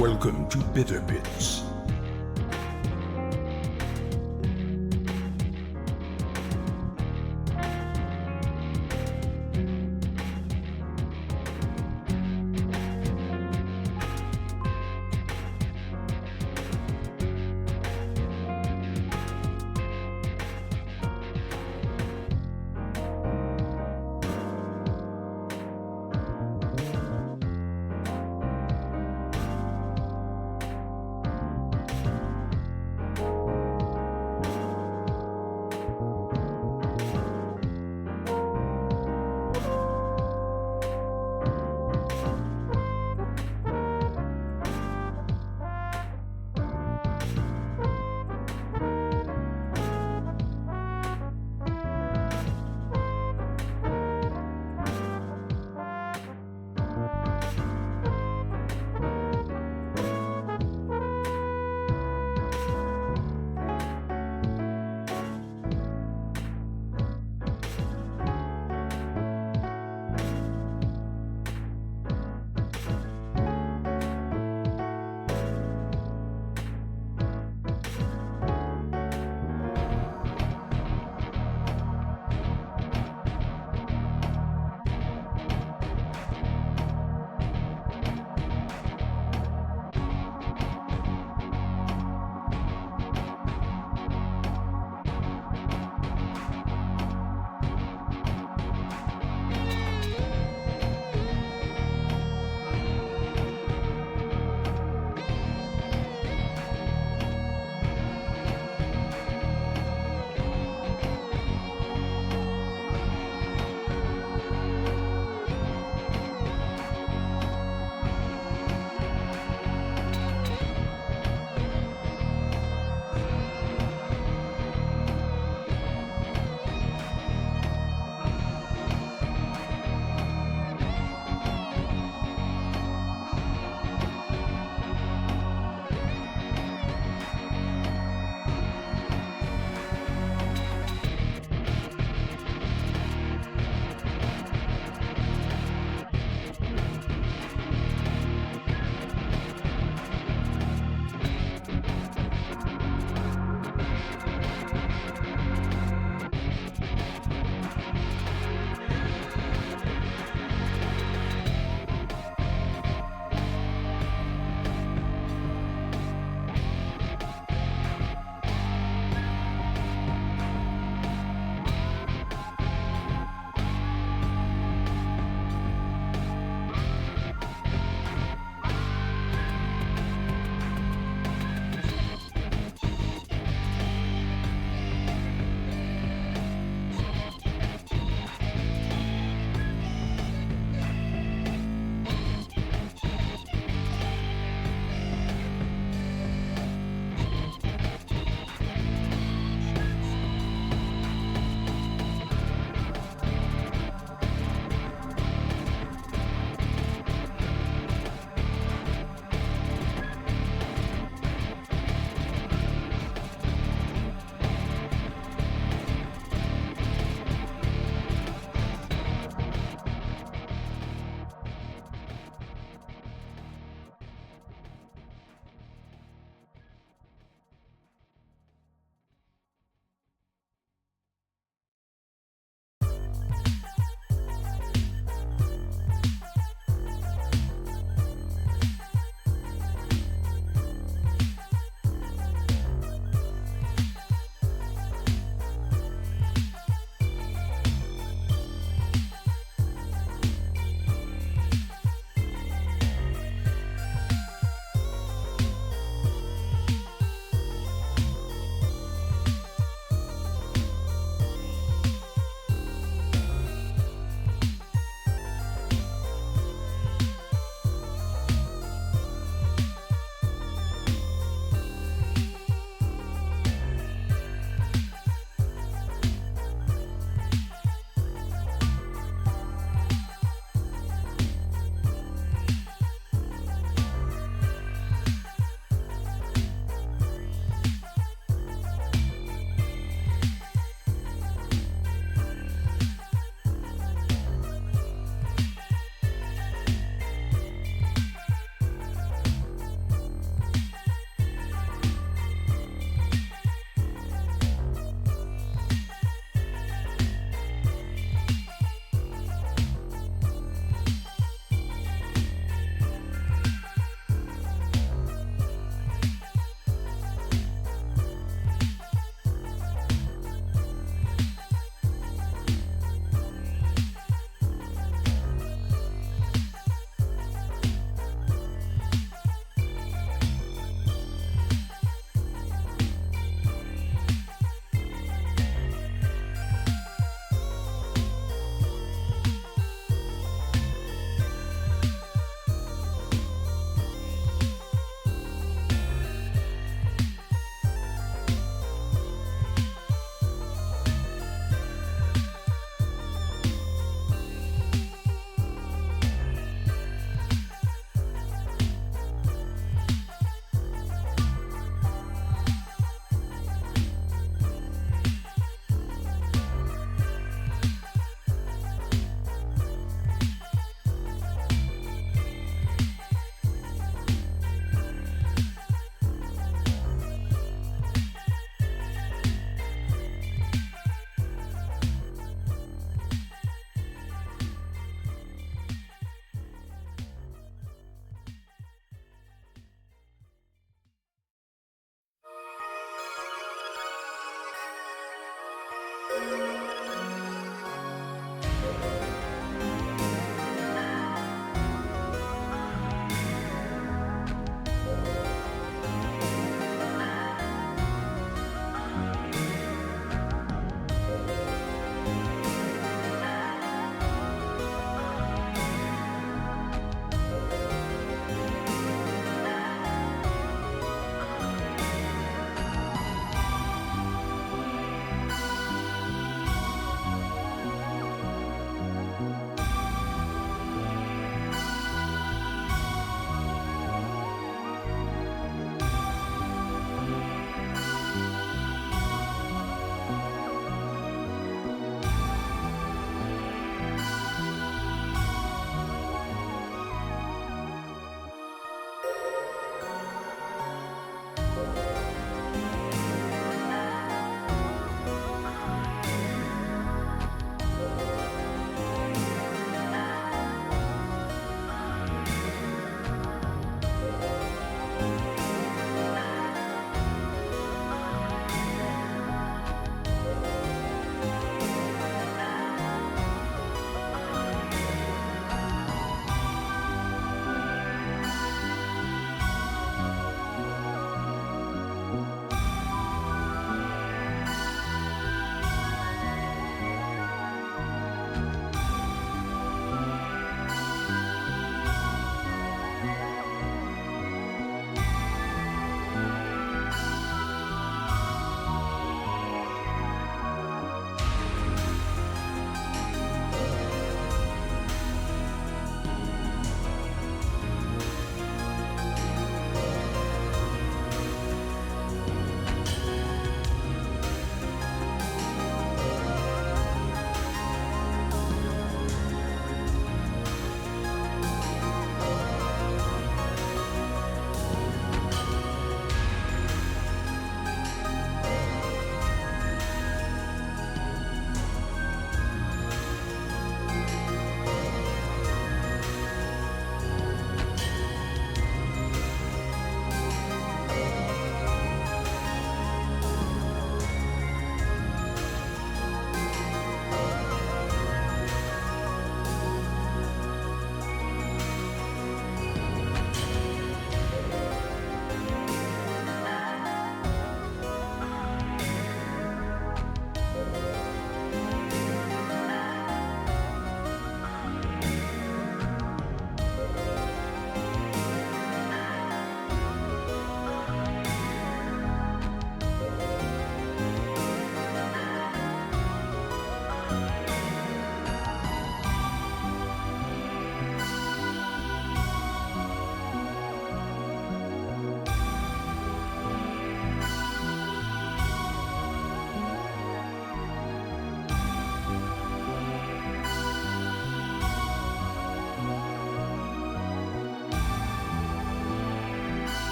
Welcome to Bitter Bits.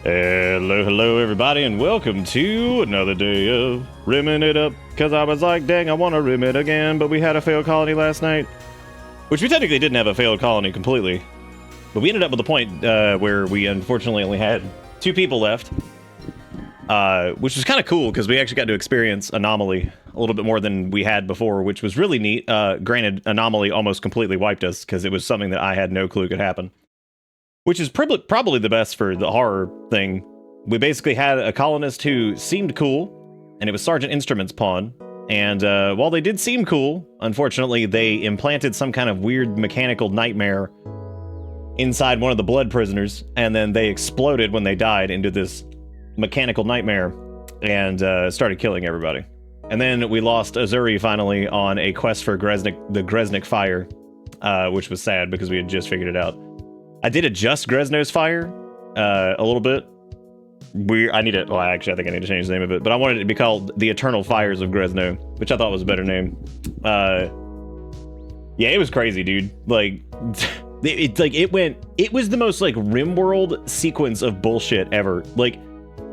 Hello everybody, and welcome to another day of rimming it up, because I was like, dang, I want to rim it again, but we had a failed colony last night, which we technically didn't have a failed colony completely, but we ended up with a point where we unfortunately only had 2 people left, which was kind of cool, because we actually got to experience Anomaly a little bit more than we had before, which was really neat. Granted, Anomaly almost completely wiped us, because it was something that I had no clue could happen. Which is probably the best for the horror thing. We basically had a colonist who seemed cool, and it was Sergeant Instrument's pawn. And while they did seem cool, unfortunately, they implanted some kind of weird mechanical nightmare inside one of the blood prisoners, and then they exploded when they died into this mechanical nightmare and started killing everybody. And then we lost Azuri finally on a quest for the Greznik fire, which was sad because we had just figured it out. I did adjust Grezno's fire a little bit. I think I need to change the name of it, but I wanted it to be called the Eternal Fires of Grezno, which I thought was a better name. Yeah, it was crazy, dude. Like, it was the most like Rimworld sequence of bullshit ever. Like,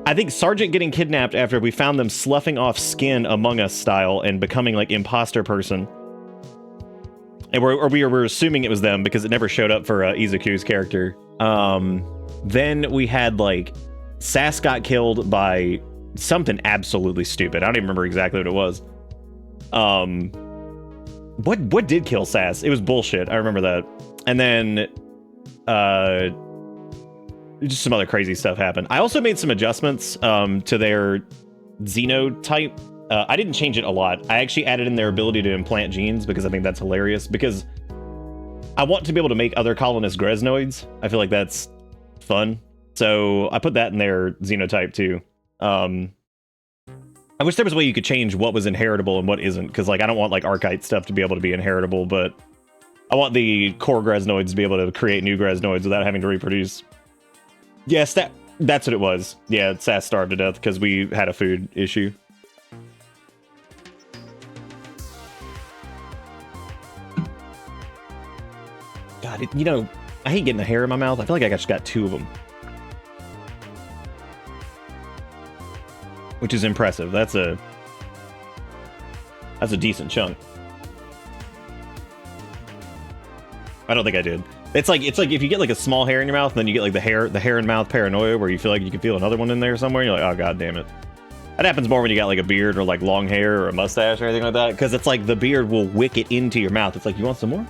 I think Sergeant getting kidnapped after we found them sloughing off skin Among Us style and becoming like imposter person. And we were assuming it was them because it never showed up for Izuku's character. Then we had, like, Sass got killed by something absolutely stupid. I don't even remember exactly what it was. What did kill Sass? It was bullshit. I remember that. And then just some other crazy stuff happened. I also made some adjustments to their xenotype. I didn't change it a lot. I actually added in their ability to implant genes because I think that's hilarious, because I want to be able to make other colonists Greznoids. I feel like that's fun. So I put that in their xenotype too. I wish there was a way you could change what was inheritable and what isn't, because like I don't want like Archite stuff to be able to be inheritable, but I want the core Greznoids to be able to create new Greznoids without having to reproduce. Yes, that's what it was. Yeah, Sass starved to death because we had a food issue. God, I hate getting the hair in my mouth. I feel like I just got 2 of them. Which is impressive. That's a decent chunk. I don't think I did. It's like if you get like a small hair in your mouth, and then you get like the hair in mouth paranoia, where you feel like you can feel another one in there somewhere, and you're like, oh god damn it. That happens more when you got like a beard or like long hair or a mustache or anything like that, because it's like the beard will wick it into your mouth. It's like, you want some more?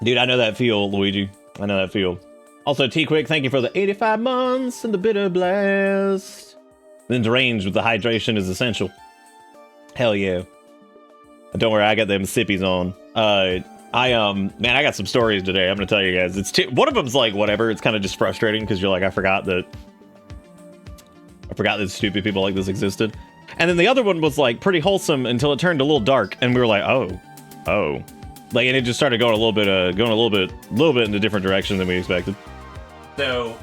Dude, I know that feel, Luigi. I know that feel. Also, T-Quick, thank you for the 85 months and the bitter blast. Then deranged with the hydration is essential. Hell yeah. Don't worry, I got them sippies on. Man, I got some stories today. I'm gonna tell you guys. One of them's like whatever. It's kind of just frustrating because you're like, I forgot that stupid people like this existed. And then the other one was like pretty wholesome until it turned a little dark, and we were like, oh. Like, and it just started going a little bit in a different direction than we expected. So,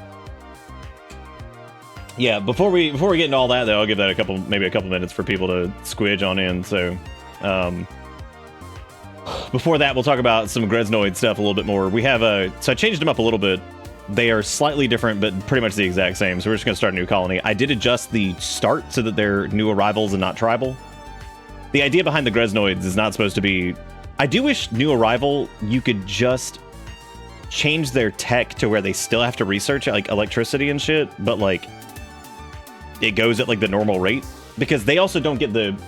yeah. Before we get into all that, though, I'll give that maybe a couple minutes for people to squidge on in. So, before that, we'll talk about some Greznoid stuff a little bit more. We have so I changed them up a little bit. They are slightly different, but pretty much the exact same. So we're just gonna start a new colony. I did adjust the start so that they're new arrivals and not tribal. The idea behind the Greznoids is not supposed to be. I do wish new arrival, you could just change their tech to where they still have to research like electricity and shit, but like it goes at like the normal rate, because they also don't get the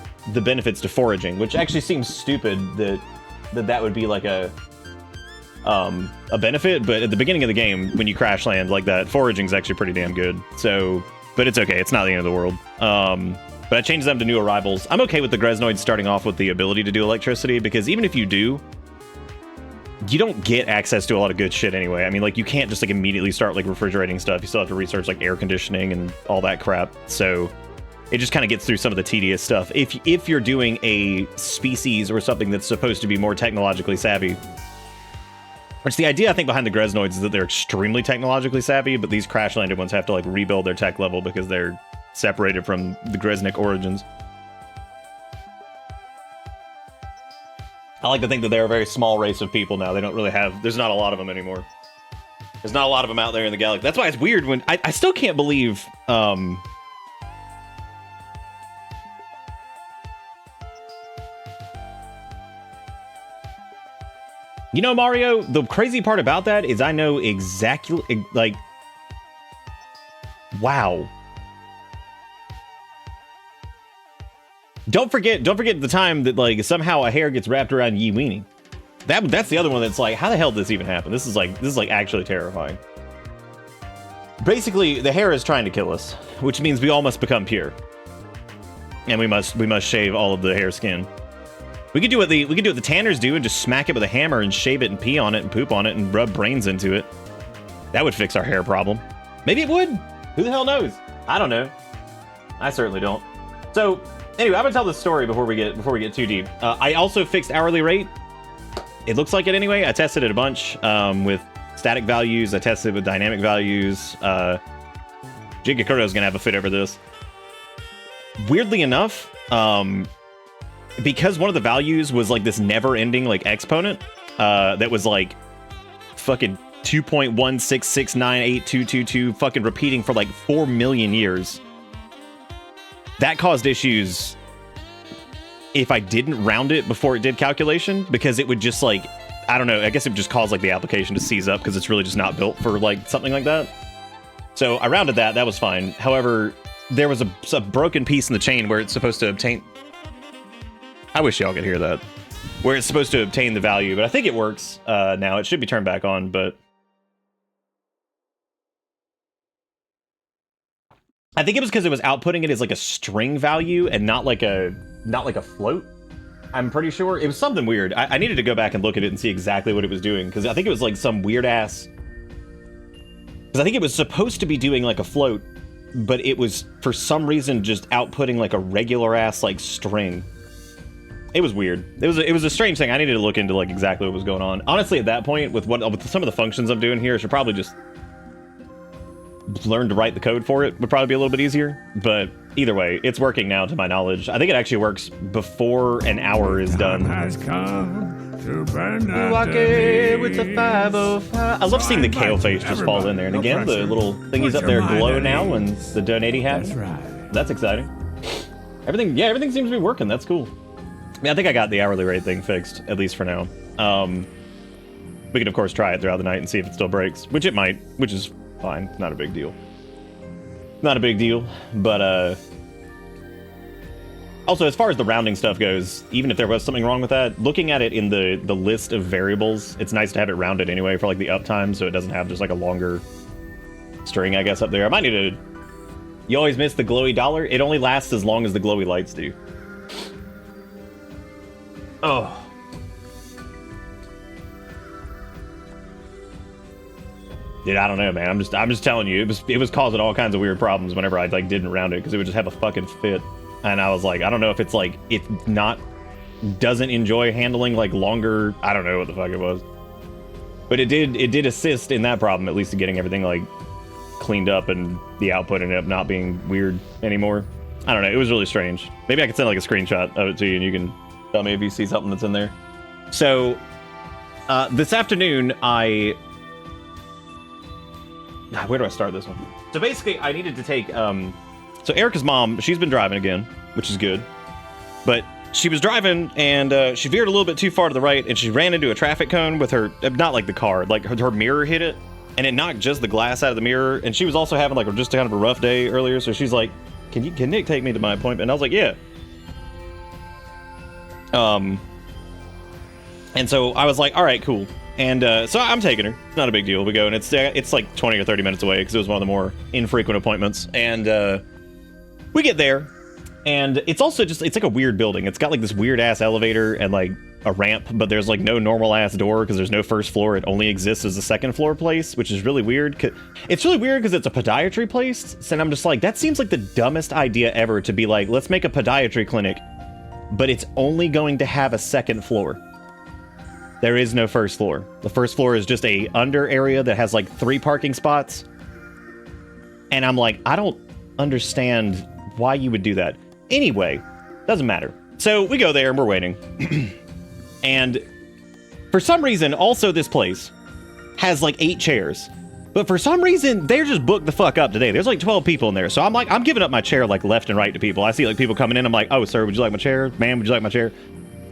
benefits to foraging, which actually seems stupid that would be like a benefit. But at the beginning of the game, when you crash land like that, foraging is actually pretty damn good. So, but it's okay. It's not the end of the world. But I changed them to new arrivals. I'm okay with the Greznoids starting off with the ability to do electricity, because even if you do, you don't get access to a lot of good shit anyway. I mean, like, you can't just like immediately start like refrigerating stuff. You still have to research like air conditioning and all that crap. So it just kind of gets through some of the tedious stuff. If you're doing a species or something that's supposed to be more technologically savvy, which the idea I think behind the Greznoids is that they're extremely technologically savvy, but these crash landed ones have to like rebuild their tech level because they're separated from the Greznik origins. I like to think that they're a very small race of people now. They don't really have... There's not a lot of them anymore. There's not a lot of them out there in the galaxy. That's why it's weird when... I still can't believe... You know, Mario, the crazy part about that is I know exactly... Like... Wow. Don't forget the time that, like, somehow a hair gets wrapped around Yi Weenie. That's the other one that's like, how the hell did this even happen? This is like actually terrifying. Basically, the hair is trying to kill us, which means we all must become pure. And we must shave all of the hair skin. We could do what the tanners do and just smack it with a hammer and shave it and pee on it and poop on it and rub brains into it. That would fix our hair problem. Maybe it would. Who the hell knows? I don't know. I certainly don't. So, anyway, I'm gonna tell this story before we get too deep. I also fixed hourly rate. It looks like it anyway. I tested it a bunch with static values. I tested it with dynamic values. Jigakuro's gonna have a fit over this. Weirdly enough, because one of the values was like this never-ending like exponent that was like fucking 2.166982222 fucking repeating for like 4 million years. That caused issues if I didn't round it before it did calculation, because it would just like, I don't know, I guess it would just cause like the application to seize up because it's really just not built for like something like that. So I rounded that was fine. However, there was a broken piece in the chain where it's supposed to obtain... I wish y'all could hear that. Where it's supposed to obtain the value, but I think it works now. It should be turned back on, but... I think it was because it was outputting it as like a string value and not like a float. I'm pretty sure. It was something weird. I needed to go back and look at it and see exactly what it was doing, because I think it was like some weird ass... Because I think it was supposed to be doing like a float, but it was for some reason just outputting like a regular ass like string. It was weird. It was a strange thing. I needed to look into like exactly what was going on. Honestly, at that point, with some of the functions I'm doing here, I should probably just learn to write the code for it. Would probably be a little bit easier. But either way, it's working now to my knowledge. I think it actually works before an hour is done. Has come to burn with the 505. I love seeing the kale face just fall in there. And again, the little thingies up there glow now and the donating happens. That's right. That's exciting. Everything seems to be working. That's cool. I mean, I think I got the hourly rate thing fixed, at least for now. We can, of course, try it throughout the night and see if it still breaks, which it might, which is fine. It's not a big deal. Not a big deal, but, also, as far as the rounding stuff goes, even if there was something wrong with that, looking at it in the list of variables, it's nice to have it rounded anyway for, like, the uptime, so it doesn't have just, like, a longer string, I guess, up there. I might need to... You always miss the glowy dollar? It only lasts as long as the glowy lights do. Oh. Dude, I don't know, man. I'm just telling you, it was causing all kinds of weird problems whenever I like didn't round it, because it would just have a fucking fit. And I was like, I don't know if it's like doesn't enjoy handling like longer. I don't know what the fuck it was. But it did assist in that problem, at least in getting everything like cleaned up and the output ended up not being weird anymore. I don't know. It was really strange. Maybe I could send like a screenshot of it to you and you can tell me if you see something that's in there. So this afternoon, where do I start this one? So basically, I needed to take... So Erica's mom, she's been driving again, which is good. But she was driving, and she veered a little bit too far to the right, and she ran into a traffic cone with her... Not like the car, like her mirror hit it, and it knocked just the glass out of the mirror. And she was also having like just kind of a rough day earlier, so she's like, can Nick take me to my appointment? And I was like, yeah. And so I was like, all right, cool. And so I'm taking her. It's not a big deal. We go, and it's like 20 or 30 minutes away because it was one of the more infrequent appointments. And we get there, and it's also just, it's like a weird building. It's got like this weird ass elevator and like a ramp, but there's like no normal ass door because there's no first floor. It only exists as a second floor place, which is really weird. It's really weird because it's a podiatry place. And I'm just like, that seems like the dumbest idea ever to be like, let's make a podiatry clinic, but it's only going to have a second floor. There is no first floor. The first floor is just a under area that has like 3 parking spots. And I'm like, I don't understand why you would do that. Anyway, doesn't matter. So we go there and we're waiting. And for some reason, also this place has like 8 chairs. But for some reason, they're just booked the fuck up today. There's like 12 people in there. So I'm giving up my chair like left and right to people. I see like people coming in. I'm like, oh, sir, would you like my chair? Ma'am, would you like my chair?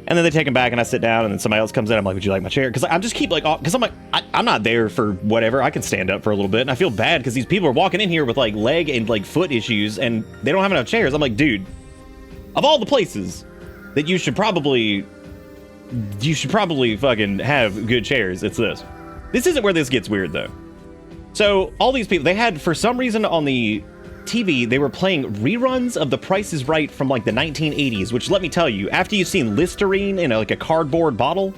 And then they take them back and I sit down and then somebody else comes in. I'm like, would you like my chair? Because I'm just keep like, because I'm like, I'm not there for whatever. I can stand up for a little bit. And I feel bad because these people are walking in here with like leg and like foot issues and they don't have enough chairs. I'm like, dude, of all the places that you should probably fucking have good chairs, it's this. This isn't where this gets weird though. So all these people, they had, for some reason on the TV, they were playing reruns of The Price is Right from like the 1980s, which let me tell you, after you've seen Listerine in like a cardboard bottle,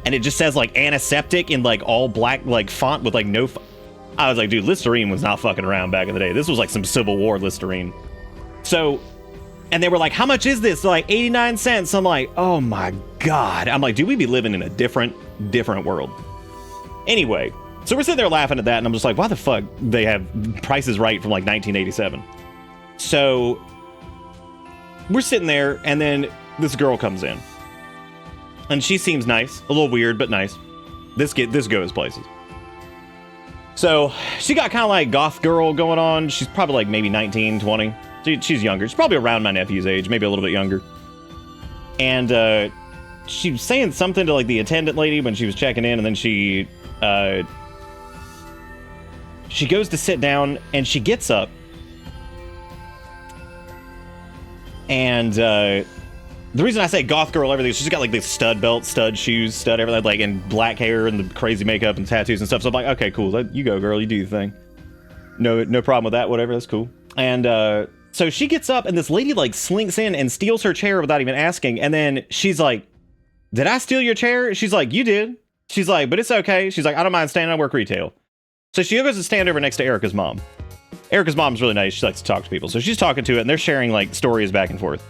and it just says like antiseptic in like all black like font with like no, I was like, dude, Listerine was not fucking around back in the day. This was like some Civil War Listerine. So, and they were like, how much is this? Like 89 cents. I'm like, oh my God. I'm like, dude, we be living in a different world. Anyway. So we're sitting there laughing at that, and I'm just like, why the fuck they have Price is Right from like 1987? So we're sitting there, and then this girl comes in. And she seems nice. A little weird, but nice. This goes places. So she got kind of like goth girl going on. She's probably like maybe 19, 20. She's younger. She's probably around my nephew's age, maybe a little bit younger. And she was saying something to like the attendant lady when she was checking in, and then she goes to sit down, and she gets up, and the reason I say goth girl everything is she's got like this stud belt, stud shoes, stud everything, like, and black hair and the crazy makeup and tattoos and stuff. So I'm like, okay, cool, you go, girl, you do your thing. No problem with that. Whatever, that's cool. And so she gets up, and this lady like slinks in and steals her chair without even asking. And then she's like, "Did I steal your chair?" She's like, "You did." She's like, "But it's okay." She's like, "I don't mind staying. I work retail." So she goes to stand over next to Erica's mom. Erica's mom's really nice. She likes to talk to people. So she's talking to it, and they're sharing like stories back and forth.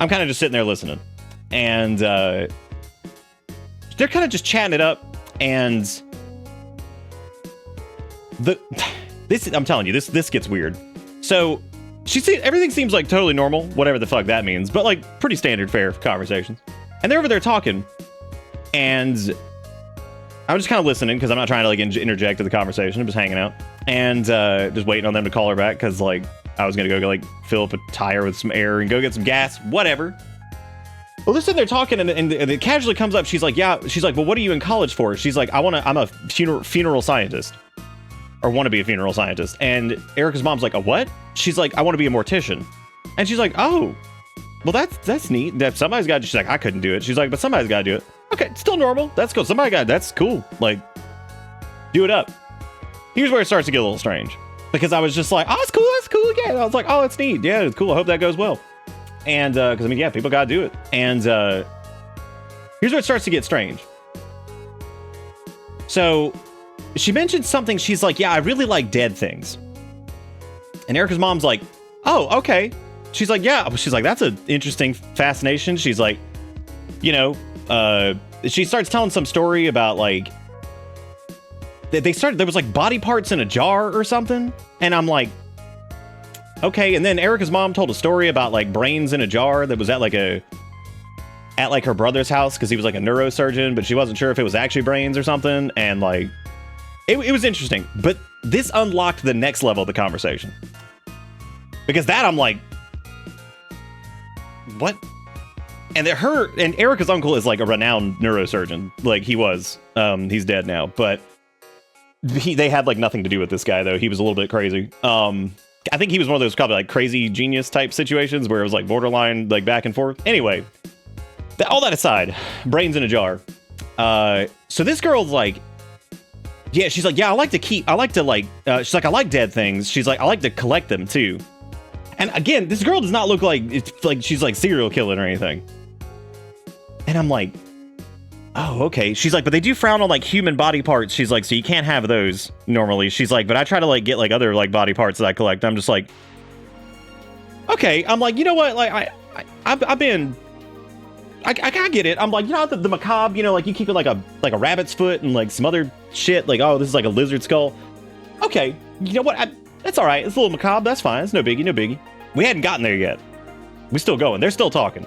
I'm kind of just sitting there listening. And they're kind of just chatting it up. And I'm telling you, this gets weird. So everything seems like totally normal, whatever the fuck that means, but like pretty standard fare conversations. And they're over there talking. And I'm just kind of listening because I'm not trying to like interject to the conversation. I'm just hanging out and just waiting on them to call her back because like I was gonna go like fill up a tire with some air and go get some gas, whatever. Well, they're sitting there talking, and it casually comes up. She's like, "Yeah." She's like, "Well, what are you in college for?" She's like, I'm a funeral scientist, or want to be a funeral scientist." And Erica's mom's like, "A what?" She's like, "I want to be a mortician." And she's like, "Oh, well, that's neat. That somebody's got." She's like, "I couldn't do it." She's like, "But somebody's got to do it." Okay, still normal. That's cool. That's cool. Like, do it up. Here's where it starts to get a little strange. Because I was just like, oh, it's cool. That's cool again. I was like, oh, it's neat. Yeah, it's cool. I hope that goes well. And, because, I mean, yeah, people got to do it. And, here's where it starts to get strange. So, she mentioned something. She's like, yeah, I really like dead things. And Erica's mom's like, oh, okay. She's like, yeah. She's like, that's an interesting fascination. She's like, you know, she starts telling some story about like there was like body parts in a jar or something, and I'm like, okay. And then Erica's mom told a story about like brains in a jar that was at her brother's house because he was like a neurosurgeon, but she wasn't sure if it was actually brains or something. And like it was interesting, but this unlocked the next level of the conversation, because that I'm like, what? And Erica's uncle is like a renowned neurosurgeon. Like he was. He's dead now, but they had like nothing to do with this guy though. He was a little bit crazy. I think he was one of those probably like crazy genius type situations where it was like borderline like back and forth. Anyway, all that aside, brains in a jar. So this girl's like, yeah, she's like, yeah, she's like, I like dead things. She's like, I like to collect them too. And again, this girl does not look like it's like she's like serial killing or anything. And I'm like, oh, okay. She's like, but they do frown on like human body parts. She's like, so you can't have those normally. She's like, but I try to like get like other like body parts that I collect. I'm just like, okay. I'm like, you know what? Like I get it. I'm like, you know, the macabre, you know, like you keep it like a rabbit's foot and like some other shit. Like, oh, this is like a lizard skull. Okay. You know what? That's all right. It's a little macabre. That's fine. It's no biggie. No biggie. We hadn't gotten there yet. We're still going. They're still talking.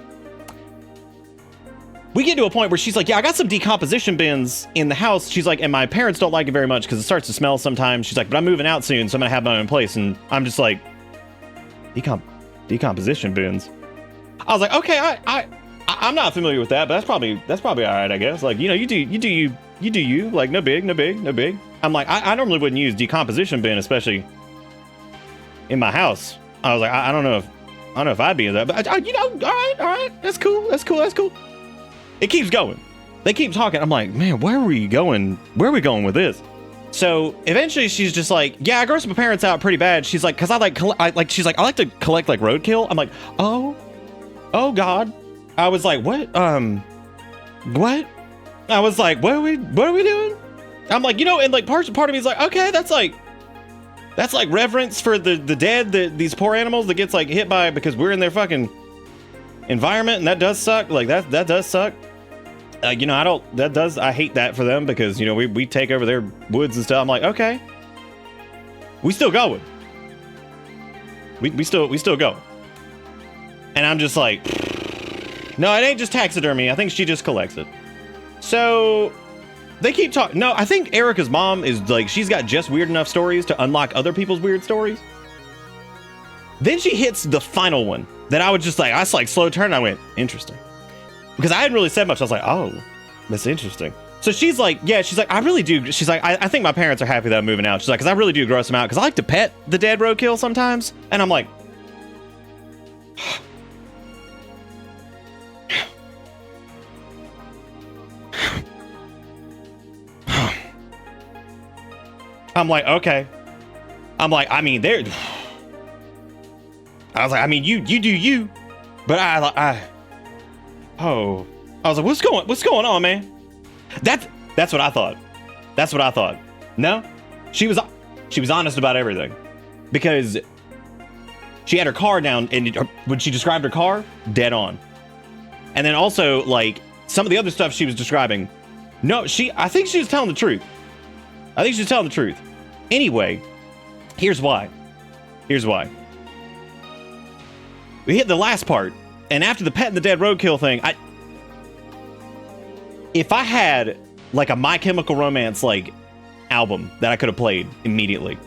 we get to a point where she's like, yeah, I got some decomposition bins in the house. She's like, and my parents don't like it very much because it starts to smell sometimes. She's like, but I'm moving out soon, so I'm gonna have my own place. And I'm just like, decomposition bins. I was like, okay, I'm not familiar with that, but that's probably all right, I guess. Like, you know, you do you. Like, no big. I'm like, I normally wouldn't use decomposition bin, especially in my house. I was like, I don't know if I'd be in that, but you know, all right, that's cool. It keeps going. They keep talking. I'm like, man, where are we going? Where are we going with this? So eventually she's just like, yeah, I grossed my parents out pretty bad. She's like, cause she's like, I like to collect like roadkill. I'm like, oh God. I was like, what? What? I was like, what are we doing? I'm like, you know, and like part of me is like, okay, that's like reverence for the dead, these poor animals that gets like hit by because we're in their fucking environment, and that does suck. Like that does suck. You know, I hate that for them because, you know, we take over their woods and stuff. I'm like, okay, we still going. We still go. And I'm just like, no, it ain't just taxidermy. I think she just collects it. So they keep talking. No, I think Erica's mom is like, she's got just weird enough stories to unlock other people's weird stories. Then she hits the final one that I was like slow turn. I went, interesting. Because I hadn't really said much. I was like, oh, that's interesting. So she's like, yeah, she's like, I really do. She's like, I think my parents are happy that I'm moving out. She's like, because I really do gross them out. Because I like to pet the dead roadkill sometimes. And I'm like, I'm like, okay. I'm like, I mean, I was like, I mean, you do you, but I was like, what's going on, man? That's what I thought. That's what I thought. No, she was honest about everything, because she had her car down, and when she described her car, dead on. And then also, like, some of the other stuff she was describing, no, I think she was telling the truth. Anyway, here's why. We hit the last part, and after the pet and the dead roadkill thing, if I had like a My Chemical Romance like album that I could have played immediately,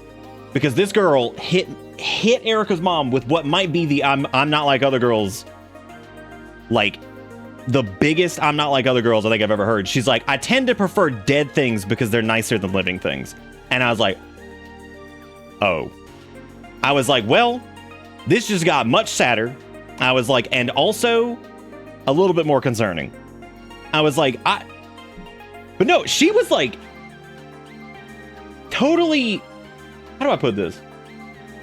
because this girl hit Erica's mom with what might be the I'm not like other girls, like the biggest I'm not like other girls I think I've ever heard. She's like, I tend to prefer dead things because they're nicer than living things. And I was like, oh. I was like, well, this just got much sadder. I was like, and also a little bit more concerning. I was like, but no, she was like totally, how do I put this?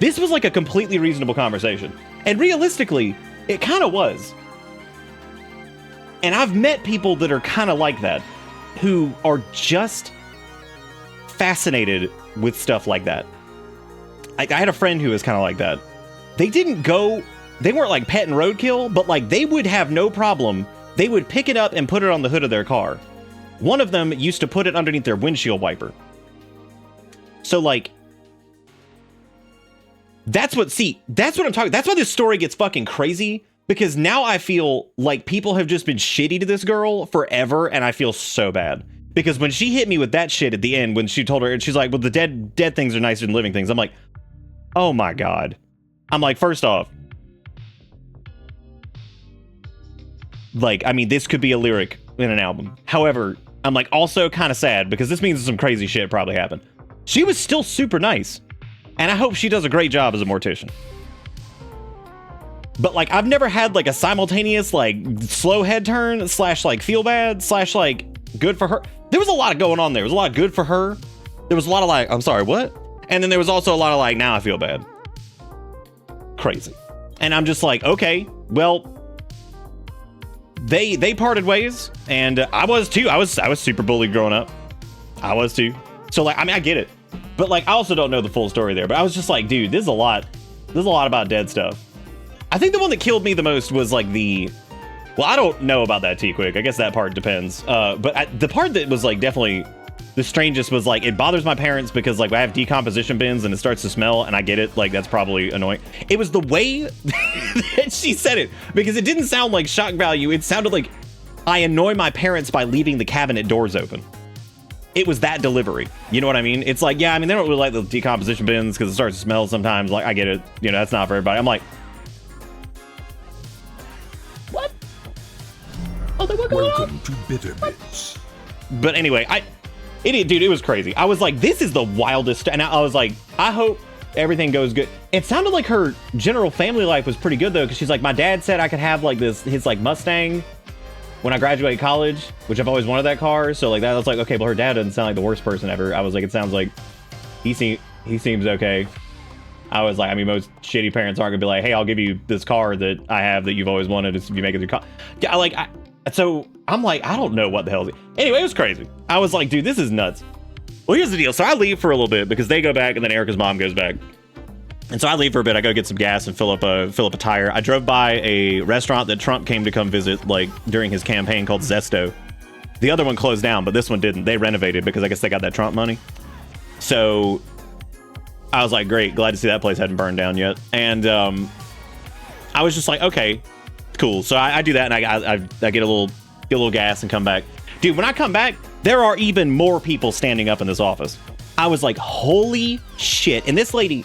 This was like a completely reasonable conversation. And realistically, it kind of was. And I've met people that are kind of like that, who are just fascinated with stuff like that. I had a friend who was kind of like that. They weren't like pet and roadkill, but like they would have no problem. They would pick it up and put it on the hood of their car. One of them used to put it underneath their windshield wiper. So like, that's what I'm talking. That's why this story gets fucking crazy. Because now I feel like people have just been shitty to this girl forever, and I feel so bad. Because when she hit me with that shit at the end, when she told her, and she's like, well, the dead things are nicer than living things. I'm like, oh my God. I'm like, first off, like, I mean, this could be a lyric in an album. However, I'm like also kind of sad because this means some crazy shit probably happened. She was still super nice. And I hope she does a great job as a mortician. But like, I've never had like a simultaneous like slow head turn / like feel bad / like good for her. There was a lot going on there. There was a lot of good for her. There was a lot of like, I'm sorry, what? And then there was also a lot of like, now I feel bad. Crazy. And I'm just like, okay, well, they parted ways, and I was too. I was super bullied growing up. I was too. So like, I mean, I get it, but like, I also don't know the full story there. But I was just like, dude, there's a lot about dead stuff. I think the one that killed me the most was like well, I don't know about that T-Quick. I guess that part depends. But the part that was like definitely the strangest was like, it bothers my parents because like I have decomposition bins and it starts to smell, and I get it. Like, that's probably annoying. It was the way that she said it, because it didn't sound like shock value. It sounded like I annoy my parents by leaving the cabinet doors open. It was that delivery. You know what I mean? It's like, yeah, I mean, they don't really like the decomposition bins because it starts to smell sometimes. Like, I get it. You know, that's not for everybody. I'm like, what? Oh, they were going Welcome to Bitter Bits. But anyway, dude, it was crazy. I was like, this is the wildest. And I was like, I hope everything goes good. It sounded like her general family life was pretty good though, because she's like, my dad said I could have like his like Mustang when I graduate college, which I've always wanted that car. So like that, I was like, okay, well her dad doesn't sound like the worst person ever. I was like, it sounds like he seems okay. I was like, I mean, most shitty parents aren't gonna be like, hey, I'll give you this car that I have that you've always wanted if you make it through college. Yeah, so I'm like, I don't know what the hell. Anyway, it was crazy. I was like, dude, this is nuts. Well, here's the deal. So I leave for a little bit because they go back and then Erica's mom goes back. And so I leave for a bit. I go get some gas and fill up a tire. I drove by a restaurant that Trump came to come visit like during his campaign called Zesto. The other one closed down, but this one didn't. They renovated because I guess they got that Trump money. So I was like, great, glad to see that place hadn't burned down yet. And I was just like, okay, cool. So I do that and I get a little gas and come back. Dude, when I come back, there are even more people standing up in this office. I was like, holy shit. And this lady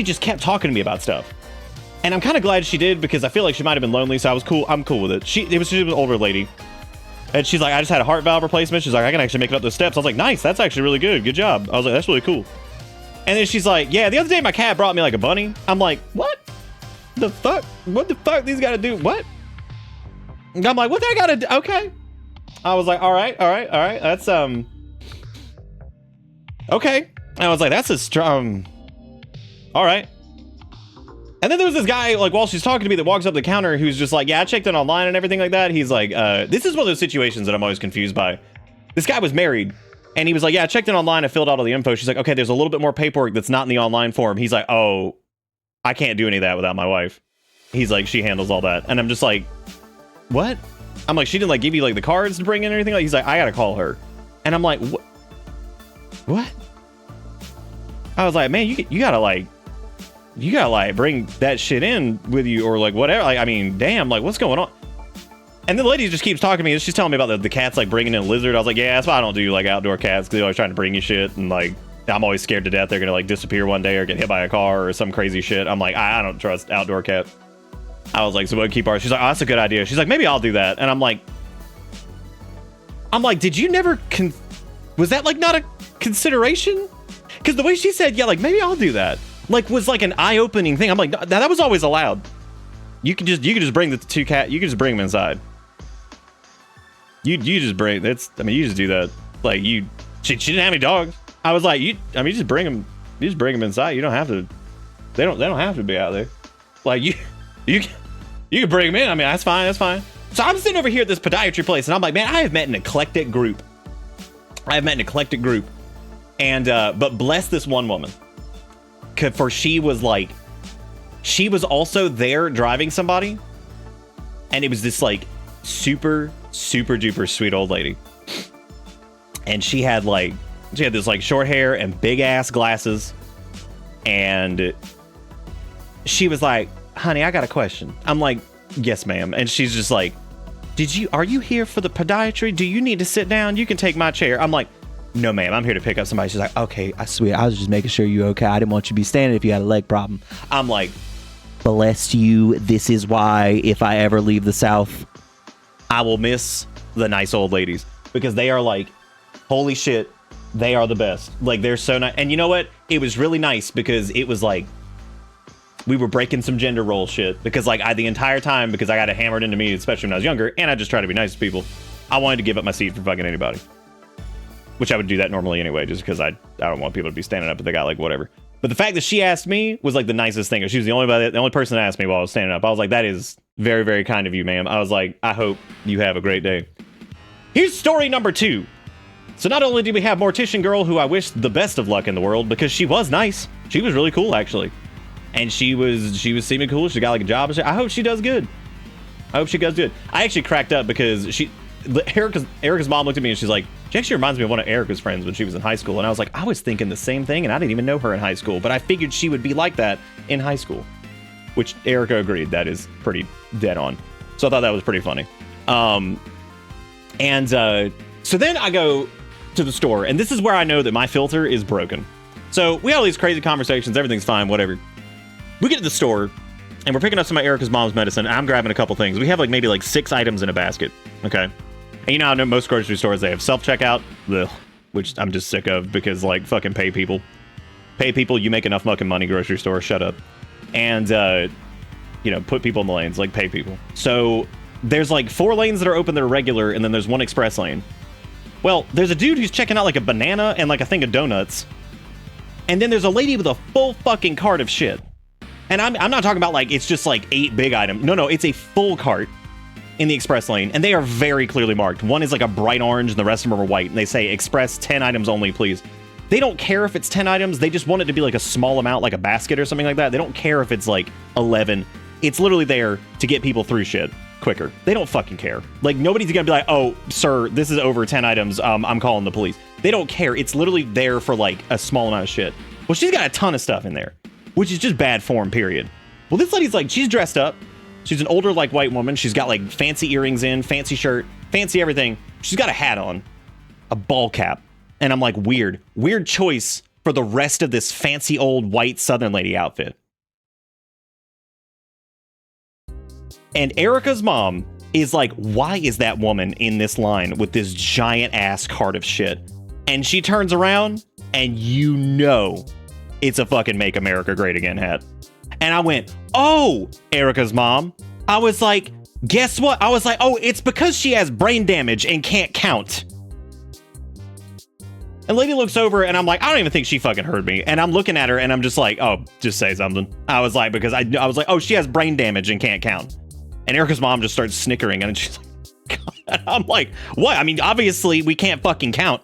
just kept talking to me about stuff. And I'm kind of glad she did because I feel like she might have been lonely. So I was cool. I'm cool with it. She was an older lady. And she's like, I just had a heart valve replacement. She's like, I can actually make it up those steps. I was like, nice. That's actually really good. Good job. I was like, that's really cool. And then she's like, yeah, the other day my cat brought me like a bunny. I'm like, what the fuck? What the fuck these gotta do? What? And I'm like, what they gotta do? Okay. I was like, all right. That's, okay. And I was like, that's a strong, all right. And then there was this guy, like, while she's talking to me that walks up the counter who's just like, yeah, I checked it online and everything like that. He's like, this is one of those situations that I'm always confused by. This guy was married and he was like, yeah, I checked it online. I filled out all the info. She's like, okay, there's a little bit more paperwork that's not in the online form. He's like, oh, I can't do any of that without my wife. He's like, she handles all that. And I'm just like, what? I'm like, she didn't like give you like the cards to bring in or anything? Like, he's like, I gotta call her. And I'm like, what? I was like, man, you gotta like bring that shit in with you or like whatever. Like, I mean, damn, like what's going on? And the lady just keeps talking to me and she's telling me about the cats like bringing in a lizard. I was like, yeah, that's why I don't do like outdoor cats, because they're always trying to bring you shit, and like I'm always scared to death they're gonna like disappear one day or get hit by a car or some crazy shit. I'm like, I don't trust outdoor cats. I was like, so we'll keep ours. She's like, oh, that's a good idea. She's like, maybe I'll do that. And I'm like, did you never was that like not a consideration? Because the way she said, yeah, like maybe I'll do that, like was like an eye-opening thing. I'm like, that was always allowed. You could just bring the two cat. You could just bring them inside. You just bring that's. I mean, you just do that. Like she didn't have any dogs. I was like, you just bring them. You just bring them inside. You don't have to. They don't have to be out there. Like you can bring them in. I mean, that's fine. That's fine. So I'm sitting over here at this podiatry place, and I'm like, man, I have met an eclectic group. And but bless this one woman, for she was also there driving somebody, and it was this like super duper sweet old lady, and she had this like short hair and big ass glasses, and she was like, honey, I got a question. I'm like, yes ma'am. And she's just like, are you here for the podiatry? Do you need to sit down? You can take my chair. I'm like, no ma'am, I'm here to pick up somebody. She's like, okay, I swear, I was just making sure you're okay. I didn't want you to be standing if you had a leg problem. I'm like, bless you. This is why if I ever leave the South, I will miss the nice old ladies, because they are like, holy shit, they are the best. Like, they're so nice. And you know what? It was really nice because it was like, we were breaking some gender role shit, because like the entire time, because I got it hammered into me, especially when I was younger, and I just try to be nice to people, I wanted to give up my seat for fucking anybody, which I would do that normally anyway, just because I don't want people to be standing up if they got like whatever. But the fact that she asked me was like the nicest thing. She was the only person that asked me while I was standing up. I was like, that is very, very kind of you, ma'am. I was like, I hope you have a great day. Here's story number 2. So not only did we have Mortician Girl, who I wish the best of luck in the world, because she was nice. She was really cool, actually. And she was seeming cool. She got like a job. I hope she does good. I actually cracked up because Erica's mom looked at me and she's like, she actually reminds me of one of Erica's friends when she was in high school. And I was like, I was thinking the same thing, and I didn't even know her in high school, but I figured she would be like that in high school. Which Erica agreed. That is pretty dead on. So I thought that was pretty funny. So then I go to the store, and this is where I know that my filter is broken. So we have all these crazy conversations, everything's fine, whatever. We get to the store, and we're picking up some of Erica's mom's medicine, and I'm grabbing a couple things. We have like maybe like 6 items in a basket, okay? And you know, I know most grocery stores, they have self-checkout, which I'm just sick of because like fucking pay people. Pay people, you make enough fucking money, grocery store, shut up. And, you know, put people in the lanes, like pay people. So there's like 4 lanes that are open that are regular, and then there's 1 express lane. Well, there's a dude who's checking out like a banana and like a thing of donuts. And then there's a lady with a full fucking cart of shit. And I'm not talking about like, it's just like 8 big items. No, it's a full cart in the express lane. And they are very clearly marked. One is like a bright orange and the rest of them are white. And they say express 10 items only, please. They don't care if it's 10 items. They just want it to be like a small amount, like a basket or something like that. They don't care if it's like 11. It's literally there to get people through shit quicker. They don't fucking care. Like, nobody's gonna be like, oh, sir, this is over 10 items. I'm calling the police. They don't care. It's literally there for like a small amount of shit. Well, she's got a ton of stuff in there, which is just bad form, period. Well, this lady's like, she's dressed up. She's an older, like, white woman. She's got like fancy earrings in, fancy shirt, fancy everything. She's got a hat on, a ball cap. And I'm like, weird choice for the rest of this fancy old white Southern lady outfit. And Erica's mom is like, why is that woman in this line with this giant ass cart of shit? And she turns around and you know it's a fucking Make America Great Again hat. And I went, oh, Erica's mom. I was like, guess what? I was like, oh, it's because she has brain damage and can't count. And lady looks over and I'm like, I don't even think she fucking heard me. And I'm looking at her and I'm just like, oh, just say something. I was like, because I was like, oh, she has brain damage and can't count. And Erica's mom just starts snickering and she's like, God. I'm like, what? I mean, obviously we can't fucking count.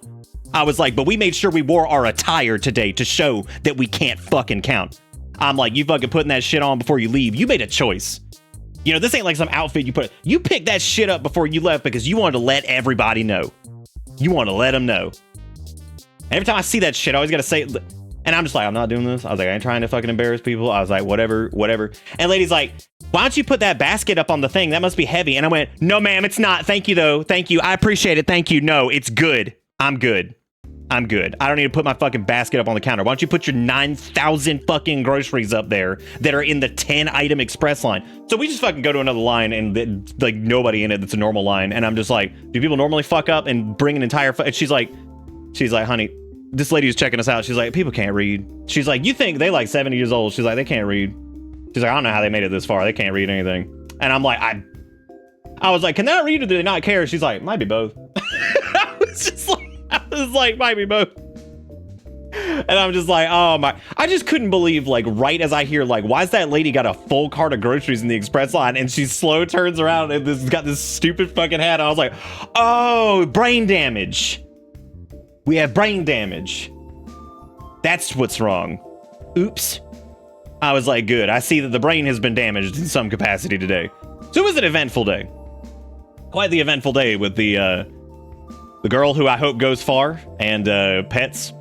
I was like, but we made sure we wore our attire today to show that we can't fucking count. I'm like, you fucking putting that shit on before you leave. You made a choice. You know, this ain't like some outfit you put. You picked that shit up before you left because you wanted to let everybody know. You want to let them know. Every time I see that shit, I always got to say, and I'm just like, I'm not doing this. I was like, I ain't trying to fucking embarrass people. I was like, whatever. And lady's like, why don't you put that basket up on the thing? That must be heavy. And I went, no, ma'am, it's not. Thank you, though. Thank you. I appreciate it. Thank you. No, it's good. I'm good. I don't need to put my fucking basket up on the counter. Why don't you put your 9,000 fucking groceries up there that are in the 10 item express line? So we just fucking go to another line and like nobody in it that's a normal line. And I'm just like, do people normally fuck up and bring an entire, and she's like, honey, this lady who's checking us out. She's like, people can't read. She's like, you think they like 70 years old? She's like, they can't read. She's like, I don't know how they made it this far. They can't read anything. And I'm like, I was like, can they read or do they not care? She's like, might be both. I was like, might be both. And I'm just like, oh my, I just couldn't believe, like, right as I hear, like, why's that lady got a full cart of groceries in the express line? And she slow turns around and got this stupid fucking hat. And I was like, oh, brain damage. We have brain damage. That's what's wrong. Oops. I was like, good. I see that the brain has been damaged in some capacity today. So it was an eventful day. Quite the eventful day with the girl who I hope goes far and pets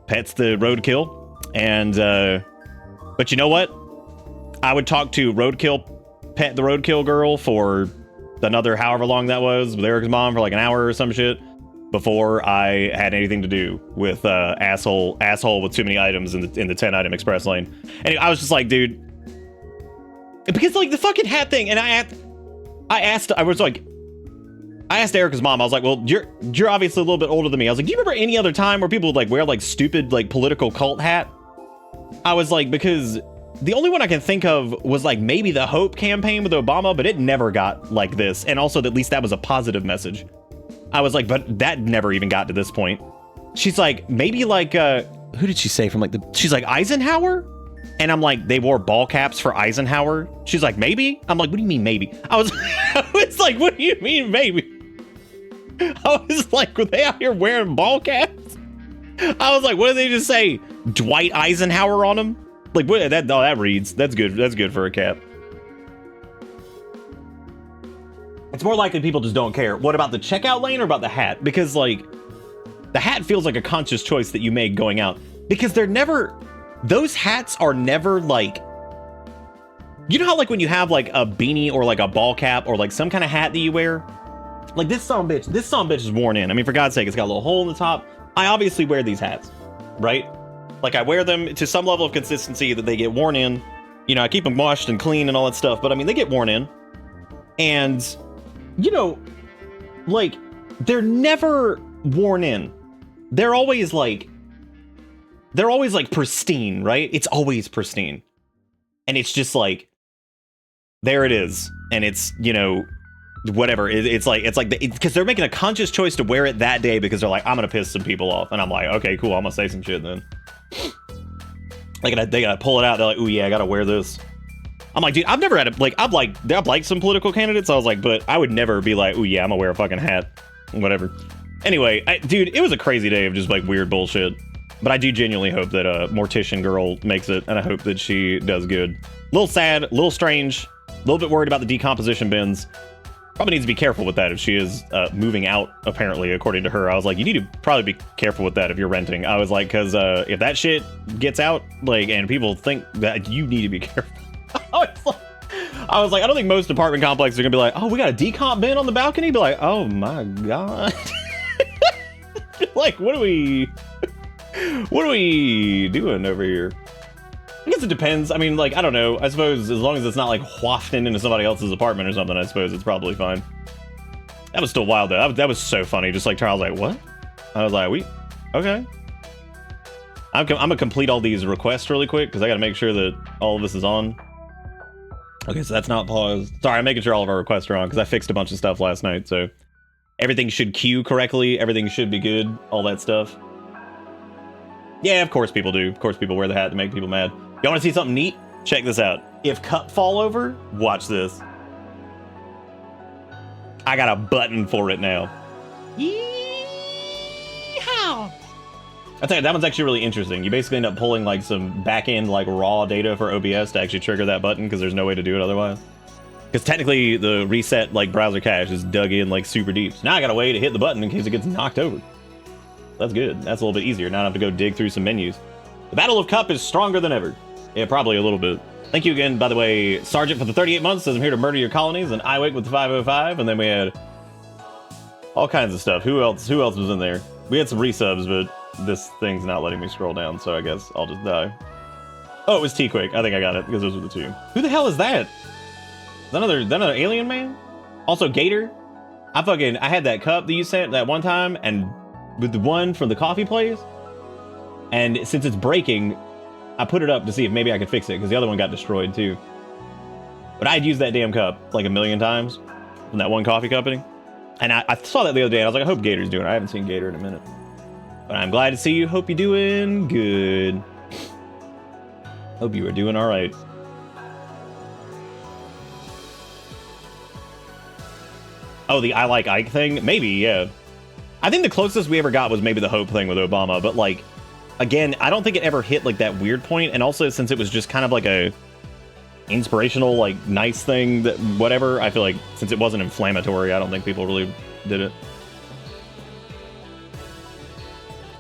the roadkill. And but you know what? I would talk to pet the roadkill girl for another however long that was with Eric's mom for like an hour or some shit before I had anything to do with asshole with too many items in the 10 item express lane. And I was just like, dude, because like the fucking hat thing. And I asked Erica's mom, I was like, well, you're obviously a little bit older than me. I was like, do you remember any other time where people would like wear like stupid like political cult hat? I was like, because the only one I can think of was like maybe the Hope campaign with Obama, but it never got like this. And also at least that was a positive message. I was like, but that never even got to this point. She's like, maybe like, who did she say from like she's like Eisenhower? And I'm like, they wore ball caps for Eisenhower? She's like, maybe? I'm like, what do you mean maybe? I was like, what do you mean maybe? I was like, were they out here wearing ball caps? I was like, what did they just say? Dwight Eisenhower on them? Like, what? That reads. That's good. That's good for a cap. It's more likely people just don't care. What about the checkout lane or about the hat? Because, like, the hat feels like a conscious choice that you made going out. Because they're never... Those hats are never, like... You know how like when you have like a beanie or like a ball cap or like some kind of hat that you wear? Like this bitch is worn in. I mean, for God's sake, it's got a little hole in the top. I obviously wear these hats, right? Like I wear them to some level of consistency that they get worn in. You know, I keep them washed and clean and all that stuff, but I mean, they get worn in. And, you know, like, they're never worn in. They're always like pristine, right? It's always pristine. And it's just like, there it is. And it's, you know, whatever. It's like, because they're making a conscious choice to wear it that day because they're like, I'm going to piss some people off. And I'm like, okay, cool. I'm going to say some shit then. Like, they gotta pull it out. They're like, ooh, yeah, I gotta wear this. I'm like, dude, I've never had a, like, I've liked some political candidates. I was like, but I would never be like, ooh, yeah, I'm gonna wear a fucking hat. Whatever. Anyway, dude, it was a crazy day of just like weird bullshit. But I do genuinely hope that Mortician Girl makes it, and I hope that she does good. A little sad, a little strange, a little bit worried about the decomposition bins. Probably needs to be careful with that if she is moving out, apparently, according to her. I was like, you need to probably be careful with that if you're renting. I was like, because if that shit gets out, like, and people think that, you need to be careful. I was like, I don't think most apartment complexes are gonna be like, oh, we got a decomp bin on the balcony? Be like, oh my god. Like, what are we doing over here? I guess it depends. I mean, like, I don't know. I suppose as long as it's not like wafting into somebody else's apartment or something, I suppose it's probably fine. That was still wild though. That was so funny. Just like Charles, like, what? I was like, okay. I'm gonna complete all these requests really quick because I gotta make sure that all of this is on. Okay, so that's not paused. Sorry, I'm making sure all of our requests are on because I fixed a bunch of stuff last night, so everything should queue correctly. Everything should be good. All that stuff. Yeah, of course people do. Of course people wear the hat to make people mad. Y'all want to see something neat? Check this out. If cup fall over, watch this. I got a button for it now. Yeehaw! I tell you, that one's actually really interesting. You basically end up pulling like some back-end like raw data for OBS to actually trigger that button because there's no way to do it otherwise. Because technically the reset like browser cache is dug in like super deep. So now I got a way to hit the button in case it gets knocked over. That's good. That's a little bit easier. Now I don't have to go dig through some menus. The Battle of Cup is stronger than ever. Yeah, probably a little bit. Thank you again, by the way, Sergeant for the 38 months. Says I'm here to murder your colonies, and I wake with the 505, and then we had all kinds of stuff. Who else was in there? We had some resubs, but this thing's not letting me scroll down, so I guess I'll just die. Oh, it was T-Quick. I think I got it, because those were the two. Who the hell is that? Is that another alien man? Also, Gator. I had that cup that you sent that one time, and with the one from the coffee place, and since it's breaking, I put it up to see if maybe I could fix it, because the other one got destroyed too. But I had used that damn cup like a million times from that one coffee company. And I saw that the other day, and I was like, I hope Gator's doing it. I haven't seen Gator in a minute. But I'm glad to see you. Hope you're doing good. Hope you are doing all right. Oh, the I Like Ike thing? Maybe, yeah. I think the closest we ever got was maybe the Hope thing with Obama, but like, again, I don't think it ever hit like that weird point, and also since it was just kind of like a inspirational, like nice thing that whatever, I feel like since it wasn't inflammatory, I don't think people really did it.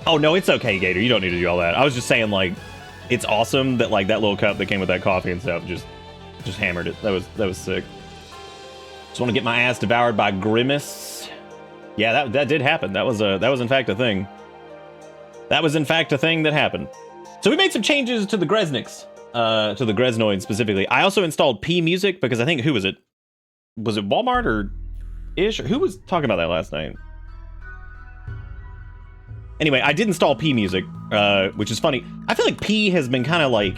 Oh no, it's okay, Gator. You don't need to do all that. I was just saying, like, it's awesome that like that little cup that came with that coffee and stuff just hammered it. That was sick. Just want to get my ass devoured by Grimace. Yeah, that did happen. That was in fact a thing. That was in fact a thing that happened. So we made some changes to the Grezniks, to the Greznoids specifically. I also installed P Music because I think, who was it? Was it Walmart or Ish? Who was talking about that last night? Anyway, I did install P Music, which is funny. I feel like P has been kind of like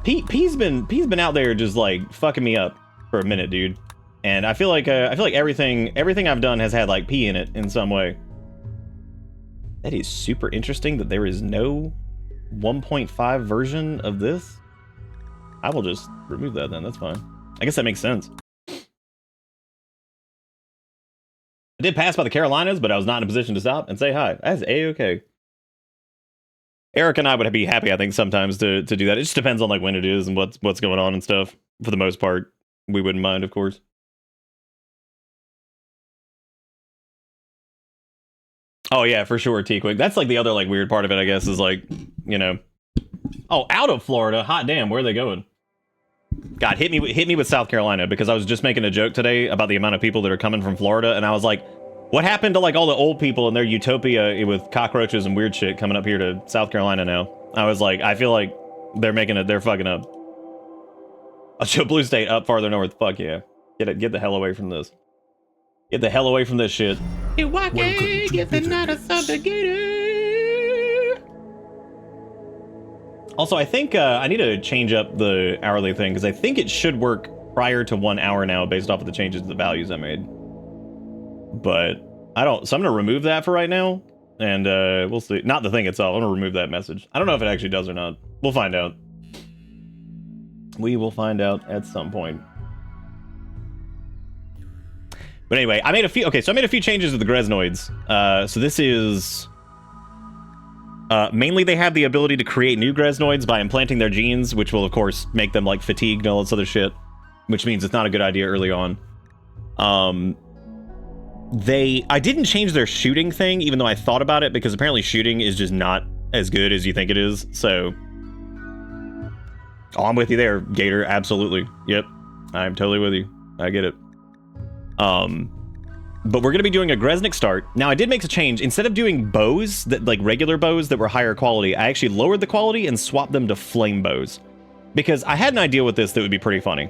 P's been out there just like fucking me up for a minute, dude. And I feel like everything I've done has had like P in it in some way. That is super interesting that there is no 1.5 version of this. I will just remove that then. That's fine. I guess that makes sense. I did pass by the Carolinas, but I was not in a position to stop and say hi. That's A-okay. Eric and I would be happy, I think, sometimes to do that. It just depends on like when it is and what's going on and stuff. For the most part, we wouldn't mind, of course. Oh yeah, for sure, T-Quick. That's like the other like weird part of it, I guess, is like, you know. Oh, out of Florida. Hot damn, where are they going? God, hit me with South Carolina, because I was just making a joke today about the amount of people that are coming from Florida, and I was like, what happened to like all the old people in their utopia with cockroaches and weird shit coming up here to South Carolina now? I was like, I feel like they're fucking up. I'll show Blue State up farther north. Fuck yeah. Get the hell away from this. Get the hell away from this shit. Welcome to Bitter Also, I think I need to change up the hourly thing, because I think it should work prior to 1 hour now based off of the changes to the values I made. But I don't, so I'm going to remove that for right now, and we'll see. Not the thing itself, I'm going to remove that message. I don't know if it actually does or not. We'll find out. We will find out at some point. But anyway, I made a few, okay, so I made a few changes to the Greznoids. So this is... mainly they have the ability to create new Greznoids by implanting their genes, which will of course make them like fatigued and all this other shit, which means it's not a good idea early on. I didn't change their shooting thing, even though I thought about it, because apparently shooting is just not as good as you think it is, so... Oh, I'm with you there, Gator, absolutely. Yep, I'm totally with you. I get it. But we're going to be doing a Greznik start. Now, I did make a change. Instead of doing bows, that like regular bows that were higher quality, I actually lowered the quality and swapped them to flame bows. Because I had an idea with this that would be pretty funny.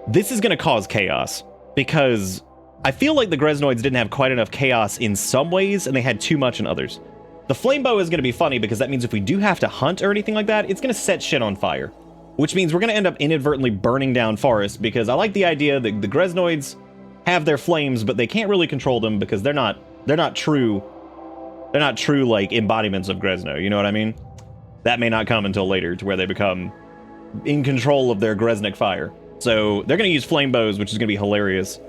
This is going to cause chaos. Because I feel like the Greznoids didn't have quite enough chaos in some ways, and they had too much in others. The flame bow is going to be funny, because that means if we do have to hunt or anything like that, it's going to set shit on fire. Which means we're going to end up inadvertently burning down forests, because I like the idea that the Greznoids have their flames, but they can't really control them because they're not true like embodiments of Grezno, you know what I mean? That may not come until later, to where they become in control of their Greznik fire. So they're going to use flame bows, which is going to be hilarious,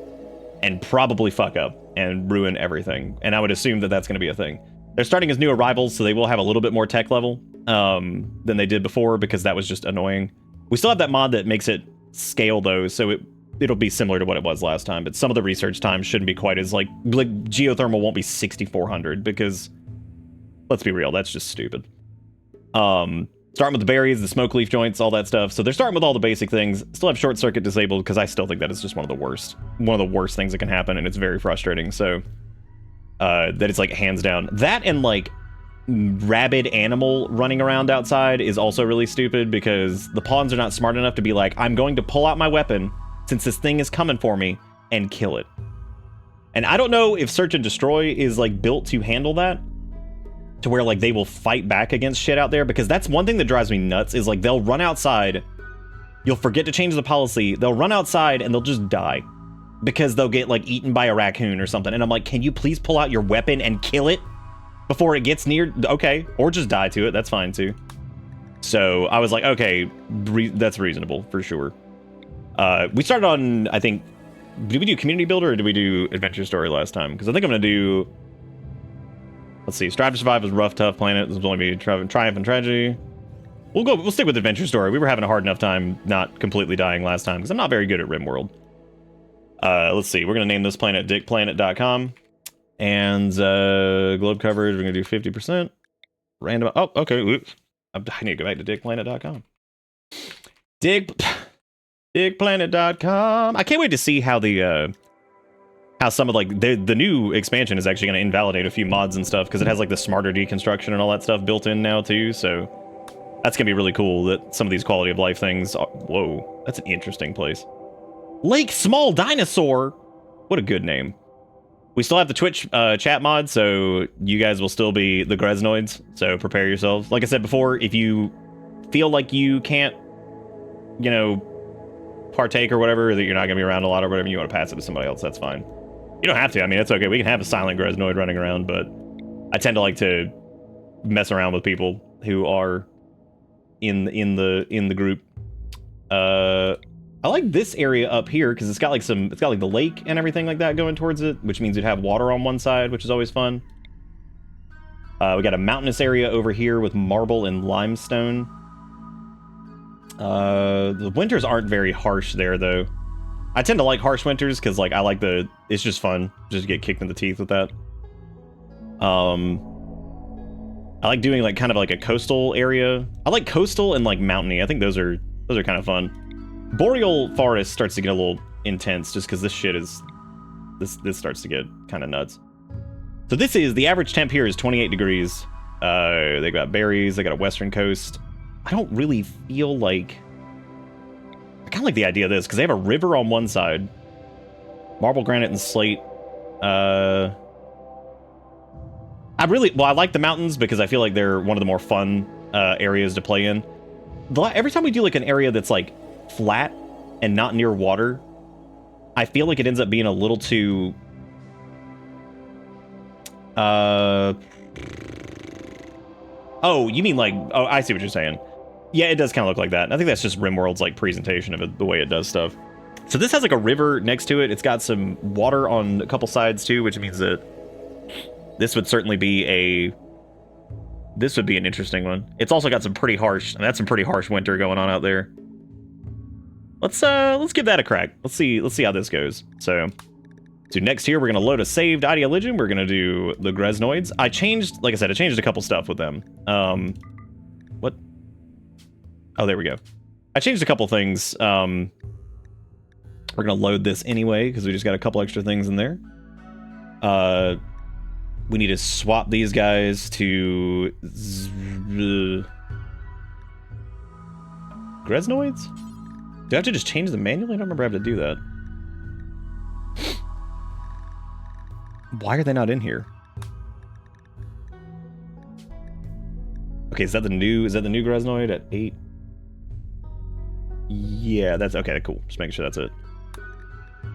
and probably fuck up and ruin everything. And I would assume that that's going to be a thing. They're starting as new arrivals, so they will have a little bit more tech level than they did before, because that was just annoying. We still have that mod that makes it scale though, so it'll be similar to what it was last time, but some of the research times shouldn't be quite as, like geothermal won't be 6400, because, let's be real, that's just stupid. Starting with the berries, the smoke leaf joints, all that stuff. So they're starting with all the basic things. Still have short circuit disabled, because I still think that is just one of the worst things that can happen, and it's very frustrating. So, that it's like hands down. That and like rabid animal running around outside is also really stupid, because the pawns are not smart enough to be like, I'm going to pull out my weapon since this thing is coming for me, and kill it. And I don't know if Search and Destroy is like built to handle that, to where like they will fight back against shit out there, because that's one thing that drives me nuts, is like they'll run outside, you'll forget to change the policy, they'll run outside and they'll just die, because they'll get like eaten by a raccoon or something, and I'm like, can you please pull out your weapon and kill it before it gets near? Okay, or just die to it, that's fine too. So I was like, okay, that's reasonable for sure. We started on, I think, did we do Community Builder or did we do Adventure Story last time? Because I think I'm going to do, let's see, Strive to Survive was Rough, Tough Planet. This will only be Triumph and Tragedy. We'll stick with Adventure Story. We were having a hard enough time not completely dying last time, because I'm not very good at Rimworld. Let's see, we're going to name this planet dickplanet.com. And globe coverage, we're going to do 50%. Random, oh, okay, oops. I need to go back to dickplanet.com. Dickplanet.com. I can't wait to see how the how some of like the new expansion is actually going to invalidate a few mods and stuff, because it has like the smarter deconstruction and all that stuff built in now too. So that's gonna be really cool that some of these quality of life things are, whoa, that's an interesting place. Lake Small Dinosaur. What a good name. We still have the Twitch chat mod, so you guys will still be the Greznoids. So prepare yourselves. Like I said before, if you feel like you can't, you know, partake or whatever, that you're not gonna be around a lot or whatever, you want to pass it to somebody else, that's fine. You don't have to. I mean, it's okay. We can have a silent Greznoid running around, but I tend to like to mess around with people who are in the group. I like this area up here because it's got like the lake and everything like that going towards it, which means you'd have water on one side, which is always fun. We got a mountainous area over here with marble and limestone. The winters aren't very harsh there though. I tend to like harsh winters because like I like it's just fun just to get kicked in the teeth with that. I like doing like kind of like a coastal area. I like coastal and like mountainy. I think those are kind of fun. Boreal forest starts to get a little intense just because this shit is... This starts to get kind of nuts. So this is... The average temp here is 28 degrees. They got berries. They got a western coast. I don't really feel like... I kind of like the idea of this because they have a river on one side. Marble, granite, and slate. I like the mountains because I feel like they're one of the more fun areas to play in. Every time we do like an area that's like flat and not near water, I feel like it ends up being a little too oh, you mean like, oh, I see what you're saying. Yeah, it does kind of look like that. And I think that's just Rimworld's like presentation of it, the way it does stuff. So this has like a river next to it. It's got some water on a couple sides too, which means that this would certainly be this would be an interesting one. It's also got some pretty harsh, and that's some pretty harsh winter going on out there. Let's give that a crack. Let's see how this goes. So next here, we're gonna load a saved Ideologian. We're gonna do the Greznoids. I changed a couple stuff with them. What? Oh, there we go. I changed a couple things. We're gonna load this anyway, because we just got a couple extra things in there. We need to swap these guys to... Greznoids? Do I have to just change them manually? I don't remember having to do that. Why are they not in here? Okay, is that the new Greznoid at 8? Yeah, that's okay, cool. Just making sure that's it.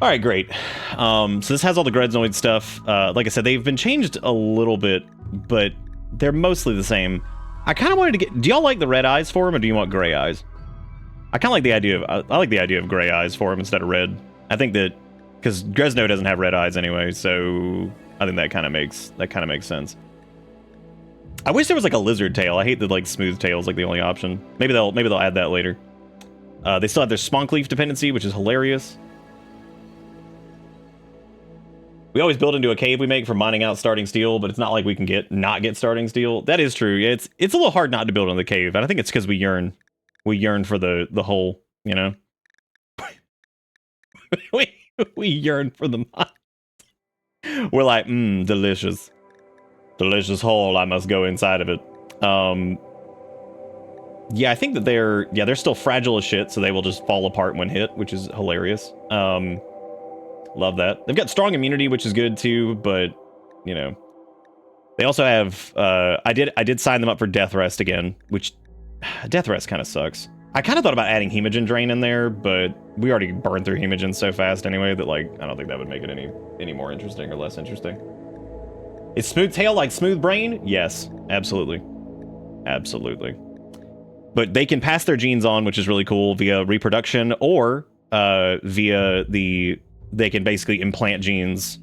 All right, great. So this has all the Greznoid stuff. Like I said, they've been changed a little bit, but they're mostly the same. I kind of wanted to get... Do y'all like the red eyes for him, or do you want gray eyes? I kind of like the idea of... I like the idea of gray eyes for him instead of red. I think that... Because Greznoid doesn't have red eyes anyway, so I think that kind of makes sense. I wish there was like a lizard tail. I hate that like smooth tail is like the only option. Maybe they'll add that later. They still have their Sponkleaf dependency, which is hilarious. We always build into a cave we make for mining out starting steel, but it's not like we can not get starting steel. That is true. It's a little hard not to build in the cave, and I think it's because we yearn for the hole, you know. we yearn for the mine. We're like, delicious hole. I must go inside of it. Yeah, I think that they're still fragile as shit, so they will just fall apart when hit, which is hilarious. Love that. They've got strong immunity, which is good too, but you know, they also have I did sign them up for death rest again, which death rest kind of sucks. I kind of thought about adding hemogen drain in there, but we already burned through hemogen so fast anyway that like I don't think that would make it any more interesting or less interesting. Is smooth tail like smooth brain? Yes, absolutely. But they can pass their genes on, which is really cool, via reproduction or via they can basically implant genes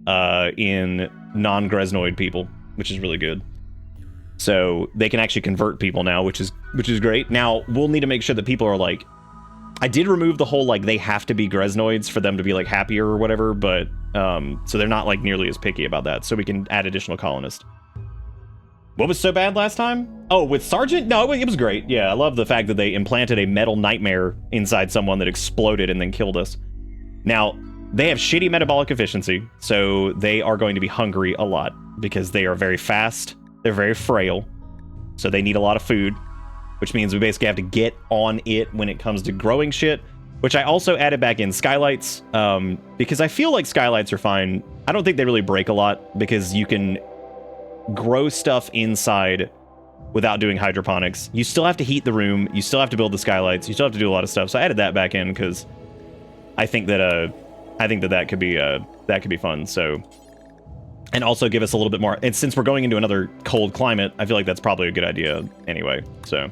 in non-Greznoid people, which is really good. So they can actually convert people now, which is great. Now we'll need to make sure that people are like, I did remove the whole like they have to be Greznoids for them to be like happier or whatever, but so they're not like nearly as picky about that. So we can add additional colonists. What was so bad last time? Oh, with Sergeant? No, it was great. Yeah, I love the fact that they implanted a metal nightmare inside someone that exploded and then killed us. Now, they have shitty metabolic efficiency, so they are going to be hungry a lot because they are very fast, they're very frail, so they need a lot of food, which means we basically have to get on it when it comes to growing shit, which I also added back in skylights, because I feel like skylights are fine. I don't think they really break a lot because you can grow stuff inside without doing hydroponics. You still have to heat the room, you still have to build the skylights, you still have to do a lot of stuff, so I added that back in because I think that that could be fun. So, and also give us a little bit more. And since we're going into another cold climate, I feel like that's probably a good idea anyway. So,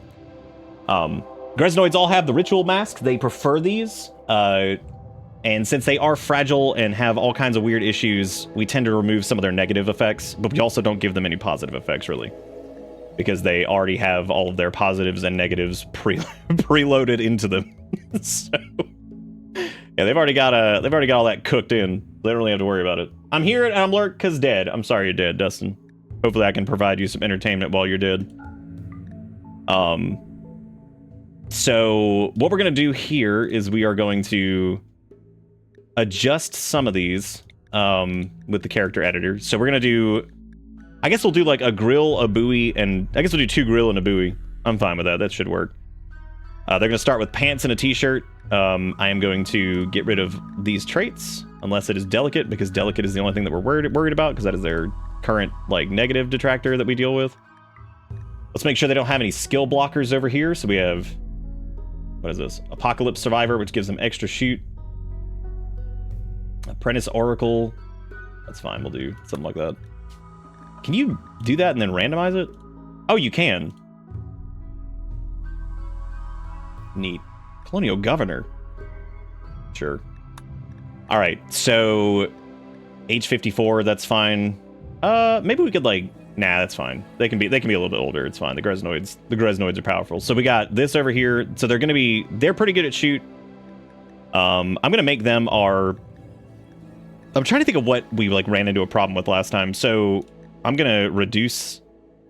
Greznoids all have the ritual masks. They prefer these. And since they are fragile and have all kinds of weird issues, we tend to remove some of their negative effects, but we also don't give them any positive effects really, because they already have all of their positives and negatives preloaded into them. So. Yeah, they've already got all that cooked in. They don't really have to worry about it. I'm here and I'm lurk cause dead. I'm sorry you're dead, Dustin. Hopefully I can provide you some entertainment while you're dead. So what we're going to do here is we are going to adjust some of these with the character editor. So we're going to do, I guess we'll do like a grill, a buoy, and I guess we'll do 2 grill and a buoy. I'm fine with that. That should work. They're going to start with pants and a t-shirt. I am going to get rid of these traits, unless it is delicate, because delicate is the only thing that we're worried about, because that is their current like negative detractor that we deal with. Let's make sure they don't have any skill blockers over here. So we have, what is this? Apocalypse Survivor, which gives them extra shoot. Apprentice Oracle. That's fine. We'll do something like that. Can you do that and then randomize it? Oh, you can. Neat. Colonial Governor. Sure. All right. So age 54. That's fine. Maybe we could like. Nah, that's fine. They can be a little bit older. It's fine. The Greznoids are powerful. So we got this over here. So they're pretty good at shoot. I'm gonna make them our. I'm trying to think of what we like ran into a problem with last time. So I'm gonna reduce.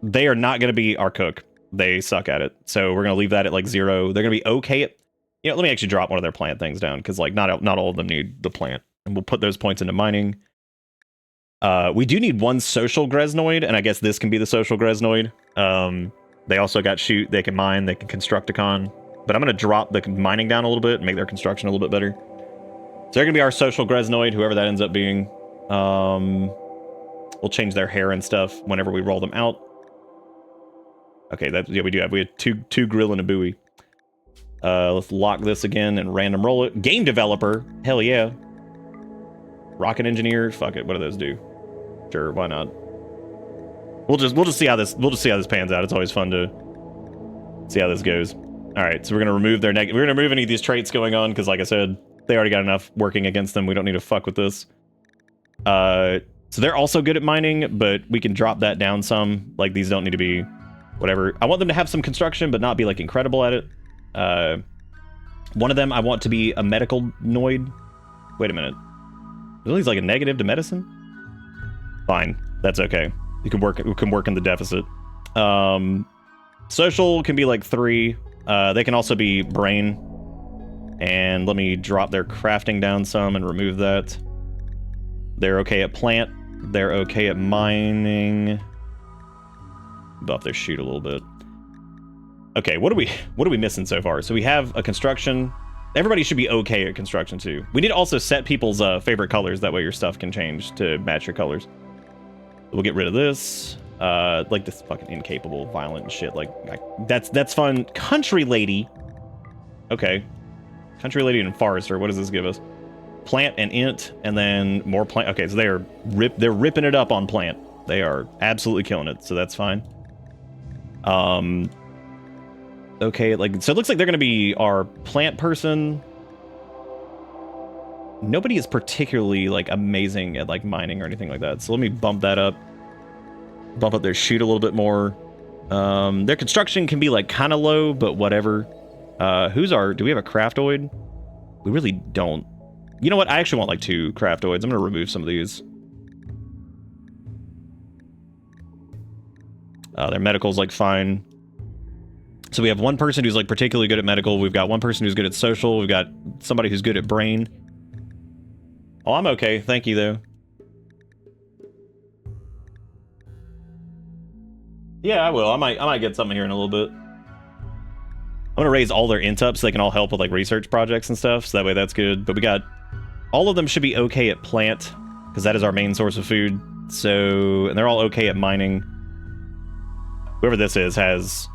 They are not gonna be our cook. They suck at it. So we're gonna leave that at like 0. They're gonna be okay at. You know, let me actually drop one of their plant things down, because like not all of them need the plant, and we'll put those points into mining. We do need 1 social Greznoid, and I guess this can be the social Greznoid. They also got shoot, they can mine, they can Constructicon. But I'm going to drop the mining down a little bit and make their construction a little bit better. So they're going to be our social Greznoid, whoever that ends up being. We'll change their hair and stuff whenever we roll them out. Okay, yeah, we do have. We had two grill and a buoy. Let's lock this again and random roll it. Game developer, hell yeah. Rocket engineer, fuck it. What do those do? Sure, why not? We'll just see how this pans out. It's always fun to see how this goes. All right, so we're gonna remove we're gonna remove any of these traits going on, because like I said, they already got enough working against them. We don't need to fuck with this. So they're also good at mining, but we can drop that down some. Like, these don't need to be whatever. I want them to have some construction, but not be like incredible at it. One of them I want to be a medical noid. Wait a minute. He's like a negative to medicine? Fine. That's okay. We can work in the deficit. Social can be like 3. They can also be brain. And let me drop their crafting down some and remove that. They're okay at plant. They're okay at mining. Buff their shoot a little bit. Okay, what are we missing so far? So we have a construction. Everybody should be okay at construction too. We need to also set people's favorite colors. That way your stuff can change to match your colors. We'll get rid of this. Like this fucking incapable, violent shit. Like that's fun. Country lady. Okay. Country lady and forester. What does this give us? Plant and int, and then more plant. Okay, so they're ripping it up on plant. They are absolutely killing it. So that's fine. Okay, like, so it looks like they're going to be our plant person. Nobody is particularly, like, amazing at, like, mining or anything like that. So let me bump that up. Bump up their shoot a little bit more. Their construction can be, like, kind of low, but whatever. Do we have a craftoid? We really don't. You know what? I actually want, like, 2 craftoids. I'm going to remove some of these. Their medical's, like, fine. So we have one person who's like particularly good at medical. We've got one person who's good at social. We've got somebody who's good at brain. Oh, I'm okay. Thank you, though. Yeah, I will. I might get something here in a little bit. I'm gonna raise all their int up so they can all help with like research projects and stuff. So that way that's good. But we got all of them should be okay at plant, because that is our main source of food. So, and they're all okay at mining. Whoever this is has.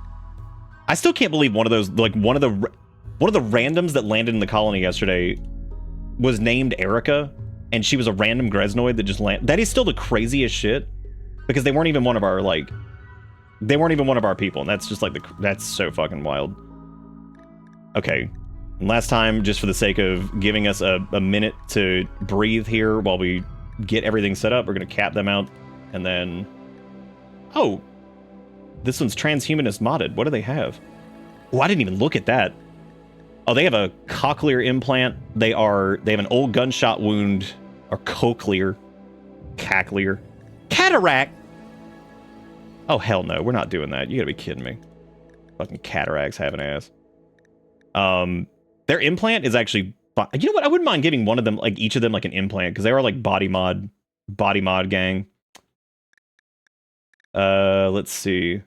I still can't believe one of those, like one of the randoms that landed in the colony yesterday was named Erica, and she was a random Greznoid that just landed. That is still the craziest shit, because they weren't even one of our people, and that's just like that's so fucking wild. Okay, and last time, just for the sake of giving us a minute to breathe here while we get everything set up, we're gonna cap them out, and then oh. This one's transhumanist modded. What do they have? Oh, I didn't even look at that. Oh, they have a cochlear implant. They have an old gunshot wound, or cochlear, cacklear, cataract. Oh hell no, we're not doing that. You gotta be kidding me. Fucking cataracts have an ass. Their implant is actually fun. You know what? I wouldn't mind giving one of them, like each of them, like an implant because they are like body mod gang. Let's see.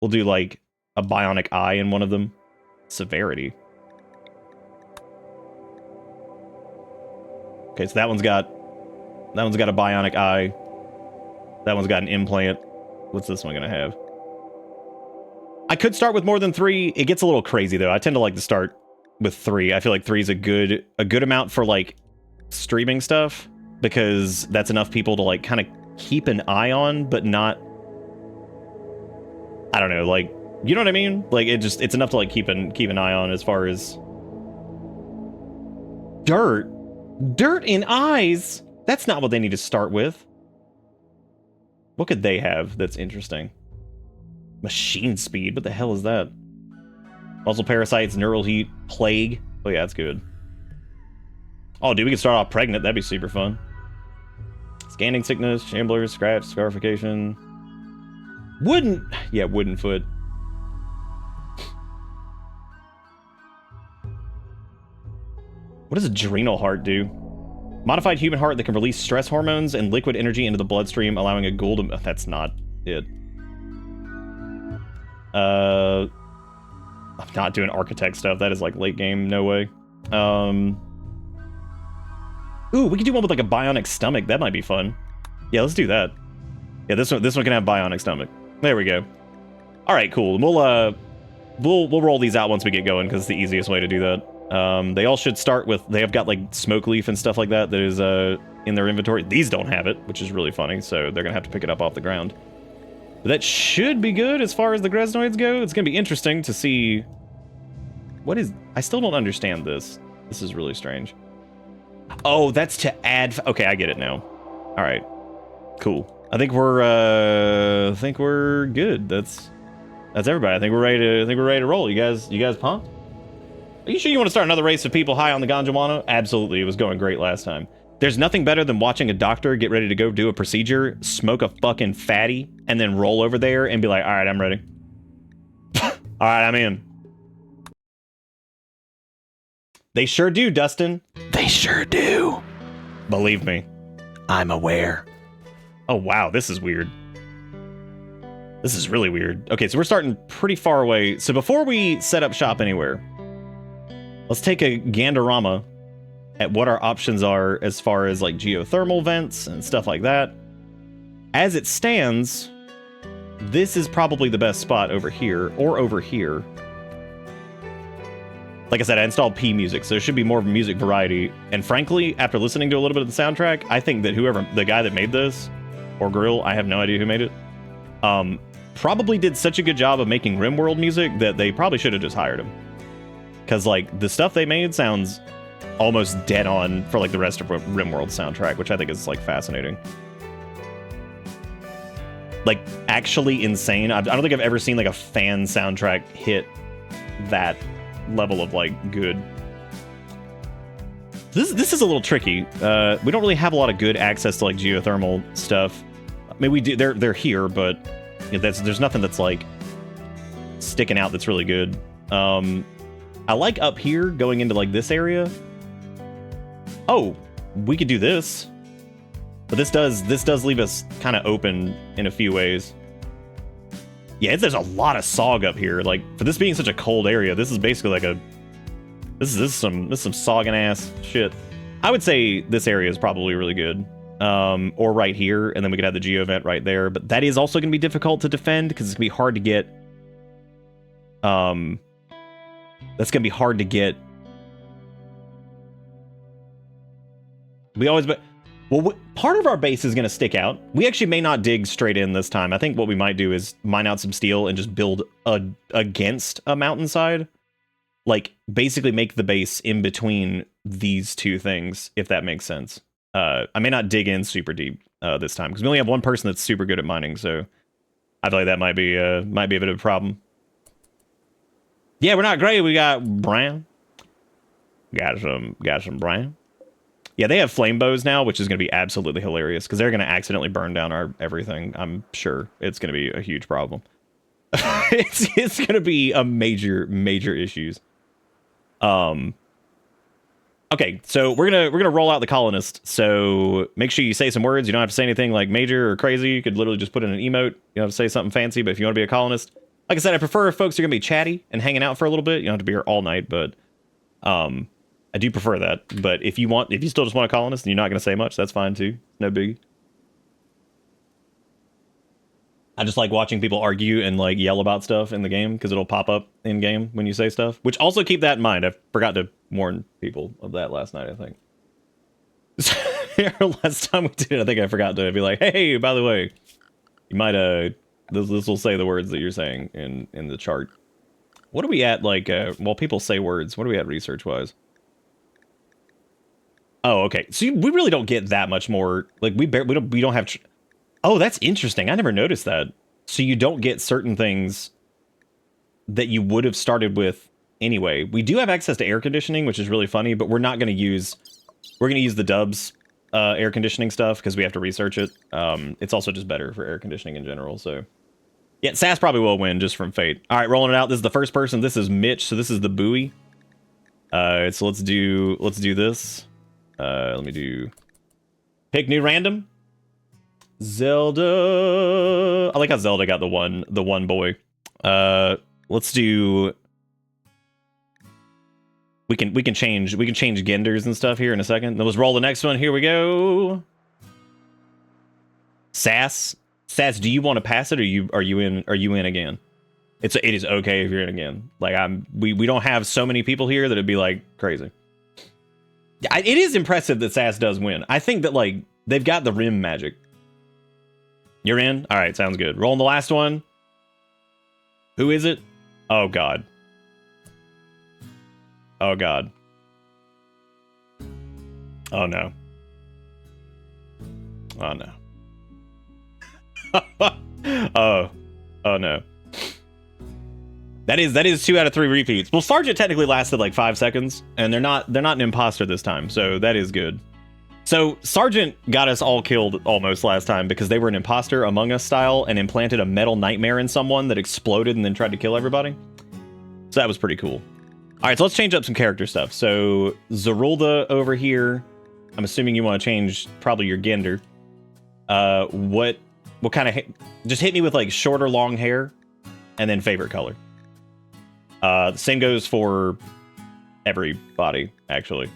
We'll do like a bionic eye in one of them. Severity. Okay, so that one's got a bionic eye. That one's got an implant. What's this one gonna have? I could start with more than 3. It gets a little crazy though. I tend to like to start with 3. I feel like 3 is a good amount for like streaming stuff because that's enough people to like kind of keep an eye on, but not. I don't know, like, you know what I mean? Like it's enough to like keep an eye on as far as dirt in eyes. That's not what they need to start with. What could they have that's interesting? Machine speed. What the hell is that? Muscle parasites, neural heat, plague. Oh yeah, that's good. Oh, dude, we could start off pregnant. That'd be super fun. Scanning sickness, chamblers, scratch, scarification. Wooden foot. What does adrenal heart do? Modified human heart that can release stress hormones and liquid energy into the bloodstream, allowing a ghoul to... That's not it. I'm not doing architect stuff. That is like late game. No way. Ooh, we could do one with like a bionic stomach. That might be fun. Yeah, let's do that. Yeah, this one can have bionic stomach. There we go. All right, cool. We'll roll these out once we get going because it's the easiest way to do that. They all should start with, they have got like smoke leaf and stuff like that is in their inventory. These don't have it, which is really funny, so they're gonna have to pick it up off the ground. But that should be good as far as the Greznoids go. It's gonna be interesting to see what is, I still don't understand this. This is really strange. Oh, that's to add, okay, I get it now. All right, cool. I think we're good. That's everybody. I think we're ready to roll. You guys pumped? Are you sure you want to start another race of people high on the ganjawana? Absolutely. It was going great last time. There's nothing better than watching a doctor get ready to go do a procedure, smoke a fucking fatty, and then roll over there and be like, all right, I'm ready. All right, I'm in. They sure do, Dustin. They sure do. Believe me. I'm aware. Oh, wow, this is weird. This is really weird. Okay, so we're starting pretty far away. So before we set up shop anywhere, let's take a Gandorama at what our options are as far as like geothermal vents and stuff like that. As it stands, this is probably the best spot over here or over here. Like I said, I installed P music, so there should be more music variety. And frankly, after listening to a little bit of the soundtrack, I think that the guy that made this, or Grill, I have no idea who made it, probably did such a good job of making Rimworld music that they probably should have just hired him. Because, like, the stuff they made sounds almost dead on for, like, the rest of Rimworld soundtrack, which I think is, like, fascinating. Like, actually insane. I don't think I've ever seen, like, a fan soundtrack hit that level of, like, good. This is a little tricky. We don't really have a lot of good access to, like, geothermal stuff. I mean, we do. They're here, but you know, there's nothing that's, like, sticking out that's really good. I like up here going into like this area. Oh, we could do this, but this does leave us kind of open in a few ways. Yeah, there's a lot of SOG up here. Like for this being such a cold area, this is basically like this is some sogging ass shit. I would say this area is probably really good. Or right here, and then we could have the geo vent right there. But that is also going to be difficult to defend because it's going to be hard to get. That's going to be hard to get. Part of our base is going to stick out. We actually may not dig straight in this time. I think what we might do is mine out some steel and just build against a mountainside. Like, basically make the base in between these two things, if that makes sense. I may not dig in super deep this time, because we only have one person that's super good at mining, so I feel like that might be a bit of a problem. Yeah, we're not great. We got brown. Got some brown. Yeah, they have flame bows now, which is going to be absolutely hilarious because they're going to accidentally burn down our everything. I'm sure it's going to be a huge problem. it's going to be a major issues. Okay, so we're gonna roll out the colonist. So make sure you say some words. You don't have to say anything like major or crazy. You could literally just put in an emote. You don't have to say something fancy. But if you want to be a colonist, like I said, I prefer if folks are gonna be chatty and hanging out for a little bit. You don't have to be here all night, but I do prefer that. But if you still just want a colonist and you're not gonna say much, that's fine too. No biggie. I just like watching people argue and like yell about stuff in the game because it'll pop up in game when you say stuff. Which also keep that in mind. I forgot to warn people of that last night, I think. Last time we did it, I think I forgot to be like, hey, by the way, you might this will say the words that you're saying in the chart. What are we at, like, while people say words, what are we at research wise? Oh, okay. So we really don't get that much more. Like we don't have. Oh, that's interesting. I never noticed that. So you don't get certain things that you would have started with anyway. We do have access to air conditioning, which is really funny, but we're not going to use. We're going to use the Dubs air conditioning stuff because we have to research it. It's also just better for air conditioning in general. So yeah, Sass probably will win just from fate. All right, rolling it out. This is the first person. This is Mitch. So this is the buoy. So let's do this. Let me do pick new random. Zelda. I like how Zelda got the one boy. Let's do. We can change genders and stuff here in a second. Then let's roll the next one. Here we go. Sass, do you want to pass it, or are you in again? It is okay if you're in again. Like we don't have so many people here that it'd be like crazy. It is impressive that Sass does win. I think that like they've got the rim magic. You're in? All right, sounds good. Rolling the last one. Who is it? Oh, God. Oh, God. Oh, no. Oh, no. Oh, no. That is 2 out of 3 repeats. Well, Sergeant technically lasted like 5 seconds, and they're not an imposter this time, so that is good. So Sergeant got us all killed almost last time because they were an imposter Among Us style and implanted a metal nightmare in someone that exploded and then tried to kill everybody. So that was pretty cool. All right, so let's change up some character stuff. So Zerulda over here, I'm assuming you want to change probably your gender. What kind of just hit me with like short or long hair and then favorite color. The same goes for everybody actually.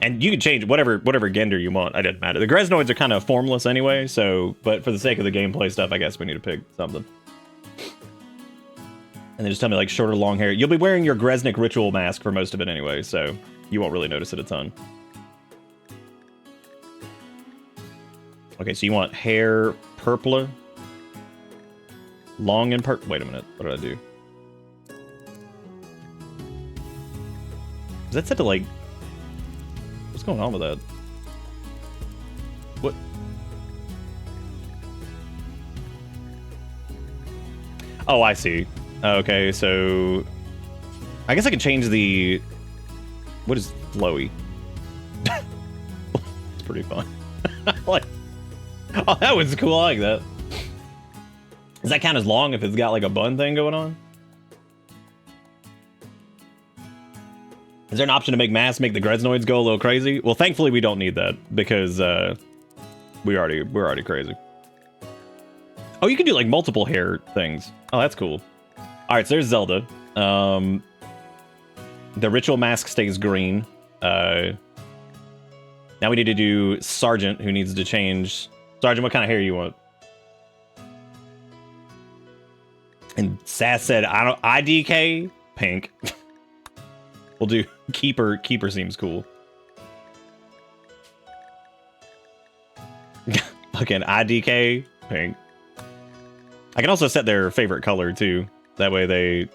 And you can change whatever gender you want. It doesn't matter. The Greznoids are kind of formless anyway, so but for the sake of the gameplay stuff, I guess we need to pick something. And then just tell me like short or long hair. You'll be wearing your Greznik ritual mask for most of it anyway, so you won't really notice it a ton. Okay, so you want hair purpler, long and purple. Wait a minute, what did I do? Is that set to like? What's going on with that? What? Oh, I see. Okay, so I guess I can change the. What is flowy? It's pretty fun. Like, oh, that was cool. I like that. Does that count as long if it's got like a bun thing going on? Is there an option to make masks make the Greznoids go a little crazy? Well, thankfully we don't need that because we're already crazy. Oh, you can do like multiple hair things. Oh, that's cool. All right, so there's Zelda. The ritual mask stays green. Now we need to do Sergeant, who needs to change. Sergeant, what kind of hair you want? And Sass said, IDK pink. We'll do Keeper. Keeper seems cool. Fucking IDK pink. I can also set their favorite color too. That way they.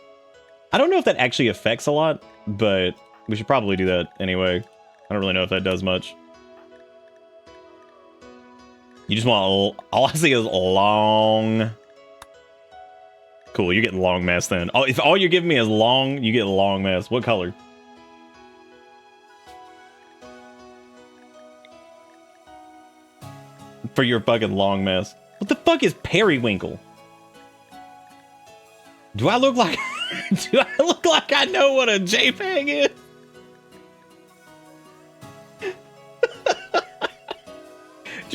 I don't know if that actually affects a lot, but we should probably do that anyway. I don't really know if that does much. You just want all I see is long. Cool, you're getting long mask then. Oh, if all you're giving me is long, you get long mask. What color? For your fucking long mask. What the fuck is periwinkle? Do I look like Do I look like I know what a JPEG is? Do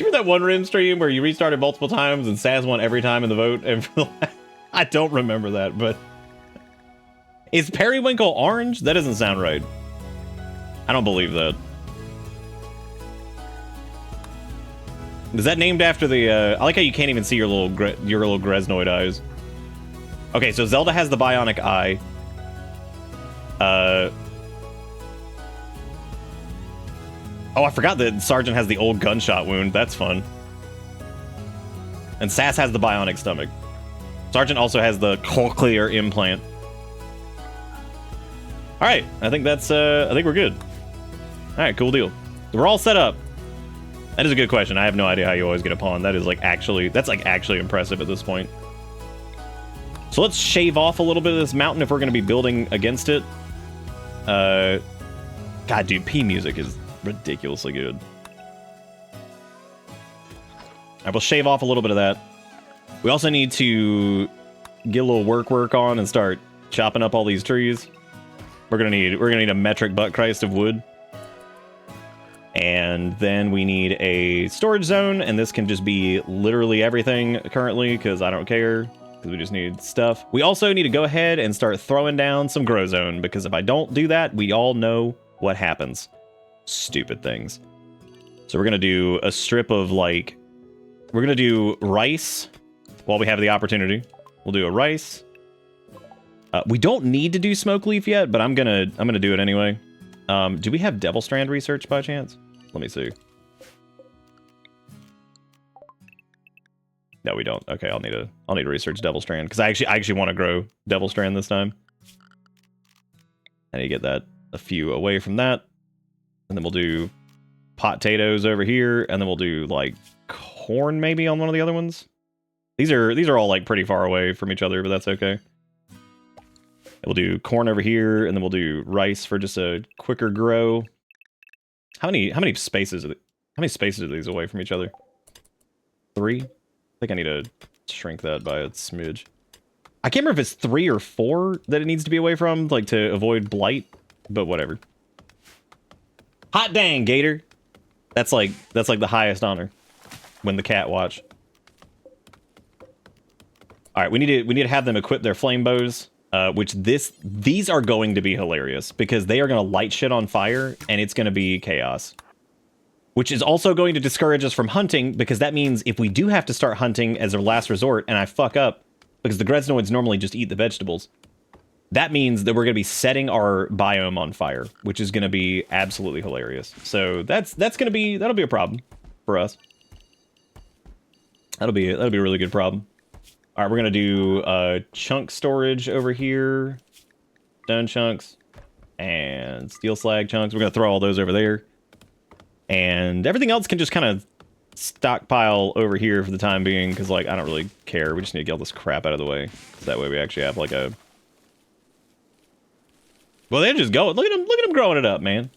you remember that one Rim stream where you restarted multiple times and Saz won every time in the vote? And I don't remember that, but is Periwinkle orange? That doesn't sound right. I don't believe that. Is that named after the? I like how you can't even see your little Greznoid eyes. Okay, so Zelda has the bionic eye. Oh, I forgot that Sergeant has the old gunshot wound. That's fun. And Sass has the bionic stomach. Sergeant also has the cochlear implant. All right, I think that's. I think we're good. All right, cool deal. We're all set up. That is a good question. I have no idea how you always get a pawn. That is that's actually impressive at this point. So let's shave off a little bit of this mountain if we're going to be building against it. God, dude, P music is ridiculously good. I will shave off a little bit of that. We also need to get a little work on and start chopping up all these trees. We're gonna need a metric butt Christ of wood. And then we need a storage zone, and this can just be literally everything currently, because I don't care, because we just need stuff. We also need to go ahead and start throwing down some grow zone, because if I don't do that, we all know what happens. Stupid things. So we're gonna do a strip of we're gonna do rice while we have the opportunity. We'll do a rice. We don't need to do smoke leaf yet, but I'm gonna do it anyway. Do we have Devil Strand research by chance? Let me see. No, we don't. Okay, I'll need to research Devil Strand because I actually want to grow Devil Strand this time. I need to get a few away from that, and then we'll do potatoes over here, and then we'll do like corn maybe on one of the other ones. These are all like pretty far away from each other, but that's okay. We'll do corn over here, and then we'll do rice for just a quicker grow. How many spaces are these away from each other? 3? I think I need to shrink that by a smidge. I can't remember if it's 3 or 4 that it needs to be away from, like to avoid blight, but whatever. Hot dang, Gator! That's like the highest honor. When the cat watch. All right, we need to have them equip their flame bows. These are going to be hilarious because they are going to light shit on fire and it's going to be chaos. Which is also going to discourage us from hunting because that means if we do have to start hunting as a last resort and I fuck up, because the Greznoids normally just eat the vegetables, that means that we're going to be setting our biome on fire, which is going to be absolutely hilarious. So that'll be a problem for us. That'll be a really good problem. All right, we're going to do chunk storage over here. Stone chunks. And steel slag chunks. We're going to throw all those over there. And everything else can just kind of stockpile over here for the time being. Because, like, I don't really care. We just need to get all this crap out of the way. So that way we actually have, like, a... Well, they're just going. Look at them growing it up, man.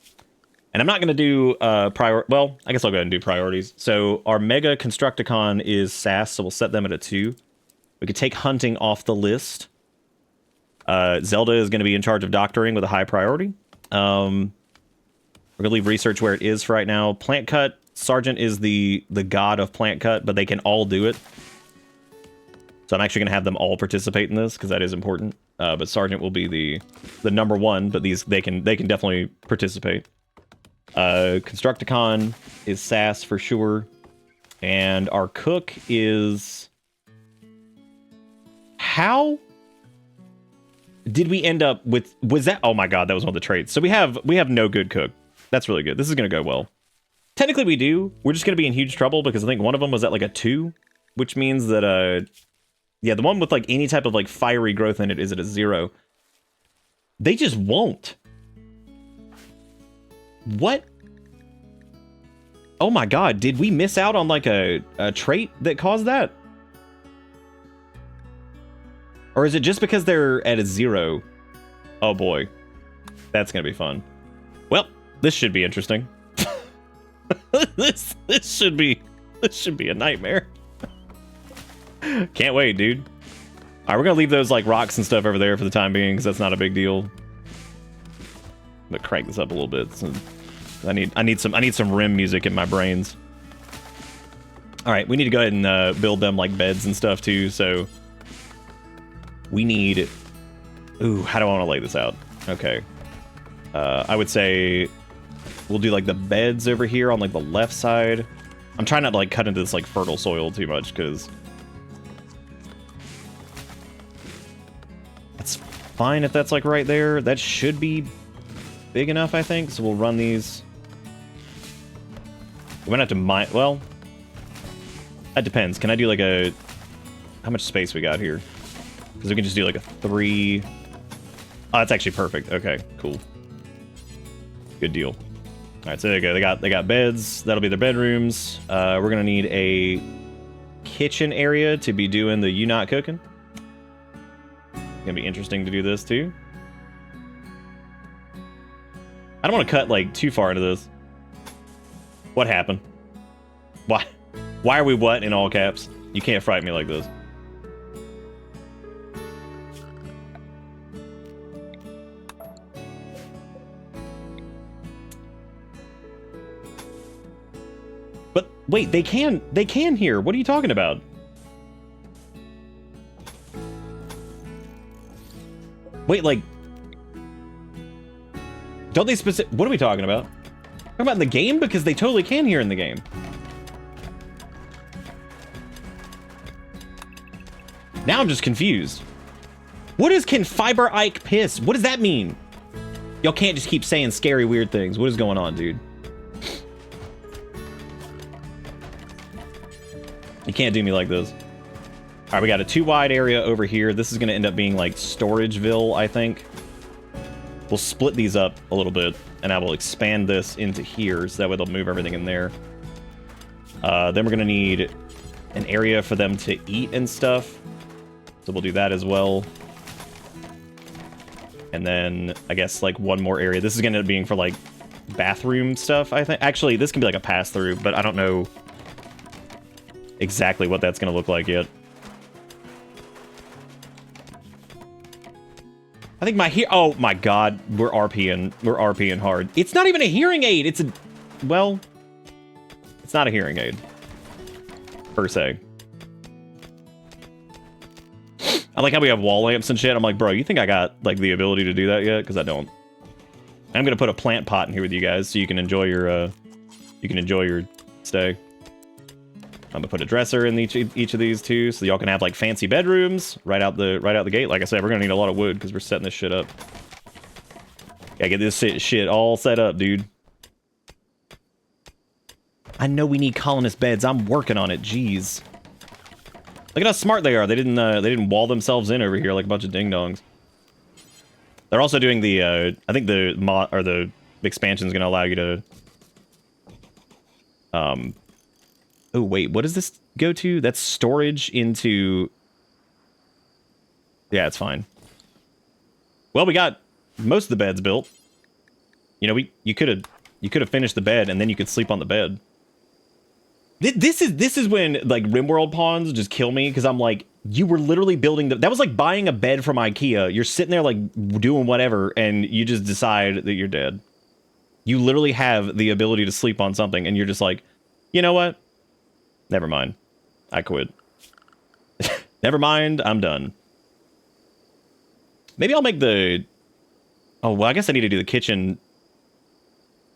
And I'm not going to do well, I guess I'll go ahead and do priorities. So our Mega Constructicon is SAS, so we'll set them at a 2. We could take hunting off the list. Zelda is going to be in charge of doctoring with a high priority. We're going to leave research where it is for right now. Plant cut, Sergeant is the god of plant cut, but they can all do it. So I'm actually going to have them all participate in this because that is important. But Sergeant will be the number 1, but they can definitely participate. Constructicon is SAS for sure. And our cook is... How did we end up with... Was that... Oh my god, that was one of the traits. So we have no good cook. That's really good. This is going to go well. Technically we do. We're just going to be in huge trouble because I think one of them was at like a 2. Which means that... Yeah, the one with like any type of like fiery growth in it is at a 0. They just won't. What? Oh my god, did we miss out on like a trait that caused that? Or is it just because they're at a 0? Oh boy. That's gonna be fun. Well, this should be interesting. This should be a nightmare. Can't wait, dude. Alright, we're gonna leave those like rocks and stuff over there for the time being, because that's not a big deal. But crank this up a little bit. So I need some Rim music in my brains. Alright, we need to go ahead and build them like beds and stuff too, so we need... Ooh, how do I want to lay this out? Okay. I would say we'll do like the beds over here on like the left side. I'm trying not to like cut into this like fertile soil too much, because that's fine if that's like right there. That should be big enough, I think. So we'll run these. We're gonna have to mine. Well, that depends. Can I do like a... How much space we got here? Because we can just do like a 3... Oh, that's actually perfect. Okay, cool. Good deal. All right, so there you go. They got beds. That'll be their bedrooms. We're gonna need a kitchen area to be doing the you not cooking. Gonna be interesting to do this too. I don't want to cut like too far into this. What happened? Why are we what in all caps? You can't frighten me like this. But wait, they can hear. What are you talking about? Wait, like, don't they what are we talking about? Talking about in the game? Because they totally can hear in the game. Now I'm just confused. What is can Fiber Ike piss? What does that mean? Y'all can't just keep saying scary, weird things. What is going on, dude? You can't do me like this. All right, we got a 2 wide area over here. This is going to end up being like Storageville, I think. We'll split these up a little bit, and I will expand this into here, so that way they'll move everything in there. Then we're going to need an area for them to eat and stuff. So we'll do that as well. And then, I guess, like, one more area. This is going to end up being for, like, bathroom stuff, I think. Actually, this can be like a pass-through, but I don't know exactly what that's going to look like yet. I think my oh my god, we're RPing hard. It's not even a hearing aid. It's a, well, it's not a hearing aid per se. I like how we have wall lamps and shit. I'm like, bro, you think I got like the ability to do that yet? Because I don't. I'm gonna put a plant pot in here with you guys so you can enjoy your stay. I'm gonna put a dresser in each of these too, so y'all can have like fancy bedrooms right out the gate. Like I said, we're gonna need a lot of wood because we're setting this shit up. Gotta get this shit all set up, dude. I know we need colonist beds. I'm working on it. Jeez. Look at how smart they are. They didn't wall themselves in over here like a bunch of ding dongs. They're also doing the I think the mod or the expansion is gonna allow you to oh, wait, what does this go to? That's storage into... Yeah, it's fine. Well, we got most of the beds built. You know, you could have finished the bed and then you could sleep on the bed. This is when, like, Rimworld pawns just kill me, because I'm like, you were literally building that was like buying a bed from IKEA. You're sitting there, like, doing whatever, and you just decide that you're dead. You literally have the ability to sleep on something, and you're just like, you know what? Never mind. I quit. Never mind. I'm done. Maybe I'll make the... Oh, well, I guess I need to do the kitchen.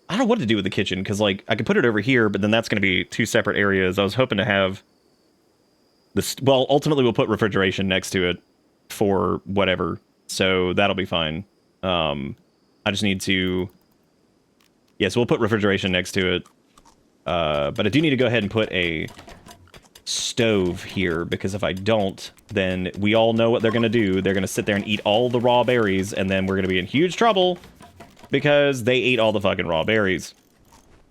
I don't know what to do with the kitchen, because, like, I could put it over here, but then that's going to be 2 separate areas. I was hoping to have this... Well, ultimately, we'll put refrigeration next to it for whatever, so that'll be fine. I just need to... Yes, we'll put refrigeration next to it. But I do need to go ahead and put a stove here, because if I don't, then we all know what they're going to do. They're going to sit there and eat all the raw berries, and then we're going to be in huge trouble because they ate all the fucking raw berries.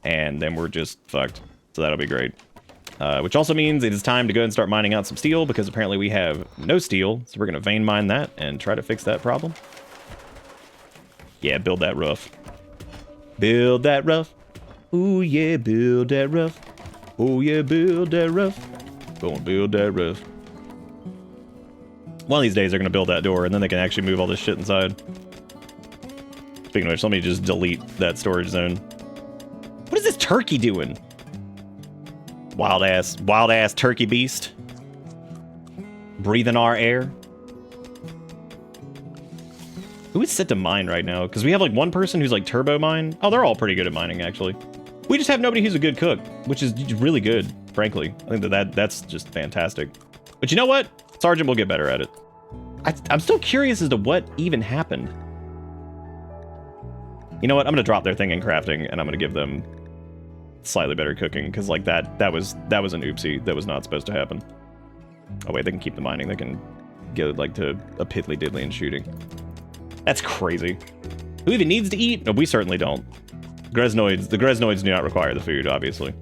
And then we're just fucked. So that'll be great. Which also means it is time to go and start mining out some steel, because apparently we have no steel. So we're going to vein mine that and try to fix that problem. Yeah, build that roof. Build that roof. Ooh, yeah, build that roof. Oh, yeah, build that roof. Gonna build that roof. One of these days they're gonna build that door, and then they can actually move all this shit inside. Speaking of which, let me just delete that storage zone. What is this turkey doing? Wild ass turkey beast. Breathing our air. Who is set to mine right now? Because we have like one person who's like turbo mine. Oh, they're all pretty good at mining, actually. We just have nobody who's a good cook, which is really good, frankly. I think that's just fantastic. But you know what? Sergeant will get better at it. I'm still curious as to what even happened. You know what? I'm gonna drop their thing in crafting, and I'm gonna give them slightly better cooking, because like that was an oopsie. That was not supposed to happen. Oh wait, they can keep the mining. They can get like to a piddly diddly in shooting. That's crazy. Who even needs to eat? No, we certainly don't. The Greznoids do not require the food, obviously.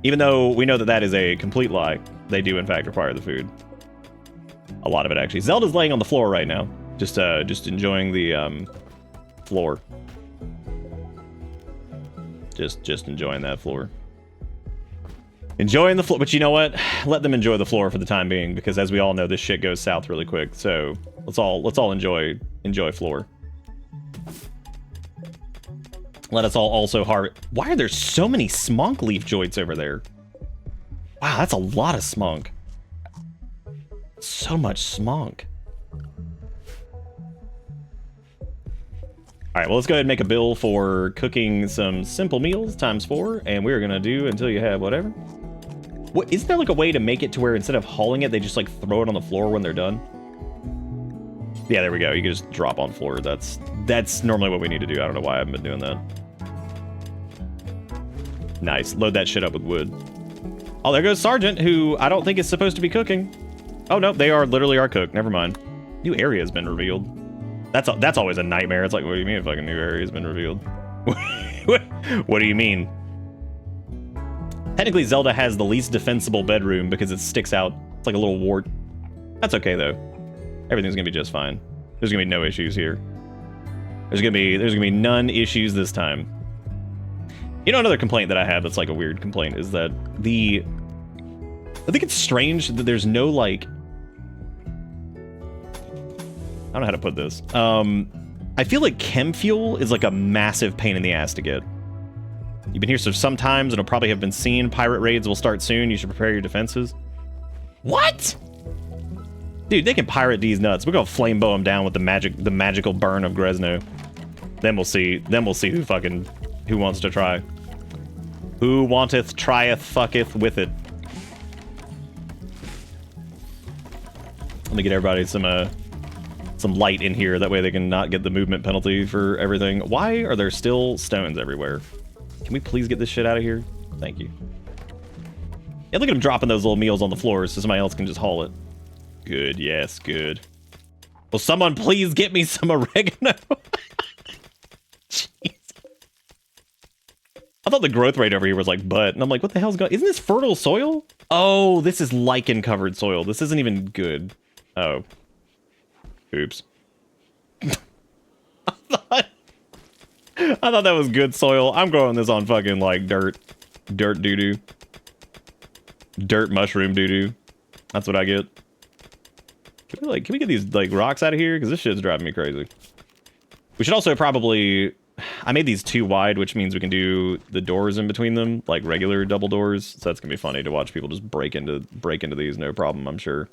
Even though we know that that is a complete lie, they do in fact require the food. A lot of it, actually. Zelda's laying on the floor right now, just enjoying the floor. Just enjoying that floor. Enjoying the floor, but you know what? Let them enjoy the floor for the time being, because as we all know, this shit goes south really quick. So let's all enjoy floor. Let us all also Why are there so many smunk leaf joints over there? Wow, that's a lot of smunk. So much smunk. All right, well, let's go ahead and make a bill for cooking some simple meals ×4, and we're gonna do until you have whatever. What, isn't there like a way to make it to where instead of hauling it, they just like throw it on the floor when they're done? Yeah, there we go. You can just drop on floor. That's normally what we need to do. I don't know why I haven't been doing that. Nice. Load that shit up with wood. Oh, there goes Sergeant, who I don't think is supposed to be cooking. Oh no, they are literally our cook. Never mind. New area has been revealed. That's always a nightmare. It's like, what do you mean if like a new area has been revealed? What do you mean? Technically, Zelda has the least defensible bedroom because it sticks out. It's like a little wart. That's okay though. Everything's gonna be just fine. There's gonna be no issues here. There's gonna be none issues this time. You know, another complaint that I have that's like a weird complaint is that I think it's strange that there's no like, I don't know how to put this. I feel like chem fuel is like a massive pain in the ass to get. You've been here so sometimes, and it'll probably have been seen. Pirate raids will start soon. You should prepare your defenses. What? Dude, they can pirate these nuts. We're gonna flame bow them down with the magical burn of Grezno. Then we'll see. Who wants to try. Who wanteth, trieth, fucketh with it. Let me get everybody some light in here. That way they can not get the movement penalty for everything. Why are there still stones everywhere? Can we please get this shit out of here? Thank you. Yeah, look at them dropping those little meals on the floor so somebody else can just haul it. Good, yes, good. Will someone please get me some oregano? Jeez. I thought the growth rate over here was like butt, and I'm like, what the hell's going on? Isn't this fertile soil? Oh, this is lichen-covered soil. This isn't even good. Oh. Oops. I thought that was good soil. I'm growing this on fucking, like, dirt doo-doo. Dirt mushroom doo-doo. That's what I get. Can we get these, like, rocks out of here? Because this shit's driving me crazy. We should also probably... I made these too wide, which means we can do the doors in between them, like regular double doors. So that's gonna be funny to watch people just break into these, no problem, I'm sure.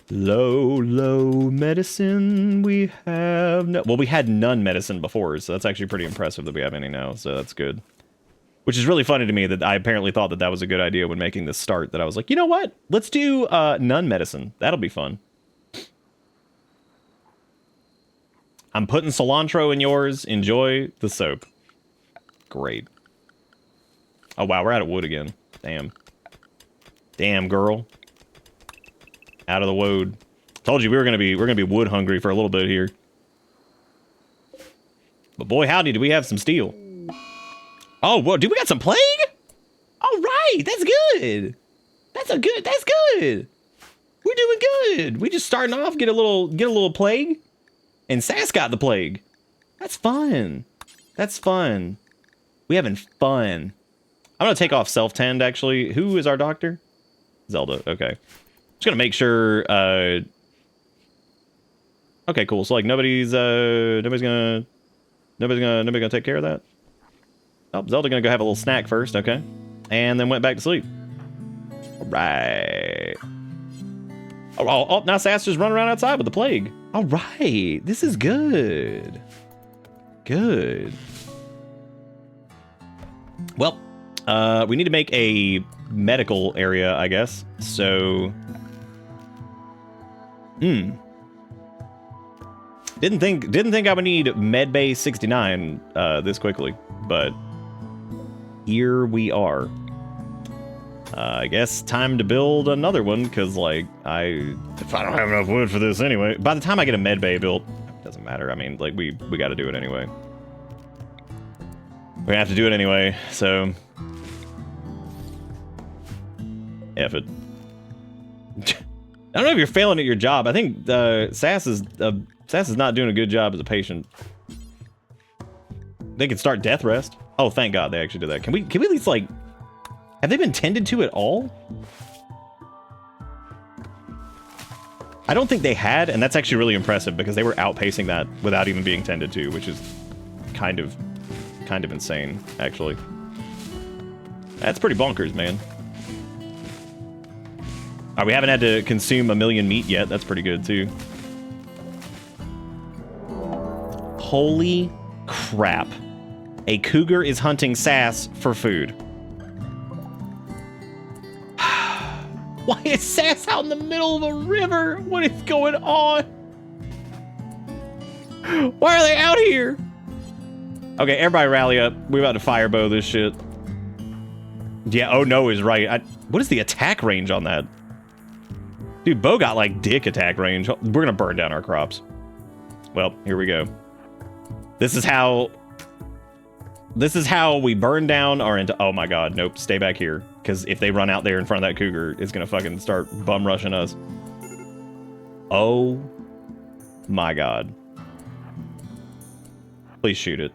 Low medicine. We have no. Well, we had none medicine before, so that's actually pretty impressive that we have any now. So that's good. Which is really funny to me that I apparently thought that was a good idea when making this start. That I was like, you know what? Let's do none medicine. That'll be fun. I'm putting cilantro in yours. Enjoy the soap. Great. Oh, wow. We're out of wood again. Damn. Damn, girl. Out of the wood. Told you we're gonna be wood hungry for a little bit here. But boy, howdy, do we have some steel. Oh, well, dude, we got some plague? All right. That's good. That's good. We're doing good. We just starting off, get a little plague. And Sass got the plague. That's fun. That's fun. We having fun. I'm gonna take off self-tend, actually. Who is our doctor? Zelda, okay. Just gonna make sure, okay, cool. So like nobody's gonna take care of that. Oh, Zelda gonna go have a little snack first, okay. And then went back to sleep. All right. Oh, now Sass just running around outside with the plague. All right, this is good. Good. Well, we need to make a medical area, I guess. So, Didn't think I would need Medbay 69 this quickly, but here we are. I guess time to build another one, because, like, if I don't have enough wood for this anyway. By the time I get a medbay built, it doesn't matter. I mean, like, we got to do it anyway. We're gonna have to do it anyway, so... F it. I don't know if you're failing at your job. I think Sass is not doing a good job as a patient. They can start death rest. Oh, thank God they actually did that. Can we at least, like... Have they been tended to at all? I don't think they had, and that's actually really impressive because they were outpacing that without even being tended to, which is kind of insane, actually. That's pretty bonkers, man. We haven't had to consume 1 million meat yet. That's pretty good, too. Holy crap. A cougar is hunting Sass for food. Why is Sass out in the middle of a river? What is going on? Why are they out here? Okay, everybody rally up. We're about to firebow this shit. Yeah, oh no is right. What is the attack range on that? Dude, Bo got like dick attack range. We're gonna burn down our crops. Well, here we go. This is how we burn down our oh my god, nope, stay back here. Because if they run out there in front of that cougar, it's gonna fucking start bum rushing us. Oh my god. Please shoot it.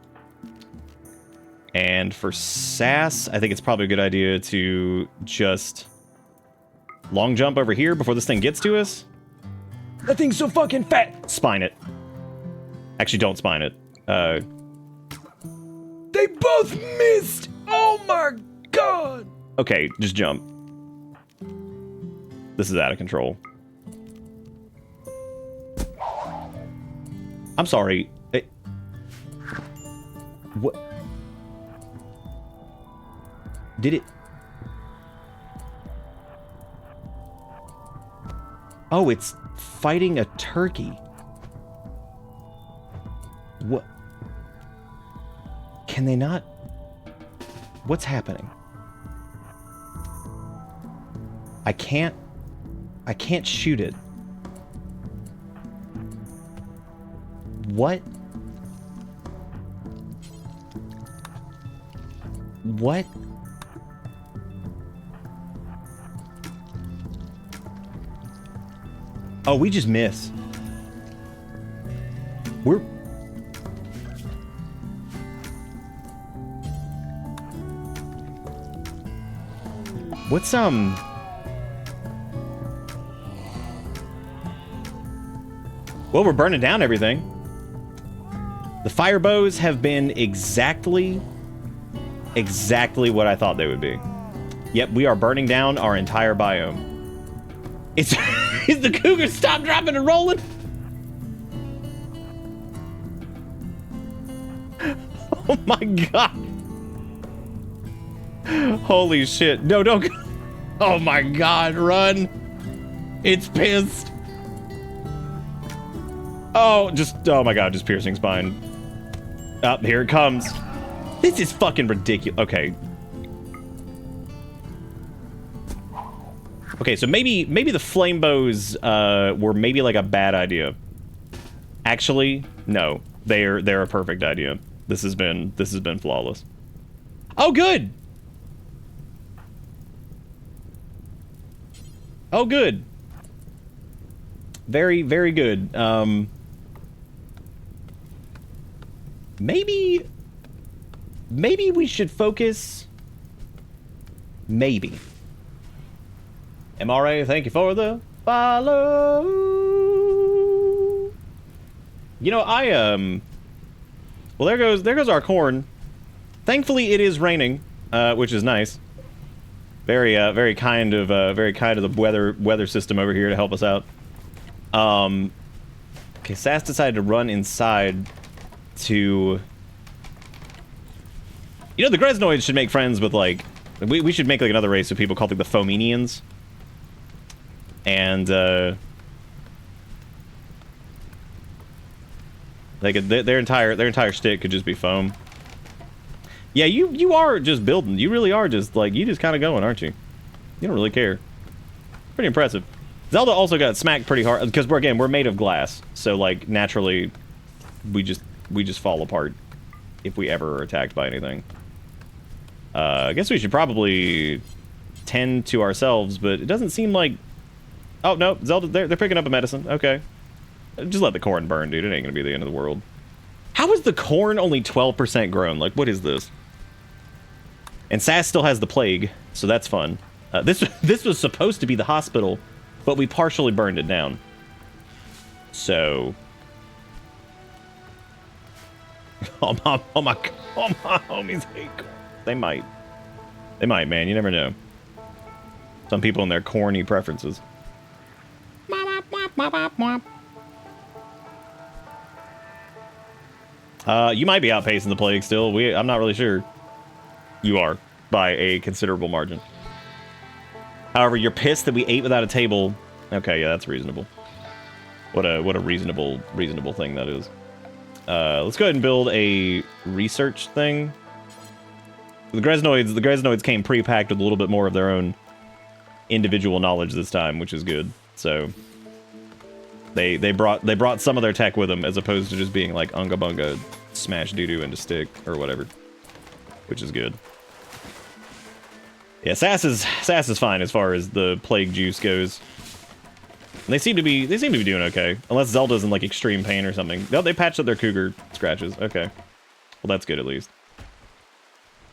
And for Sass, I think it's probably a good idea to just long jump over here before this thing gets to us. That thing's so fucking fat. Spine it. Actually, don't spine it. They both missed! Oh my god! Okay, just jump. This is out of control. I'm sorry. What? Did it? Oh, it's fighting a turkey. What? Can they not? What's happening? I can't shoot it. What? What? Oh, we just miss. We're... What's, Well, we're burning down everything. The fire bows have been exactly what I thought they would be. Yep, we are burning down our entire biome. It's... Is the cougar stop, dropping, and rolling? Oh my god. Holy shit. No, don't. Oh my god, run. It's pissed. Oh, oh my god, just piercing spine. Up, here it comes. This is fucking ridiculous. Okay. Okay, so maybe the flame bows were maybe like a bad idea. Actually, no. They're a perfect idea. This has been flawless. Oh, good. Oh, good. Very, very good. Maybe we should focus. Maybe. MRA, thank you for the Follow. You know, well, there goes our corn. Thankfully, it is raining, which is nice. Very kind of the weather system over here to help us out. Okay, Sass decided to run inside to... You know, the Greznoids should make friends with, like... We should make, like, another race of people called, like, the Foaminians. And, they could, their entire shtick could just be foam. Yeah, you are just building. You really are just, like, you just kind of going, aren't you? You don't really care. Pretty impressive. Zelda also got smacked pretty hard, because we're made of glass. So, like, naturally, we just fall apart if we ever are attacked by anything. I guess we should probably tend to ourselves, but it doesn't seem like... Oh, no, Zelda, they're picking up a medicine. Okay. Just let the corn burn, dude. It ain't gonna be the end of the world. How is the corn only 12% grown? Like, what is this? And Sass still has the plague, so that's fun. This was supposed to be the hospital, but we partially burned it down. So... Oh my homies hate corn. They might. They might, man. You never know. Some people and their corny preferences. You might be outpacing the plague still. I'm not really sure. You are, by a considerable margin. However, you're pissed that we ate without a table. Okay, yeah, that's reasonable. What a reasonable thing that is. Let's go ahead and build a research thing. The Greznoids came pre-packed with a little bit more of their own individual knowledge this time, which is good. So they brought some of their tech with them, as opposed to just being like unga bunga, smash doo-doo into stick or whatever, which is good. Yeah, Sass is fine as far as the plague juice goes. And they seem to be doing okay, unless Zelda's in like extreme pain or something. No, they patched up their cougar scratches. Okay, well that's good at least.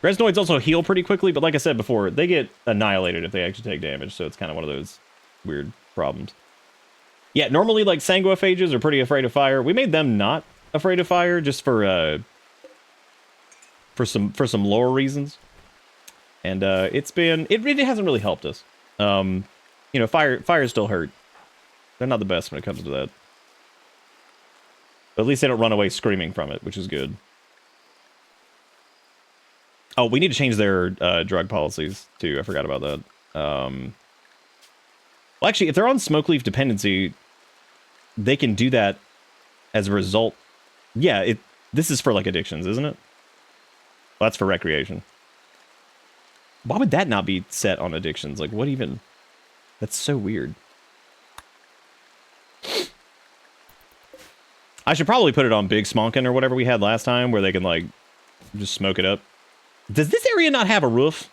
Greznoids also heal pretty quickly, but like I said before, they get annihilated if they actually take damage, so it's kind of one of those weird problems. Yeah, normally like sanguophages are pretty afraid of fire. We made them not afraid of fire just for some lore reasons. And it really hasn't really helped us. You know, fires still hurt. They're not the best when it comes to that. But at least they don't run away screaming from it, which is good. Oh, we need to change their drug policies, too. I forgot about that. Well, actually, if they're on smoke leaf dependency, they can do that as a result. Yeah, this is for, like, addictions, isn't it? Well, that's for recreation. Why would that not be set on addictions? Like, what even? That's so weird. I should probably put it on Big Smonkin or whatever we had last time, where they can, like, just smoke it up. Does this area not have a roof?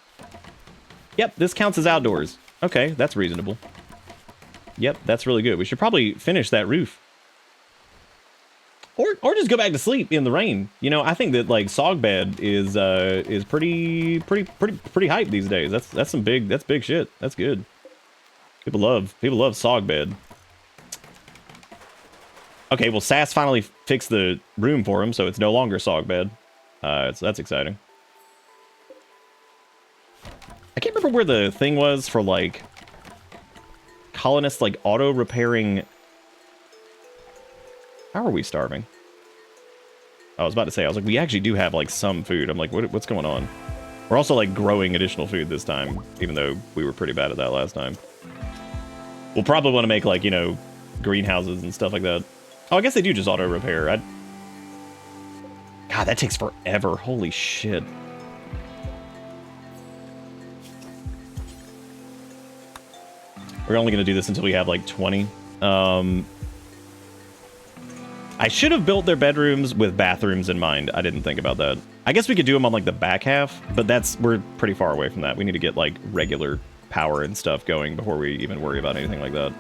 Yep, this counts as outdoors. Okay, that's reasonable. Yep, that's really good. We should probably finish that roof. Or just go back to sleep in the rain. You know, I think that like Sogbed is pretty hype these days. That's big shit. That's good. People love Sogbed. Okay, well Sass finally fixed the room for him, so it's no longer Sogbed. So that's exciting. I can't remember where the thing was for like colonists like auto repairing. How are we starving? I was about to say, I was like, we actually do have like some food. I'm like, what's going on? We're also like growing additional food this time, even though we were pretty bad at that last time. We'll probably want to make like, you know, greenhouses and stuff like that. Oh, I guess they do just auto repair. God, that takes forever. Holy shit. We're only going to do this until we have like 20. I should have built their bedrooms with bathrooms in mind. I didn't think about that. I guess we could do them on like the back half, but we're pretty far away from that. We need to get like regular power and stuff going before we even worry about anything like that.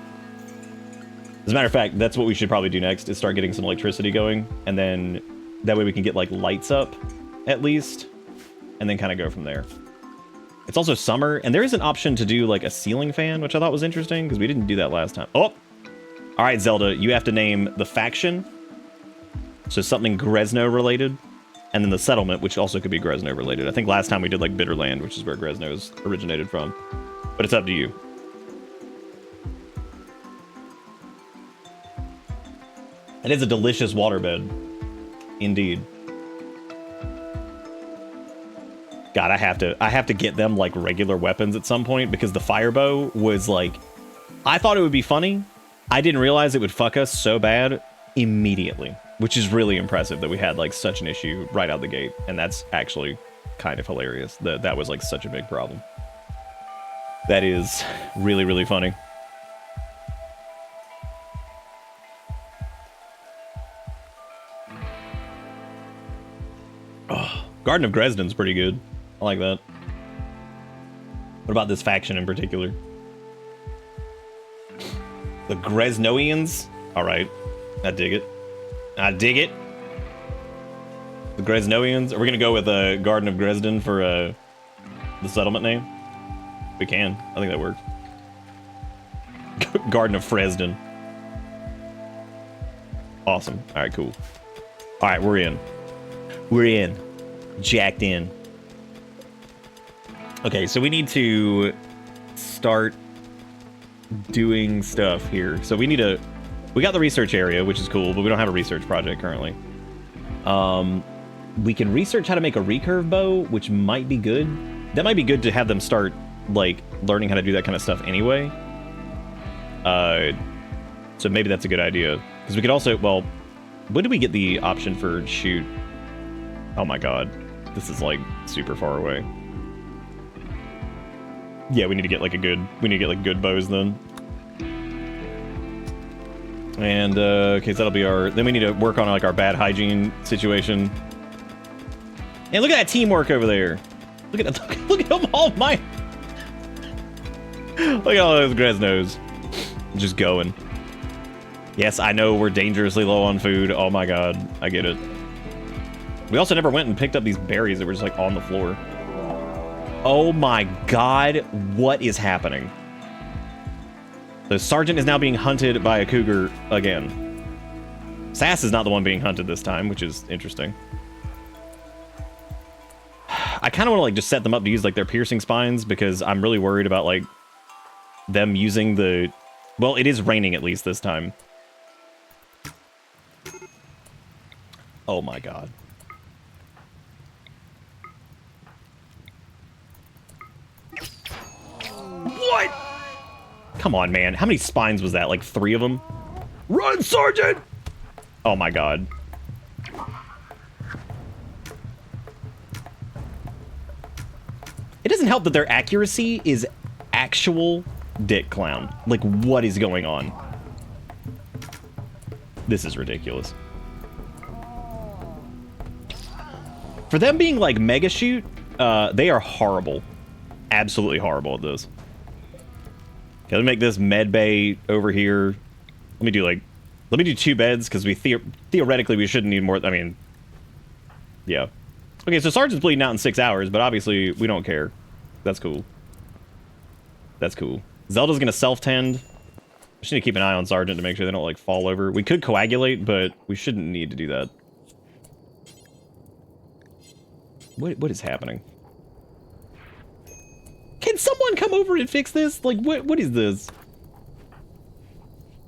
As a matter of fact, that's what we should probably do next, is start getting some electricity going, and then that way we can get like lights up at least, and then kind of go from there. It's also summer, and there is an option to do like a ceiling fan, which I thought was interesting because we didn't do that last time. Oh, all right, Zelda, you have to name the faction, so something Grezno related, and then the settlement, which also could be Grezno related. I think last time we did like Bitterland, which is where Grezno's originated from, but it's up to you. It is a delicious waterbed, indeed. God, I have to get them like regular weapons at some point because the fire bow was like, I thought it would be funny. I didn't realize it would fuck us so bad immediately, which is really impressive that we had like such an issue right out the gate. And that's actually kind of hilarious. That was like such a big problem. That is really, really funny. Oh, Garden of Grezden's pretty good. I like that. What about this faction in particular? The Greznoids? Alright. I dig it. I dig it. The Greznoids. Are we gonna go with Garden of Grezden for the settlement name? We can. I think that works. Garden of Fresden. Awesome. Alright, cool. Alright, we're in. We're in. Jacked in. Okay, so we need to start doing stuff here. So we got the research area, which is cool, but we don't have a research project currently. We can research how to make a recurve bow, which might be good. That might be good to have them start, like, learning how to do that kind of stuff anyway. So maybe that's a good idea. Because we could also, well, when did we get the option for shoot? Oh my god. This is, like, super far away. Yeah, we need to get like good bows then. And okay, so that'll be our. Then we need to work on like our bad hygiene situation. And look at that teamwork over there. Look at them all. Look at all those Greznos just going. Yes, I know we're dangerously low on food. Oh my god, I get it. We also never went and picked up these berries that were just like on the floor. Oh my god, what is happening? The sergeant is now being hunted by a cougar again. Sass is not the one being hunted this time, which is interesting. I kind of want to like just set them up to use like their piercing spines because I'm really worried about like them using the... Well, it is raining at least this time. Oh my god. What? Come on, man. How many spines was that? Like 3 of them? Run, Sergeant! Oh my god. It doesn't help that their accuracy is actual dick clown. Like, what is going on? This is ridiculous. For them being like Mega Shoot, they are horrible. Absolutely horrible at this. Okay, let me make this med bay over here. Let me do 2 beds because we theoretically we shouldn't need more. I mean, yeah. Okay, so Sergeant's bleeding out in 6 hours, but obviously we don't care. That's cool. That's cool. Zelda's gonna self-tend. Just need to keep an eye on Sergeant to make sure they don't like fall over. We could coagulate, but we shouldn't need to do that. What is happening? Can someone come over and fix this? Like, what is this?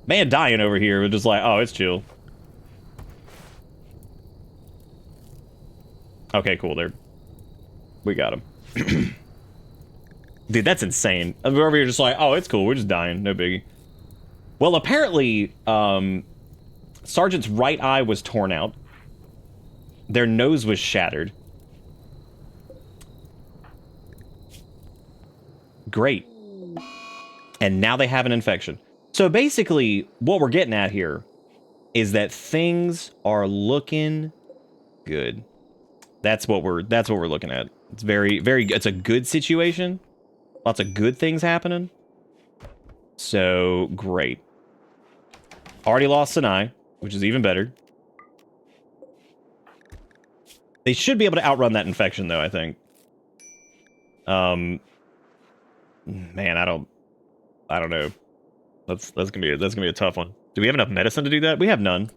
Man dying over here. We're just like, oh, it's chill. Okay, cool. We got him. Dude, that's insane. We're over here just like, oh, it's cool. We're just dying. No biggie. Well, apparently, Sergeant's right eye was torn out. Their nose was shattered. Great. And now they have an infection. So basically, what we're getting at here is that things are looking good. That's what we're looking at. It's it's a good situation. Lots of good things happening. So great. Already lost an eye, which is even better. They should be able to outrun that infection though, I think. Man, I don't know. That's gonna be a tough one. Do we have enough medicine to do that? We have none.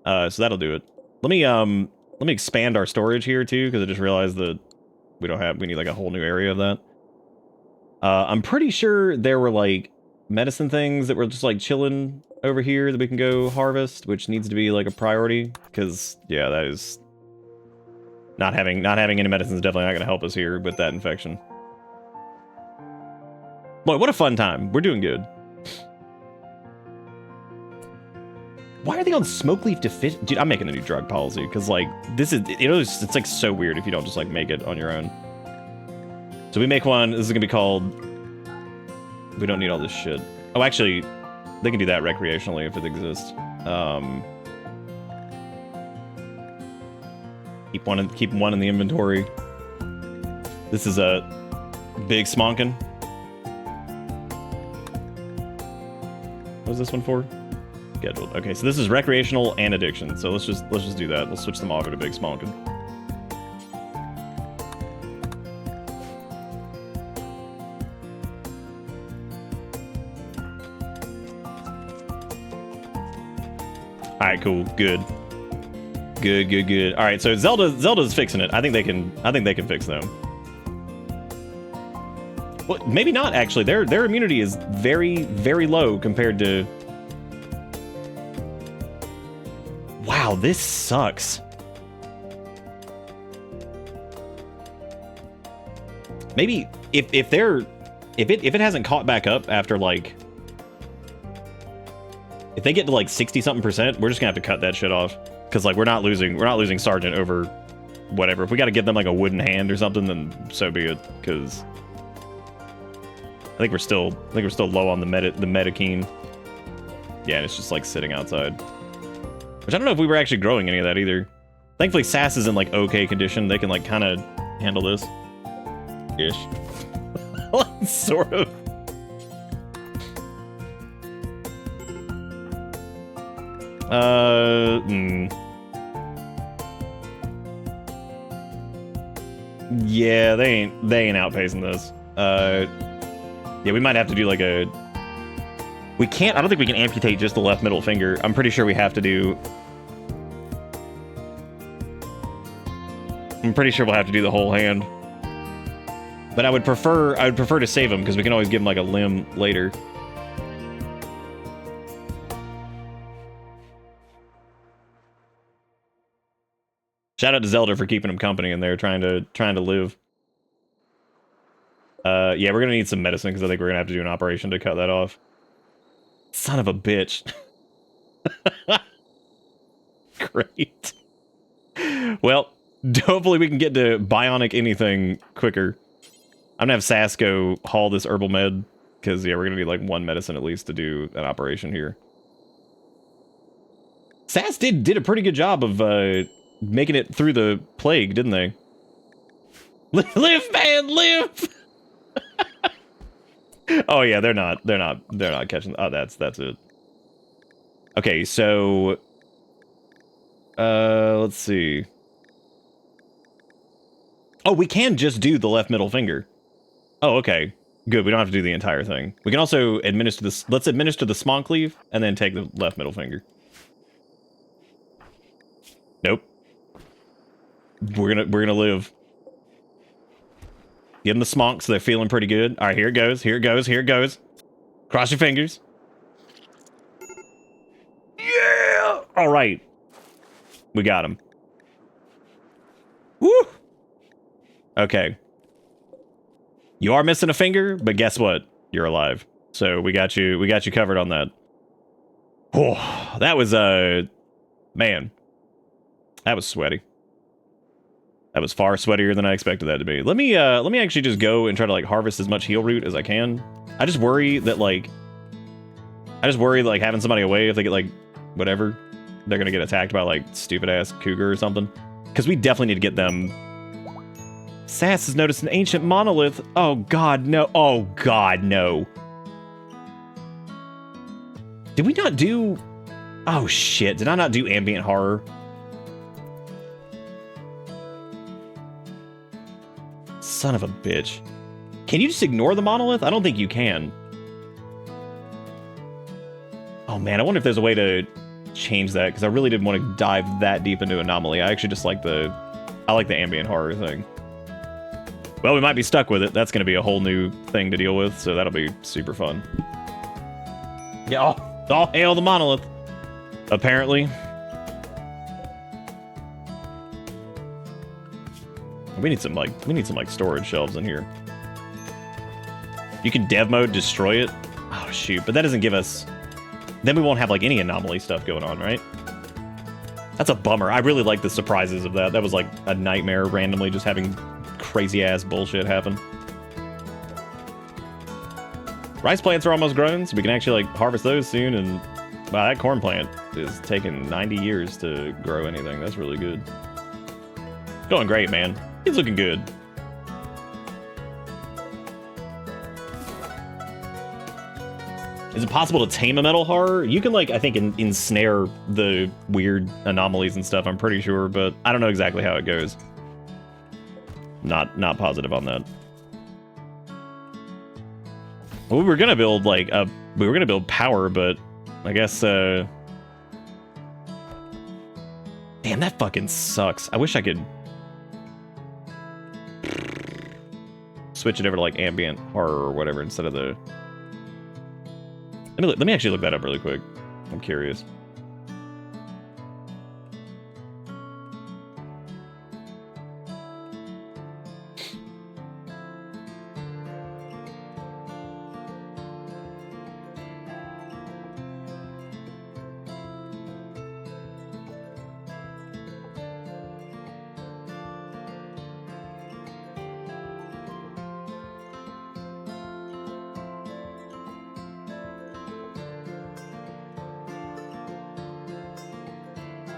So that'll do it. Let me expand our storage here too, because I just realized that we need like a whole new area of that. I'm pretty sure there were like medicine things that were just like chilling over here that we can go harvest, which needs to be like a priority, because yeah, that is not having any medicine is definitely not going to help us here with that infection. Boy, what a fun time. We're doing good. Why are they on smoke leaf deficient? Dude, I'm making a new drug policy, because like this is it's like so weird if you don't just like make it on your own. So we make one. This is gonna be called. We don't need all this shit. Oh, actually, they can do that recreationally if it exists. Keep one in the inventory. This is a big smonkin. What was this one for? Scheduled. Okay, so this is recreational and addiction. So let's just do that. We'll switch them over to big smonkin. All right, cool, good. All right, so Zelda's fixing it. I think they can fix them. Well, maybe not actually. Their immunity is very, very low compared to. Wow, this sucks. Maybe if it hasn't caught back up after like. If they get to like 60-something%, we're just gonna have to cut that shit off. Cause like we're not losing Sergeant over whatever. If we gotta give them like a wooden hand or something, then so be it. Cause I think we're still low on the Medikine. Yeah, and it's just like sitting outside. Which I don't know if we were actually growing any of that either. Thankfully Sass is in like okay condition. They can like kinda handle this. Ish. Sort of. Yeah, they ain't outpacing this. Yeah, we might have to do like a. I don't think we can amputate just the left middle finger. I'm pretty sure we have to do. I'm pretty sure we'll have to do the whole hand. But I would prefer to save him because we can always give him like a limb later. Shout out to Zelda for keeping him company in there, trying to live. Yeah, we're gonna need some medicine because I think we're gonna have to do an operation to cut that off. Son of a bitch. Great. Well, hopefully we can get to bionic anything quicker. I'm gonna have Sass go haul this herbal med because yeah, we're gonna need like one medicine at least to do an operation here. Sass did a pretty good job of making it through the plague, didn't they? Live, man, live! Oh yeah, they're not catching. Oh, that's it. Okay, so let's see. Oh, we can just do the left middle finger. Oh, okay. Good, we don't have to do the entire thing. We can also administer this. Let's administer the smonk leaf and then take the left middle finger. Nope. We're gonna live. Give them the smonk so they're feeling pretty good. All right, here it goes. Here it goes. Here it goes. Cross your fingers. Yeah. All right. We got him. Woo. Okay. You are missing a finger, but guess what? You're alive. So we got you covered on that. Oh, that was man. That was sweaty. That was far sweatier than I expected that to be. Let me actually just go and try to like harvest as much heal root as I can. I just worry that like having somebody away if they get like whatever, they're gonna get attacked by like stupid ass cougar or something. Because we definitely need to get them. Sass has noticed an ancient monolith. Oh god, no. Oh god, no. Did we not do... Oh shit, did I not do ambient horror? Son of a bitch. Can you just ignore the monolith? I don't think you can. Oh man, I wonder if there's a way to change that, because I really didn't want to dive that deep into Anomaly. I actually just like the ambient horror thing. Well, we might be stuck with it. That's going to be a whole new thing to deal with, so that'll be super fun. Yeah, all hail the monolith, apparently. We need some like storage shelves in here. You can dev mode destroy it. Oh shoot, but that doesn't give us. Then we won't have like any anomaly stuff going on, right? That's a bummer. I really like the surprises of that. That was like a nightmare, randomly just having crazy ass bullshit happen. Rice plants are almost grown, so we can actually like harvest those soon. And wow, that corn plant is taking 90 years to grow anything. That's really good. Going great, man. He's looking good. Is it possible to tame a metal horror? You can, like, I think ensnare the weird anomalies and stuff, I'm pretty sure, but I don't know exactly how it goes. Not positive on that. Well, we were gonna build, like, power, but I guess, damn, that fucking sucks. I wish I could switch it over to, like, ambient horror or whatever instead of the... Let me actually look that up really quick. I'm curious.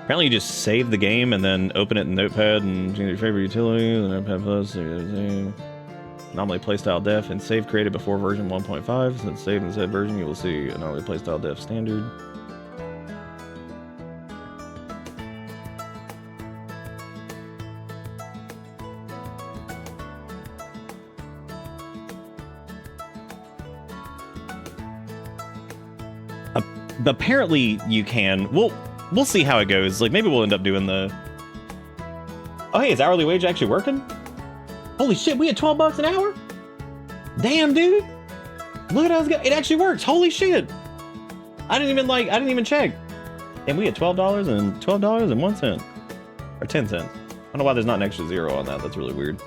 Apparently you just save the game and then open it in Notepad and choose your favorite utility, the Notepad Plus, anomaly playstyle def, and save created before version 1.5. Since saved in said version, you will see anomaly playstyle def standard. Apparently you can. We'll see how it goes. Like, maybe we'll end up doing the... Oh, hey, is hourly wage actually working? Holy shit, we had 12 bucks an hour? Damn, dude. Look at how it actually works. Holy shit. I didn't even check. And we had $12 and $12.01. Or 10 cents. I don't know why there's not an extra zero on that. That's really weird.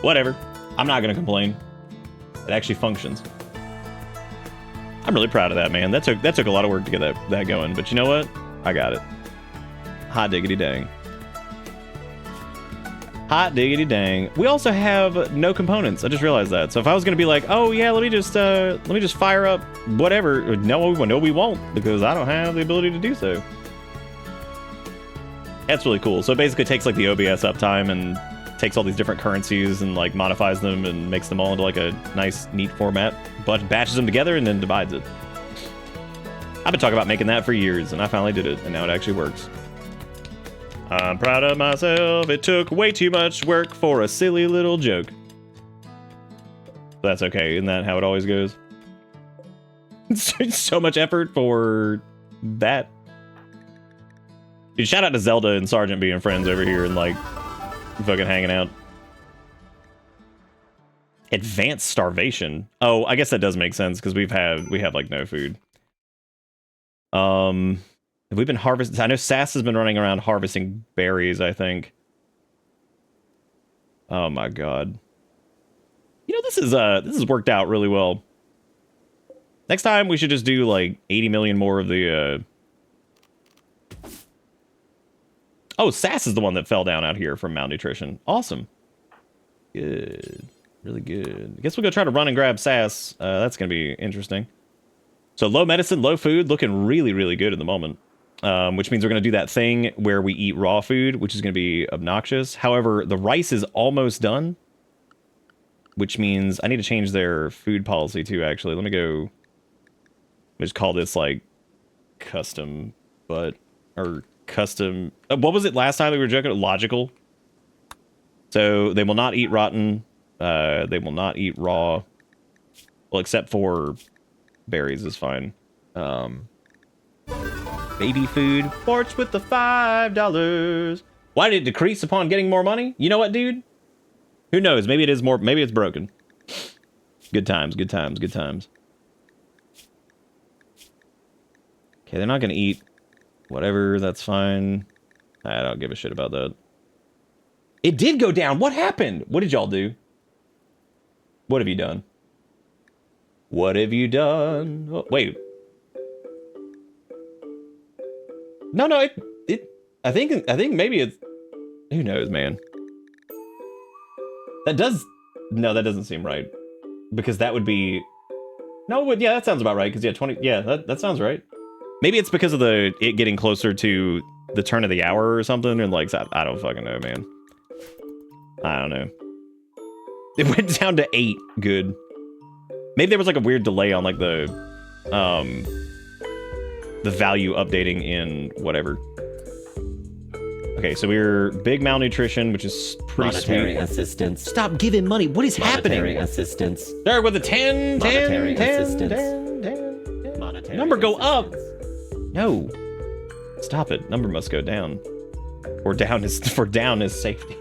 Whatever. I'm not gonna complain. It actually functions. I'm really proud of that, man. That took a lot of work to get that going. But you know what? I got it. Hot diggity dang. Hot diggity dang. We also have no components. I just realized that. So if I was gonna be like, oh yeah, let me just fire up whatever. No, we won't, because I don't have the ability to do so. That's really cool. So it basically takes like the OBS uptime and takes all these different currencies and like modifies them and makes them all into like a nice, neat format, but batches them together and then divides it. I've been talking about making that for years, and I finally did it, and now it actually works. I'm proud of myself. It took way too much work for a silly little joke. That's okay. Isn't that how it always goes? So much effort for that. Dude, shout out to Zelda and Sergeant being friends over here and, like, fucking hanging out. Advanced starvation. Oh, I guess that does make sense, because we have, like, no food. Have we been harvesting? I know Sass has been running around harvesting berries, I think. Oh my god. You know, this is worked out really well. Next time we should just do like 80 million more of the Oh, Sass is the one that fell down out here from malnutrition. Awesome. Good. Really good. I guess we'll go try to run and grab Sass. That's gonna be interesting. So low medicine, low food, looking really, really good at the moment. Which means we're going to do that thing where we eat raw food, which is going to be obnoxious. However, the rice is almost done, which means I need to change their food policy too, actually. Let me just call this, like, custom, or custom... what was it last time we were joking? Logical. So they will not eat rotten They will not eat raw. Well, except for berries is fine. Baby food. Porch with the $5. Why did it decrease upon getting more money? You know what, dude? Who knows? Maybe it is more. Maybe it's broken. Good times, good times, good times. Okay, they're not gonna eat whatever. That's fine. I don't give a shit about that. It did go down. What happened? What did y'all do? What have you done? What have you done? Oh, wait. No, I think maybe it's, who knows, man. That doesn't seem right. Because that would be, no, yeah, that sounds about right. Because yeah, 20, yeah, that sounds right. Maybe it's because of it getting closer to the turn of the hour or something, and like, I don't fucking know, man. I don't know. It went down to 8. Good. Maybe there was like a weird delay on like the value updating in whatever. Okay, so we're big malnutrition, which is pretty Monetary sweet. assistance. Stop giving money. What is Monetary happening? assistance. There with the 10, 10, Monetary 10, assistance. 10, 10, 10. Monetary Number go up. assistance. No. Stop it. Number must go down. For down is safety.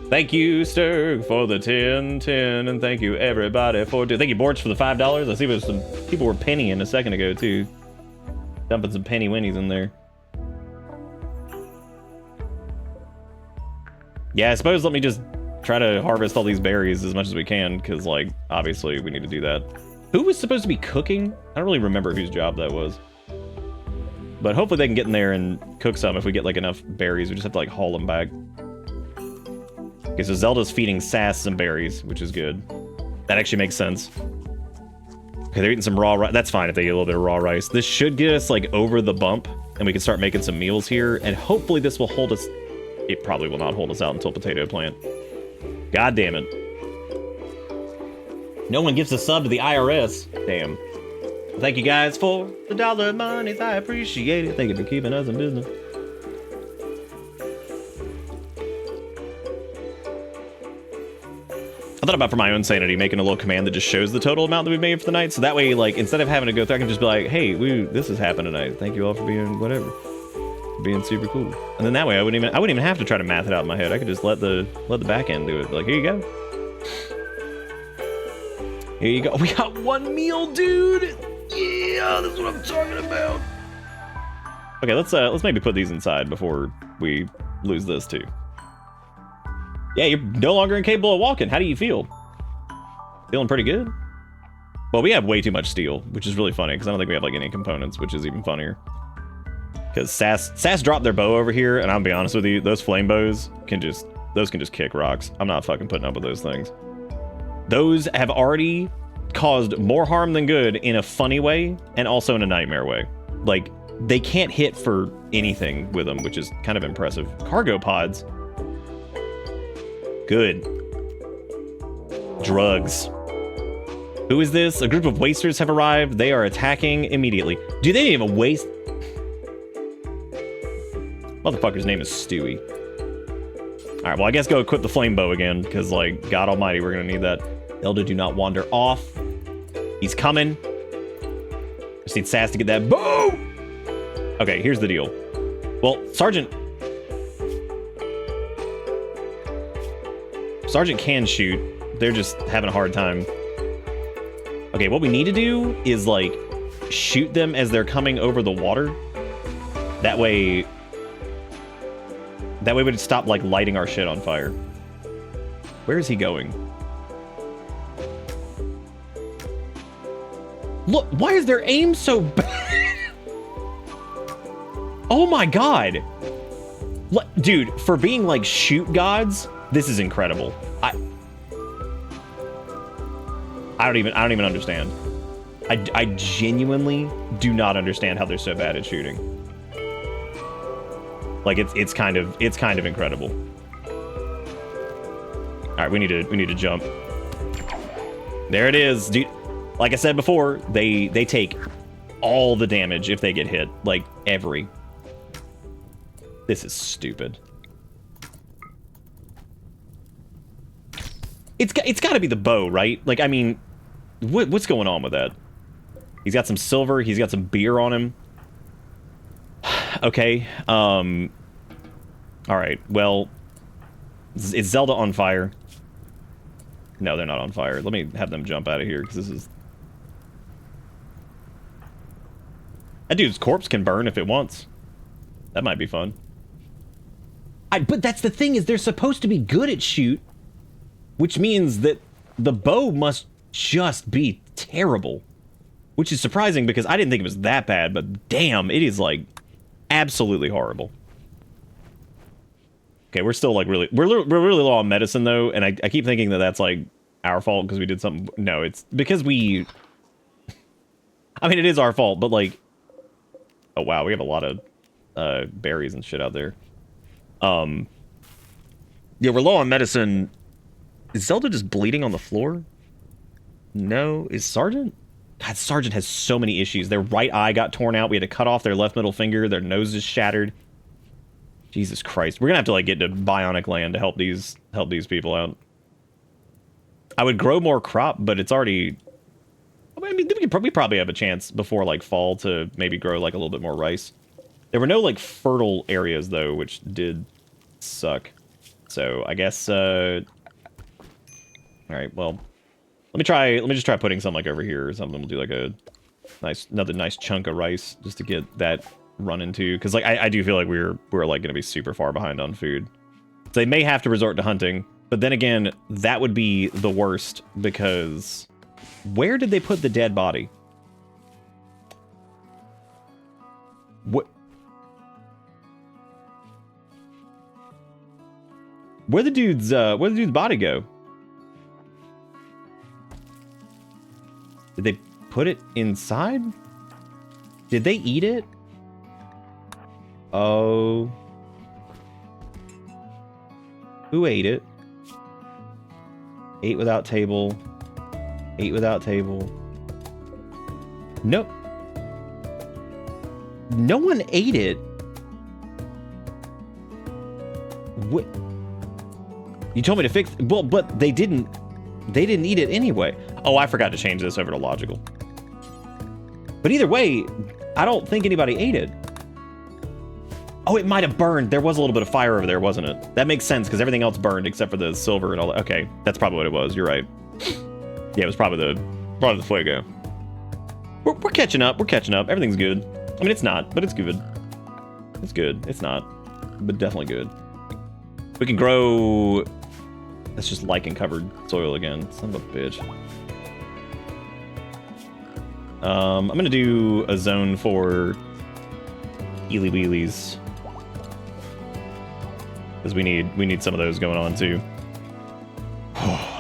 Thank you, Sturg, for the 10, and thank you everybody for thank you, Borch, for the $5. I see there's some people were pennying a second ago too. Dumping some penny winnies in there. Yeah, I suppose let me just try to harvest all these berries as much as we can, because like obviously we need to do that. Who was supposed to be cooking? I don't really remember whose job that was. But hopefully they can get in there and cook some if we get like enough berries. We just have to like haul them back. Okay, so Zelda's feeding Sass some berries, which is good. That actually makes sense. Okay, they're eating some raw rice. That's fine if they eat a little bit of raw rice. This should get us like over the bump, and we can start making some meals here. And hopefully this will hold us. It probably will not hold us out until potato plant. God damn it. No one gives a sub to the IRS. Damn. Thank you guys for the dollar monies. I appreciate it. Thank you for keeping us in business. I thought about, for my own sanity, making a little command that just shows the total amount that we've made for the night. So that way, like, instead of having to go through, I can just be like, hey, this has happened tonight. Thank you all for being whatever. For being super cool. And then that way I wouldn't even have to try to math it out in my head. I could just let the back end do it. Like, here you go. Here you go. We got one meal, dude. Yeah, that's what I'm talking about. Okay, let's maybe put these inside before we lose this too. Yeah, you're no longer incapable of walking. How do you feel? Feeling pretty good? Well, we have way too much steel, which is really funny because I don't think we have like any components, which is even funnier. Because Sass dropped their bow over here, and I'll be honest with you, those flame bows can just kick rocks. I'm not fucking putting up with those things. Those have already caused more harm than good in a funny way, and also in a nightmare way. Like, they can't hit for anything with them, which is kind of impressive. Cargo pods. Good. Drugs. Who is this? A group of wasters have arrived. They are attacking immediately. Dude, they didn't even waste. Motherfucker's name is Stewie. Alright, well, I guess go equip the flame bow again, because, like, God almighty, we're gonna need that. Elder, do not wander off. He's coming. Just need Sass to get that bow! Okay, here's the deal. Well, Sergeant can shoot. They're just having a hard time. Okay, what we need to do is, like, shoot them as they're coming over the water. That way we'd stop, like, lighting our shit on fire. Where is he going? Look, why is their aim so bad? Oh my god. Dude, for being, like, shoot gods, this is incredible. I don't even understand. I genuinely do not understand how they're so bad at shooting. Like, it's kind of incredible. All right, we need to jump. There it is, dude. Like I said before, they take all the damage if they get hit, like every. This is stupid. It's got to be the bow, right? Like, I mean, what's going on with that? He's got some silver. He's got some beer on him. Okay. All right. Well, is Zelda on fire? No, they're not on fire. Let me have them jump out of here, because this is... That dude's corpse can burn if it wants. That might be fun. But that's the thing, is they're supposed to be good at shoot, which means that the bow must just be terrible. Which is surprising, because I didn't think it was that bad, but damn, it is, like, absolutely horrible. Okay, we're still, like, really... We're really low on medicine, though, and I keep thinking that that's, like, our fault because we did something... No, it's because we... I mean, it is our fault, but, like... Oh, wow, we have a lot of berries and shit out there. Yeah, we're low on medicine. Is Zelda just bleeding on the floor? No. Is Sergeant? God, Sergeant has so many issues. Their right eye got torn out. We had to cut off their left middle finger. Their nose is shattered. Jesus Christ. We're gonna have to, like, get to Bionic Land to help these people out. I would grow more crop, but it's already... I mean, we probably have a chance before, like, fall to maybe grow, like, a little bit more rice. There were no, like, fertile areas, though, which did suck. So, I guess, Alright, well... Let me just try putting some, like, over here or something. We'll do, like, another nice chunk of rice, just to get that run into. Because, like, I do feel like we're like, gonna be super far behind on food. So they may have to resort to hunting. But then again, that would be the worst, because... Where did they put the dead body? What? Where'd the dude's body go? Did they put it inside? Did they eat it? Oh. Who ate it? Ate without table. Ate without table. Nope. No one ate it. What? You told me to fix... Well, but they didn't eat it anyway. Oh, I forgot to change this over to logical. But either way, I don't think anybody ate it. Oh, it might have burned. There was a little bit of fire over there, wasn't it? That makes sense, because everything else burned except for the silver and all that. Okay, that's probably what it was. You're right. Yeah, it was probably the fuego. We're catching up. We're catching up. Everything's good. I mean, it's not, but it's good. It's good. It's not, but definitely good. We can grow... That's just lichen-covered soil again. Son of a bitch. I'm gonna do a zone for Eely Wheelies. Because we need some of those going on, too.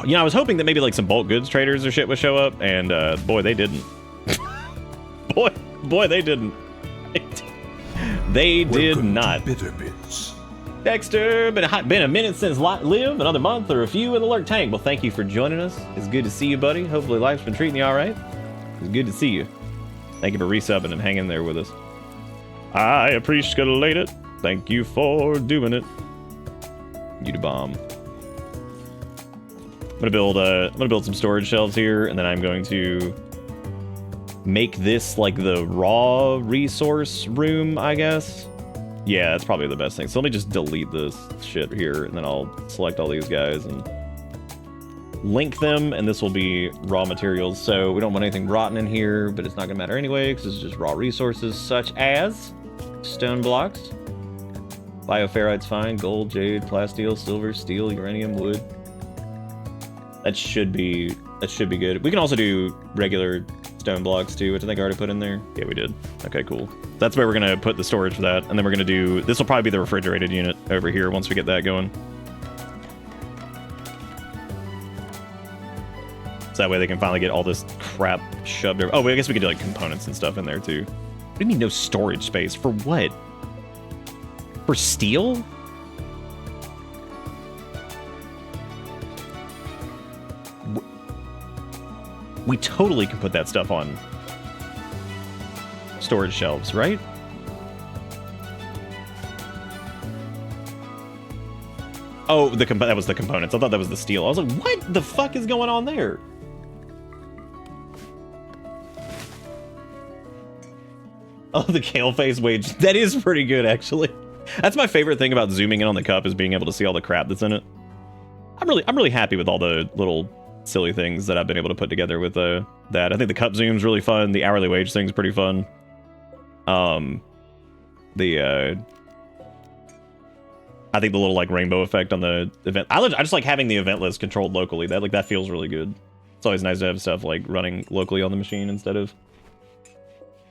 You know, I was hoping that maybe, like, some bulk goods traders or shit would show up, and, boy, they didn't. boy, they didn't. They did not. Bitter Bits. Dexter, been a minute since live, another month or a few in the lurk tank. Well, thank you for joining us. It's good to see you, buddy. Hopefully life's been treating you all right. It's good to see you. Thank you for resubbing and hanging there with us. I appreciate it. Thank you for doing it. You to bomb. I'm gonna build some storage shelves here, and then I'm going to make this like the raw resource room, I guess. Yeah, that's probably the best thing. So let me just delete this shit here, and then I'll select all these guys and link them, and this will be raw materials. So we don't want anything rotten in here, but it's not gonna matter anyway, because it's just raw resources such as stone blocks. Bioferrite's fine, gold, jade, plasteel, silver, steel, uranium, wood. That should be good. We can also do regular stone blocks too, which I think I already put in there. Yeah, we did. Okay, cool. That's where we're gonna put the storage for that, and then we're gonna do, this will probably be the refrigerated unit over here once we get that going. So that way they can finally get all this crap shoved over. Oh, wait, I guess we could do like components and stuff in there too. What do you mean no storage space? For what? For steel? We totally can put that stuff on storage shelves, right? Oh, that was the components. I thought that was the steel. I was like, what the fuck is going on there? Oh, the kale face wage. That is pretty good, actually. That's my favorite thing about zooming in on the cup is being able to see all the crap that's in it. I'm really happy with all the little silly things that I've been able to put together with that. I think the cup zoom's really fun. The hourly wage thing's pretty fun. I think the little like rainbow effect on the event. I just like having the event list controlled locally. That feels really good. It's always nice to have stuff like running locally on the machine instead of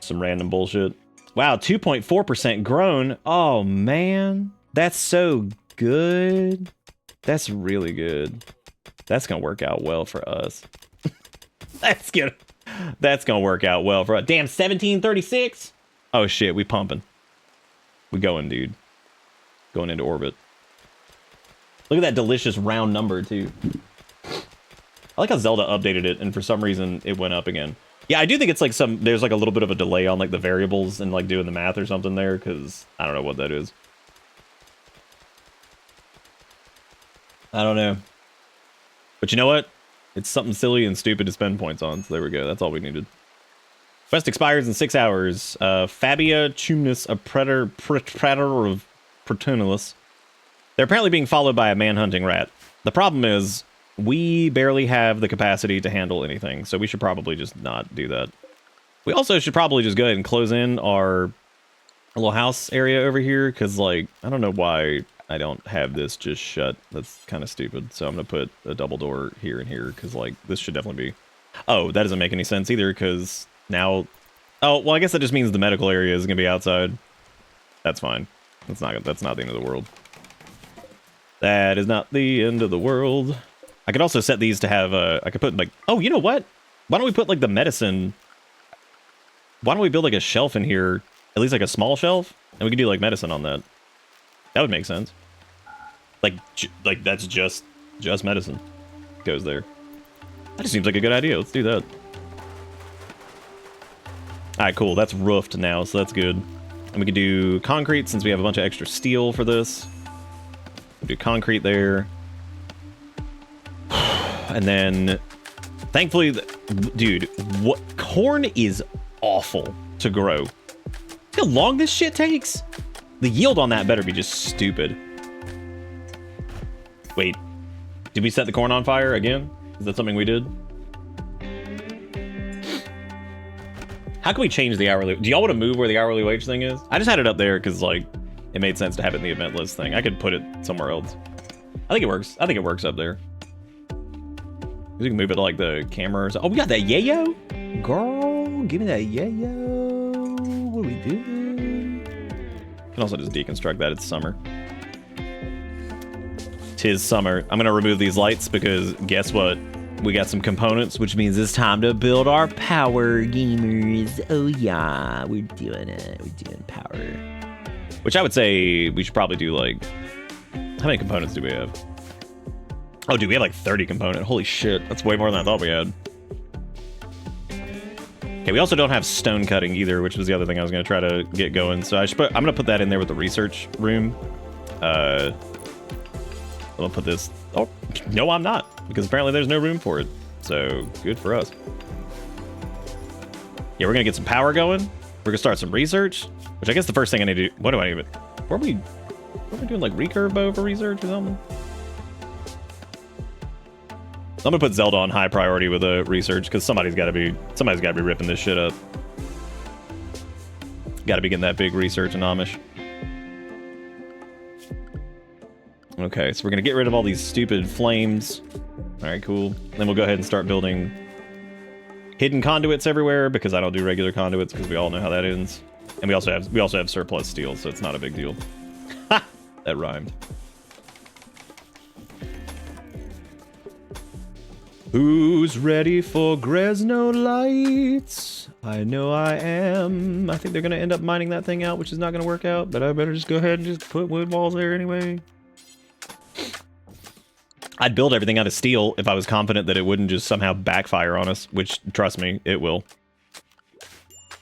some random bullshit. Wow, 2.4% grown. Oh man, that's so good. That's really good. That's gonna work out well for us. That's gonna work out well for us. Damn, 1736. Oh shit, we pumping. We going, dude. Going into orbit. Look at that delicious round number too. I like how Zelda updated it, and for some reason it went up again. Yeah, I do think it's like there's like a little bit of a delay on like the variables and like doing the math or something there, because I don't know what that is. I don't know. But you know what? It's something silly and stupid to spend points on, so there we go. That's all we needed. Quest expires in 6 hours. Fabia Tumnus, a predator of Protunulus. They're apparently being followed by a man-hunting rat. The problem is, we barely have the capacity to handle anything, so we should probably just not do that. We also should probably just go ahead and close in our little house area over here, because, like, I don't know why I don't have this just shut. That's kind of stupid. So I'm going to put a double door here and here, because, like, this should definitely be... Oh, that doesn't make any sense either, because now... Oh, well, I guess that just means the medical area is going to be outside. That's fine. That's not the end of the world. That is not the end of the world. I could also set these to have, I could put, like... Oh, you know what? Why don't we put, like, the medicine... Why don't we build, like, a shelf in here? At least, like, a small shelf? And we could do, like, medicine on that. That would make sense. Like that's just medicine. Goes there. That just seems like a good idea. Let's do that. Alright, cool. That's roofed now, so that's good. And we can do concrete since we have a bunch of extra steel for this. We'll do concrete there. And then, thankfully, dude, what corn is awful to grow. See how long this shit takes? The yield on that better be just stupid. Wait, did we set the corn on fire again? Is that something we did? How can we change the hourly? Do y'all want to move where the hourly wage thing is? I just had it up there because, like, it made sense to have it in the event list thing. I could put it somewhere else. I think it works. I think it works up there. We can move it to, like, the camera or something. Oh, we got that yayo? Girl, give me that yayo. What are we doing? Can also just deconstruct that. It's summer. Tis summer. I'm going to remove these lights because guess what? We got some components, which means it's time to build our power, gamers. Oh, yeah. We're doing it. We're doing power. Which I would say we should probably do, like... How many components do we have? Oh, dude, we have like 30 components. Holy shit. That's way more than I thought we had. Okay, we also don't have stone cutting either, which was the other thing I was going to try to get going. So I'm going to put that in there with the research room. I'll put this... Oh, no, I'm not. Because apparently there's no room for it. So, good for us. Yeah, we're going to get some power going. We're going to start some research. Which I guess the first thing I need to do... What do I even... Were we doing, like, recurve bow for research or something? I'm gonna put Zelda on high priority with the research because somebody's got to be ripping this shit up. Got to be getting that big research in Amish. Okay, so we're gonna get rid of all these stupid flames. All right, cool. Then we'll go ahead and start building hidden conduits everywhere because I don't do regular conduits because we all know how that ends. And we also have surplus steel, so it's not a big deal. Ha! That rhymed. Who's ready for Greznoids? I know I am. I think they're going to end up mining that thing out, which is not going to work out, but I better just go ahead and just put wood walls there anyway. I'd build everything out of steel if I was confident that it wouldn't just somehow backfire on us, which, trust me, it will.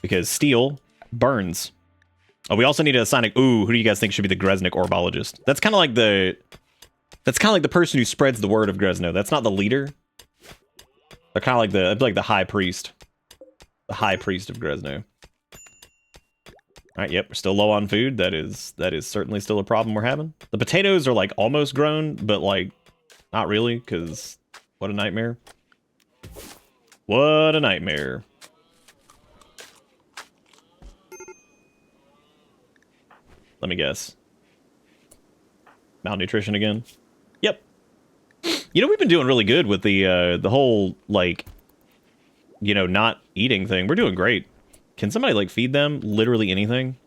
Because steel burns. Oh, we also need to assign a... Ooh, who do you guys think should be the Greznik orbologist? That's kind of like the... That's kind of like the person who spreads the word of Grezno. That's not the leader. They're kind of like the high priest. The high priest of Grezno. Alright, yep, we're still low on food. That is certainly still a problem we're having. The potatoes are like almost grown, but like not really, because what a nightmare. What a nightmare. Let me guess. Malnutrition again? Yep. You know, we've been doing really good with the whole, like, you know, not eating thing. We're doing great. Can somebody, like, feed them literally anything?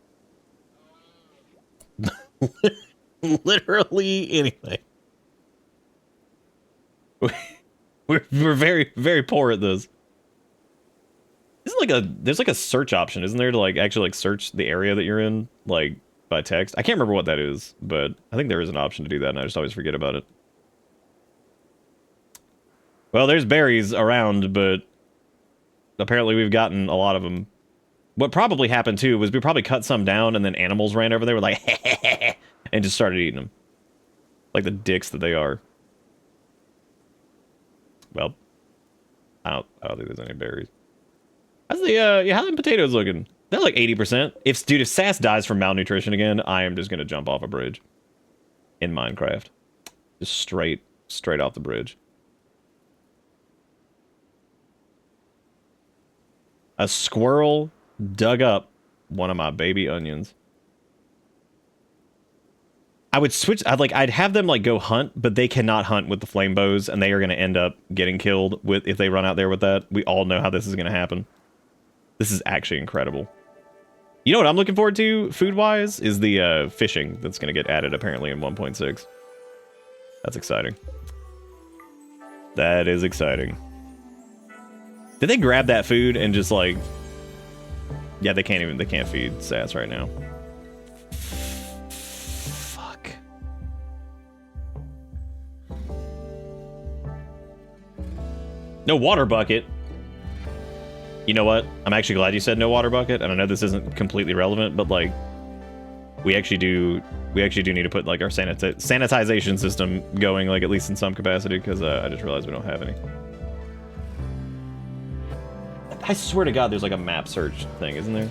Literally anything. We're very, very poor at this. There's like a search option, isn't there, to like actually like search the area that you're in, like by text? I can't remember what that is, but I think there is an option to do that, and I just always forget about it. Well, there's berries around, but apparently we've gotten a lot of them. What probably happened too was we probably cut some down, and then animals ran over there, were like, and just started eating them, like the dicks that they are. Well, I don't think there's any berries. How's the how them potatoes looking? They're like 80%. If Sass dies from malnutrition again, I am just gonna jump off a bridge in Minecraft, just straight off the bridge. A squirrel dug up one of my baby onions. I would switch. I'd have them like go hunt, but they cannot hunt with the flame bows, and they are going to end up getting killed with if they run out there with that. We all know how this is going to happen. This is actually incredible. You know what I'm looking forward to, food-wise, is the fishing that's going to get added apparently in 1.6. That's exciting. That is exciting. Did they grab that food and just like... Yeah, they can't feed Sass right now. Fuck. No water bucket. You know what? I'm actually glad you said no water bucket, and I know this isn't completely relevant, but like we actually do need to put like our sanitization system going, like at least in some capacity, because I just realized we don't have any. I swear to God, there's like a map search thing, isn't there?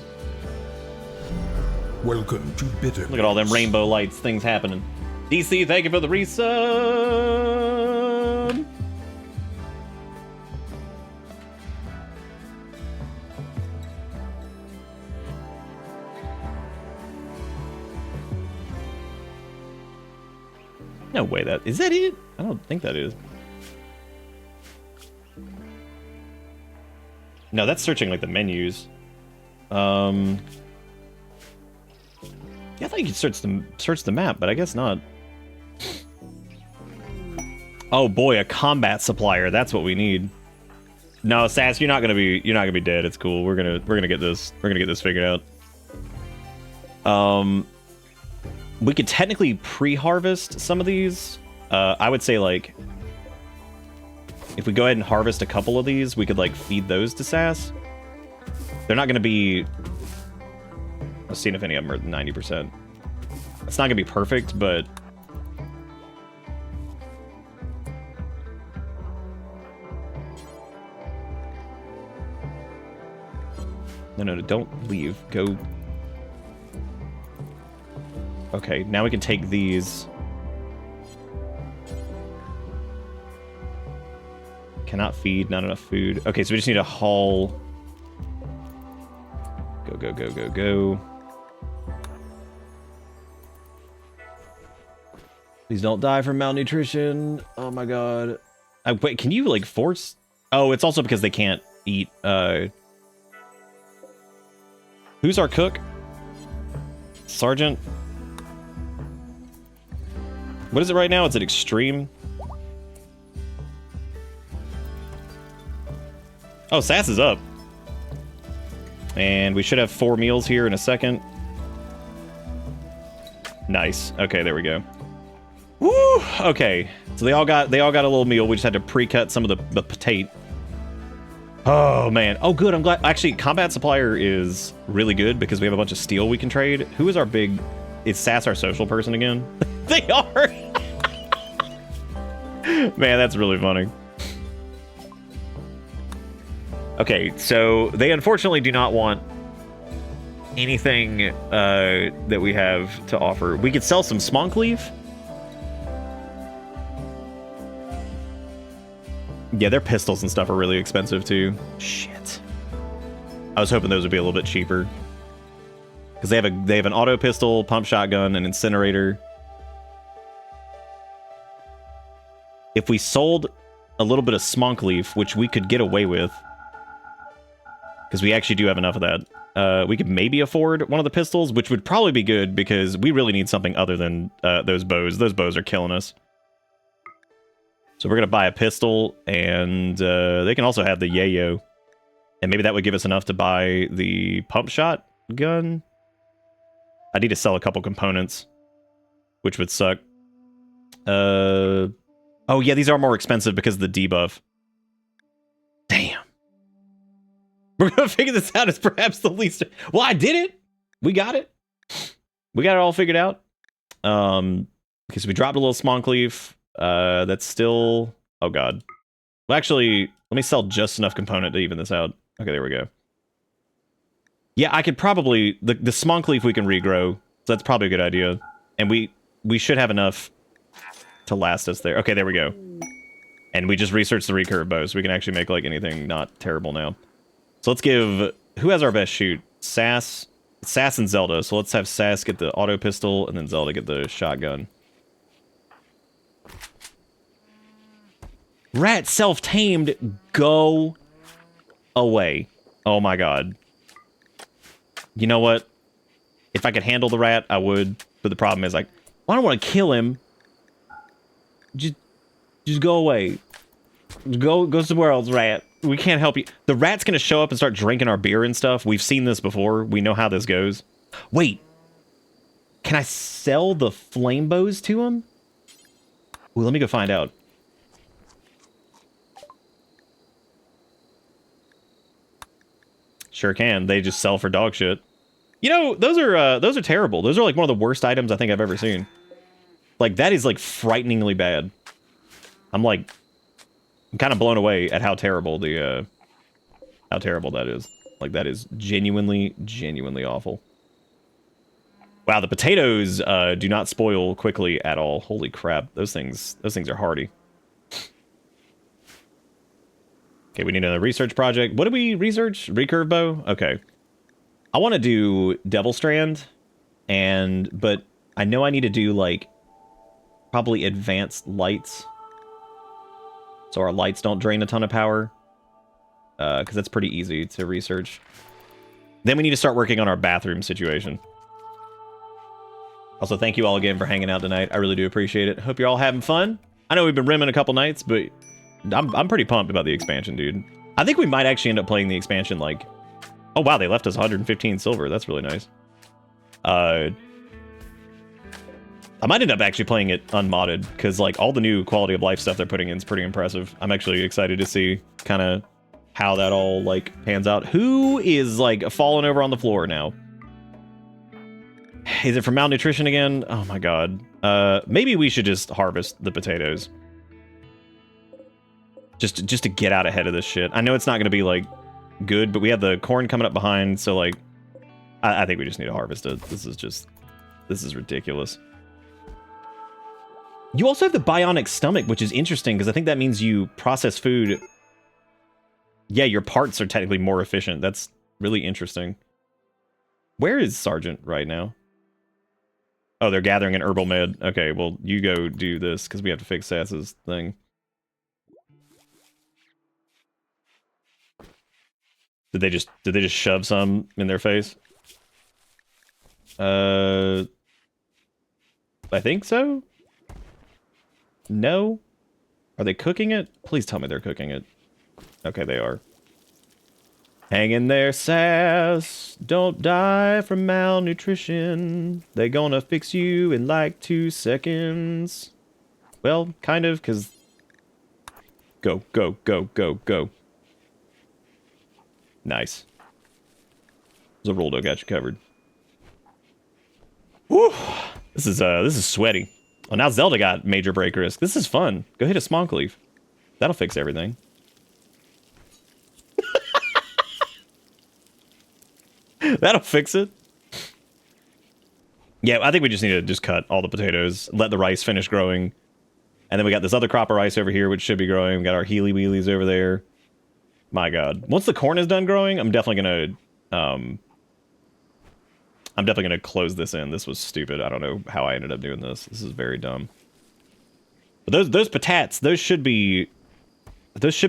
Welcome to Bitter. Look at all them rainbow lights, things happening. DC, thank you for the resub. No way that is that it? I don't think that is. No, that's searching like the menus. Yeah, I thought you could search the map, but I guess not. Oh boy, a combat supplier. That's what we need. No, Sass, you're not gonna be dead. It's cool. We're gonna get this figured out. We could technically pre-harvest some of these. I would say like if we go ahead and harvest a couple of these, we could like feed those to Sass. They're not gonna be. I've seen if any of them are 90%. It's not gonna be perfect, but no, don't leave. Go. Okay, now we can take these. Cannot feed, not enough food. Okay, so we just need to haul. Go. Please don't die from malnutrition. Oh my god. Wait, can you like force? Oh, it's also because they can't eat. Who's our cook? Sergeant? What is it right now? It's at extreme. Oh, Sass is up. And we should have 4 meals here in a second. Nice. Okay, there we go. Woo! Okay. So they all got a little meal. We just had to pre-cut some of the potato. Oh man. Oh good, I'm glad. Actually, combat supplier is really good because we have a bunch of steel we can trade. Who is our big... Is Sass our social person again? They are! Man, that's really funny. Okay, so they unfortunately do not want anything that we have to offer. We could sell some smonk leaf. Yeah, their pistols and stuff are really expensive too. Shit. I was hoping those would be a little bit cheaper. Because they have an auto pistol, pump shotgun, an incinerator. If we sold a little bit of smonk leaf, which we could get away with, because we actually do have enough of that, we could maybe afford one of the pistols, which would probably be good because we really need something other than those bows. Those bows are killing us. So we're going to buy a pistol, and they can also have the yayo. And maybe that would give us enough to buy the pump shot gun. I need to sell a couple components, which would suck. Oh yeah, these are more expensive because of the debuff. Damn. We're going to figure this out as perhaps the least... Well, I did it! We got it. We got it all figured out. Because we dropped a little smonk leaf. That's still... Oh, God. Well, actually, let me sell just enough component to even this out. Okay, there we go. Yeah, I could probably... The smonk leaf we can regrow. So that's probably a good idea. And we should have enough to last us there. Okay, there we go. And we just researched the recurve bow, so we can actually make, like, anything not terrible now. So let's give... Who has our best shoot? Sass and Zelda. So let's have Sass get the auto pistol, and then Zelda get the shotgun. Rat self-tamed. Go away. Oh my god. You know what? If I could handle the rat, I would. But the problem is, like, well, I don't want to kill him. Just go away. Go somewhere else, rat. We can't help you. The rat's gonna show up and start drinking our beer and stuff. We've seen this before. We know how this goes. Wait. Can I sell the flame bows to him? Ooh, let me go find out. Sure can. They just sell for dog shit. You know, those are terrible. Those are like one of the worst items I think I've ever seen. Like, that is like frighteningly bad. I'm kind of blown away at how terrible that is. Like, that is genuinely awful. Wow, the potatoes do not spoil quickly at all. Holy crap, those things are hardy. Okay, we need another research project. What did we research? Recurve bow? Okay. I want to do Devil Strand, but I know I need to do, like, probably advanced lights. So our lights don't drain a ton of power. Because that's pretty easy to research. Then we need to start working on our bathroom situation. Also, thank you all again for hanging out tonight. I really do appreciate it. Hope you're all having fun. I know we've been rimming a couple nights, but I'm pretty pumped about the expansion, dude. I think we might actually end up playing the expansion, like... Oh, wow, they left us 115 silver. That's really nice. I might end up actually playing it unmodded, because, like, all the new quality of life stuff they're putting in is pretty impressive. I'm actually excited to see kind of how that all, like, pans out. Who is, like, falling over on the floor now? Is it from malnutrition again? Oh, my god. Maybe we should just harvest the potatoes. Just to get out ahead of this shit. I know it's not going to be, like, good, but we have the corn coming up behind, so, like, I think we just need to harvest it. This is ridiculous. You also have the bionic stomach, which is interesting, because I think that means you process food. Yeah, your parts are technically more efficient. That's really interesting. Where is Sergeant right now? Oh, they're gathering an herbal med. Okay, well, you go do this, because we have to fix Sass's thing. Did they just shove some in their face? I think so? No? Are they cooking it? Please tell me they're cooking it. Okay, they are. Hang in there, Sass. Don't die from malnutrition. They gonna fix you in like 2 seconds. Well, kind of, because... Go, go, go, go, go. Nice. Zeroldo got you covered. Woo! This is sweaty. Oh, now Zelda got major break risk. This is fun. Go hit a Smonk Leaf. That'll fix everything. That'll fix it. Yeah, I think we just need to just cut all the potatoes, let the rice finish growing. And then we got this other crop of rice over here, which should be growing. We got our Healy Wheelies over there. My God. Once the corn is done growing, I'm definitely gonna close this in. This was stupid. I don't know how I ended up doing this. This is very dumb. But those patats, those should be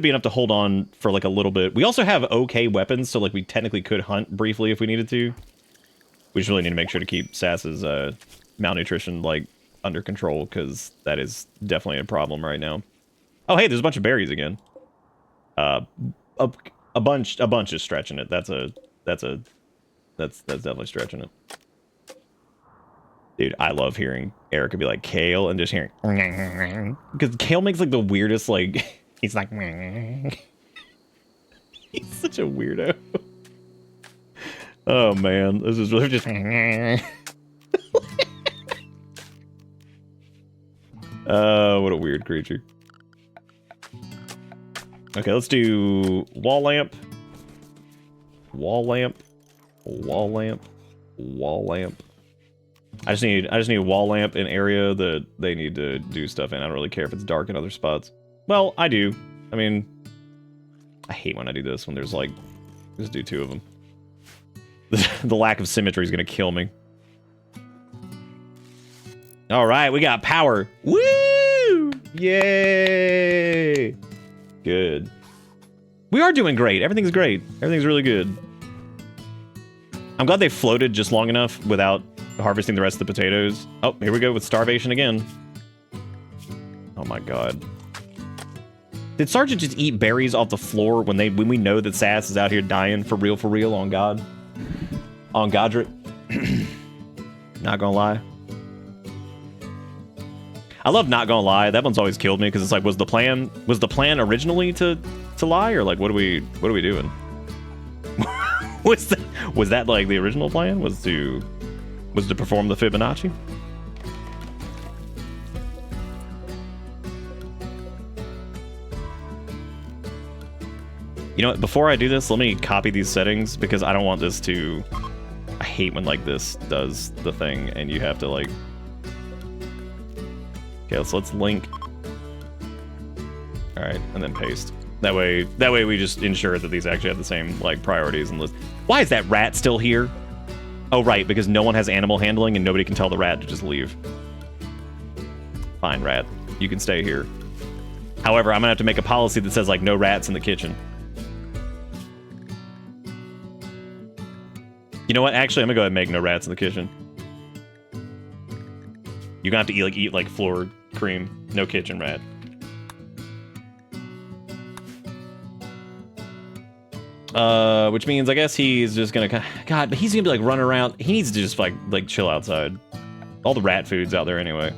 enough to hold on for like a little bit. We also have okay weapons, so like we technically could hunt briefly if we needed to. We just really need to make sure to keep Sass's malnutrition like under control, because that is definitely a problem right now. Oh hey, there's a bunch of berries again. A bunch is stretching it. That's definitely stretching it. Dude, I love hearing Erica be like Kale and just hearing because Kale makes like the weirdest like he's like he's such a weirdo. Oh man, this is really just what a weird creature. Okay, let's do wall lamp. Wall lamp. Wall lamp. Wall lamp. I just need a wall lamp in area that they need to do stuff in. I don't really care if it's dark in other spots. Well, I do. I mean, I hate when I do this, when there's like, just do 2 of them. The lack of symmetry is gonna kill me. All right, we got power. Woo! Yay! Good. We are doing great. Everything's great. Everything's really good. I'm glad they floated just long enough without harvesting the rest of the potatoes. Oh, here we go with starvation again. Oh my god. Did Sergeant just eat berries off the floor when we know that Sass is out here dying for real on God? On Godric? Not gonna lie. I love Not Gonna Lie. That one's always killed me because it's like, was the plan originally to lie, or like what are we doing? was that like the original plan? Was to perform the Fibonacci? You know what, before I do this, let me copy these settings because I don't want this to... I hate when like this does the thing and you have to like... Okay, so let's link. Alright, and then paste. That way we just ensure that these actually have the same like priorities and list. Why is that rat still here? Oh right, because no one has animal handling and nobody can tell the rat to just leave. Fine, rat. You can stay here. However, I'm gonna have to make a policy that says like no rats in the kitchen. You know what? Actually, I'm gonna go ahead and make no rats in the kitchen. You're gonna have to eat like floor cream. No kitchen rat. Which means I guess he's just gonna... God, but he's gonna be like running around. He needs to just like chill outside. All the rat food's out there anyway.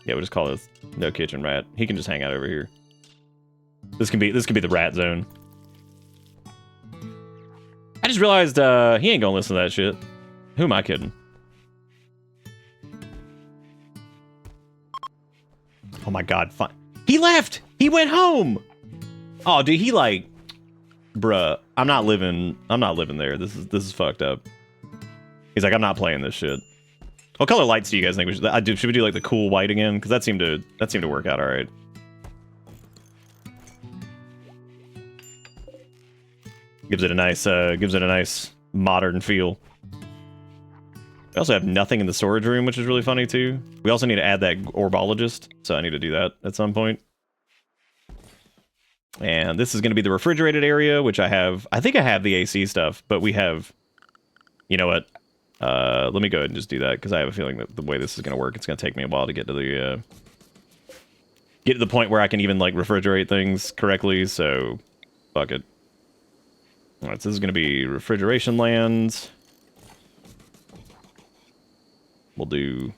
Yeah, we'll just call this no kitchen rat. He can just hang out over here. This can be the rat zone. I just realized he ain't gonna listen to that shit. Who am I kidding? Oh my god, fine. He left! He went home! Oh, dude, he like... Bruh, I'm not living there. This is fucked up. He's like, I'm not playing this shit. What color lights do you guys think we should... Should we do like the cool white again? Because that seemed to work out alright. Gives it a nice modern feel. We also have nothing in the storage room, which is really funny too. We also need to add that orbologist, so I need to do that at some point. And this is going to be the refrigerated area, which I have. I think I have the AC stuff, but we have... You know what? Let me go ahead and just do that, because I have a feeling that the way this is going to work, it's going to take me a while to get to the point where I can even like refrigerate things correctly, so fuck it. Alright, so this is going to be refrigeration land. We'll do...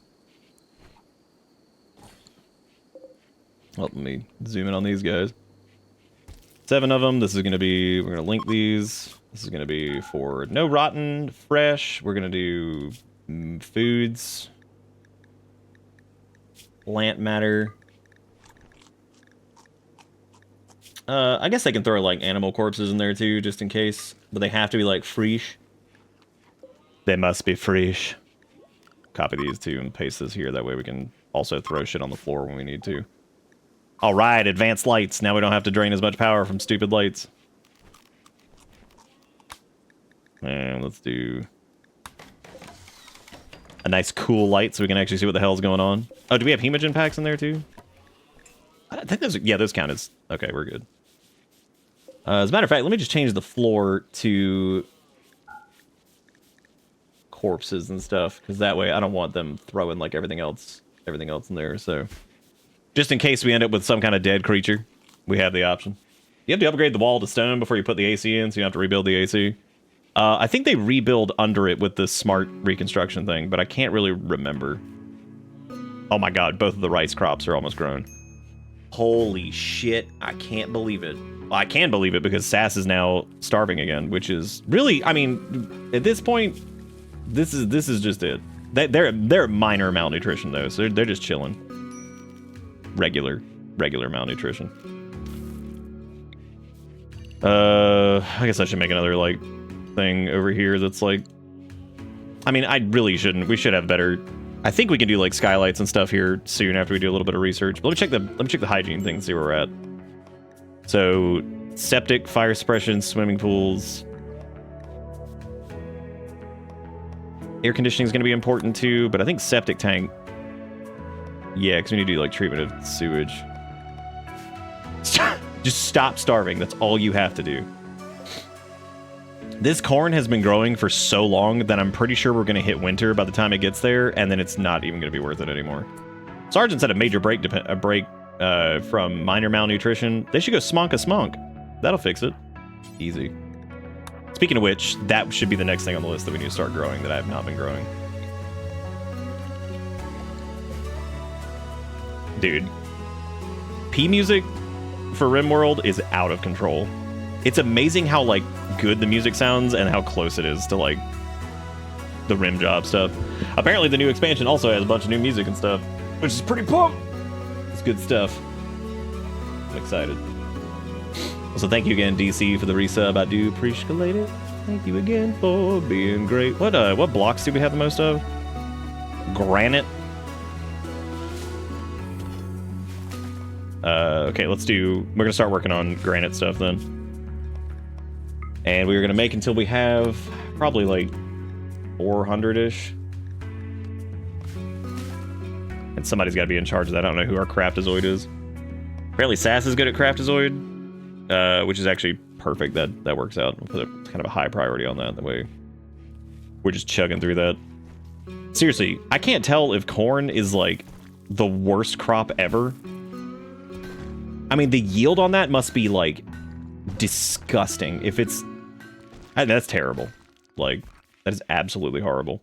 Well, let me zoom in on these guys. 7 of them. This is going to be... We're going to link these. This is going to be for no rotten, fresh. We're going to do Foods. Plant matter. I guess they can throw, like, animal corpses in there, too, just in case. But they have to be, like, fresh. They must be fresh. Copy these, too, and paste this here. That way we can also throw shit on the floor when we need to. Alright, advanced lights. Now we don't have to drain as much power from stupid lights. And let's do a nice cool light so we can actually see what the hell's going on. Oh, do we have hemogen packs in there, too? I think those... Yeah, those count as... Okay, we're good. As a matter of fact, let me just change the floor to corpses and stuff, because that way I don't want them throwing like everything else in there. So just in case we end up with some kind of dead creature, we have the option. You have to upgrade the wall to stone before you put the AC in, so you have to rebuild the AC. I think they rebuild under it with the smart reconstruction thing, but I can't really remember. Oh my god, both of the rice crops are almost grown. Holy shit, I can't believe it. Well, I can believe it because Sass is now starving again, which is really, I mean, at this point, this is just it. They're minor malnutrition though, so they're just chilling. Regular malnutrition. I guess I should make another like thing over here that's like, I mean, I really shouldn't. We should have better. I think we can do like skylights and stuff here soon after we do a little bit of research. But let me check the hygiene thing and see where we're at. So, septic, fire suppression, swimming pools. Air conditioning is going to be important too, but I think septic tank. Yeah, because we need to do like treatment of sewage. Just stop starving. That's all you have to do. This corn has been growing for so long that I'm pretty sure we're going to hit winter by the time it gets there, and then it's not even going to be worth it anymore. Sergeant said a major break from minor malnutrition. They should go smonk a smonk. That'll fix it. Easy. Speaking of which, that should be the next thing on the list that we need to start growing that I have not been growing. Dude. P music for Rimworld is out of control. It's amazing how, like, good the music sounds and how close it is to, like, the Rim Job stuff. Apparently the new expansion also has a bunch of new music and stuff, which is pretty pumped. It's good stuff. I'm excited. So thank you again, DC, for the resub. I do appreciate it. Thank you again for being great. What blocks do we have the most of? Granite. Okay, we're gonna start working on granite stuff then. And we're gonna make until we have probably like 400-ish. And somebody's gotta be in charge of that. I don't know who our Craftazoid is. Apparently Sass is good at Craftazoid, which is actually perfect. That works out. We'll put kind of a high priority on that. That way we're just chugging through that. Seriously, I can't tell if corn is like the worst crop ever. I mean, the yield on that must be like disgusting. If it's... that's terrible. Like, that is absolutely horrible.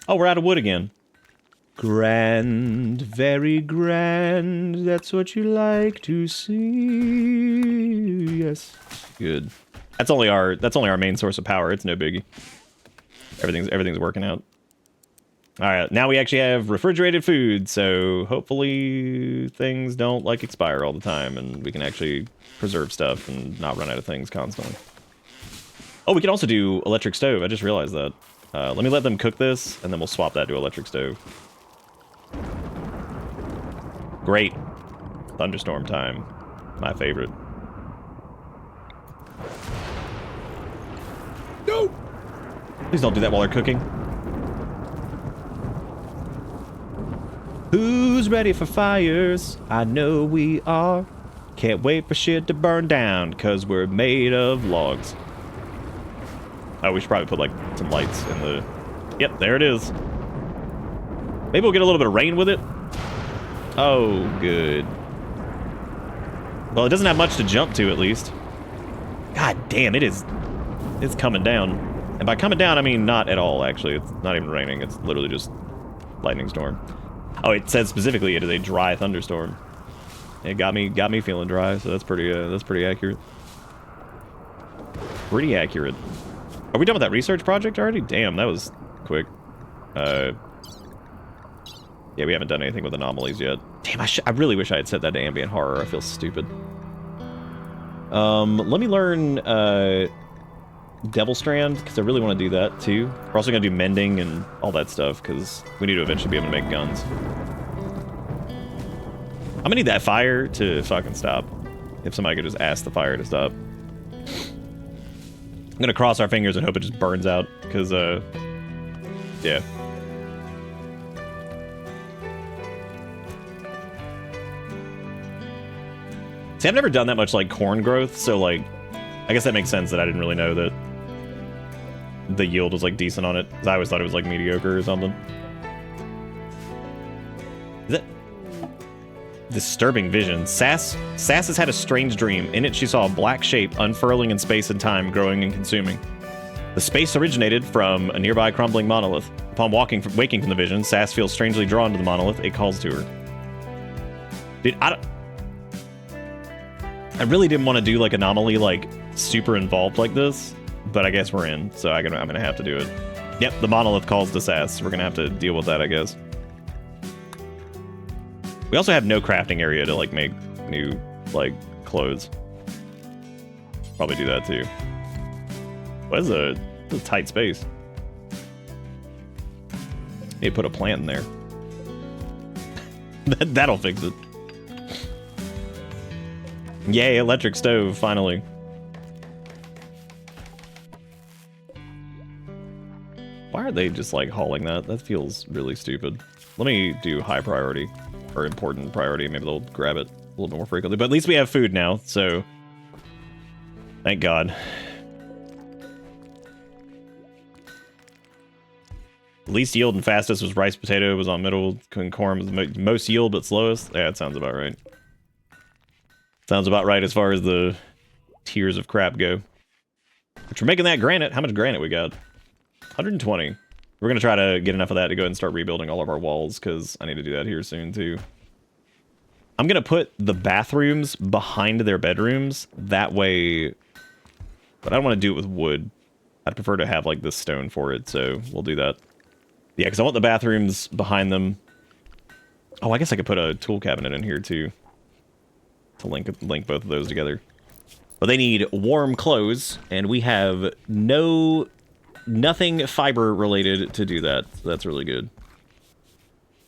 Oh, we're out of wood again. Grand, very grand. That's what you like to see. Yes. Good. That's only our main source of power. It's no biggie. Everything's working out. All right, now we actually have refrigerated food, so hopefully things don't like expire all the time, and we can actually preserve stuff and not run out of things constantly. Oh, we can also do electric stove. I just realized that. Let me let them cook this, and then we'll swap that to electric stove. Great. Thunderstorm time. My favorite. No! Please don't do that while they're cooking. Who's ready for fires? I know we are. Can't wait for shit to burn down, cause we're made of logs. Oh, we should probably put, like, some lights in the... Yep, there it is. Maybe we'll get a little bit of rain with it. Oh, good. Well, it doesn't have much to jump to, at least. God damn, it's coming down. And by coming down, I mean not at all, actually. It's not even raining. It's literally just lightning storm. Oh, it says specifically it is a dry thunderstorm. It got me feeling dry, so that's pretty accurate. pretty accurate. Are we done with that research project already? Damn, that was quick. Yeah, we haven't done anything with anomalies yet. Damn, I really wish I had set that to ambient horror. I feel stupid. Let me learn Devil Strand, because I really want to do that too. We're also going to do mending and all that stuff, because we need to eventually be able to make guns. I'm going to need that fire to fucking stop. If somebody could just ask the fire to stop. I'm going to cross our fingers and hope it just burns out, because, yeah. See, I've never done that much, like, corn growth, so, like, I guess that makes sense that I didn't really know that the yield was, like, decent on it. Because I always thought it was, like, mediocre or something. Is that... Disturbing vision. Sass has had a strange dream. In it, she saw a black shape unfurling in space and time, growing and consuming. The space originated from a nearby crumbling monolith. Upon waking from the vision, Sass feels strangely drawn to the monolith. It calls to her. Dude, I really didn't want to do, like, Anomaly, like, super involved like this, but I guess we're in, so I'm gonna have to do it. Yep, the monolith calls to Sass. We're gonna have to deal with that, I guess. We also have no crafting area to, like, make new, like, clothes. Probably do that, too. What is a tight space? Need to put a plant in there. That'll fix it. Yay, electric stove, finally. Why are they just, like, hauling that? That feels really stupid. Let me do high priority, or important priority. Maybe they'll grab it a little bit more frequently. But at least we have food now, so... Thank God. Least yield and fastest was rice potato, was on middle, corn was the most yield but slowest. Yeah, that sounds about right. Sounds about right as far as the tiers of crap go. Which we're making that granite. How much granite we got? 120. We're going to try to get enough of that to go ahead and start rebuilding all of our walls, because I need to do that here soon, too. I'm going to put the bathrooms behind their bedrooms. That way... But I don't want to do it with wood. I'd prefer to have, like, this stone for it, so we'll do that. Yeah, because I want the bathrooms behind them. Oh, I guess I could put a tool cabinet in here, too. To link both of those together. But they need warm clothes, and we have nothing fiber related to do that. So that's really good.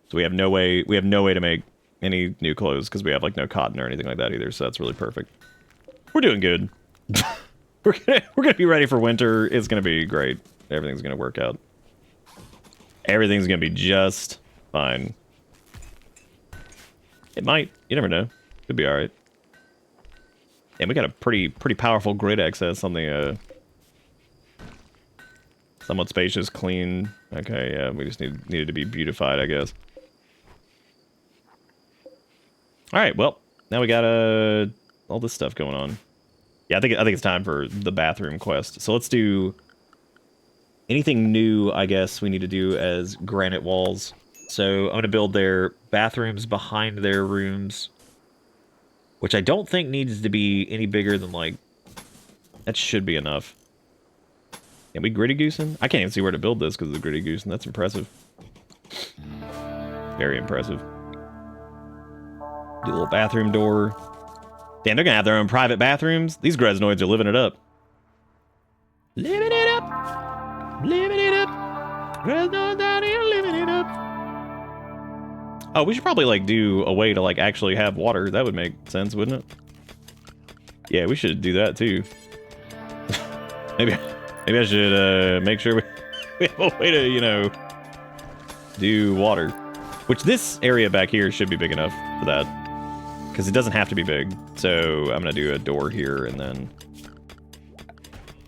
So we have no way to make any new clothes because we have, like, no cotton or anything like that either. So that's really perfect. We're doing good. we're gonna be ready for winter. It's gonna be great. Everything's gonna work out. Everything's gonna be just fine. It might. You never know. Could be all right. And we got a pretty powerful grid access on the somewhat spacious, clean. Okay, yeah, we just needed to be beautified, I guess. All right, well, now we got all this stuff going on. Yeah, I think it's time for the bathroom quest. So let's do anything new. I guess we need to do as granite walls. So I'm gonna build their bathrooms behind their rooms. Which I don't think needs to be any bigger than, like... That should be enough. Can we gritty goosing? I can't even see where to build this because of the gritty goosing. That's impressive. Very impressive. Do a little bathroom door. Damn, they're gonna have their own private bathrooms. These Greznoids are living it up. Living it up! Living it up! Greznoids out here living it up! Oh, we should probably, like, do a way to, like, actually have water. That would make sense, wouldn't it? Yeah, we should do that, too. maybe I should, make sure we have a way to, you know, do water. Which this area back here should be big enough for that. Because it doesn't have to be big. So I'm going to do a door here and then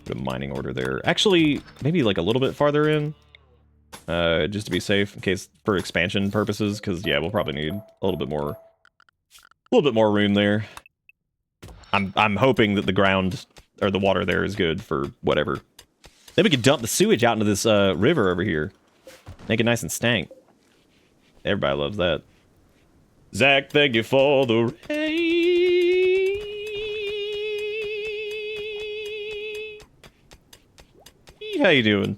put a mining order there. Actually, maybe, like, a little bit farther in. Just to be safe, in case for expansion purposes, because yeah, we'll probably need a little bit more room there. I'm hoping that the ground or the water there is good for whatever. Then we could dump the sewage out into this river over here, make it nice and stank. Everybody loves that. Zach, thank you for the rain. How you doing?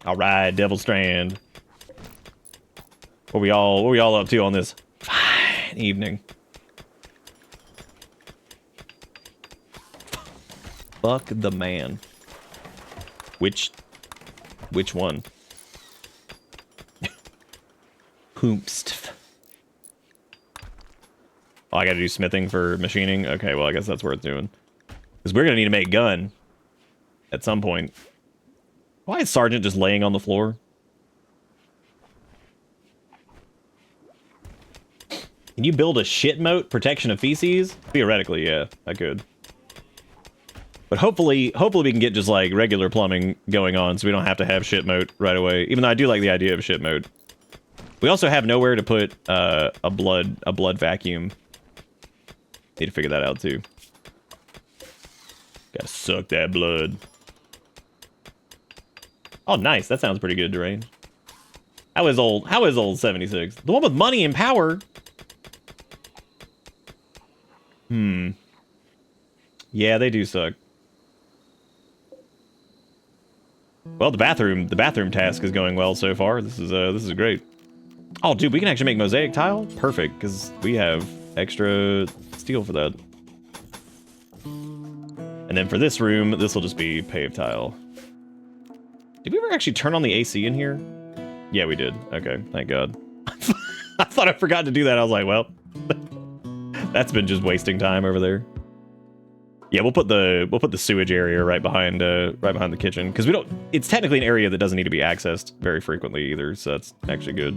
All right, Devil Strand. What we all up to on this fine evening? Fuck the man. Which one? Hoomst. Oh, I gotta do smithing for machining? Okay, well, I guess that's worth doing. Because we're gonna need to make gun at some point. Why is Sergeant just laying on the floor? Can you build a shit moat protection of feces? Theoretically, yeah, I could. But hopefully we can get just like regular plumbing going on so we don't have to have shit moat right away. Even though I do like the idea of shit moat. We also have nowhere to put a blood vacuum. Need to figure that out too. Gotta suck that blood. Oh, nice. That sounds pretty good, Durain. How is old 76? The one with money and power. Yeah, they do suck. Well, the bathroom task is going well so far. This is great. Oh, dude, we can actually make mosaic tile? Perfect, because we have extra steel for that. And then for this room, this will just be paved tile. Did we ever actually turn on the AC in here? Yeah, we did. Okay, thank God. I thought I forgot to do that. I was like, well, that's been just wasting time over there. Yeah, we'll put the sewage area right behind the kitchen because we don't. It's technically an area that doesn't need to be accessed very frequently either, so that's actually good.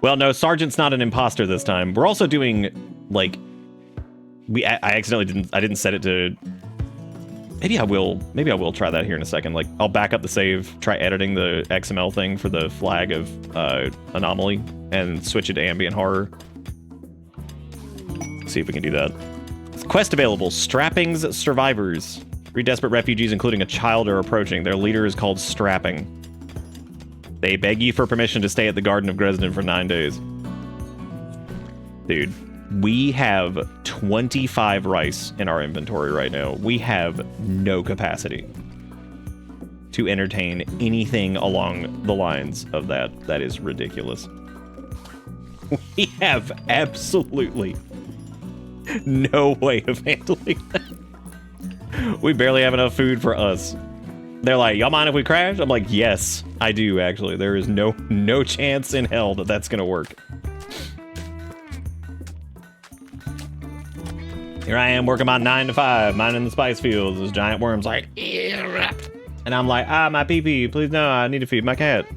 Well, no, Sergeant's not an imposter this time. We're also doing like I accidentally didn't set it to. Maybe I will try that here in a second. Like I'll back up the save, try editing the XML thing for the flag of anomaly, and switch it to ambient horror. See if we can do that. Quest available. Strapping's survivors. 3 desperate refugees, including a child, are approaching. Their leader is called Strapping. They beg you for permission to stay at the Garden of Greznoid for 9 days. Dude, we have 25 rice in our inventory right now. We have no capacity to entertain anything along the lines of that. That is ridiculous. We have absolutely no way of handling that. We barely have enough food for us. They're like, y'all mind if we crash? I'm like, yes, I do actually. There is no chance in hell that that's gonna work. Here I am working my 9 to 5, mining the spice fields. This giant worm's like, yeah. And I'm like, my pee-pee, please no, I need to feed my cat.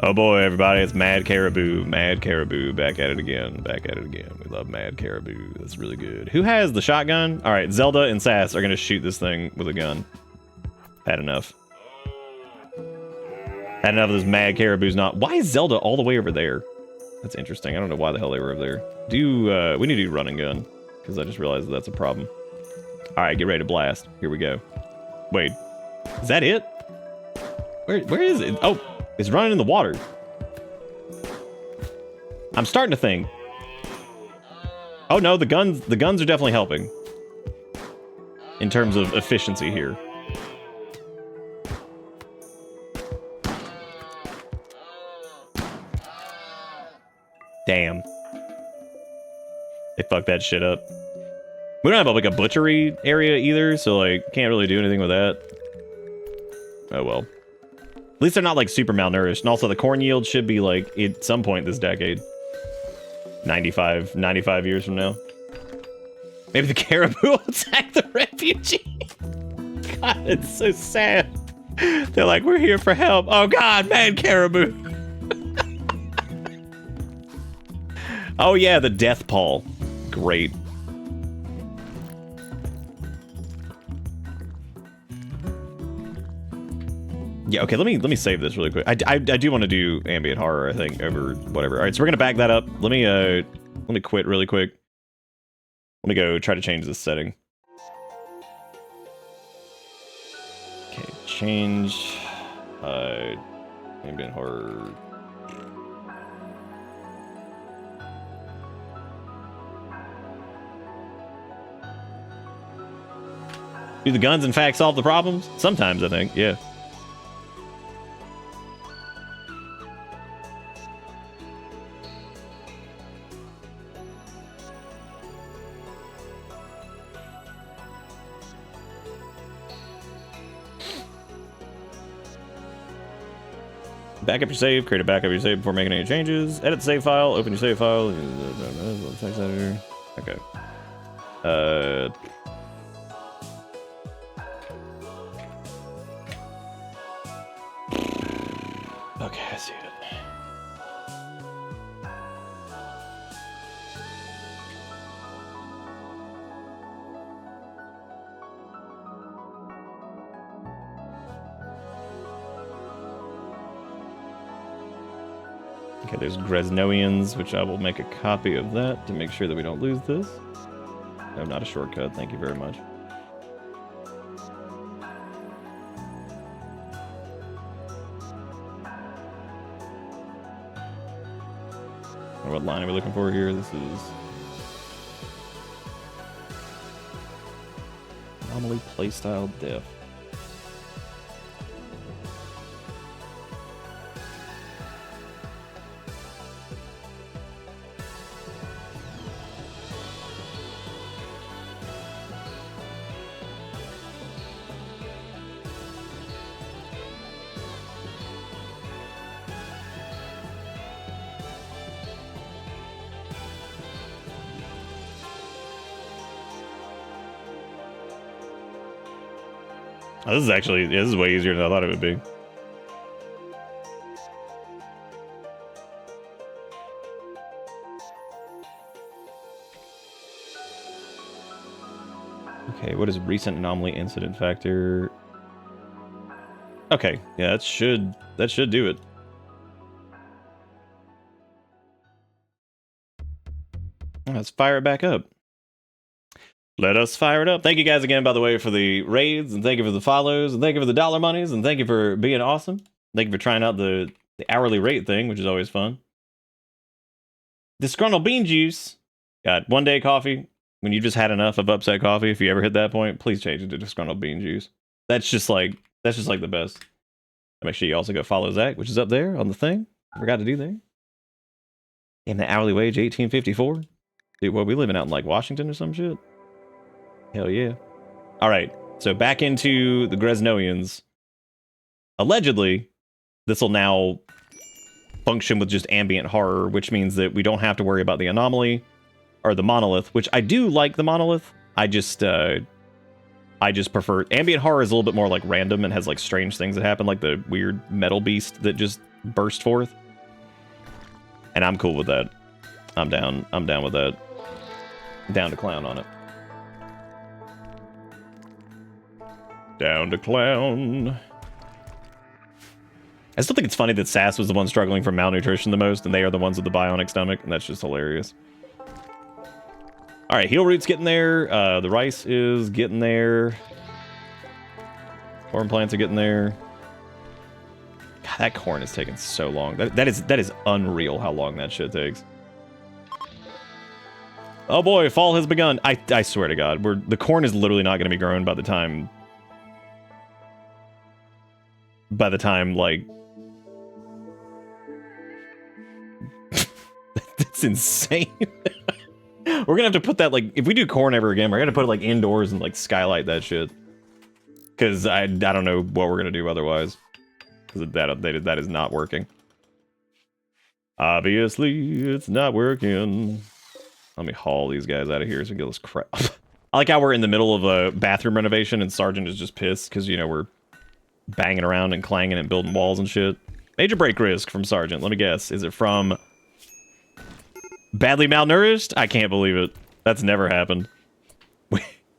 Oh boy, everybody, it's Mad Caribou. Mad Caribou, back at it again. Back at it again. We love Mad Caribou. That's really good. Who has the shotgun? All right, Zelda and Sass are gonna shoot this thing with a gun. Had enough. Had enough of this Mad Caribou's not. Why is Zelda all the way over there? That's interesting. I don't know why the hell they were over there. We need to do run and gun, because I just realized that's a problem. All right, get ready to blast. Here we go. Wait, is that it? Where is it? Oh. It's running in the water. I'm starting to think. Oh no, the guns are definitely helping. In terms of efficiency here. Damn. They fucked that shit up. We don't have like a butchery area either, so like can't really do anything with that. Oh well. At least they're not like super malnourished. And also the corn yield should be like at some point this decade. 95 years from now. Maybe the caribou will attack the refugee. God, it's so sad. They're like, we're here for help. Oh God, man, caribou. Oh yeah, the death pall. Great. Yeah, okay, let me save this really quick. I do want to do ambient horror, I think, over whatever. All right, so we're gonna back that up. Let me quit really quick. Let me go try to change this setting. Okay, change ambient horror. Do the guns in fact solve the problems? Sometimes, I think, yeah. Backup your save, create a backup of your save before making any changes. Edit the save file, open your save file. Text editor. Okay. Okay, I see it. Okay, there's Greznoids, which I will make a copy of that to make sure that we don't lose this. No, not a shortcut. Thank you very much. What line are we looking for here? This is anomaly playstyle diff. Oh, this is actually, yeah, this is way easier than I thought it would be. Okay, what is recent anomaly incident factor? Okay, yeah, that should do it. Let's fire it back up. Let us fire it up. Thank you guys again, by the way, for the raids, and thank you for the follows, and thank you for the dollar monies, and thank you for being awesome. Thank you for trying out the hourly rate thing, which is always fun. Disgruntled bean juice. Got 1 day coffee. When you just had enough of upset coffee, if you ever hit that point, please change it to disgruntled bean juice. That's just like the best. And make sure you also go follow Zach, which is up there on the thing. Forgot to do there. And the hourly wage, $18.54. Dude, what, we living out in like Washington or some shit? Hell yeah. All right, so back into the Greznoids. Allegedly, this will now function with just ambient horror, which means that we don't have to worry about the anomaly or the monolith, which I do like the monolith. I just prefer ambient horror is a little bit more like random and has like strange things that happen, like the weird metal beast that just burst forth. And I'm cool with that. I'm down with that. Down to clown on it. Down to clown. I still think it's funny that Sass was the one struggling from malnutrition the most, and they are the ones with the bionic stomach, and that's just hilarious. All right, Heal Root's getting there. The rice is getting there. Corn plants are getting there. God, that corn is taking so long. That is unreal how long that shit takes. Oh boy, fall has begun. I swear to God, the corn is literally not going to be grown by the time like that's insane. We're gonna have to put that, like, if we do corn ever again, we're gonna put it like indoors and like skylight that shit, because I don't know what we're gonna do otherwise, because that is not working. Obviously it's not working. Let me haul these guys out of here so we get this crap. I like how we're in the middle of a bathroom renovation and Sergeant is just pissed because, you know, we're banging around and clanging and building walls and shit. Major break risk from Sergeant. Let me guess. Is it from badly malnourished? I can't believe it. That's never happened.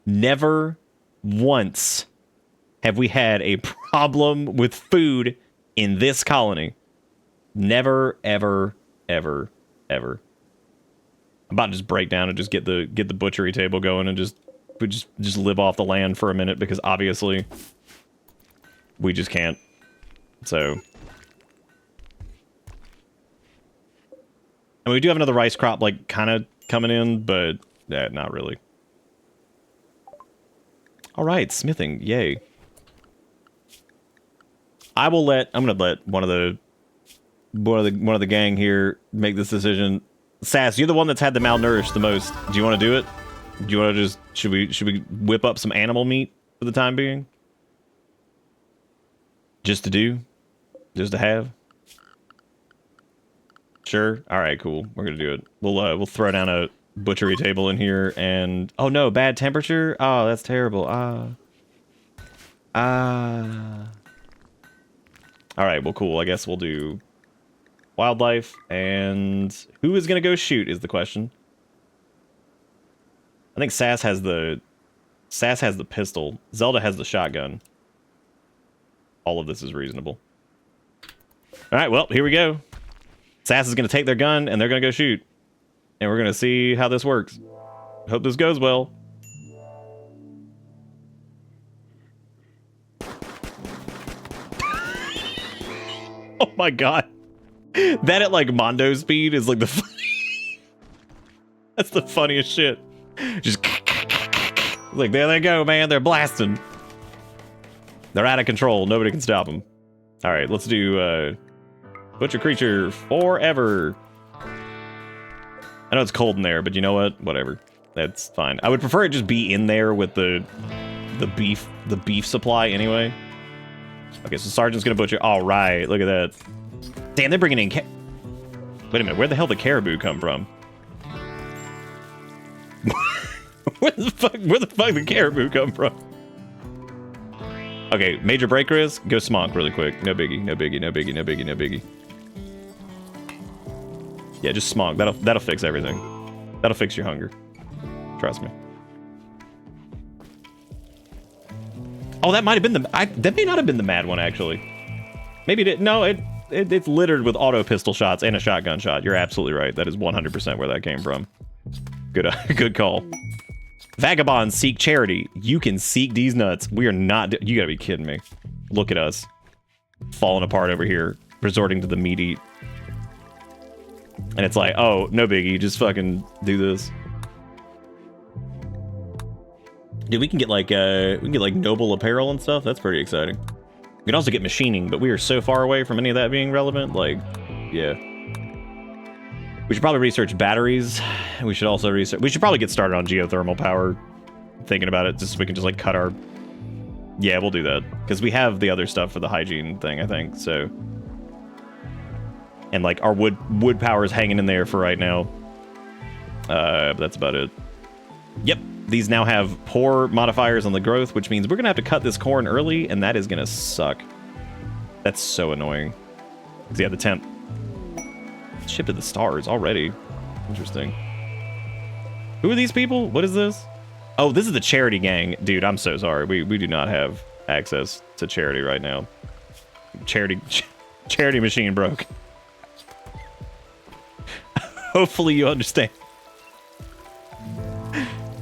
Never once have we had a problem with food in this colony. Never, ever, ever, ever. I'm about to just break down and just get the butchery table going and just live off the land for a minute, because obviously we just can't. So, and we do have another rice crop like kind of coming in, but not really. All right, smithing. Yay. I'm gonna let one of the gang here make this decision. Sass, you're the one that's had the malnourished the most. Do you want to do it? Do you want to just should we whip up some animal meat for the time being? Just to have. Sure. All right, cool. We're gonna do it. We'll throw down a butchery table in here and oh no, bad temperature. Oh, that's terrible. All right, well, cool. I guess we'll do wildlife, and who is gonna go shoot is the question. I think Sass has the pistol. Zelda has the shotgun. All of this is reasonable. All right, well, here we go. Sass is gonna take their gun, and they're gonna go shoot, and we're gonna see how this works. Hope this goes well. Oh my god. That at like Mondo speed is like the that's the funniest shit. Just like there they go, man. They're blasting. They're out of control. Nobody can stop them. All right, let's do butcher creature forever. I know it's cold in there, but you know what? Whatever. That's fine. I would prefer it just be in there with the beef supply anyway. Okay, so Sergeant's gonna butcher. All right, look at that. Damn, they're bringing in wait a minute, where the hell did the caribou come from? Where the fuck did caribou come from? Okay, major break risk. Go smonk really quick. No biggie, no biggie, no biggie, no biggie, no biggie. Yeah, just smonk. That'll fix everything. That'll fix your hunger. Trust me. Oh, that might have been that may not have been the mad one, actually. Maybe it did. No, it's littered with auto pistol shots and a shotgun shot. You're absolutely right. That is 100% where that came from. Good, good call. Vagabonds seek charity. You can seek these nuts. We are not. You gotta be kidding me. Look at us. Falling apart over here. Resorting to the meat eat. And it's like, oh, no biggie. Just fucking do this. Dude, we can get like noble apparel and stuff. That's pretty exciting. We can also get machining, but we are so far away from any of that being relevant. Like, yeah. We should probably research batteries. We should also research. We should probably get started on geothermal power. Thinking about it, just so we can just like cut our. Yeah, we'll do that because we have the other stuff for the hygiene thing, I think. So. And like our wood power is hanging in there for right now. But that's about it. Yep. These now have poor modifiers on the growth, which means we're gonna have to cut this corn early, and that is gonna suck. That's so annoying. Cause yeah, the temp. Ship to the stars already. Interesting. Who are these people? What is this? Oh, this is the charity gang. Dude, I'm so sorry. We do not have access to charity right now. Charity machine broke. Hopefully you understand.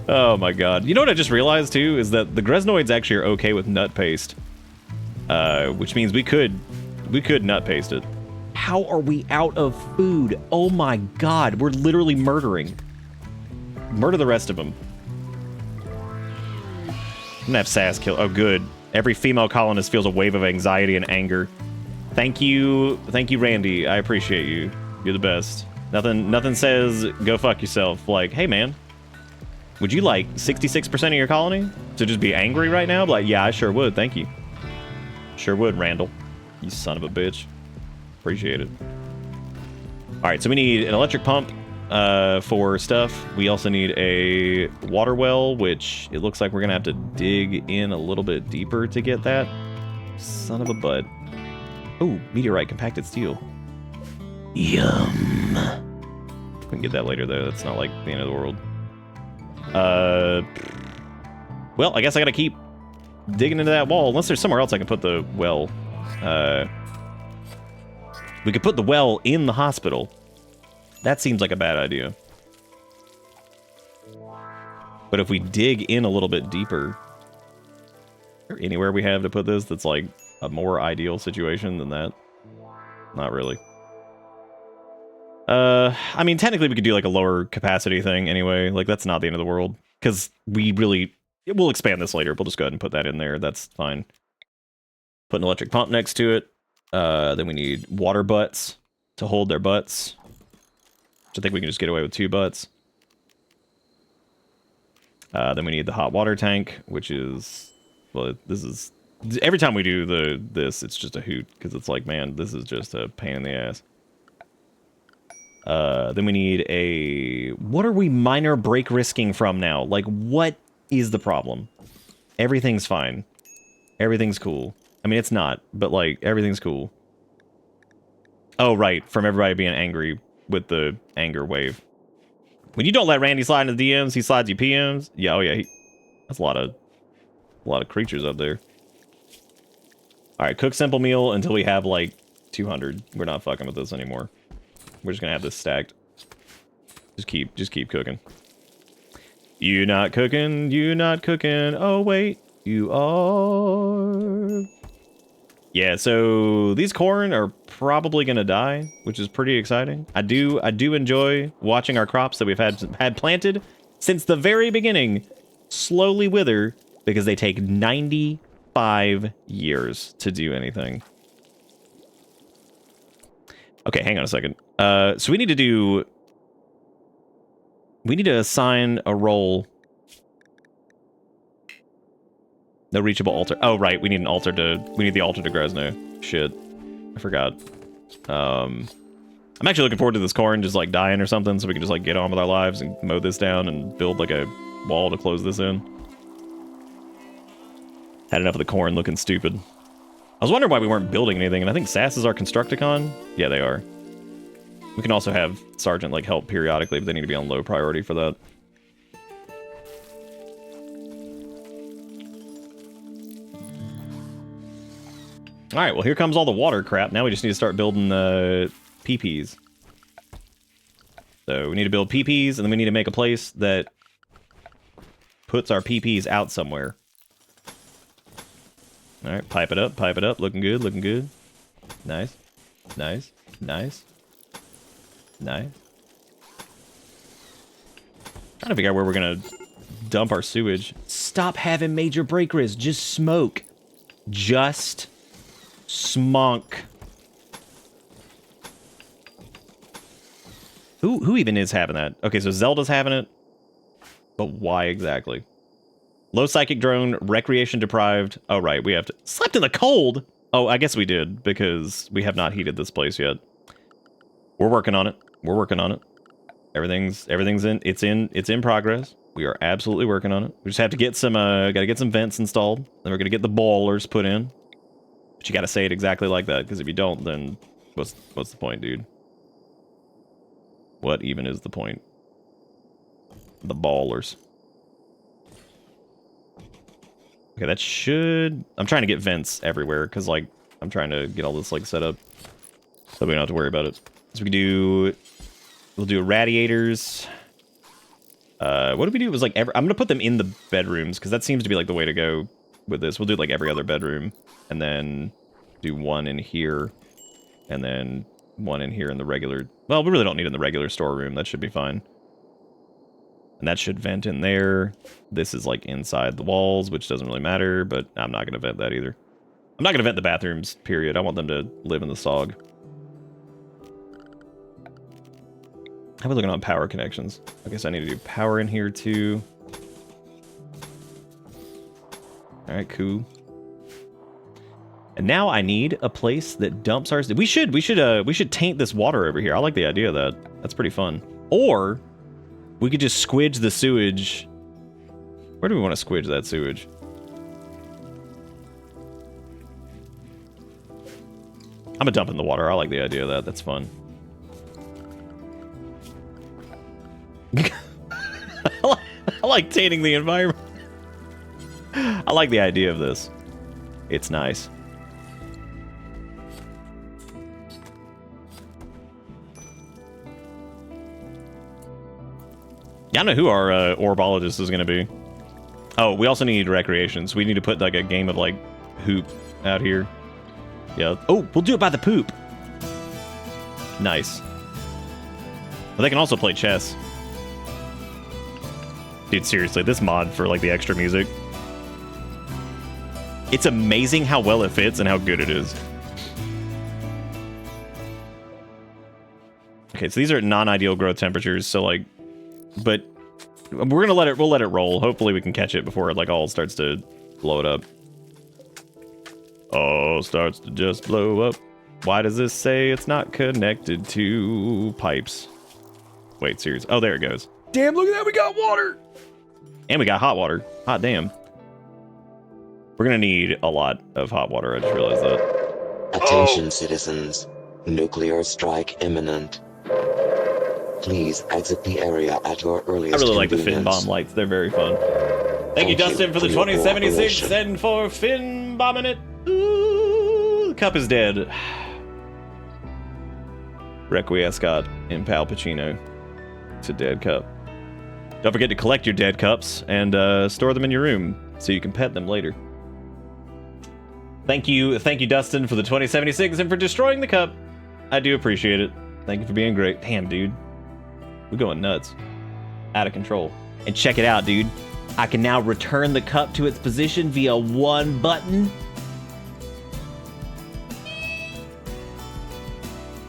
Oh my god. You know what I just realized too is that the Greznoids actually are okay with nut paste. Which means we could nut paste it. How are we out of food? Oh my god, we're literally murdering. Murder the rest of them. I'm gonna have Sass kill. Oh good. Every female colonist feels a wave of anxiety and anger. Thank you, Randy. I appreciate you. You're the best. Nothing says go fuck yourself. Like, hey man, would you like 66% of your colony to just be angry right now? Like, yeah, I sure would. Thank you. Sure would, Randall. You son of a bitch. Appreciate it. All right, so we need an electric pump for stuff. We also need a water well, which it looks like we're gonna have to dig in a little bit deeper to get that. Son of a butt. Oh, meteorite compacted steel. Yum. We can get that later though. That's not like the end of the world. Well, I guess I gotta keep digging into that wall, unless there's somewhere else I can put the well. We could put the well in the hospital. That seems like a bad idea. But if we dig in a little bit deeper, is there anywhere we have to put this that's like a more ideal situation than that? Not really. I mean, technically we could do like a lower capacity thing anyway. Like, that's not the end of the world. Because we really We'll expand this later. We'll just go ahead and put that in there. That's fine. Put an electric pump next to it. Then we need water butts to hold their butts. Which I think we can just get away with 2 butts. Then we need the hot water tank, which is... Well, this is... Every time we do this, it's just a hoot. Because it's like, man, this is just a pain in the ass. Then we need a... What are we minor break risking from now? Like, what is the problem? Everything's fine. Everything's cool. I mean, it's not, but, like, everything's cool. Oh, right. From everybody being angry with the anger wave. When you don't let Randy slide into the DMs, he slides you PMs. Yeah, oh yeah. That's a lot of creatures up there. All right, cook simple meal until we have, like, 200. We're not fucking with this anymore. We're just gonna have this stacked. Just keep cooking. You not cooking, you not cooking. Oh wait, you are. Yeah, so these corn are probably gonna die, which is pretty exciting. I do enjoy watching our crops that we've had planted since the very beginning slowly wither because they take 95 years to do anything. Okay, hang on a second. So we need to assign a role. No reachable altar. Oh, right. We need the altar to Grezno. Shit. I forgot. I'm actually looking forward to this corn just, like, dying or something so we can just, like, get on with our lives and mow this down and build, like, a wall to close this in. Had enough of the corn looking stupid. I was wondering why we weren't building anything, and I think SAS is our Constructicon. Yeah, they are. We can also have Sergeant, like, help periodically, but they need to be on low priority for that. Alright, well, here comes all the water crap. Now we just need to start building PPs. So we need to build PPs, and then we need to make a place that puts our PPs out somewhere. Alright, pipe it up. Looking good, looking good. Nice. Nice. Nice. Nice. Trying to figure out where we're gonna dump our sewage. Stop having major break risk. Just smoke. Just smunk. Who even is having that? Okay, so Zelda's having it. But why exactly? Low psychic drone, recreation deprived. Oh, right, we have to... Slept in the cold? Oh, I guess we did, because we have not heated this place yet. We're working on it. We're working on it. Everything's in. It's in progress. We are absolutely working on it. We just have to get some, gotta get some vents installed. Then we're gonna get the boilers put in. But you gotta say it exactly like that, because if you don't, then what's the point, dude? What even is the point? The ballers. Okay, that should... I'm trying to get vents everywhere, because, like, I'm trying to get all this, like, set up so we don't have to worry about it. So we can do... We'll do radiators. What do we do? It was, like, I'm going to put them in the bedrooms, because that seems to be, like, the way to go with this. We'll do, like, every other bedroom, and then do one in here, and then one in here in the regular... Well, we really don't need it in the regular storeroom. That should be fine. And that should vent in there. This is, like, inside the walls, which doesn't really matter, but I'm not going to vent that either. I'm not going to vent the bathrooms, period. I want them to live in the SOG. How are we looking on power connections? I guess I need to do power in here, too. Alright, cool. And now I need a place that dumps our... We should taint this water over here. I like the idea of that. That's pretty fun. Or... we could just squidge the sewage. Where do we want to squidge that sewage? I'm gonna dump in the water. I like the idea of that. That's fun. I like tainting the environment. I like the idea of this. It's nice. I don't know who our orbologist is going to be. Oh, we also need recreations. We need to put, like, a game of, like, hoop out here. Yeah. Oh, we'll do it by the poop. Nice. Well, they can also play chess. Dude, seriously, this mod for like the extra music. It's amazing how well it fits and how good it is. Okay, so these are non-ideal growth temperatures, so like, but we'll let it roll. Hopefully we can catch it before it like all starts to blow it up. Oh, starts to just blow up. Why does this say it's not connected to pipes? Wait, serious. Oh, there it goes. Damn, look at that, we got water! And we got hot water. Hot damn. We're gonna need a lot of hot water, I just realized that. Attention, citizens. Nuclear strike imminent. Please exit the area at your earliest I really like the fin convenience. bomb lights. They're very fun. Thank you, Dustin, for the your 2076 cooperation. and for fin bombing it. Ooh, the cup is dead. Requiescat in Pal Pacino. It's a dead cup. Don't forget to collect your dead cups and store them in your room so you can pet them later. Thank you, Dustin, for the 2076 and for destroying the cup. I do appreciate it. Thank you for being great. Damn, dude. We're going nuts. Out of control. And check it out, dude. I can now return the cup to its position via one button.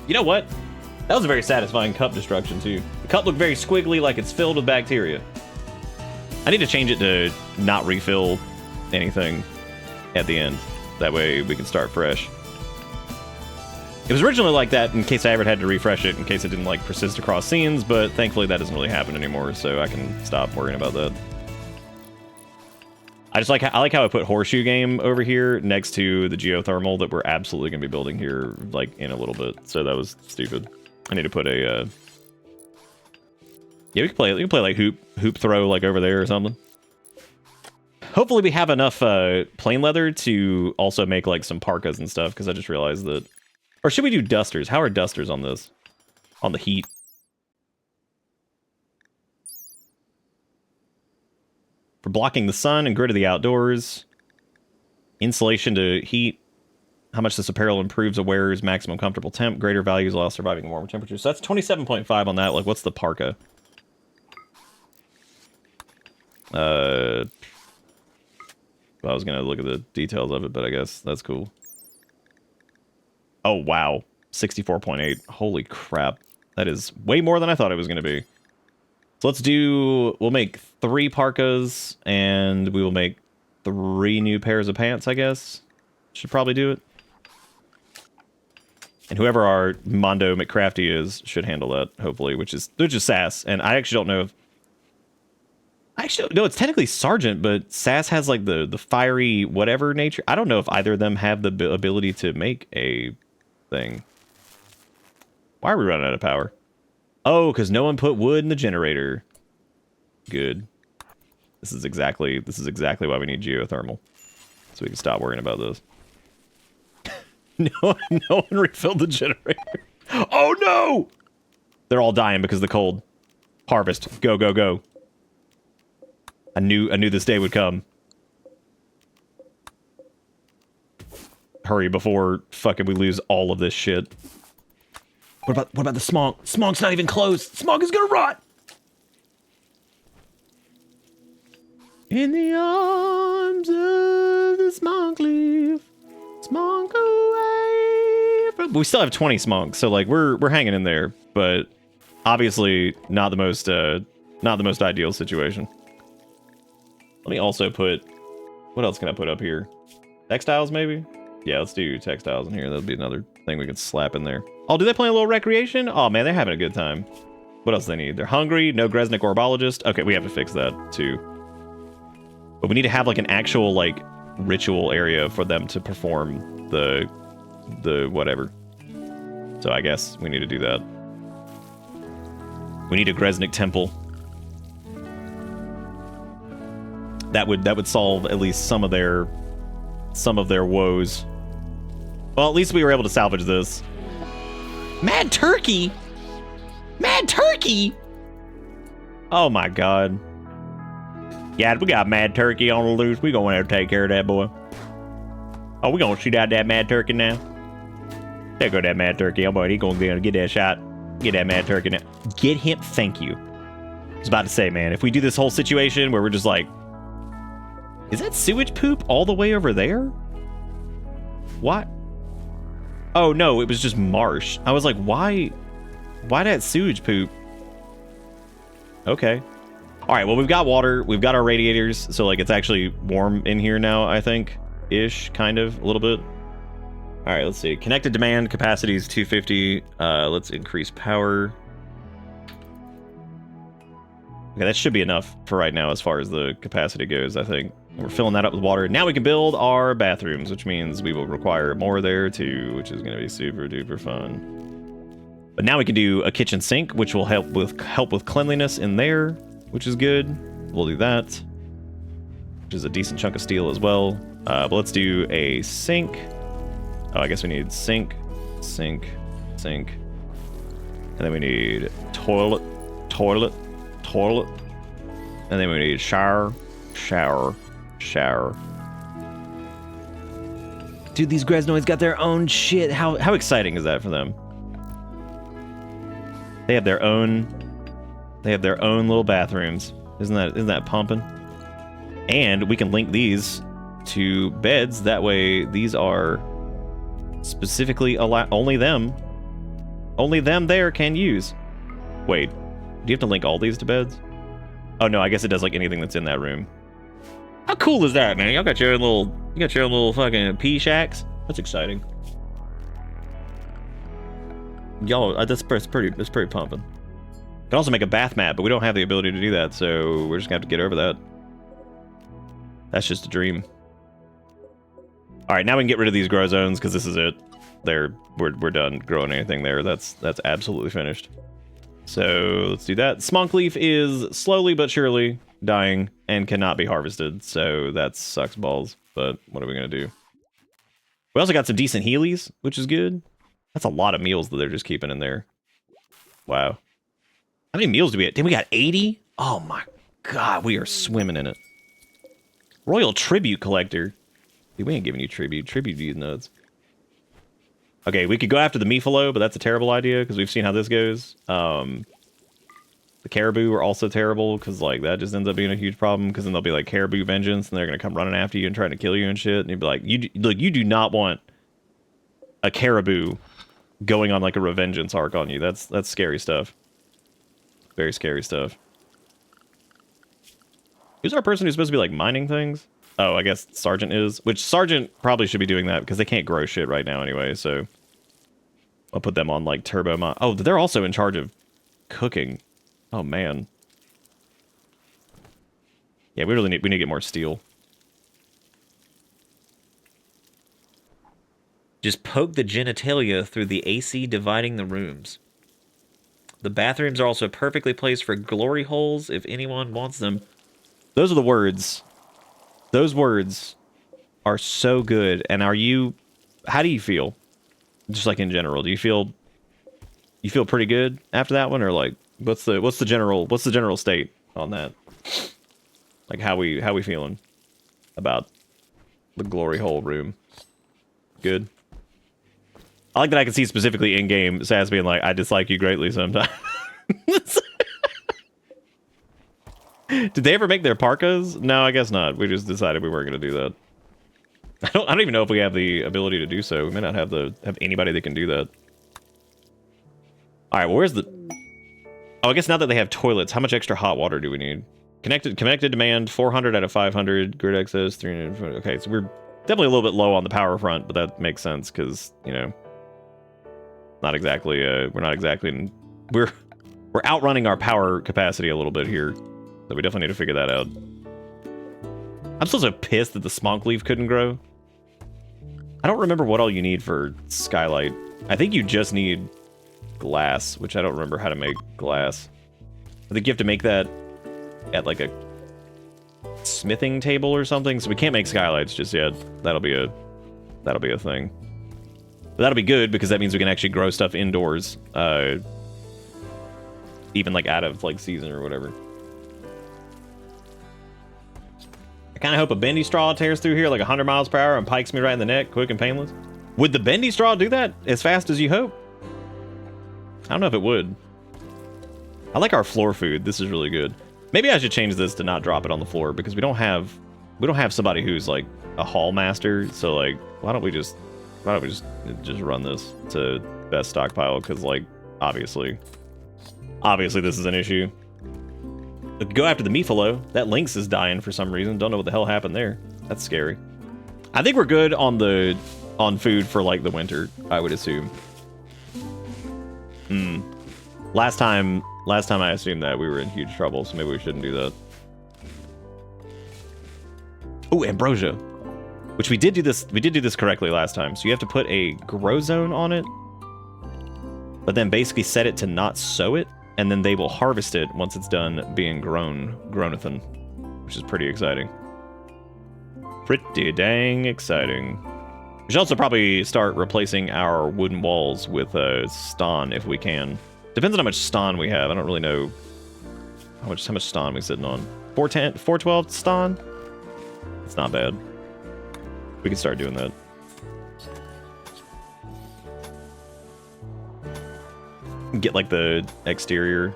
You know what? That was a very satisfying cup destruction, too. The cup looked very squiggly, like it's filled with bacteria. I need to change it to not refill anything at the end. That way we can start fresh. It was originally like that in case I ever had to refresh it, in case it didn't like persist across scenes, but thankfully that doesn't really happen anymore, so I can stop worrying about that. I like how I put Horseshoe Game over here next to the geothermal that we're absolutely going to be building here like in a little bit. So that was stupid. I need to put a yeah, we can play like hoop throw like over there or something. Hopefully we have enough plain leather to also make like some parkas and stuff, because I just realized that. Or should we do dusters? How are dusters on this? On the heat? For blocking the sun and grid of the outdoors. Insulation to heat. How much this apparel improves a wearer's maximum comfortable temp. Greater values allow surviving warmer temperatures. So that's 27.5 on that. Like, what's the parka? I was gonna look at the details of it, but I guess that's cool. Oh, wow. 64.8. Holy crap. That is way more than I thought it was going to be. So let's do... We'll make 3 parkas, and we will make 3 new pairs of pants, I guess. Should probably do it. And whoever our Mondo McCrafty is should handle that, hopefully, which is Sass. And I actually don't know if... Actually, no, it's technically Sergeant, but Sass has, like, the fiery whatever nature. I don't know if either of them have the ability to make a... thing. Why are we running out of power? Oh, because no one put wood in the generator. Good. This is exactly why we need geothermal. So we can stop worrying about this. no one refilled the generator. Oh no! They're all dying because of the cold. Harvest. Go, go, go. I knew this day would come. Hurry before fucking we lose all of this shit. What about the smog? Smog's not even close. Smog is gonna rot. In the arms of the smog leaf, smog away from. We still have 20 smog, so like we're hanging in there, but obviously not the most ideal situation. Let me also put. What else can I put up here? Textiles, maybe. Yeah, let's do textiles in here. That'll be another thing we can slap in there. Oh, do they play a little recreation? Oh, man, they're having a good time. What else do they need? They're hungry. No Greznoid orbologist. Okay, we have to fix that, too. But we need to have, like, an actual, like, ritual area for them to perform the whatever. So I guess we need to do that. We need a Greznoid temple. That would solve at least some of their woes. Well, at least we were able to salvage this. Mad Turkey? Mad Turkey? Oh my god. Yeah, we got Mad Turkey on the loose. We gonna have to take care of that boy. Oh, we gonna shoot out that Mad Turkey now? There go that Mad Turkey. Oh boy, he gonna get that shot. Get that Mad Turkey now. Get him, thank you. was about to say, man, if we do this whole situation where we're just like, is that sewage poop all the way over there? What? Oh no, it was just marsh. I was like, why that sewage poop? Okay. All right, well, we've got water. We've got our radiators. So like it's actually warm in here now, I think. Ish, kind of, a little bit. All right, let's see. Connected demand capacity is 250. Let's increase power. Okay, that should be enough for right now as far as the capacity goes, I think. We're filling that up with water. Now we can build our bathrooms, which means we will require more there too, which is going to be super duper fun. But now we can do a kitchen sink, which will help with cleanliness in there, which is good. We'll do that, which is a decent chunk of steel as well. But let's do a sink. Oh, I guess we need sink, sink, sink. And then we need toilet, toilet, toilet. And then we need shower, shower, shower. Dude, these Greznoids got their own shit. How exciting is that for them? They have their own little bathrooms. Isn't that pumping? And we can link these to beds. That way these are specifically only them there can use. Wait, do you have to link all these to beds? Oh no, I guess it does like anything that's in that room. How cool is that, man? Y'all got your own little fucking pee shacks. That's exciting. Y'all, that's pretty pumping. Can also make a bath mat, but we don't have the ability to do that, so we're just gonna have to get over that. That's just a dream. All right, now we can get rid of these grow zones because this is it. We're done growing anything there. That's absolutely finished. So let's do that. Smonkleaf is slowly but surely dying and cannot be harvested, so that sucks balls. But what are we gonna do? We also got some decent Heelys, which is good. That's a lot of meals that they're just keeping in there. Wow. How many meals do we have? Did we got 80? Oh my god, we are swimming in it. Royal Tribute Collector. Dude, we ain't giving you tribute. Tribute these nuts. Okay, we could go after the Meefalo, but that's a terrible idea because we've seen how this goes. The Caribou are also terrible because like that just ends up being a huge problem because then they'll be like Caribou Vengeance and they're gonna come running after you and trying to kill you and shit. And you'd be like, you do not want a Caribou going on like a revengeance arc on you. That's scary stuff. Very scary stuff. Who's our person who's supposed to be like mining things? Oh, I guess Sergeant is. Which Sergeant probably should be doing that because they can't grow shit right now anyway, so I'll put them on like turbo mine. Oh, they're also in charge of cooking. Oh man. Yeah, we need to get more steel. Just poke the genitalia through the AC dividing the rooms. The bathrooms are also perfectly placed for glory holes if anyone wants them. Those are the words. Those words are so good. And how do you feel? Just like in general, do you feel pretty good after that one, or like what's the general state on that? Like how we feeling about the glory hole room? Good. I like that I can see specifically in game Sass being like, I dislike you greatly sometimes. Did they ever make their parkas? No, I guess not. We just decided we weren't going to do that. I don't even know if we have the ability to do so. We may not have anybody that can do that. All right, well, where's the... Oh, I guess now that they have toilets, how much extra hot water do we need? Connected demand, 400 out of 500. Grid access, 300. Okay, so we're definitely a little bit low on the power front, but that makes sense because, you know, not exactly, we're outrunning our power capacity a little bit here. So we definitely need to figure that out. I'm still so pissed that the Smonkleaf couldn't grow. I don't remember what all you need for Skylight. I think you just need glass, which I don't remember how to make glass. I think you have to make that at like a smithing table or something, so we can't make skylights just yet. That'll be a thing. But that'll be good because that means we can actually grow stuff indoors, even like out of like season or whatever. I kind of hope a bendy straw tears through here like 100 miles per hour and pikes me right in the neck, quick and painless. Would the bendy straw do that as fast as you hope? I don't know if it would. I like our floor food. This is really good. Maybe I should change this to not drop it on the floor because we don't have somebody who's like a hall master. So like, why don't we just run this to best stockpile? Because like, obviously this is an issue. But go after the Mephilo. That lynx is dying for some reason. Don't know what the hell happened there. That's scary. I think we're good on food for like the winter, I would assume. Last time I assumed that we were in huge trouble, so maybe we shouldn't do that. Oh, ambrosia. Which we did do this correctly last time. So you have to put a grow zone on it, but then basically set it to not sow it, and then they will harvest it once it's done being grownathan, which is pretty exciting. Pretty dang exciting. We should also probably start replacing our wooden walls with stone if we can. Depends on how much stone we have. I don't really know how much stone we're sitting on. 410, 412 stone? It's not bad. We can start doing that. Get like the exterior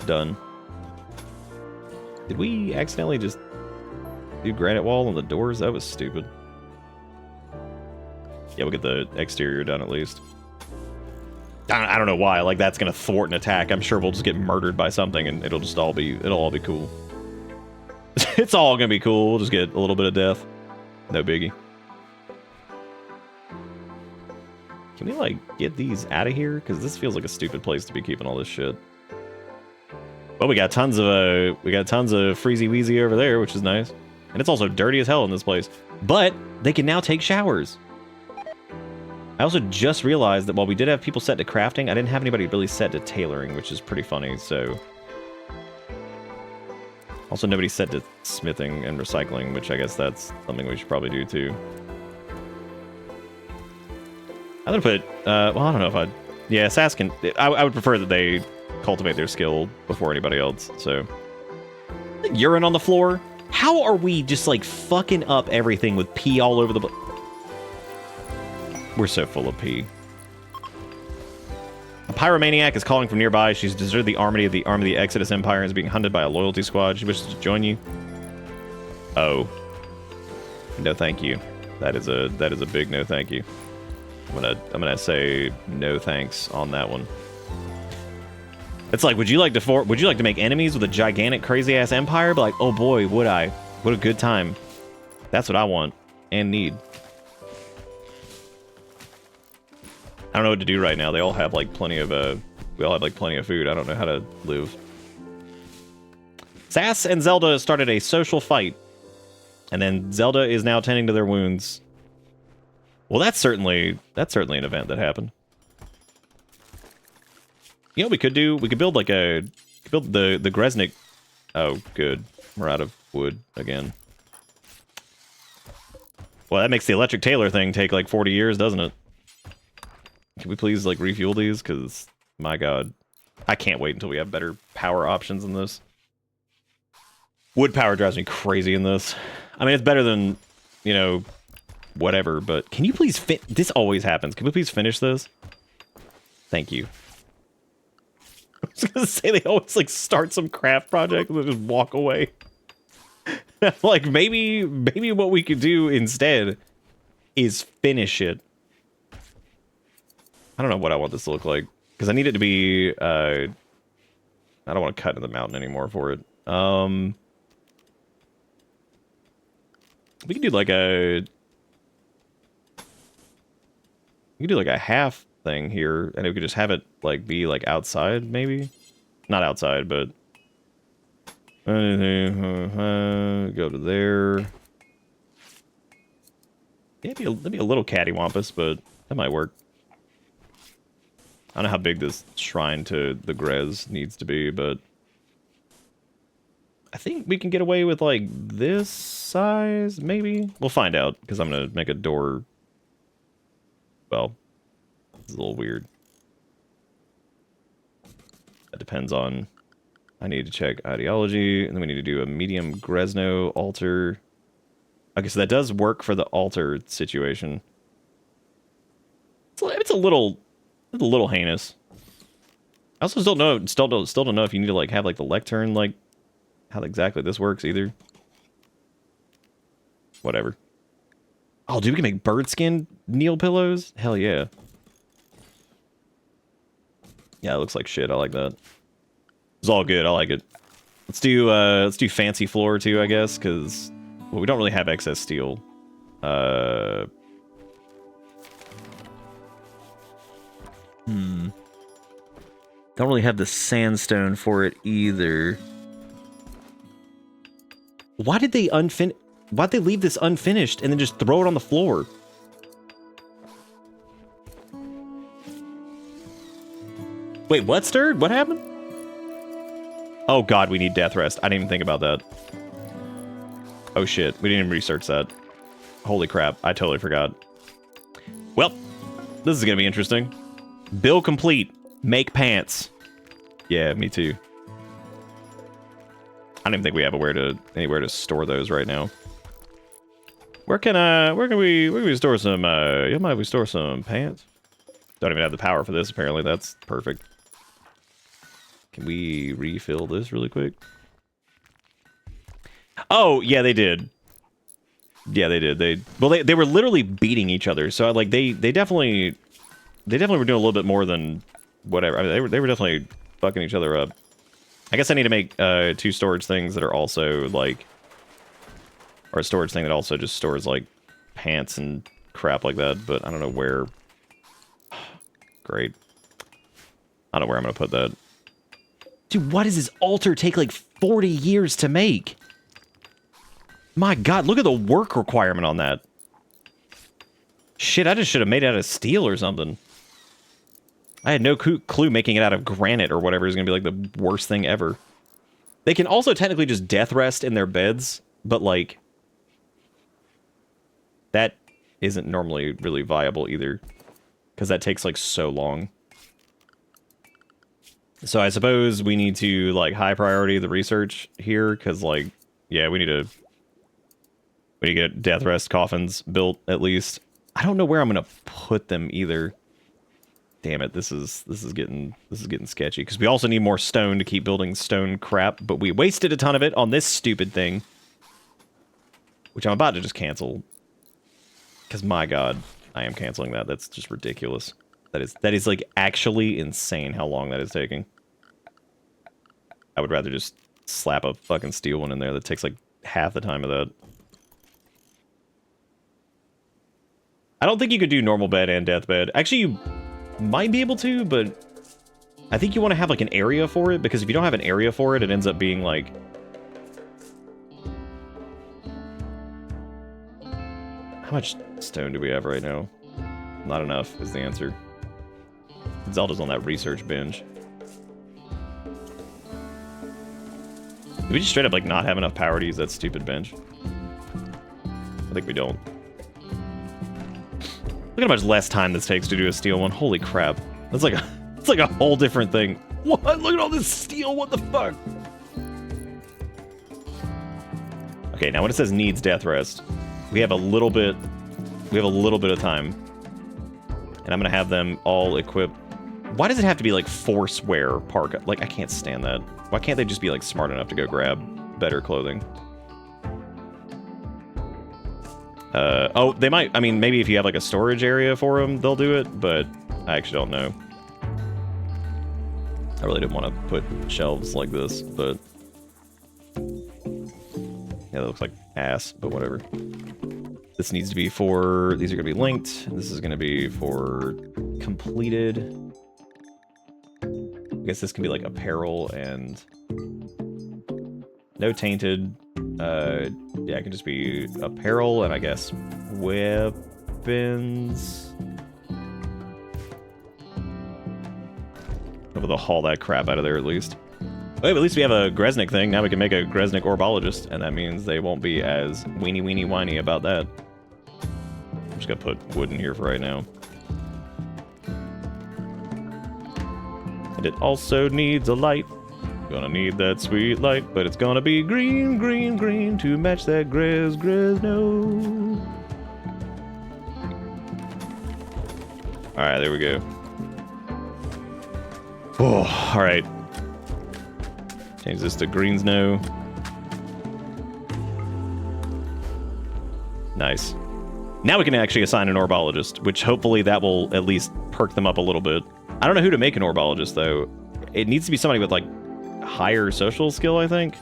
done. Did we accidentally just do granite wall on the doors? That was stupid. Yeah, we'll get the exterior done at least. I don't know why. Like that's gonna thwart an attack. I'm sure we'll just get murdered by something, and it'll all be cool. It's all gonna be cool. We'll just get a little bit of death. No biggie. Can we like get these out of here? Because this feels like a stupid place to be keeping all this shit. Well, we got tons of freezy weezy over there, which is nice, and it's also dirty as hell in this place. But they can now take showers. I also just realized that while we did have people set to crafting, I didn't have anybody really set to tailoring, which is pretty funny, so... Also, nobody set to smithing and recycling, which I guess that's something we should probably do, too. I'm gonna put... well, I don't know if I'd... Yeah, Sass can... I would prefer that they cultivate their skill before anybody else, so... Urine on the floor? How are we just, like, fucking up everything with pee all over the... We're so full of pee. A pyromaniac is calling from nearby. She's deserted the army of the Exodus Empire and is being hunted by a loyalty squad. She wishes to join you. Oh. No thank you. That is a big no thank you. I'm gonna say no thanks on that one. It's like, would you like to make enemies with a gigantic crazy ass empire? But like, oh boy, would I. What a good time. That's what I want and need. I don't know what to do right now. They all have like plenty of we all have like plenty of food. I don't know how to live. Sass and Zelda started a social fight, and then Zelda is now tending to their wounds. Well, that's certainly an event that happened. You know what we could do? We could build like the Greznoid. Oh, good. We're out of wood again. Well, that makes the electric tailor thing take like 40 years, doesn't it? Can we please, like, refuel these? Because, my god. I can't wait until we have better power options in this. Wood power drives me crazy in this. I mean, it's better than, you know, whatever, but can you please this always happens. Can we please finish this? Thank you. I was gonna say, they always, like, start some craft project and then just walk away. Like, maybe what we could do instead is finish it. I don't know what I want this to look like, because I need it to be, I don't want to cut into the mountain anymore for it. We could do like a half thing here, and we could just have it, like, be, like, outside, maybe? Not outside, but... Go to there. Yeah, it'd be a little cattywampus, but that might work. I don't know how big this shrine to the Grez needs to be, but I think we can get away with, like, this size, maybe? We'll find out, because I'm going to make a door. Well, it's a little weird. That depends on... I need to check ideology, and then we need to do a medium Grezno altar. Okay, so that does work for the altar situation. It's a little heinous. I also still don't know if you need to like have like the lectern, like how exactly this works either. Whatever. Oh, dude, we can make bird skin kneel pillows? Hell yeah. Yeah, it looks like shit. I like that. It's all good. I like it. Let's do fancy floor too, I guess, because well, we don't really have excess steel. Don't really have the sandstone for it either. Why'd they leave this unfinished and then just throw it on the floor? Wait, what stirred? What happened? Oh god, we need death rest. I didn't even think about that. Oh shit, we didn't even research that. Holy crap, I totally forgot. Well, this is gonna be interesting. Bill complete. Make pants. Yeah, me too. I don't even think we have anywhere to store those right now. Where can we store some might we store some pants? Don't even have the power for this apparently. That's perfect. Can we refill this really quick? Oh, yeah, they did. Yeah, they did. They were literally beating each other. So like they definitely were doing a little bit more than whatever. I mean, they were definitely fucking each other up. I guess I need to make 2 storage things that are also like, or a storage thing that also just stores like pants and crap like that. But I don't know where. Great. I don't know where I'm gonna put that. Dude, why does this altar take like 40 years to make? My god, look at the work requirement on that. Shit, I just should have made it out of steel or something. I had no clue making it out of granite or whatever is going to be like the worst thing ever. They can also technically just death rest in their beds, but like... that isn't normally really viable either. Because that takes like so long. So I suppose we need to like high priority the research here, because like, yeah, we need to get death rest coffins built at least. I don't know where I'm gonna put them either. Damn it, this is getting sketchy, because we also need more stone to keep building stone crap, but we wasted a ton of it on this stupid thing, which I'm about to just cancel. Because my god, I am canceling that. That's just ridiculous. That is like actually insane how long that is taking. I would rather just slap a fucking steel one in there that takes like half the time of that. I don't think you could do normal bed and death bed. Actually, you might be able to, but I think you want to have like an area for it, because if you don't have an area for it, it ends up being like... How much stone do we have right now? Not enough is the answer. Zelda's on that research binge. Did we just straight up like not have enough power to use that stupid bench? I think we don't. Look at how much less time this takes to do a steel one. Holy crap. That's like it's like a whole different thing. What? Look at all this steel. What the fuck? Okay, now when it says needs death rest, we have a little bit of time. And I'm gonna have them all equipped. Why does it have to be like force wear parka? Like, I can't stand that. Why can't they just be like smart enough to go grab better clothing? Oh, they might. I mean, maybe if you have like a storage area for them, they'll do it, but I actually don't know. I really didn't want to put shelves like this, but yeah, that looks like ass, but whatever. This needs to be for, these are going to be linked. This is going to be for completed. I guess this can be like apparel and no tainted. Yeah, it can just be apparel and I guess weapons. Able to haul that crap out of there at least. Wait, but at least we have a Greznik thing. Now we can make a Greznik orbologist, and that means they won't be as weenie whiny about that. I'm just gonna put wood in here for right now. And it also needs a light. Gonna need that sweet light, but it's gonna be green, green, green to match that Greznoid. Alright, there we go. Oh, all right. Change this to Greznoid. Nice. Now we can actually assign an orbologist, which hopefully that will at least perk them up a little bit. I don't know who to make an orbologist, though. It needs to be somebody with, like, higher social skill, I think.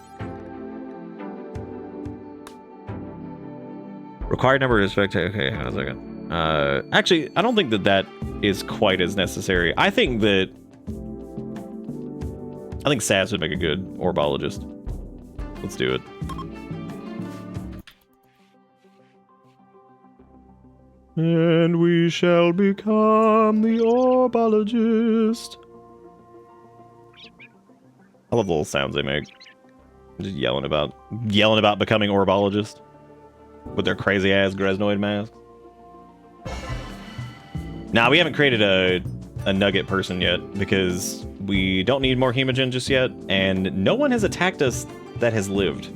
Required number of spectators. Okay, hang on a second. Actually, I don't think that that is quite as necessary. I think Sass would make a good orbologist. Let's do it. And we shall become the orbologist. I love the little sounds they make. Just yelling about becoming orbologist with their crazy ass Greznoid masks. Nah, we haven't created a nugget person yet because we don't need more hemogen just yet, and no one has attacked us that has lived.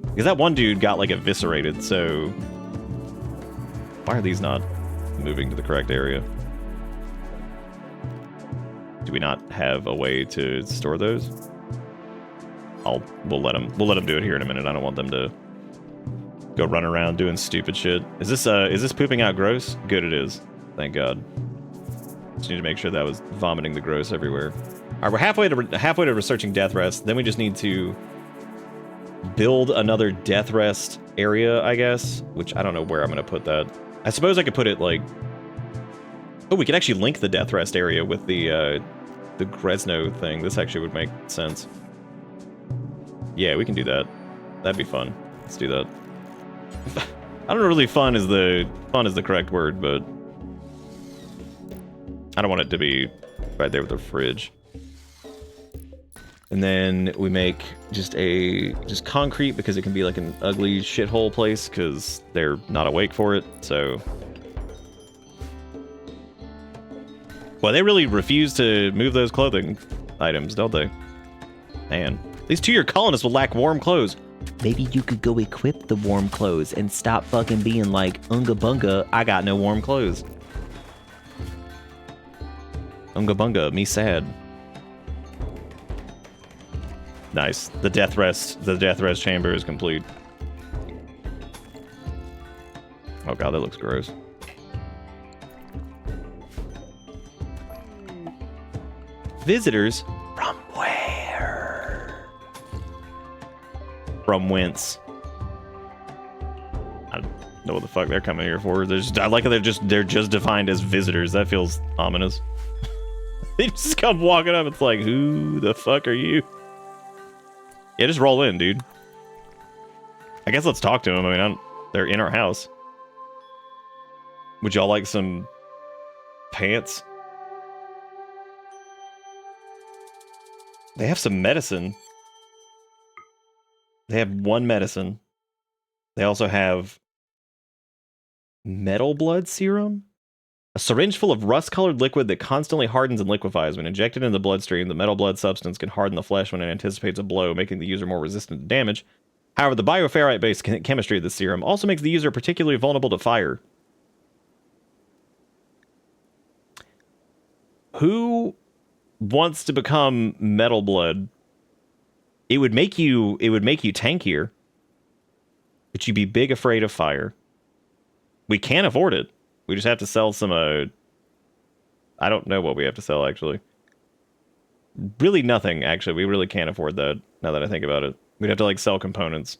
Because that one dude got like eviscerated, so why are these not moving to the correct area? Do we not have a way to store those? We'll let them do it here in a minute. I don't want them to go run around doing stupid shit. Is this pooping out gross? Good, it is. Thank God. Just need to make sure that was vomiting the gross everywhere. All right, we're halfway to researching death rest. Then we just need to build another death rest area, I guess. Which I don't know where I'm gonna put that. I suppose I could put it like. Oh, we could actually link the death rest area with the Greznoid thing. This actually would make sense. Yeah, we can do that. That'd be fun. Let's do that. I don't know, really fun is the correct word, but I don't want it to be right there with the fridge. And then we make just concrete because it can be like an ugly shithole place because they're not awake for it. So, well, they really refuse to move those clothing items, don't they? Man, these 2-year colonists will lack warm clothes. Maybe you could go equip the warm clothes and stop fucking being like, Unga Bunga, I got no warm clothes. Unga Bunga, me sad. Nice. The death rest chamber is complete. Oh god, that looks gross. Visitors? From where? From whence? I don't know what the fuck they're coming here for. I like how they're just defined as visitors. That feels ominous. They just come walking up. It's like, who the fuck are you? Yeah, just roll in, dude. I guess let's talk to them. I mean, they're in our house. Would y'all like some pants? They have some medicine. They have 1 medicine. They also have metal blood serum? A syringe full of rust-colored liquid that constantly hardens and liquefies. When injected into the bloodstream, the metal blood substance can harden the flesh when it anticipates a blow, making the user more resistant to damage. However, the bioferrite-based chemistry of the serum also makes the user particularly vulnerable to fire. Who wants to become metal blood? It would make you tankier, but you'd be big afraid of fire. We can't afford it. We just have to sell some, I don't know what we have to sell, actually. Really nothing, actually. We really can't afford that, now that I think about it. We'd have to, like, sell components.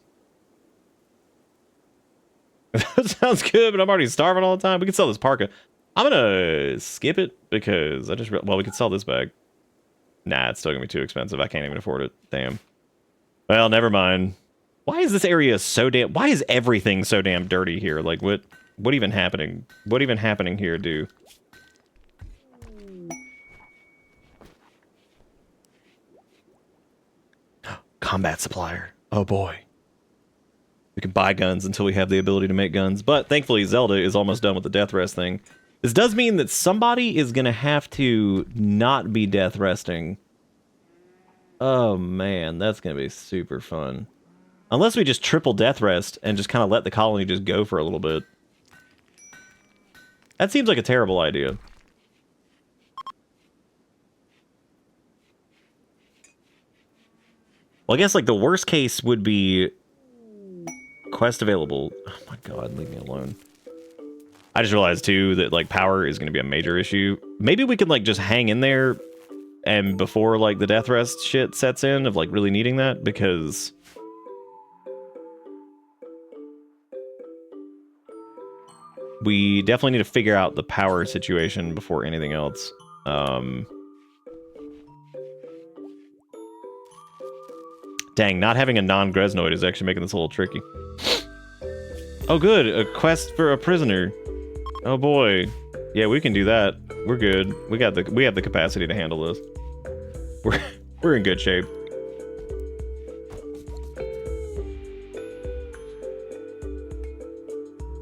That sounds good, but I'm already starving all the time. We could sell this parka. I'm gonna skip it, because well, we could sell this bag. Nah, it's still gonna be too expensive. I can't even afford it. Damn. Well, never mind. Why is this area so damn... Why is everything so damn dirty here? Like, what even happening? What even happening here, dude? Combat supplier. Oh boy. We can buy guns until we have the ability to make guns. But thankfully, Zelda is almost done with the death rest thing. This does mean that somebody is going to have to not be death resting. Oh man, that's going to be super fun. Unless we just triple death rest and just kind of let the colony just go for a little bit. That seems like a terrible idea. Well, I guess, like, the worst case would be quest available. Oh my god, leave me alone. I just realized, too, that, like, power is going to be a major issue. Maybe we can, like, just hang in there and before, like, the death rest shit sets in of, like, really needing that, because... we definitely need to figure out the power situation before anything else. Dang, not having a non-Greznoid is actually making this a little tricky. Oh good, a quest for a prisoner. Oh boy. Yeah, we can do that. We're good. We have the capacity to handle this. We're in good shape.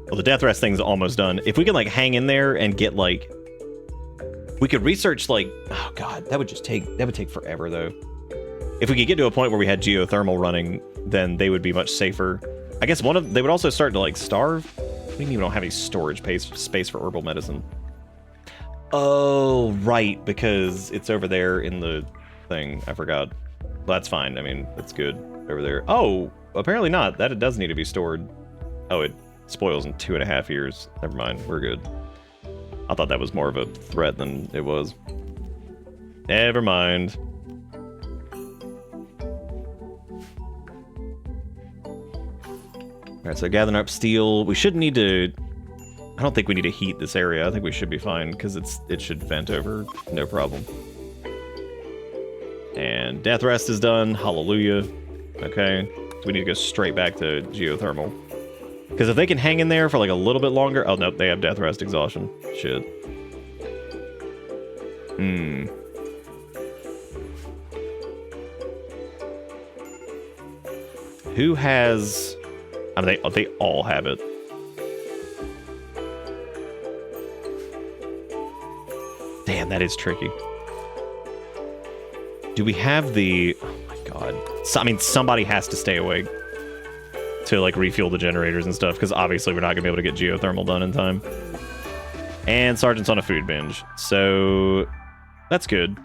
Well, the death rest thing's almost done. If we can, like, hang in there and get, like... we could research, like... oh, God, that would take forever, though. If we could get to a point where we had geothermal running, then they would be much safer. I guess they would also start to, like, starve. What do you mean we don't have any storage space for herbal medicine? Oh, right, because it's over there in the thing. I forgot. Well, that's fine. I mean, that's good over there. Oh, apparently not. That it does need to be stored. Oh, it spoils in 2.5 years. Never mind. We're good. I thought that was more of a threat than it was. Never mind. Alright, so gathering up steel. We shouldn't need to... I don't think we need to heat this area. I think we should be fine, because it should vent over. No problem. And death rest is done. Hallelujah. Okay. So we need to go straight back to geothermal. Because if they can hang in there for like a little bit longer... oh, nope, they have death rest exhaustion. Shit. Who has... I mean, they all have it. Damn, that is tricky. Do we have the... oh my god. So, I mean, somebody has to stay awake to, like, refuel the generators and stuff, because obviously we're not going to be able to get geothermal done in time. And Sergeant's on a food binge, so that's good.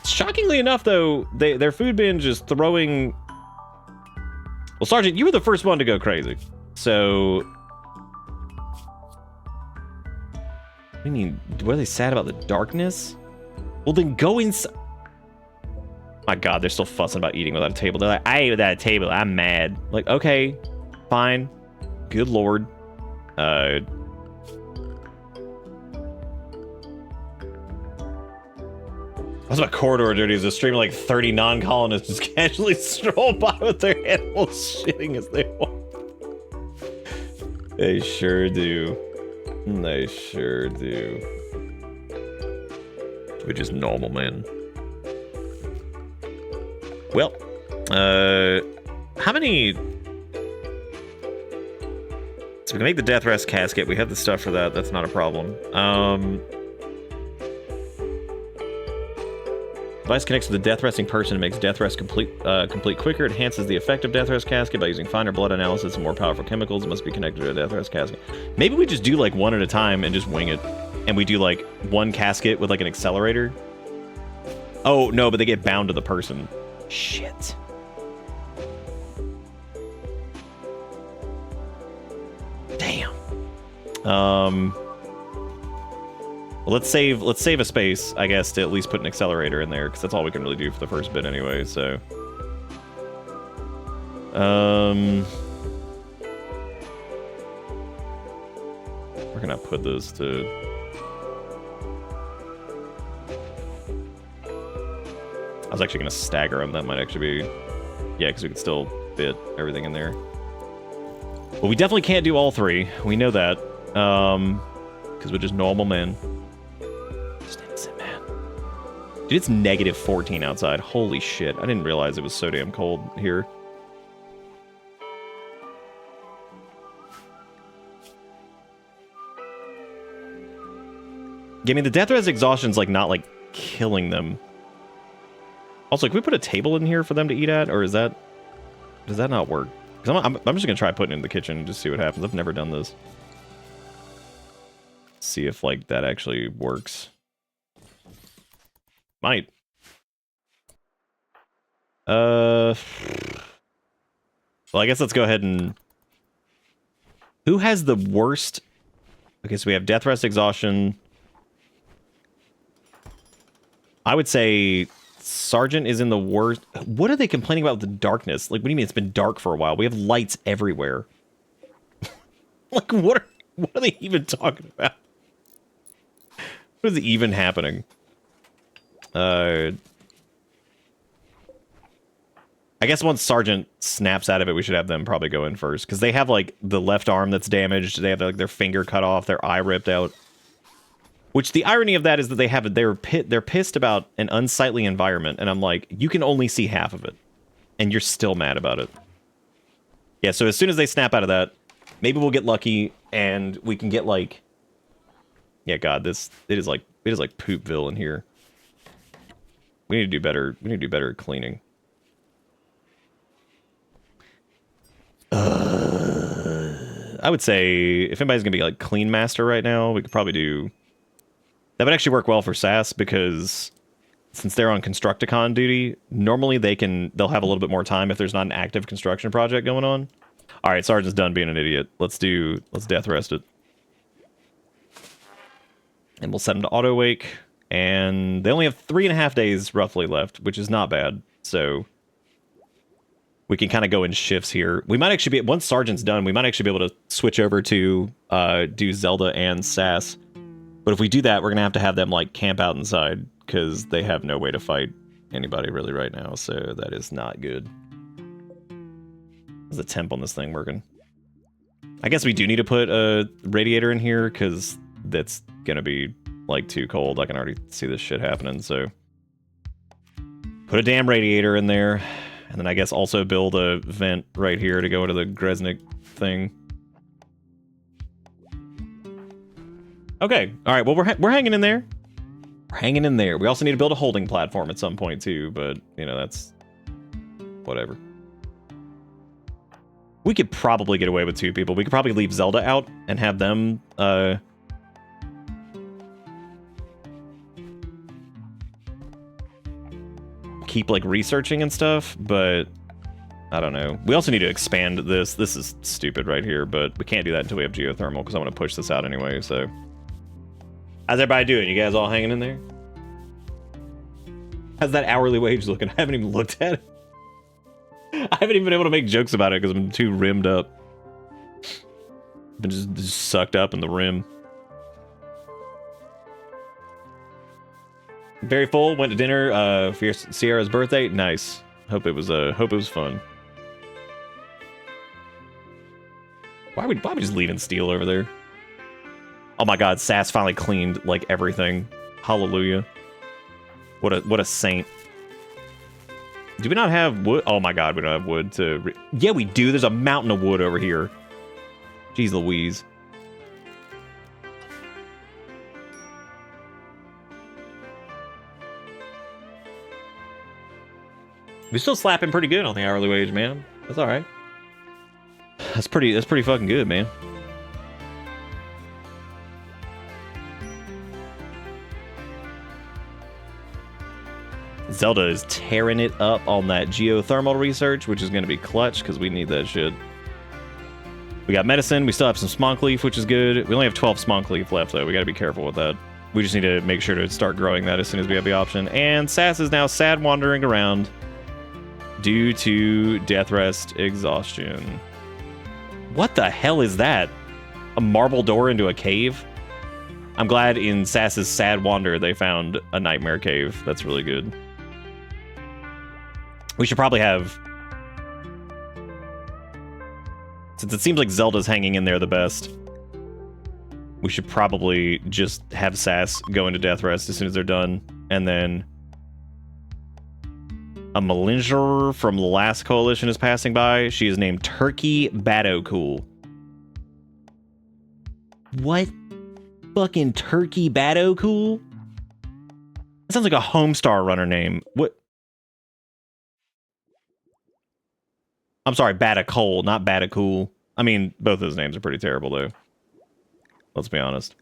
Shockingly enough, though, their food binge is throwing... well, Sergeant, you were the first one to go crazy, so... what do you mean? What are they sad about the darkness? Well, then go inside. My god, they're still fussing about eating without a table. They're like, I ate without a table. I'm mad. Like, okay, fine. Good lord. I was about corridor duties. A stream of like 30 non-colonists just casually stroll by with their animals shitting as they walk. They sure do. They sure do. Which is normal, man. Well, how many... so we can make the death rest casket. We have the stuff for that. That's not a problem. Device connects to the death resting person and makes death rest complete quicker. Enhances the effect of death rest casket by using finer blood analysis and more powerful chemicals. It must be connected to a death rest casket. Maybe we just do like one at a time and just wing it. And we do like one casket with like an accelerator. Oh, no, but they get bound to the person. Shit. Damn. Well, let's save a space, I guess, to at least put an accelerator in there, because that's all we can really do for the first bit anyway, so. We're gonna put this to... I was actually gonna stagger them. That might actually be... yeah, because we can still fit everything in there. But we definitely can't do all three. We know that. Because we're just normal men. Just innocent man. Dude, it's negative 14 outside. Holy shit. I didn't realize it was so damn cold here. Yeah, I mean, the death res exhaustion's like not like killing them. Also, can we put a table in here for them to eat at, or is that... does that not work? Because I'm just gonna try putting it in the kitchen and just see what happens. I've never done this. See if like that actually works. Might. Well, I guess let's go ahead and... Who has the worst... Okay, so we have Death Rest, Exhaustion. I would say Sergeant is in the worst... What are they complaining about with the darkness? Like, what do you mean it's been dark for a while? We have lights everywhere. Like, what are they even talking about? What is even happening? I guess once Sergeant snaps out of it, we should have them probably go in first. Because they have, like, the left arm that's damaged. They have, like, their finger cut off, their eye ripped out. Which, the irony of that is that they're pissed about an unsightly environment. And I'm like, you can only see half of it. And you're still mad about it. Yeah, so as soon as they snap out of that, maybe we'll get lucky and we can get, like... Yeah, God, it is like Poopville in here. We need to do better. We need to do better cleaning. I would say if anybody's gonna be like clean master right now, we could probably do. That would actually work well for SAS because since they're on Constructicon duty, normally they'll have a little bit more time if there's not an active construction project going on. All right, Sergeant's done being an idiot. Let's death rest it. And we'll set them to auto wake. And they only have 3.5 days roughly left, which is not bad. So we can kind of go in shifts here. We might actually be, once Sergeant's done, we might actually be able to switch over to do Zelda and SAS. But if we do that, we're going to have them like camp out inside because they have no way to fight anybody really right now. So that is not good. How's the temp on this thing working? I guess we do need to put a radiator in here because that's going to be like too cold. I can already see this shit happening, so put a damn radiator in there, and then I guess also build a vent right here to go into the Greznoid thing. Okay, all right. Well, we're hanging in there. We're hanging in there. We also need to build a holding platform at some point too, but you know that's whatever. We could probably get away with 2 people. We could probably leave Zelda out and have them keep like researching and stuff, but I don't know. We also need to expand this. This is stupid right here, but we can't do that until we have geothermal because I want to push this out anyway. So how's everybody doing? You guys all hanging in there? How's that hourly wage looking? I haven't even looked at it. I haven't even been able to make jokes about it because I'm too rimmed up. Been just sucked up in the rim. Very full. Went to dinner for Sierra's birthday. Nice. Hope it was fun. Why are we just leaving steel over there? Oh my God, SAS finally cleaned like everything. Hallelujah. What a saint. Do we not have wood? Oh my God, we don't have wood to... Yeah, we do. There's a mountain of wood over here. Jeez Louise. We're still slapping pretty good on the hourly wage, man. That's all right. That's pretty fucking good, man. Zelda is tearing it up on that geothermal research, which is going to be clutch because we need that shit. We got medicine. We still have some smonk leaf, which is good. We only have 12 smonk leaf left, though. We got to be careful with that. We just need to make sure to start growing that as soon as we have the option. And SAS is now sad wandering around due to death rest exhaustion. What the hell is that? A marble door into a cave? I'm glad in SAS's sad wander they found a nightmare cave. That's really good. We should probably have... Since it seems like Zelda's hanging in there the best, we should probably just have SAS go into death rest as soon as they're done. And then a Malingerer from the last coalition is passing by. She is named Turkey Badocool. What? Fucking Turkey Badocool? That sounds like a Homestar Runner name. What? I'm sorry, Badacole, not Badacool. I mean, both of those names are pretty terrible, though. Let's be honest.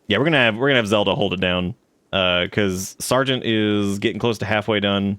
Yeah, we're gonna have Zelda hold it down, because Sergeant is getting close to halfway done.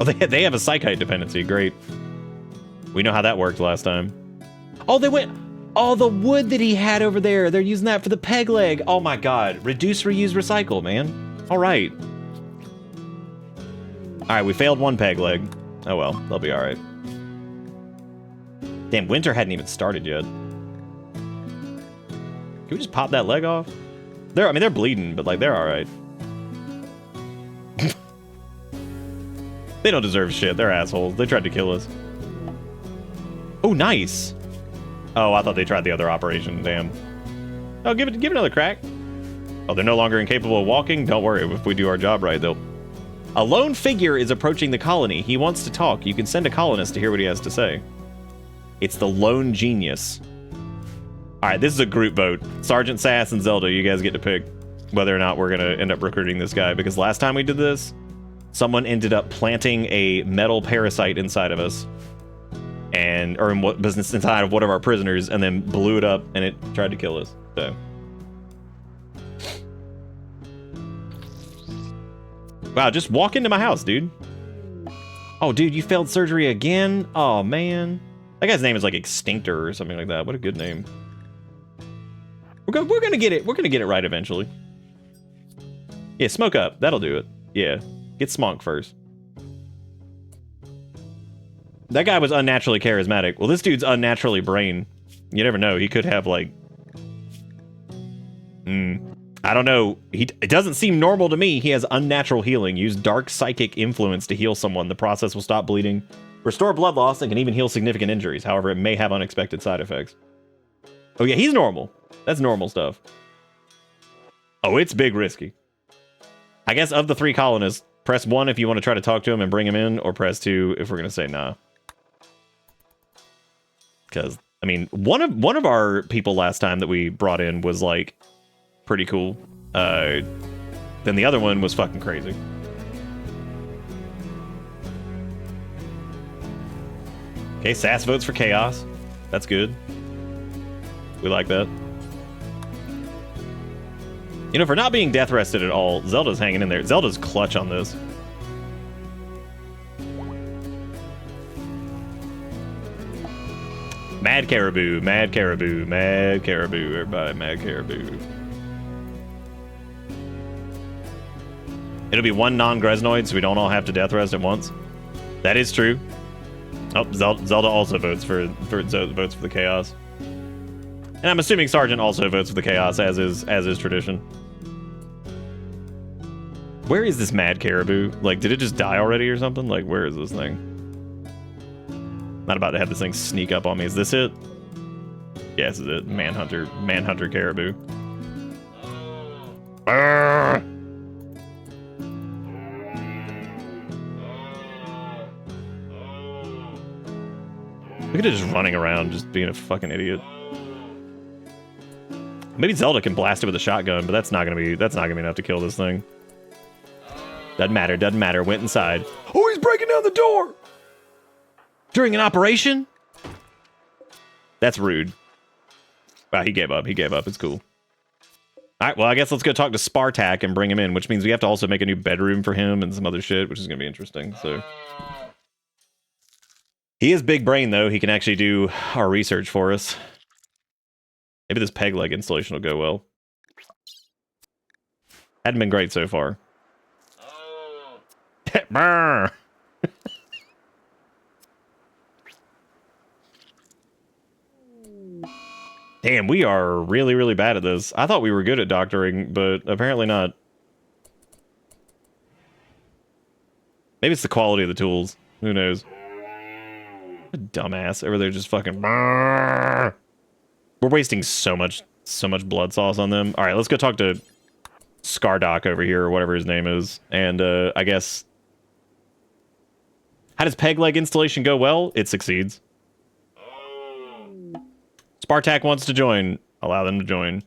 Oh, they have a psychite dependency. Great. We know how that worked last time. Oh, they went... Oh, the wood that he had over there. They're using that for the peg leg. Oh my god. Reduce, reuse, recycle, man. All right. All right, we failed one peg leg. Oh well, they'll be all right. Damn, winter hadn't even started yet. Can we just pop that leg off? I mean, they're bleeding, but like, they're all right. They don't deserve shit. They're assholes. They tried to kill us. Oh, nice. Oh, I thought they tried the other operation. Damn. Oh, give it another crack. Oh, they're no longer incapable of walking? Don't worry. If we do our job right, they'll... A lone figure is approaching the colony. He wants to talk. You can send a colonist to hear what he has to say. It's the lone genius. All right, this is a group vote. Sergeant Sass and Zelda, you guys get to pick whether or not we're going to end up recruiting this guy. Because last time we did this, someone ended up planting a metal parasite inside of us. Or in what business inside of one of our prisoners, and then blew it up, and it tried to kill us. So, wow, just walk into my house, dude. Oh, dude, you failed surgery again? Oh man, that guy's name is like Extinctor or something like that. What a good name. We're gonna get it. We're gonna get it right eventually. Yeah, smoke up. That'll do it. Yeah, get smonk first. That guy was unnaturally charismatic. Well, this dude's unnaturally brain. You never know. He could have, like... I don't know. It doesn't seem normal to me. He has unnatural healing. Use dark psychic influence to heal someone. The process will stop bleeding, restore blood loss, and can even heal significant injuries. However, it may have unexpected side effects. Oh, yeah, he's normal. That's normal stuff. Oh, it's big risky. I guess of the 3 colonists, press 1 if you want to try to talk to him and bring him in, or press 2 if we're going to say nah. Because, I mean, one of our people last time that we brought in was, like, pretty cool. Then the other one was fucking crazy. Okay, Sass votes for chaos. That's good. We like that. You know, for not being death rested at all, Zelda's hanging in there. Zelda's clutch on this. Mad caribou, mad caribou, mad caribou, everybody, mad caribou. It'll be 1 non-Greznoid, so we don't all have to death rest at once. That is true. Oh, Zelda also votes for the chaos. And I'm assuming Sergeant also votes for the chaos, as is tradition. Where is this mad caribou? Like, did it just die already or something? Like, where is this thing? Not about to have this thing sneak up on me. Is this it? Yeah, this is it. Manhunter caribou. Arrgh! Look at it just running around, just being a fucking idiot. Maybe Zelda can blast it with a shotgun, but that's not gonna be enough to kill this thing. Doesn't matter. Went inside. Oh, he's breaking down the door! During an operation? That's rude. Wow, he gave up. It's cool. Alright, well, I guess let's go talk to Spartak and bring him in, which means we have to also make a new bedroom for him and some other shit, which is gonna be interesting, so... He is big brain, though. He can actually do our research for us. Maybe this peg leg installation will go well. Hadn't been great so far. Damn, we are really, really bad at this. I thought we were good at doctoring, but apparently not. Maybe it's the quality of the tools. Who knows? Dumbass over there just fucking... We're wasting so much blood sauce on them. All right, let's go talk to Skardoc over here, or whatever his name is. And I guess... How does peg leg installation go well? It succeeds. Spartak wants to join. Allow them to join.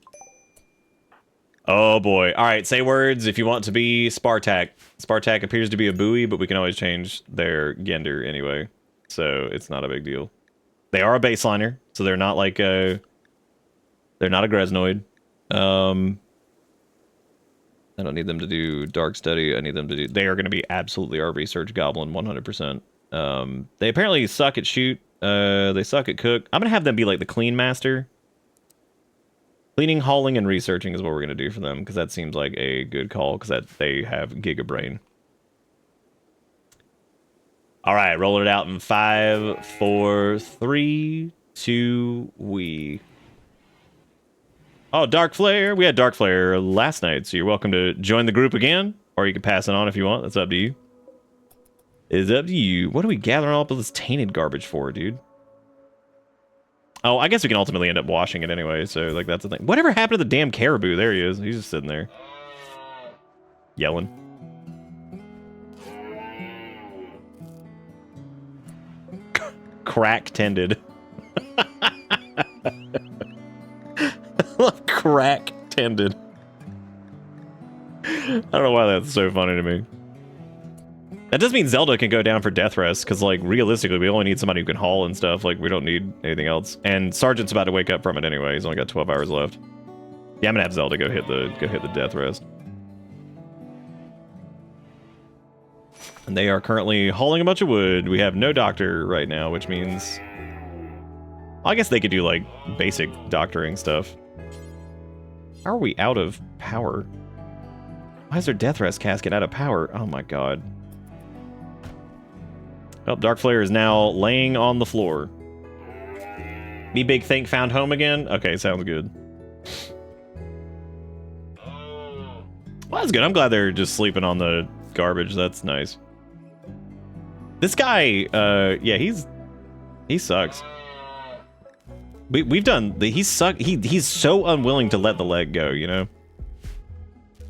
Oh boy. All right, say words if you want to be Spartak. Spartak appears to be a buoy, but we can always change their gender anyway. So it's not a big deal. They are a baseliner, so they're not like a... They're not a Greznoid. I don't need them to do dark study. I need them to do... They are going to be absolutely our research goblin, 100%. They apparently suck at shoot. They suck at cook. I'm going to have them be like the clean master. Cleaning, hauling, and researching is what we're going to do for them, because that seems like a good call, because they have Giga Brain. All right, rolling it out in 5, 4, 3, 2, we... Oh, Dark Flare. We had Dark Flare last night, so you're welcome to join the group again, or you can pass it on if you want. That's up to you. It's up to you. What are we gathering all up this tainted garbage for, dude? Oh, I guess we can ultimately end up washing it anyway, so, like, that's the thing. Whatever happened to the damn caribou? There he is. He's just sitting there. Yelling. Crack-tended. Crack-tended. I don't know why that's so funny to me. That does mean Zelda can go down for death rest, because, like, realistically, we only need somebody who can haul and stuff. Like, we don't need anything else. And Sergeant's about to wake up from it anyway. He's only got 12 hours left. Yeah, I'm gonna have Zelda go hit the death rest. And they are currently hauling a bunch of wood. We have no doctor right now, which means... I guess they could do, like, basic doctoring stuff. How are we out of power? Why is their death rest casket out of power? Oh my god. Oh, Dark Flare is now laying on the floor. Me Big Think found home again? Okay, sounds good. Well, that's good. I'm glad they're just sleeping on the garbage. That's nice. This guy, yeah, he sucks. We've done he's so unwilling to let the leg go, you know?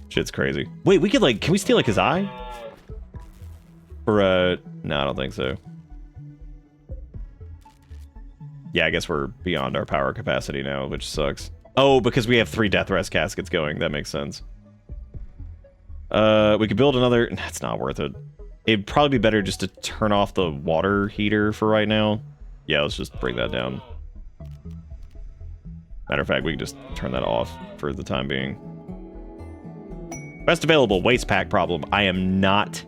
Shit's crazy. Wait, we could, like, can we steal, like, his eye? For, no, I don't think so. Yeah, I guess we're beyond our power capacity now, which sucks. Oh, because we have 3 death rest caskets going. That makes sense. We could build another... That's not worth it. It'd probably be better just to turn off the water heater for right now. Yeah, let's just bring that down. Matter of fact, we can just turn that off for the time being. Best available waste pack problem. I am not...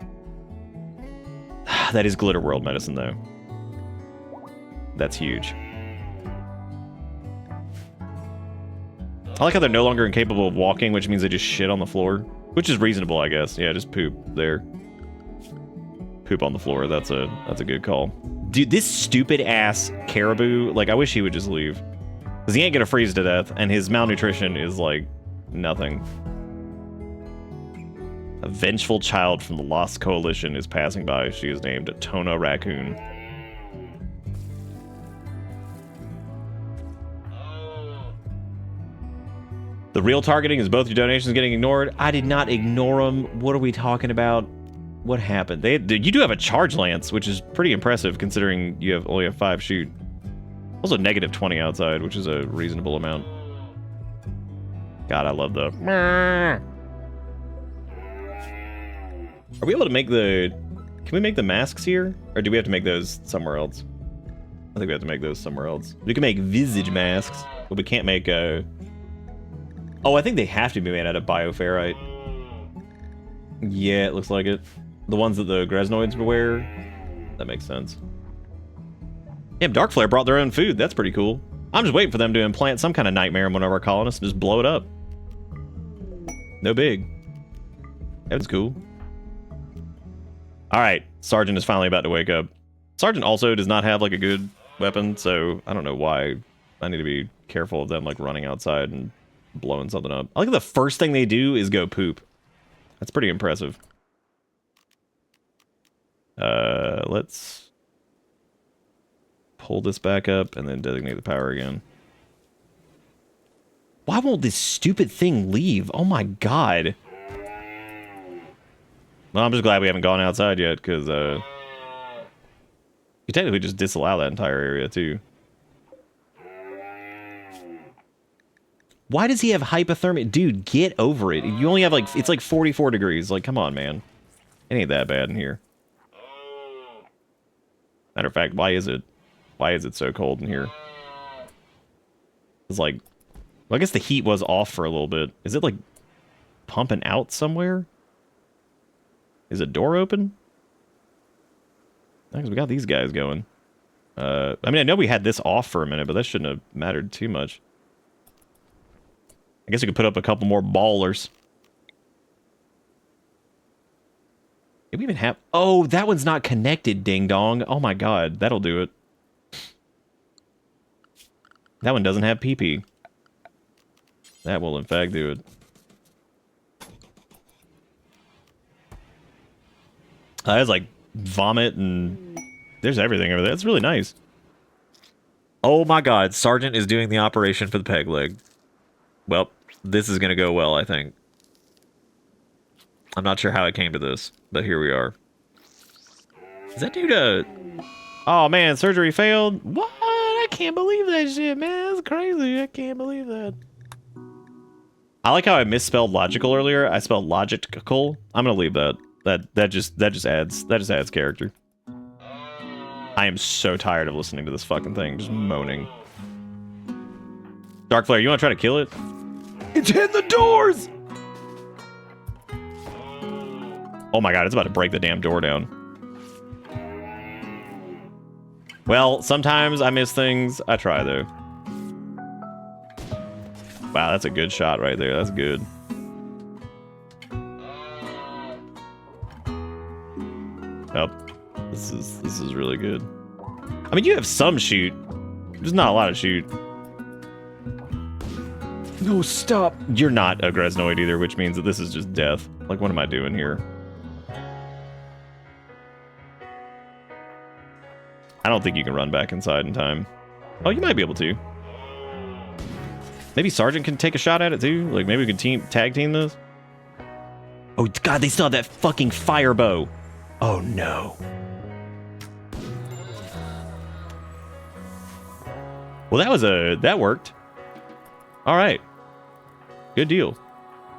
That is Glitter World medicine, though. That's huge. I like how they're no longer incapable of walking, which means they just shit on the floor. Which is reasonable, I guess. Yeah, just poop there. Poop on the floor. That's a good call. Dude, this stupid-ass caribou, like, I wish he would just leave. Because he ain't gonna freeze to death, and his malnutrition is, like, nothing. A vengeful child from the Lost Coalition is passing by. She is named Tona Raccoon. The real targeting is both your donations getting ignored. I did not ignore them. What are we talking about? What happened? You do have a charge lance, which is pretty impressive considering you only have 5 shoot. Also negative 20 outside, which is a reasonable amount. God, I love the... Are we able to make the... Can we make the masks here? Or do we have to make those somewhere else? I think we have to make those somewhere else. We can make visage masks, but we can't make Oh, I think they have to be made out of bioferrite. Yeah, it looks like it. The ones that the Greznoids would wear. That makes sense. Damn, Darkflare brought their own food. That's pretty cool. I'm just waiting for them to implant some kind of nightmare in one of our colonists and just blow it up. No big. That's cool. Alright, Sergeant is finally about to wake up. Sergeant also does not have, like, a good weapon, so I don't know why I need to be careful of them, like, running outside and blowing something up. I like the first thing they do is go poop. That's pretty impressive. Let's pull this back up and then designate the power again. Why won't this stupid thing leave? Oh my god. Well, I'm just glad we haven't gone outside yet, because, you technically just disallow that entire area, too. Why does he have hypothermia? Dude, get over it. You only have, like, it's like 44 degrees. Like, come on, man. It ain't that bad in here. Matter of fact, why is it so cold in here? It's like, well, I guess the heat was off for a little bit. Is it, like, pumping out somewhere? Is a door open? Because we got these guys going. I mean, I know we had this off for a minute, but that shouldn't have mattered too much. I guess we could put up a couple more ballers. Do we even have... Oh, that one's not connected, ding dong. Oh my god, that'll do it. That one doesn't have PP. That will in fact do it. There's like vomit and there's everything over there. That's really nice. Oh my god, Sergeant is doing the operation for the peg leg. Well, this is gonna go well, I think. I'm not sure how it came to this, but here we are. Is that dude Oh man, surgery failed? What? I can't believe that shit, man. That's crazy. I can't believe that. I like how I misspelled logical earlier. I spelled logical. I'm gonna leave that. That just adds character. I am so tired of listening to this fucking thing, just moaning. Dark Flare, you wanna try to kill it? It's hitting the doors! Oh my god, it's about to break the damn door down. Well, sometimes I miss things. I try, though. Wow, that's a good shot right there. That's good. Oh, this is really good. I mean, you have some shoot. There's not a lot of shoot. No, stop. You're not a Greznoid either, which means that this is just death. Like, what am I doing here? I don't think you can run back inside in time. Oh, you might be able to. Maybe Sergeant can take a shot at it too. Like maybe we can tag team this. Oh god, they still have that fucking fire bow. Oh no. Well, that worked. All right. Good deal.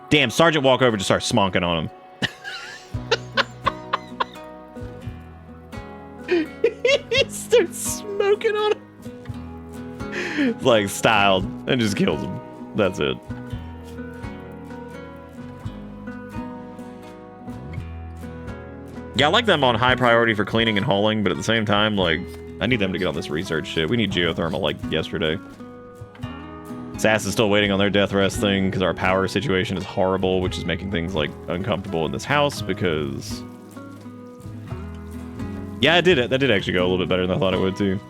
Damn, Sergeant walk over to start smonking on him. He starts smoking on him. Like styled and just kills him. That's it. Yeah, I like them on high priority for cleaning and hauling, but at the same time, like, I need them to get on this research shit. We need geothermal like yesterday. SAS is still waiting on their death rest thing because our power situation is horrible, which is making things like uncomfortable in this house because... Yeah, it did it. That did actually go a little bit better than I thought it would too.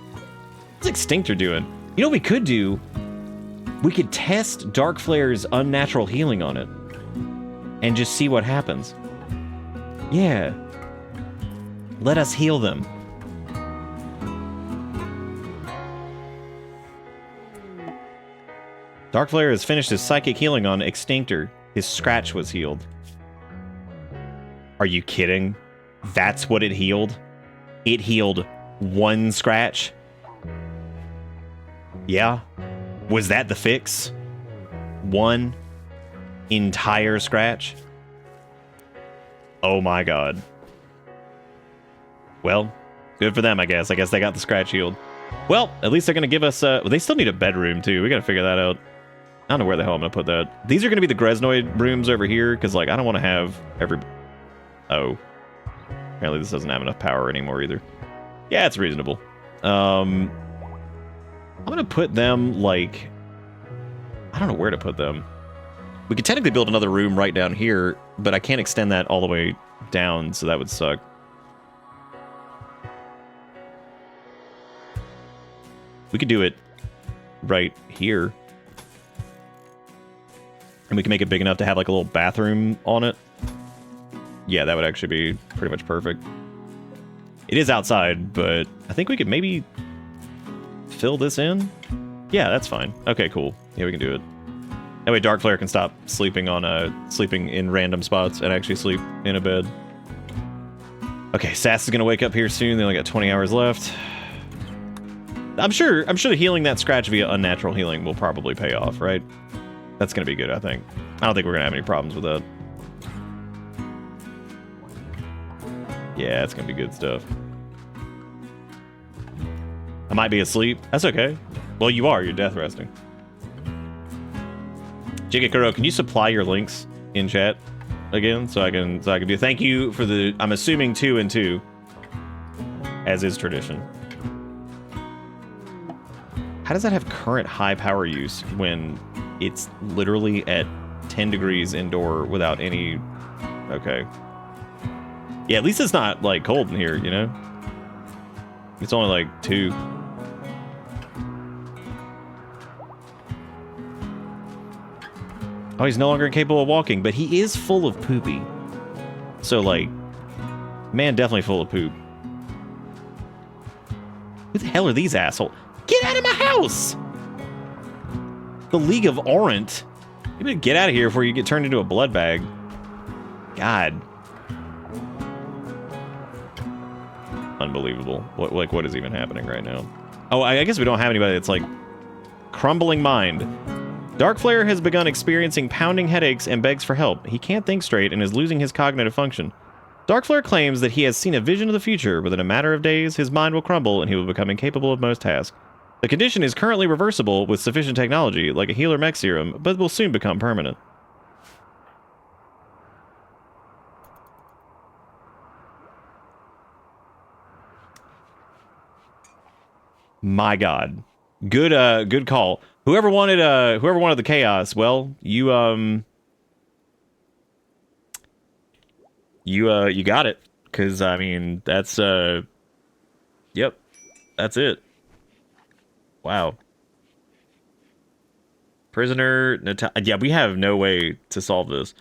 What's Extinctor doing? You know what we could do? We could test Dark Flare's unnatural healing on it. And just see what happens. Yeah. Let us heal them. Dark Flare has finished his psychic healing on Extinctor. His scratch was healed. Are you kidding? That's what it healed? It healed one scratch? Yeah? Was that the fix? One entire scratch? Oh my god. Well, good for them, I guess. I guess they got the scratch healed. Well, at least they're going to give us... well, they still need a bedroom, too. We got to figure that out. I don't know where the hell I'm going to put that. These are going to be the Greznoid rooms over here, because, like, I don't want to have every... Oh. Apparently this doesn't have enough power anymore, either. Yeah, it's reasonable. I'm going to put them, like... I don't know where to put them. We could technically build another room right down here, but I can't extend that all the way down, so that would suck. We could do it right here. And we can make it big enough to have like a little bathroom on it. Yeah, that would actually be pretty much perfect. It is outside, but I think we could maybe fill this in. Yeah, that's fine. Okay, cool. Yeah, we can do it. That way Dark Flare can stop sleeping on sleeping in random spots and actually sleep in a bed. Okay, Sass is gonna wake up here soon. They only got 20 hours left. I'm sure that healing that scratch via unnatural healing will probably pay off, right? That's gonna be good, I think. I don't think we're gonna have any problems with that. Yeah, it's gonna be good stuff. I might be asleep. That's okay. Well, you are. You're death resting. Jigakuro, can you supply your links in chat again, so I can do. Thank you for the. I'm assuming 2 and 2, as is tradition. How does that have current high power use when it's literally at 10 degrees indoor without any... Okay. Yeah, at least it's not, like, cold in here, you know? It's only, like, 2. Oh, he's no longer incapable of walking, but he is full of poopy. So, like, man, definitely full of poop. Who the hell are these assholes? Get out of my house! The League of Orant. You better get out of here before you get turned into a blood bag. God. Unbelievable. What is even happening right now? Oh, I guess we don't have anybody that's, like, crumbling mind. Darkflare has begun experiencing pounding headaches and begs for help. He can't think straight and is losing his cognitive function. Darkflare claims that he has seen a vision of the future, but in a matter of days, his mind will crumble and he will become incapable of most tasks. The condition is currently reversible with sufficient technology, like a healer mech serum, but will soon become permanent. My God. Good call. Whoever wanted the chaos, well, you got it. 'Cause I mean, that's yep. That's it. Wow. Prisoner yeah, we have no way to solve this.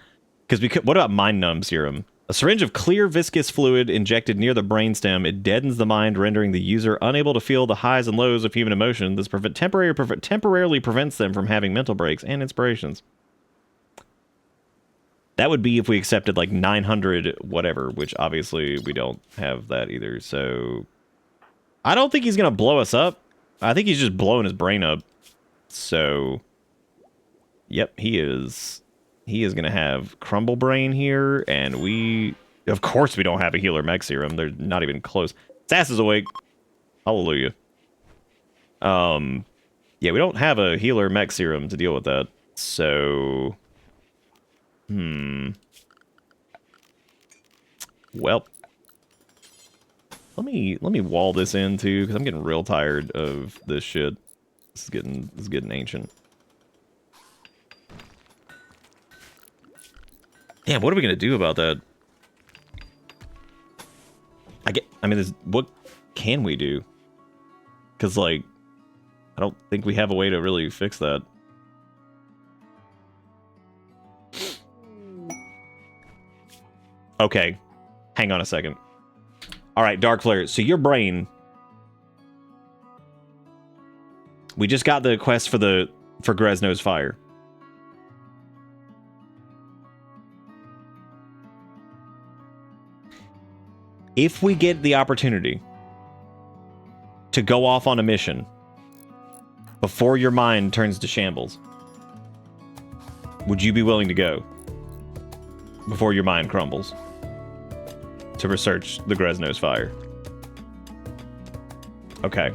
Cuz what about mind numb serum? A syringe of clear viscous fluid injected near the brainstem. It deadens the mind, rendering the user unable to feel the highs and lows of human emotion. This temporarily prevents them from having mental breaks and inspirations. That would be if we accepted like 900 whatever, which obviously we don't have that either. So I don't think he's going to blow us up. I think he's just blowing his brain up. So yep, he is. He is going to have Crumble Brain here, and of course we don't have a healer mech serum. They're not even close. Sass is awake. Hallelujah. Yeah, we don't have a healer mech serum to deal with that. So, well, let me wall this in too, because I'm getting real tired of this shit. This is getting ancient. Damn, what are we gonna do about that? I mean, what can we do? Because, like, I don't think we have a way to really fix that. Okay, hang on a second. All right, Darkflare, so your brain... We just got the quest for Greznoids Fire. If we get the opportunity to go off on a mission before your mind turns to shambles, would you be willing to go before your mind crumbles to research the Greznoids Fire? Okay.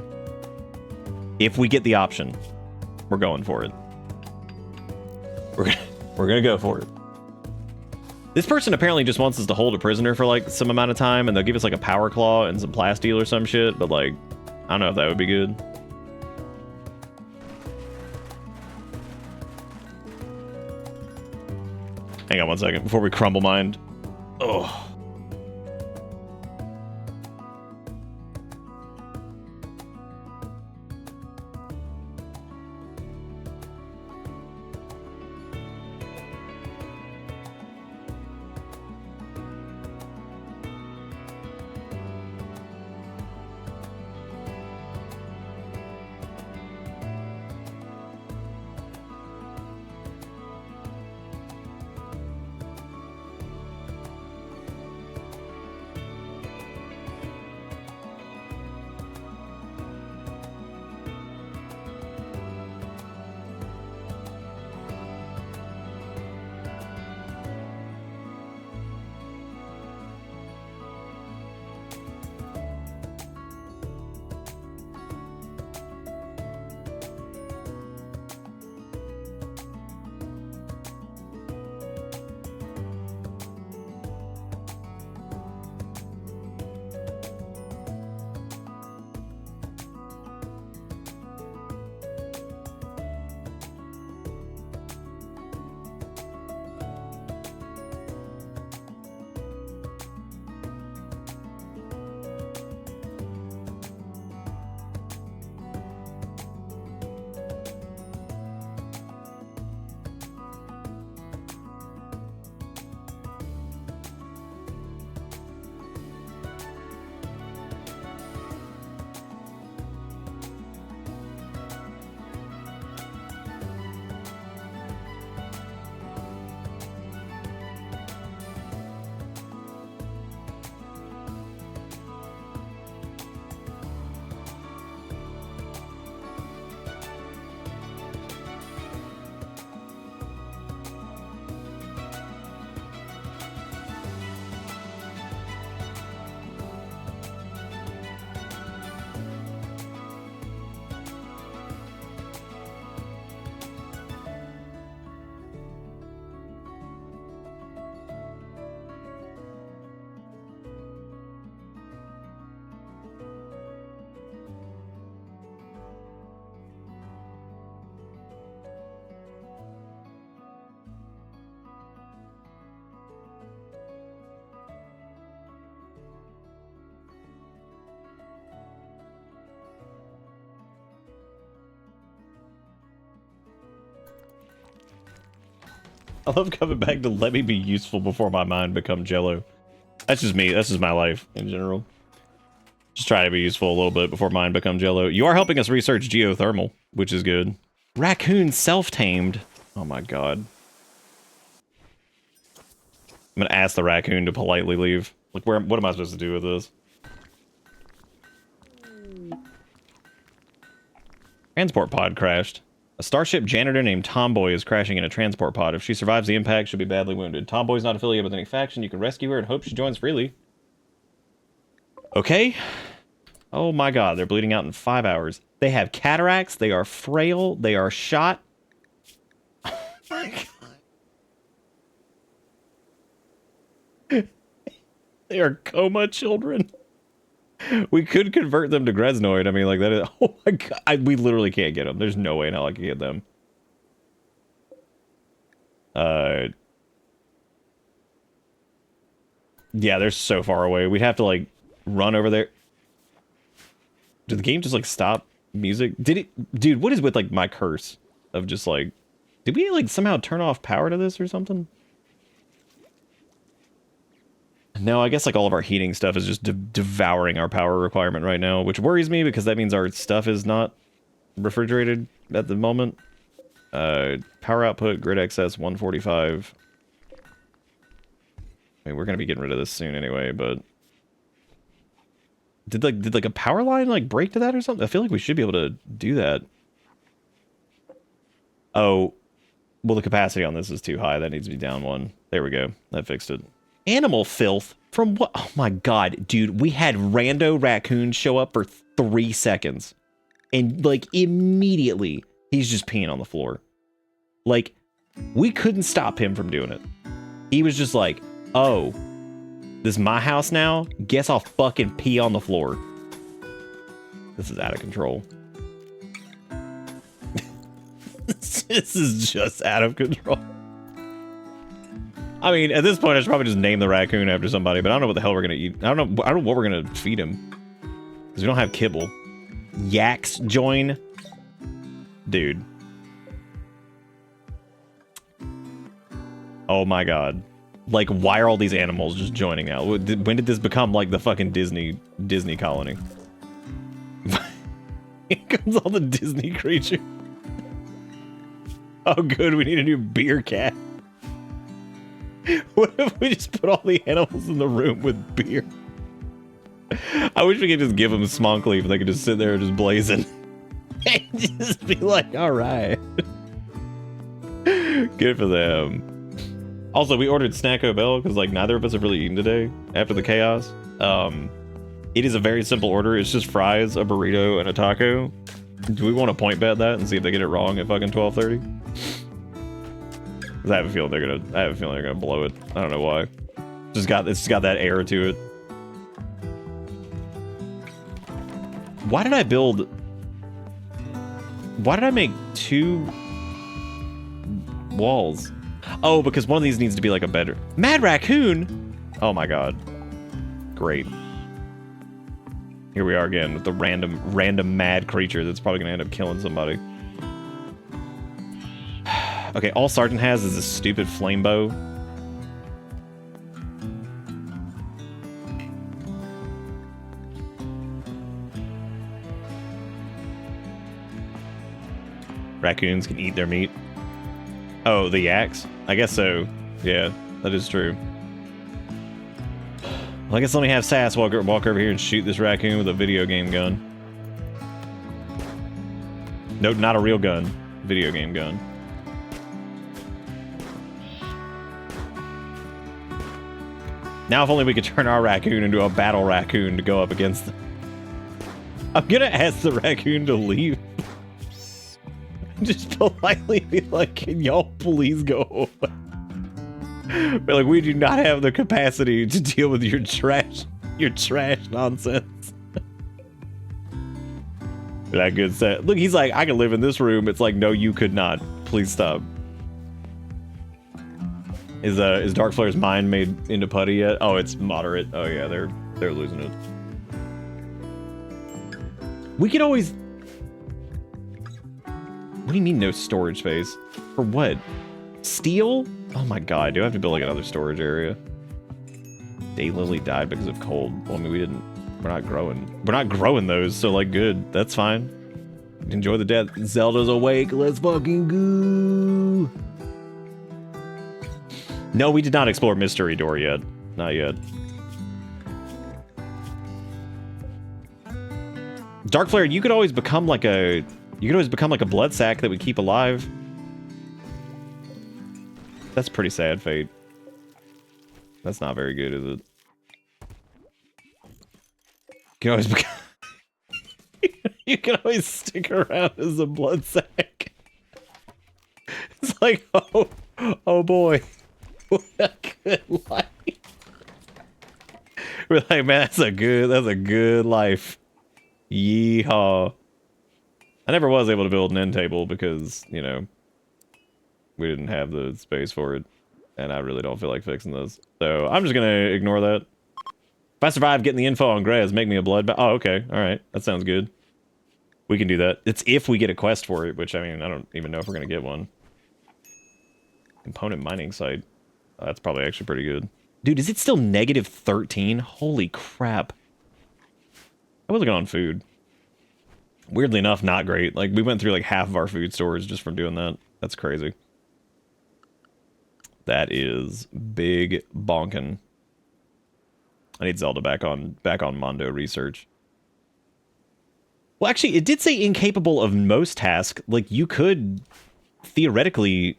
If we get the option, we're going for it. We're gonna go for it. This person apparently just wants us to hold a prisoner for, like, some amount of time, and they'll give us, like, a power claw and some plasteel or some shit, but, like, I don't know if that would be good. Hang on one second before we crumble mind. Oh. I love coming back to let me be useful before my mind become jello. That's just me. That's just my life in general. Just try to be useful a little bit before mine become jello. You are helping us research geothermal, which is good. Raccoon self-tamed. Oh my god. I'm gonna ask the raccoon to politely leave. Like, what am I supposed to do with this? Transport pod crashed. A Starship janitor named Tomboy is crashing in a transport pod. If she survives the impact, she'll be badly wounded. Tomboy's not affiliated with any faction. You can rescue her and hope she joins freely. Okay. Oh my god, they're bleeding out in 5 hours. They have cataracts. They are frail. They are shot. Oh my god. They are coma children. We could convert them to Greznoid. I mean, like, that is... Oh my god. We literally can't get them. There's no way in hell I can get them. Yeah, they're so far away. We'd have to, like, run over there. Did the game just, like, stop music? Did it... Dude, what is with, like, my curse of just, like... Did we, like, somehow turn off power to this or something? No, I guess like all of our heating stuff is just devouring our power requirement right now, which worries me because that means our stuff is not refrigerated at the moment. Power output, grid excess, 145. I mean, we're gonna be getting rid of this soon anyway, but... Did like a power line like break to that or something? I feel like we should be able to do that. Oh, well, the capacity on this is too high. That needs to be down one. There we go. That fixed it. Animal filth from what? Oh my god, dude, we had rando raccoons show up for 3 seconds. And like immediately, he's just peeing on the floor. Like, we couldn't stop him from doing it. He was just like, oh, this is my house now? Guess I'll fucking pee on the floor. This is out of control. This is just out of control. I mean, at this point, I should probably just name the raccoon after somebody, but I don't know what the hell we're gonna eat. I don't know what we're gonna feed him. Because we don't have kibble. Yaks join? Dude. Oh my god. Like, why are all these animals just joining now? When did this become like the fucking Disney colony? Here comes all the Disney creatures. Oh good, we need a new beer cat. What if we just put all the animals in the room with beer? I wish we could just give them Smonk Leaf and they could just sit there and just blazing. And just be like, alright. Good for them. Also, we ordered Snacko Bell because like neither of us have really eaten today after the chaos. It is a very simple order. It's just fries, a burrito, and a taco. Do we want to point bet that and see if they get it wrong at fucking 12:30? I have a feeling they're gonna blow it. I don't know why. It's just got that air to it. Why did I make 2 walls? Oh, because one of these needs to be like a better... Mad Raccoon? Oh my god. Great. Here we are again with the random mad creature that's probably gonna end up killing somebody. Okay, all Sergeant has is a stupid flame bow. Raccoons can eat their meat. Oh, the yaks? I guess so. Yeah, that is true. Well, I guess let me have Sass walk over here and shoot this raccoon with a video game gun. Nope, not a real gun. Video game gun. Now if only we could turn our raccoon into a battle raccoon to go up against them. I'm gonna ask the raccoon to leave. Just politely be like, can y'all please go away? But like, we do not have the capacity to deal with your trash nonsense. That good set. Look, he's like, I can live in this room. It's like, no, you could not. Please stop. Is Dark Flare's mind made into putty yet? Oh, it's moderate. Oh yeah, they're losing it. We could always... What do you mean no storage space? For what? Steel? Oh my god, do I have to build like another storage area? Daylily died because of cold. Well, I mean, we're not growing those, so like good. That's fine. Enjoy the death. Zelda's awake. Let's fucking go. No, we did not explore Mystery Door yet. Not yet. Dark Flare, you could always become like a blood sack that we keep alive. That's pretty sad, Fate. That's not very good, is it? You can always become you can always stick around as a blood sack. It's like, oh boy. What a good life. We're like, man, that's a good life. Yeehaw. I never was able to build an end table because, you know, we didn't have the space for it. And I really don't feel like fixing this. So I'm just gonna ignore that. If I survive getting the info on Grez, make me a blood oh, okay. Alright. That sounds good. We can do that. It's if we get a quest for it, which, I mean, I don't even know if we're gonna get one. Component mining site. That's probably actually pretty good. Dude, is it still negative 13? Holy crap. I was looking on food. Weirdly enough, not great. Like, we went through like half of our food storage just from doing that. That's crazy. That is big bonkin'. I need Zelda back on Mondo research. Well, actually, it did say incapable of most tasks. Like, you could theoretically...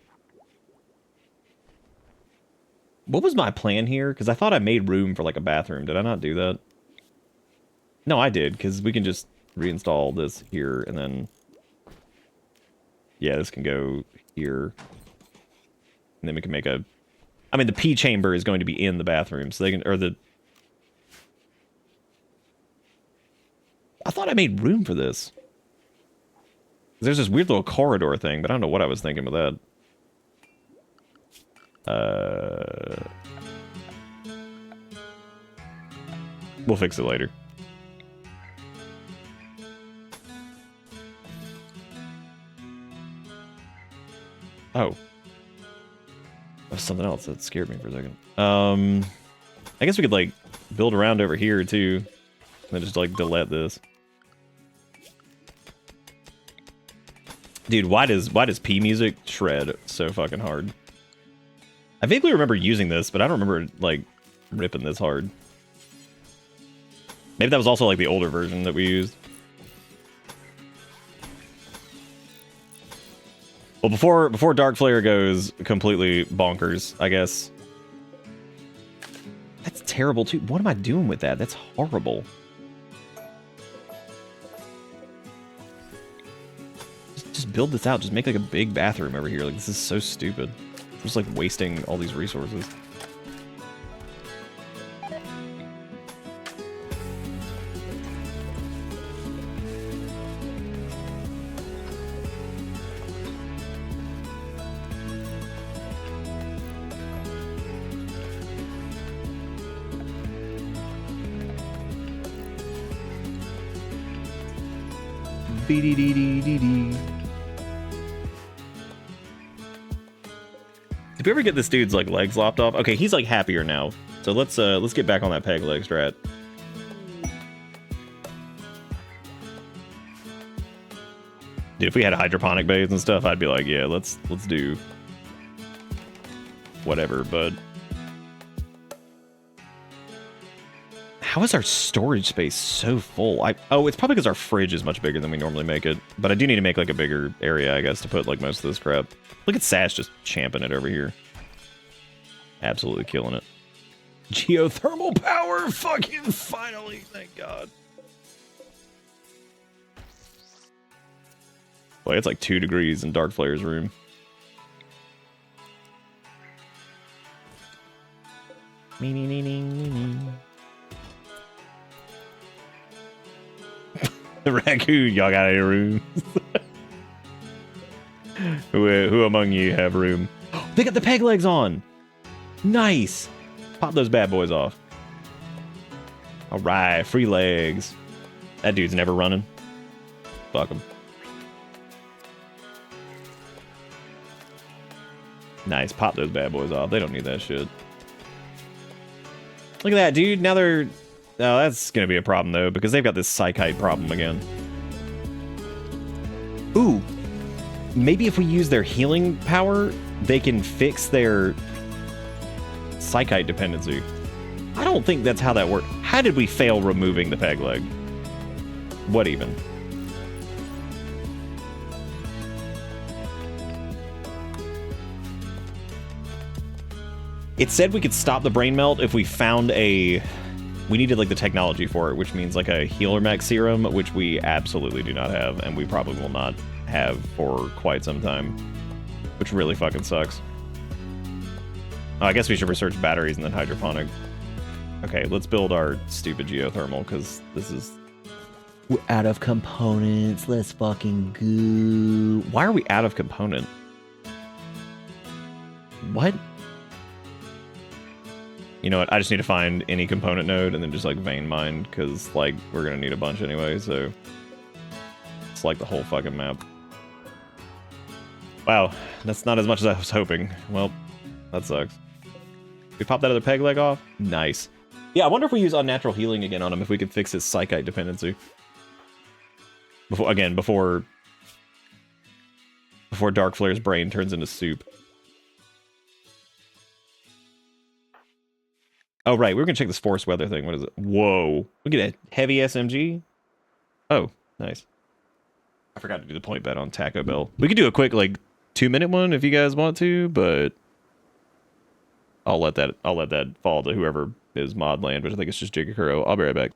What was my plan here? Because I thought I made room for, like, a bathroom. Did I not do that? No, I did, because we can just reinstall this here, and then... Yeah, this can go here. And then we can make a... I mean, the pee chamber is going to be in the bathroom, so they can... Or the... I thought I made room for this. There's this weird little corridor thing, but I don't know what I was thinking with that. We'll fix it later. Oh. That was something else that scared me for a second. I guess we could, like, build around over here, too. And then just, like, delete this. Dude, why does P music shred so fucking hard? I vaguely remember using this, but I don't remember, like, ripping this hard. Maybe that was also, like, the older version that we used. Well, before Dark Flare goes completely bonkers, I guess. That's terrible, too. What am I doing with that? That's horrible. Just build this out. Just make, like, a big bathroom over here. Like, this is so stupid. I'm just, like, wasting all these resources. Dee-dee-dee-dee-dee-dee. Did we ever get this dude's, like, legs lopped off? Okay, he's, like, happier now. So let's get back on that peg leg strat. Dude, if we had hydroponic bays and stuff, I'd be like, yeah, let's do whatever, but how is our storage space so full? Oh, it's probably because our fridge is much bigger than we normally make it. But I do need to make, like, a bigger area, I guess, to put, like, most of this crap. Look at Sash just champing it over here. Absolutely killing it. Geothermal power! Fucking finally! Thank God. Boy, it's like 2 degrees in Dark Flare's room. Me, me, me, me, me, me. The raccoon, y'all got any room? Who among you have room? They got the peg legs on! Nice! Pop those bad boys off. Alright, free legs. That dude's never running. Fuck him. Nice. Pop those bad boys off. They don't need that shit. Look at that, dude. Now they're... Oh, that's going to be a problem, though, because they've got this psychite problem again. Ooh. Maybe if we use their healing power, they can fix their psychite dependency. I don't think that's how that works. How did we fail removing the peg leg? What even? It said we could stop the brain melt if we found a... We needed, like, the technology for it, which means, like, a healer mech serum, which we absolutely do not have, and we probably will not have for quite some time. Which really fucking sucks. Oh, I guess we should research batteries and then hydroponic. Okay, let's build our stupid geothermal, because this is... We're out of components. Let's fucking go. Why are we out of component? What? You know what? I just need to find any component node and then just, like, vein mine, because, like, we're going to need a bunch anyway, so... It's like the whole fucking map. Wow, that's not as much as I was hoping. Well, that sucks. We pop that other peg leg off? Nice. Yeah, I wonder if we use unnatural healing again on him, if we could fix his psychite dependency. Before Dark Flare's brain turns into soup. Oh, right. We were going to check this force weather thing. What is it? Whoa. Look at that. Heavy SMG. Oh, nice. I forgot to do the point bet on Taco Bell. We could do a quick, like, 2-minute one if you guys want to, but I'll let that fall to whoever is mod land, which I think it's just Jigakuro. I'll be right back.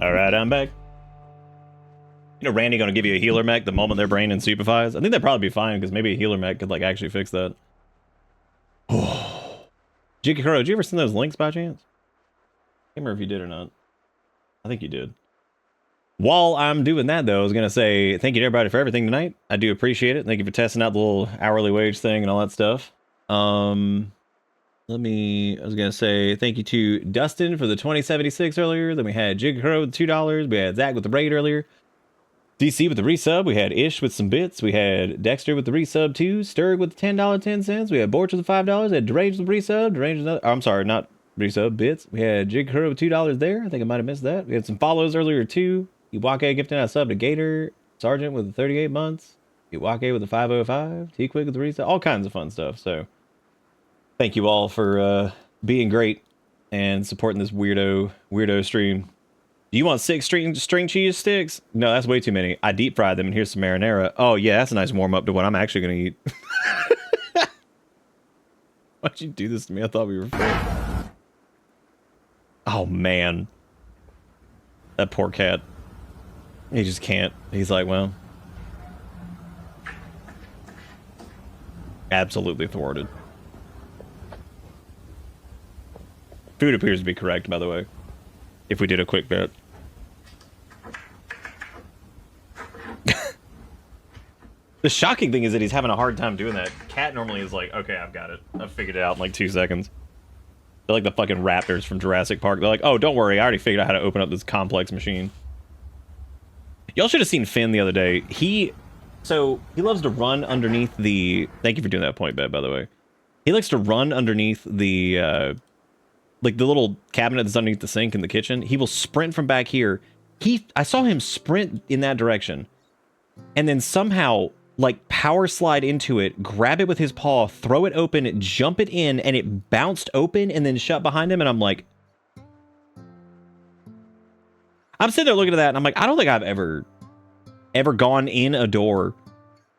Alright, I'm back. You know, Randy gonna give you a healer mech the moment their brain insupifies? I think that'd probably be fine, because maybe a healer mech could, like, actually fix that. Jiggy Crow, did you ever send those links by chance? I can't remember if you did or not. I think you did. While I'm doing that, though, I was going to say thank you to everybody for everything tonight. I do appreciate it. Thank you for testing out the little hourly wage thing and all that stuff. I was going to say thank you to Dustin for the 2076 earlier. Then we had Jig Crow with $2. We had Zach with the raid earlier. DC with the resub. We had Ish with some bits. We had Dexter with the resub too. Sturg with the $10.10. We had Borch with the $5. We had Deranged with the resub. Deranged with another. I'm sorry, not resub, bits. We had Jig Crow with $2 there. I think I might have missed that. We had some follows earlier too. Iwake gifting a sub to Gator. Sergeant with the 38 months. Iwake with the 505. T-Quick with the resub. All kinds of fun stuff. So thank you all for being great and supporting this weirdo stream. Do you want 6 string cheese sticks? No, that's way too many. I deep fried them, and here's some marinara. Oh, yeah, that's a nice warm-up to what I'm actually going to eat. Why'd you do this to me? I thought we were friends. Oh, man. That poor cat. He just can't. He's like, well. Absolutely thwarted. Food appears to be correct, by the way. If we did a quick bet. The shocking thing is that he's having a hard time doing that. Cat normally is like, okay, I've got it. I've figured it out in like 2 seconds. They're like the fucking raptors from Jurassic Park. They're like, oh, don't worry, I already figured out how to open up this complex machine. Y'all should have seen Finn the other day. He loves to run underneath the... Thank you for doing that point bet, by the way. He likes to run underneath the... like the little cabinet that's underneath the sink in the kitchen. He will sprint from back here. I saw him sprint in that direction. And then somehow... like power slide into it, grab it with his paw, throw it open, jump it in, and it bounced open and then shut behind him. And I'm like, I'm sitting there looking at that and I'm like, I don't think I've ever gone in a door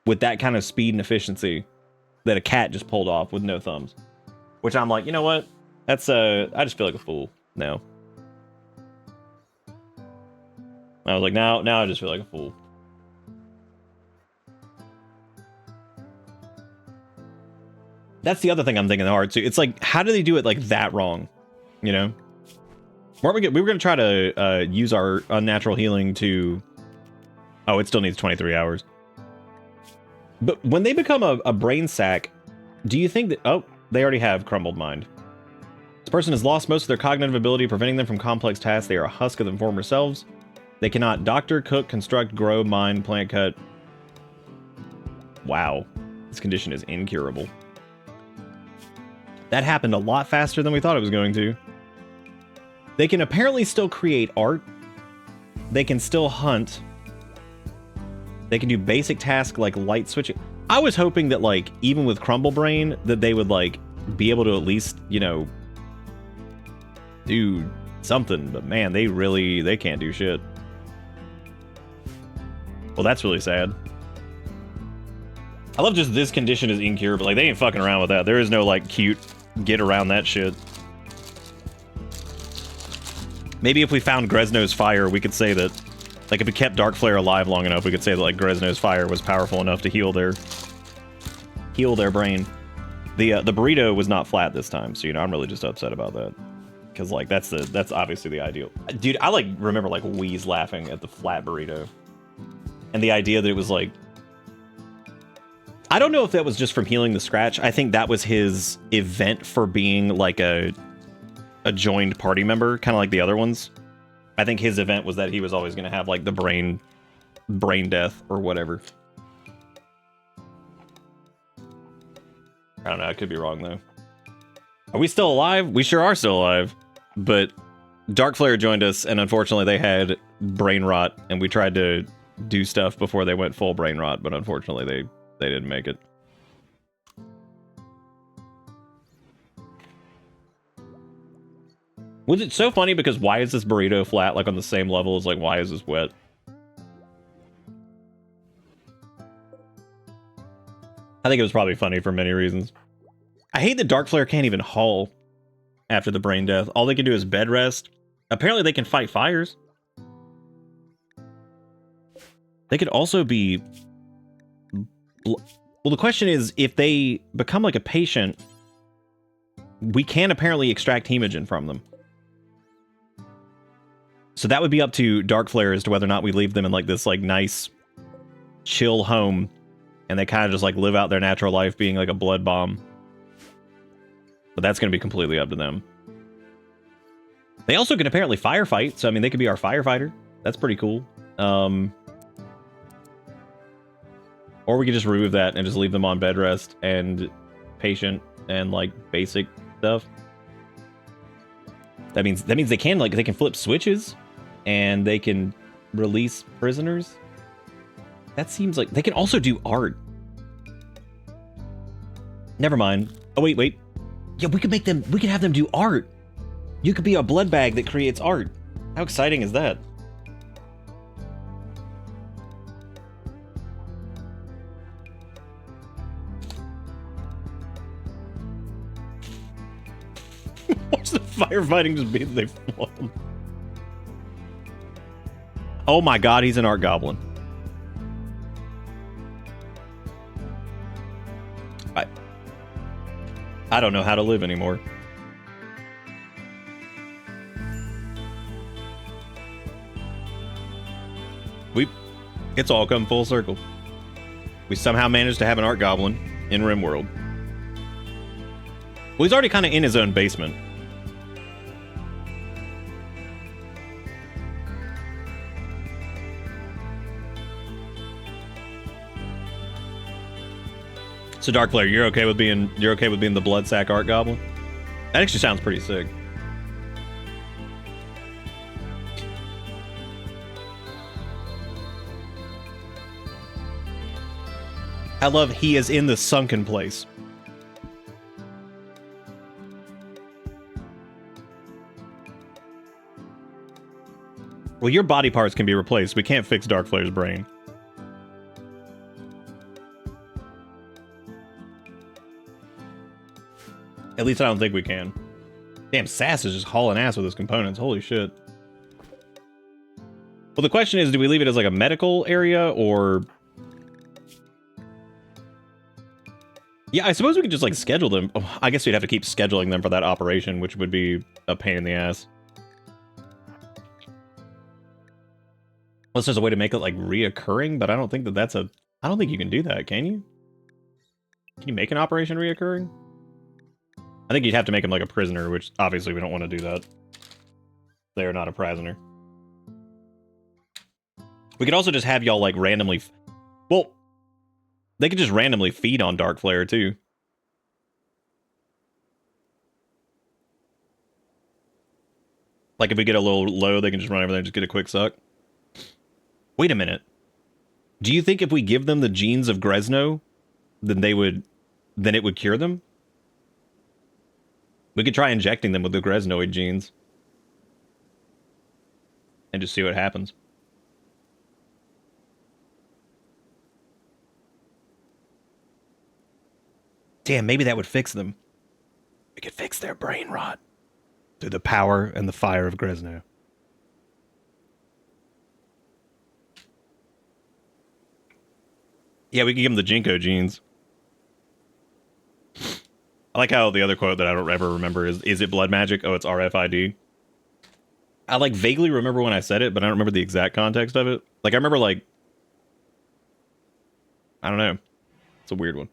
with that kind of speed and efficiency that a cat just pulled off with no thumbs. Which I'm like, you know what? That's I just feel like a fool now. I was like, now I just feel like a fool. That's the other thing I'm thinking hard too. It's like, how do they do it like that wrong? You know? We were going to try to use our unnatural healing to... Oh, it still needs 23 hours. But when they become a brain sack, do you think that... Oh, they already have crumbled mind. This person has lost most of their cognitive ability, preventing them from complex tasks. They are a husk of their former selves. They cannot doctor, cook, construct, grow, mine, plant cut. Wow. This condition is incurable. That happened a lot faster than we thought it was going to. They can apparently still create art. They can still hunt. They can do basic tasks like light switching. I was hoping that, like, even with Crumble Brain, that they would, like, be able to at least, you know, do something. But man, they can't do shit. Well, that's really sad. I love just this condition is incurable. Like, they ain't fucking around with that. There is no, like, cute get around that shit. Maybe if we found Grezno's fire, we could say that, like, if we kept Dark Flare alive long enough, we could say that, like, Grezno's fire was powerful enough to heal their brain. The burrito was not flat this time, so, you know, I'm really just upset about that. Because, like, that's obviously the ideal. Dude, I, like, remember, like, wheeze laughing at the flat burrito. And the idea that it was, like... I don't know if that was just from healing the scratch. I think that was his event for being, like, a joined party member, kind of like the other ones. I think his event was that he was always going to have, like, the brain death or whatever. I don't know. I could be wrong, though. Are we still alive? We sure are still alive. But Dark Flare joined us, and unfortunately they had brain rot, and we tried to do stuff before they went full brain rot, but unfortunately they didn't make it. Was it so funny because why is this burrito flat, like on the same level as, like, why is this wet? I think it was probably funny for many reasons. I hate that Dark Flare can't even haul after the brain death. All they can do is bed rest. Apparently they can fight fires. They could also be... Well, the question is, if they become like a patient, we can apparently extract hemogen from them. So that would be up to Darkflare as to whether or not we leave them in like this like nice, chill home, and they kind of just like live out their natural life being like a blood bomb. But that's going to be completely up to them. They also can apparently firefight, so I mean, they could be our firefighter. That's pretty cool. Or we could just remove that and just leave them on bed rest and patient and like basic stuff. That means they can flip switches and they can release prisoners. That seems like they can also do art. Never mind. Oh wait. Yeah, we could have them do art. You could be a blood bag that creates art. How exciting is that? Watch the firefighting just be that they flood. Oh my god, he's an art goblin. I don't know how to live anymore. It's all come full circle. We somehow managed to have an art goblin in Rimworld. Well, he's already kind of in his own basement. So Darkflare, you're okay with being the blood sack art goblin? That actually sounds pretty sick. I love he is in the sunken place. Well, your body parts can be replaced. We can't fix Darkflare's brain. At least I don't think we can. Damn, Sass is just hauling ass with his components. Holy shit. Well, the question is, do we leave it as like a medical area or... Yeah, I suppose we could just like schedule them. Oh, I guess we'd have to keep scheduling them for that operation, which would be a pain in the ass. Unless there's a way to make it like reoccurring, but I don't think that that's a... I don't think you can do that, can you? Can you make an operation reoccurring? I think you'd have to make him like a prisoner, which obviously we don't want to do that. They are not a prisoner. We could also just have y'all like randomly... Well, they could just randomly feed on Darkflare too. Like if we get a little low, they can just run over there and just get a quick suck. Wait a minute. Do you think if we give them the genes of Grezno, then it would cure them? We could try injecting them with the Greznoid genes. And just see what happens. Damn, maybe that would fix them. We could fix their brain rot. Through the power and the fire of Grezno. Yeah, we can give them the Jinko genes. I like how the other quote that I don't ever remember is it blood magic? Oh, it's RFID. I like vaguely remember when I said it, but I don't remember the exact context of it. Like I remember like, I don't know. It's a weird one.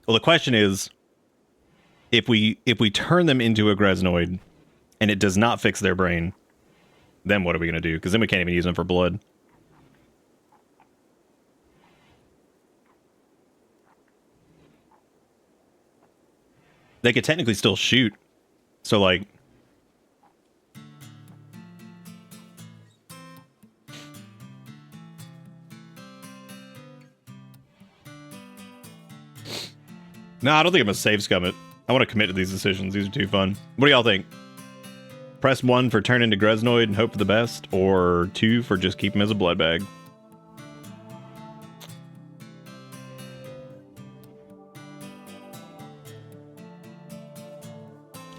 Well, the question is, if we turn them into a Greznoid and it does not fix their brain, then what are we going to do? Because then we can't even use them for blood. They could technically still shoot. So, like... No, I don't think I'm gonna save scum it. I want to commit to these decisions. These are too fun. What do y'all think? Press 1 for turn into Greznoid and hope for the best, or 2 for just keep him as a blood bag.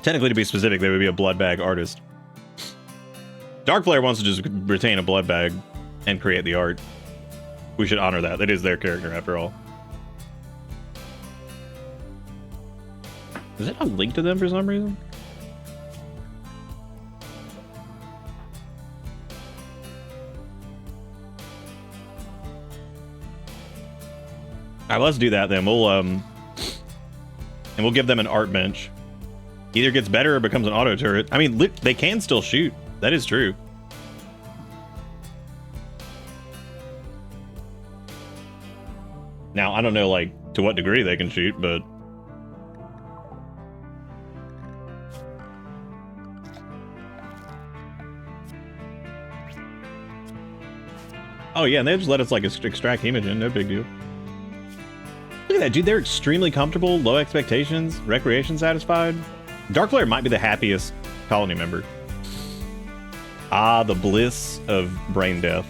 Technically, to be specific, they would be a blood bag artist. Dark Player wants to just retain a blood bag and create the art. We should honor that. It is their character, after all. Is it not linked to them for some reason? All right, let's do that then. And we'll give them an art bench. Either gets better or becomes an auto turret. I mean, they can still shoot. That is true. Now, I don't know, like, to what degree they can shoot, but... Oh, yeah, and they just let us, like, extract hemogen. No big deal. Look at that, dude. They're extremely comfortable, low expectations, recreation satisfied. Dark Player might be the happiest colony member. Ah, the bliss of brain death.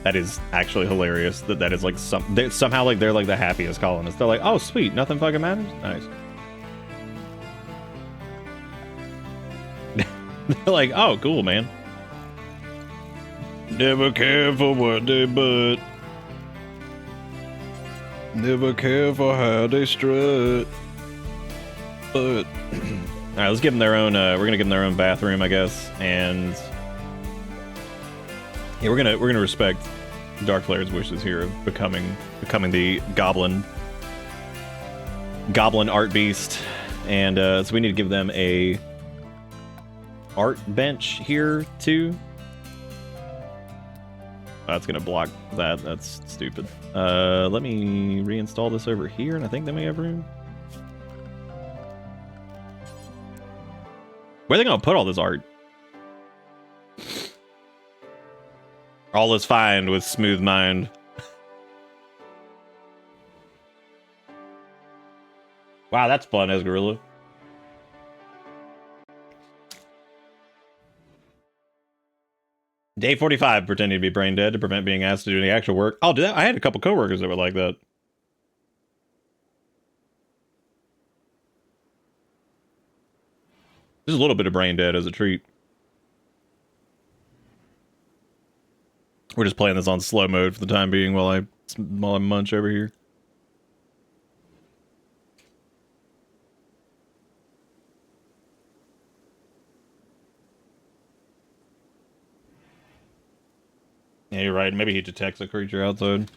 That is actually hilarious. That is like somehow like they're like the happiest colonists. They're like, oh sweet, nothing fucking matters. Nice. They're like, oh cool, man. Never care for what they but. Never care for how they strut. But all right, let's give them their own. We're gonna give them their own bathroom, I guess, and yeah, we're gonna respect Dark Player's wishes here of becoming the goblin art beast, and so we need to give them a art bench here too. That's gonna block that. That's stupid. Let me reinstall this over here, and I think then we have room. Where are they gonna put all this art? All is fine with smooth mind. Wow, that's fun as Gorilla. Day 45, pretending to be brain dead to prevent being asked to do any actual work. Oh, I had a couple coworkers that were like that. Just a little bit of brain dead as a treat. We're just playing this on slow mode for the time being while I munch over here. Yeah, you're right. Maybe he detects a creature outside.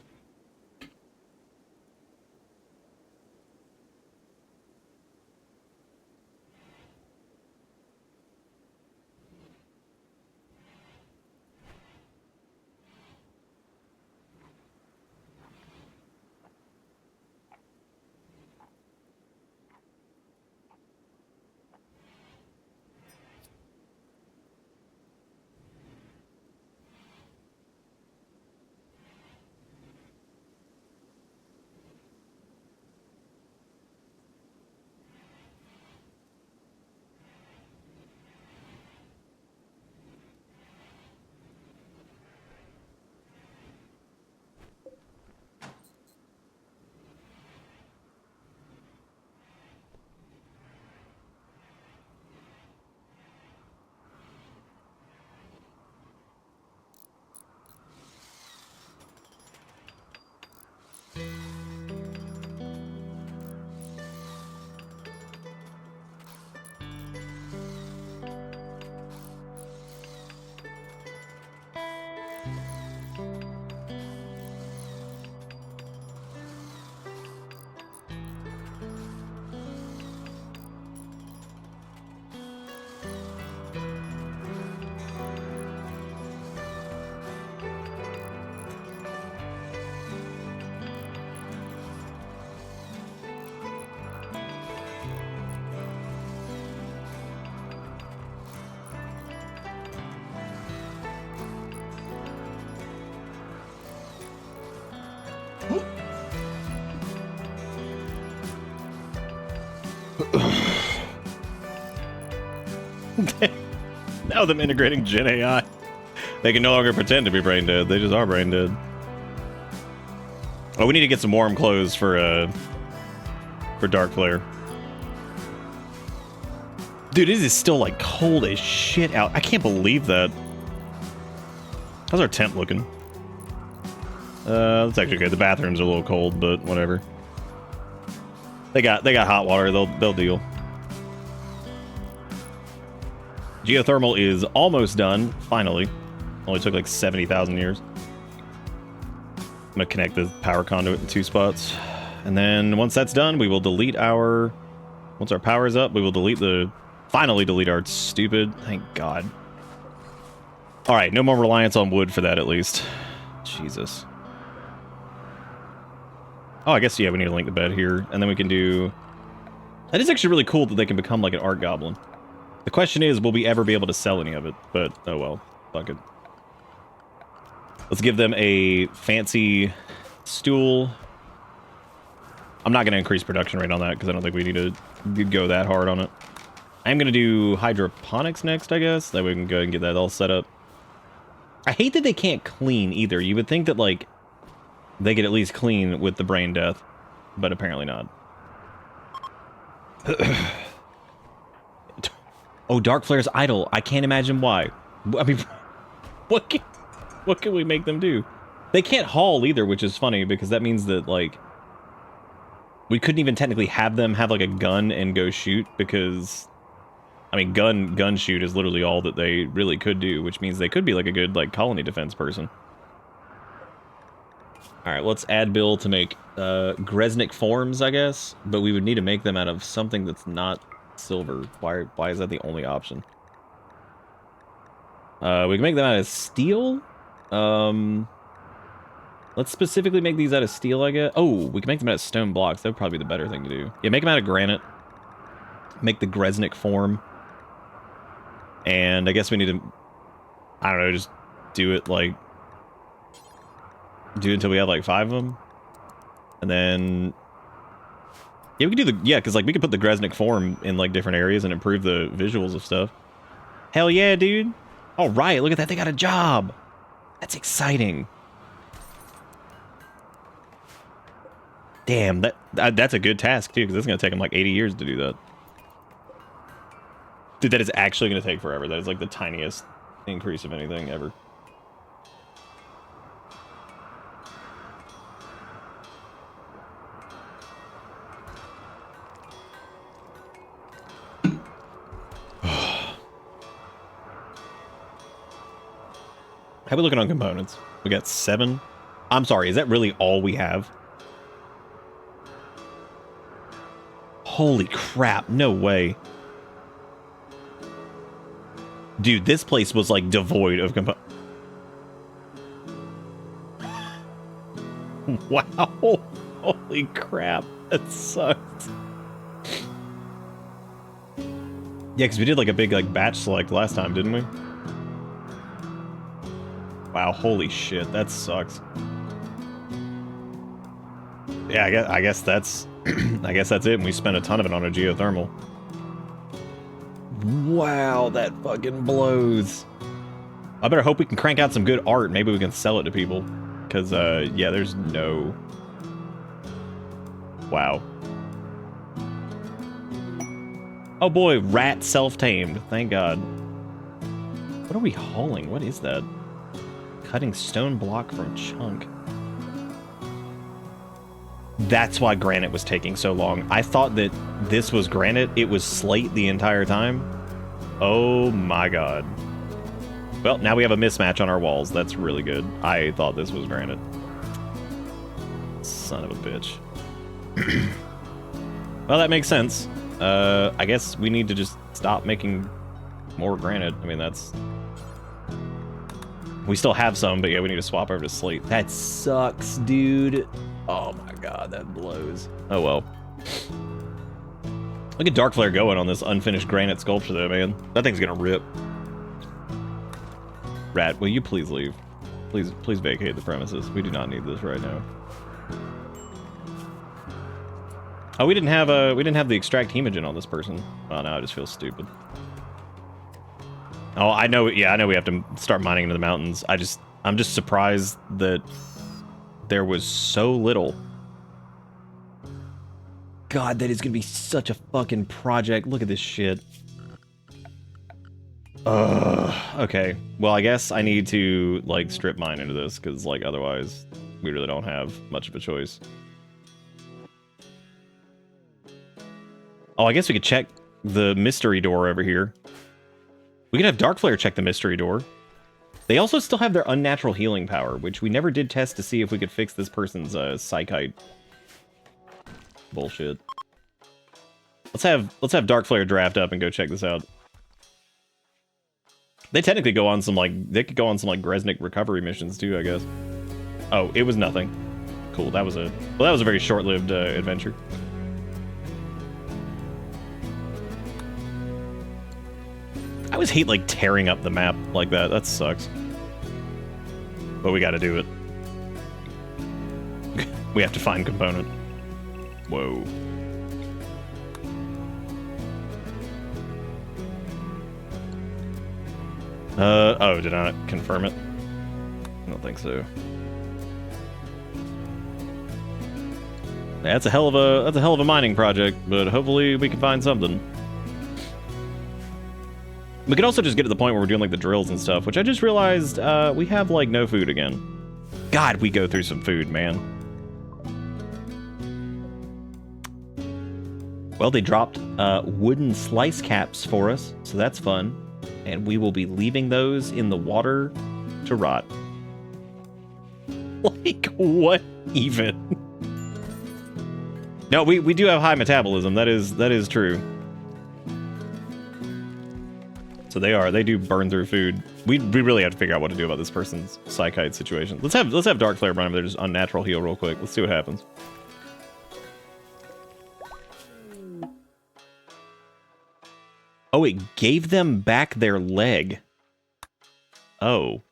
Now them integrating Gen AI. They can no longer pretend to be brain dead. They just are brain dead. Oh, we need to get some warm clothes for Dark Player. Dude, it is still like cold as shit out. I can't believe that. How's our tent looking? That's actually good. The bathrooms are a little cold, but whatever. They got hot water. They'll deal. Geothermal is almost done. Finally, only took like 70,000 years. I'm gonna connect the power conduit in 2 spots, and then once that's done, we will delete our. Once our power is up, we will finally delete our stupid. Thank God. All right, no more reliance on wood for that, at least. Jesus. Oh, I guess, yeah, we need to link the bed here, and then we can do... That is actually really cool that they can become like an art goblin. The question is, will we ever be able to sell any of it? But, oh well, fuck it. Let's give them a fancy stool. I'm not going to increase production rate on that, because I don't think we need to go that hard on it. I'm going to do hydroponics next, I guess. That way we can go ahead and get that all set up. I hate that they can't clean either. You would think that, like, they could at least clean with the brain death, but apparently not. Oh, Dark Flare's idle. I can't imagine why. I mean, what can we make them do? They can't haul either, which is funny, because that means that, like, we couldn't even technically have them have, like, a gun and go shoot, because... I mean, gun shoot is literally all that they really could do, which means they could be like a good like colony defense person. All right, let's add Bill to make Greznoid forms, I guess, but we would need to make them out of something that's not silver. Why is that the only option? We can make them out of steel. Let's specifically make these out of steel, I guess. Oh, we can make them out of stone blocks. That would probably be the better thing to do. Yeah, make them out of granite. Make the Greznoid form. And I guess we need to, I don't know, just do it like, do it until we have like 5 of them. And then, yeah, we can do because like we could put the Greznoid form in like different areas and improve the visuals of stuff. Hell yeah, dude. All right, look at that, they got a job. That's exciting. Damn, that's a good task too, because it's going to take them like 80 years to do that. Dude, that is actually going to take forever. That is like the tiniest increase of anything ever. How are we looking on components? We got 7. I'm sorry, is that really all we have? Holy crap, no way. Dude, this place was like devoid of components. Wow. Holy crap. That sucks. Yeah, because we did like a big like batch select last time, didn't we? Wow, holy shit. That sucks. Yeah, I guess that's I guess that's it. And we spent a ton of it on a geothermal. Wow, that fucking blows. I better hope we can crank out some good art. Maybe we can sell it to people. Because, yeah, there's no... Wow. Oh boy, rat self-tamed. Thank God. What are we hauling? What is that? Cutting stone block from chunk. That's why granite was taking so long. I thought that this was granite. It was slate the entire time. Oh my God. Well, now we have a mismatch on our walls. That's really good. I thought this was granite. Son of a bitch. Well, that makes sense. I guess we need to just stop making more granite. I mean, that's... We still have some, but yeah, we need to swap over to slate. That sucks, dude. Oh my God, that blows. Oh well. Look at Dark Flare going on this unfinished granite sculpture though, man. That thing's gonna rip. Rat, will you please leave? Please vacate the premises. We do not need this right now. Oh, we didn't have the extract hemogen on this person. Oh, now I just feel stupid. Oh, I know. Yeah, I know we have to start mining into the mountains. I'm just surprised that there was so little. God, that is gonna be such a fucking project. Look at this shit. Okay. Well, I guess I need to, like, strip mine into this, because, like, otherwise we really don't have much of a choice. Oh, I guess we could check the mystery door over here. We could have Darkflare check the mystery door. They also still have their unnatural healing power, which we never did test to see if we could fix this person's psychite bullshit. Let's have Darkflare draft up and go check this out. They technically go on some they could go on some Greznoid recovery missions too, I guess. Oh, it was nothing. Cool. That was a very short-lived adventure. I always hate tearing up the map like that. That sucks. But we got to do it. We have to find component. Whoa. Oh, did I not confirm it? I don't think so. That's a hell of a mining project, but hopefully we can find something. We could also just get to the point where we're doing the drills and stuff, which I just realized we have no food again. God, we go through some food, man. Well, they dropped wooden slice caps for us, so that's fun. And we will be leaving those in the water to rot. What even? No, we do have high metabolism. That is true. So they do burn through food. We really have to figure out what to do about this person's psychite situation. Let's have Darkflare run over there, just unnatural heal real quick. Let's see what happens. Oh, it gave them back their leg. Oh.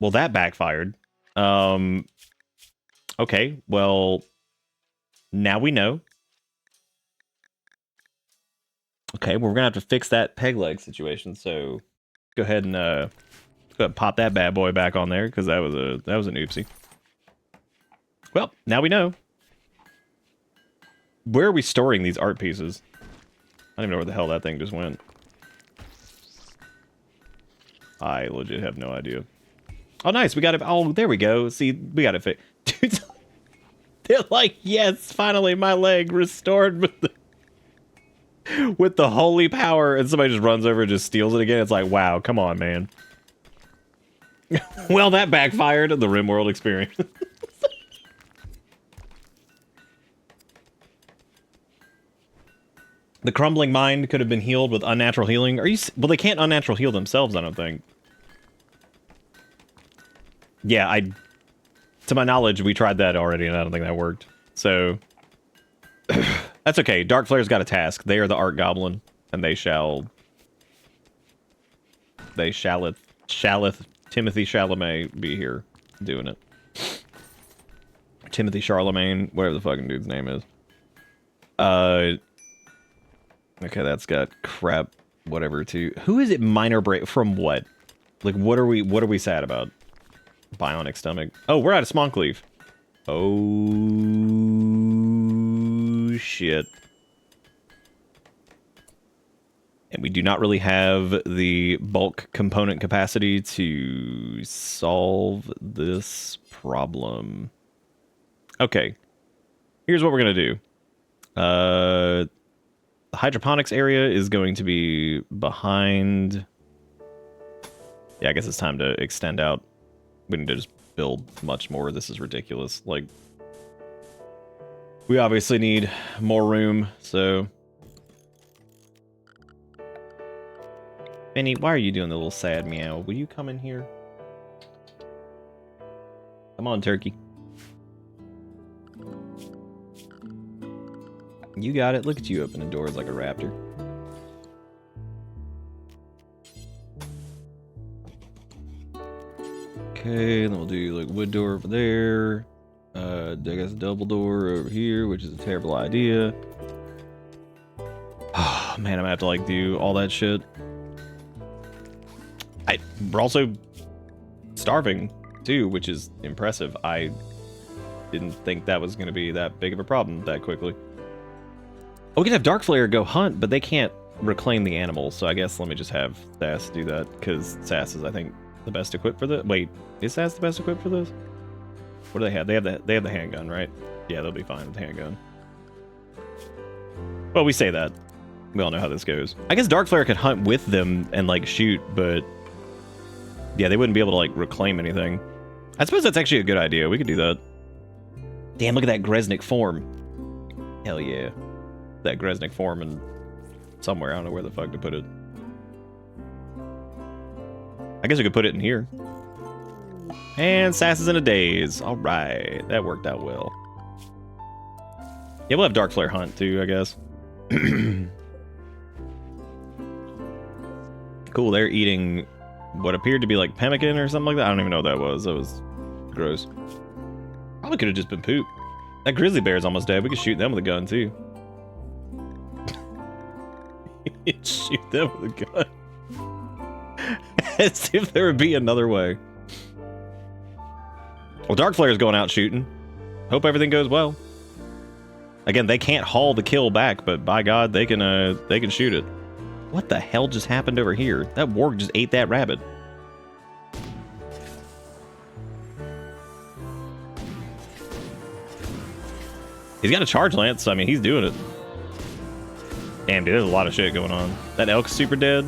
Well, that backfired. Okay, well, now we know. Okay, well, we're gonna have to fix that peg leg situation, so go ahead and pop that bad boy back on there, because that was an oopsie. Well, now we know. Where are we storing these art pieces? I don't even know where the hell that thing just went. I legit have no idea. Oh, nice. We got it. Oh, there we go. See, we got it fixed. Dude, they're like, yes, finally my leg restored with the holy power. And somebody just runs over and just steals it again. It's like, wow, come on, man. Well, that backfired. The Rimworld experience. The crumbling mind could have been healed with unnatural healing. Are you? Well, they can't unnatural heal themselves, I don't think. Yeah, to my knowledge, we tried that already, and I don't think that worked. So, that's okay. Darkflare's got a task. They are the Art Goblin, and they shalleth Timothy Chalamet be here doing it. Timothy Charlemagne, whatever the fucking dude's name is. Okay, that's got crap, whatever, too. Who is it minor break from what? What are we sad about? Bionic stomach. Oh, we're out of Smonkleaf. Oh, shit. And we do not really have the bulk component capacity to solve this problem. Okay. Here's what we're going to do. The hydroponics area is going to be behind... Yeah, I guess it's time to extend out. We need to just build much more. This is ridiculous. We obviously need more room, so... Benny, why are you doing the little sad meow? Will you come in here? Come on, turkey. You got it. Look at you opening doors like a raptor. Okay, then we'll do wood door over there. I guess a double door over here, which is a terrible idea. Oh man, I'm gonna have to do all that shit. We're also starving too, which is impressive. I didn't think that was gonna be that big of a problem that quickly. Oh, we could have Darkflare go hunt, but they can't reclaim the animals, so I guess let me just have Sass do that, because Sass is, I think, the best equipped for this. Wait, is Sass the best equipped for this? What do they have? They have the handgun, right? Yeah, they'll be fine with the handgun. Well, we say that. We all know how this goes. I guess Darkflare could hunt with them and, like, shoot, but... yeah, they wouldn't be able to, like, reclaim anything. I suppose that's actually a good idea. We could do that. Damn, look at that Greznik form. Hell yeah. That Greznik form and somewhere. I don't know where the fuck to put it. I guess we could put it in here. And Sass is in a daze. Alright. That worked out well. Yeah, we'll have Darkflare hunt too, I guess. Cool, they're eating what appeared to be like pemmican or something like that. I don't even know what that was. That was gross. Probably could have just been poop. That grizzly bear is almost dead. We could shoot them with a gun too. Shoot them with a gun. As if there would be another way. Well, Darkflare is going out shooting. Hope everything goes well. Again, they can't haul the kill back, but by God, they can shoot it. What the hell just happened over here? That warg just ate that rabbit. He's got a charge lance, so I mean, he's doing it. Damn, dude, there's a lot of shit going on. That elk's super dead.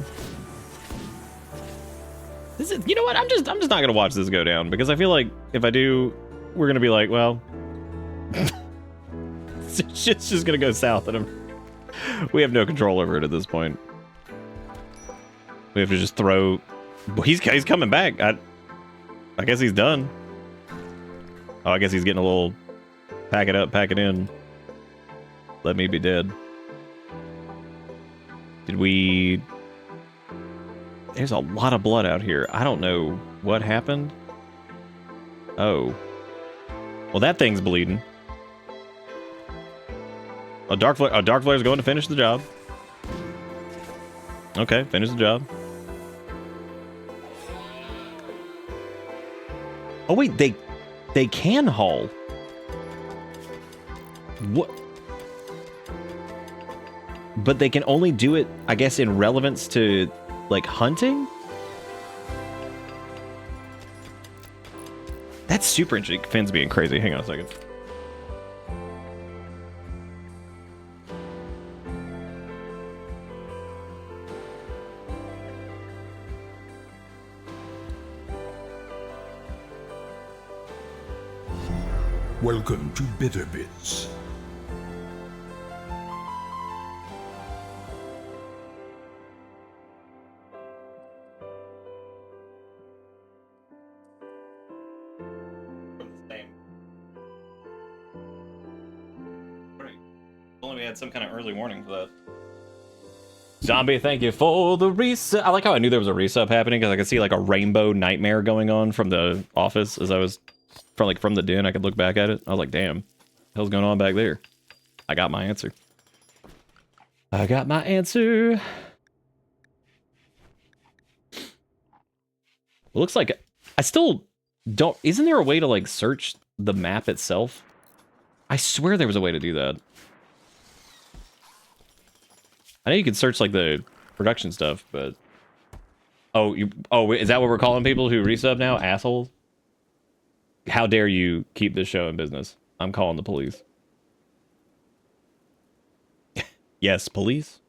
This is, you know what? I'm just not gonna watch this go down because I feel like if I do, we're gonna be like, well, shit's just gonna go south, and we have no control over it at this point. We have to just throw. Well, he's coming back. I guess he's done. Oh, I guess he's getting a little. Pack it up, pack it in. Let me be dead. Did we... There's a lot of blood out here. I don't know what happened. Oh. Well, that thing's bleeding. Darkflare's going to finish the job. Okay, finish the job. Oh wait, they can haul. What? But they can only do it, I guess, in relevance to, like, hunting? That's super interesting. Finn's being crazy. Hang on a second. Welcome to Bitter Bits. Only we had some kind of early warning for that. Zombie, thank you for the reset. I like how I knew there was a resub happening because I could see like a rainbow nightmare going on from the office as I was from the den. I could look back at it. I was like, damn, what the hell's going on back there? I got my answer. I got my answer. It looks like I still don't. Isn't there a way to like search the map itself? I swear there was a way to do that. I know you can search like the production stuff, but oh, is that what we're calling people who resub now? Assholes? How dare you keep this show in business? I'm calling the police. Yes, police.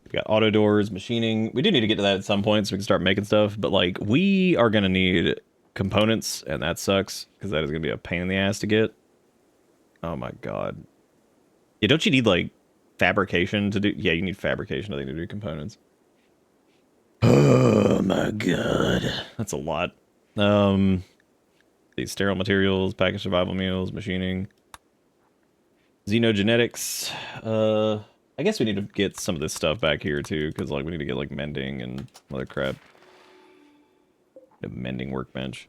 We've got auto doors, machining. We do need to get to that at some point so we can start making stuff, but like we are gonna need components, and that sucks because that is gonna be a pain in the ass to get. Oh my god. Yeah, don't you need like fabrication to do? Yeah, you need fabrication I think to do components. Oh my god, that's a lot. These sterile materials, packaged survival meals, machining, xenogenetics. I guess we need to get some of this stuff back here too, because like we need to get like mending and other crap. A mending workbench.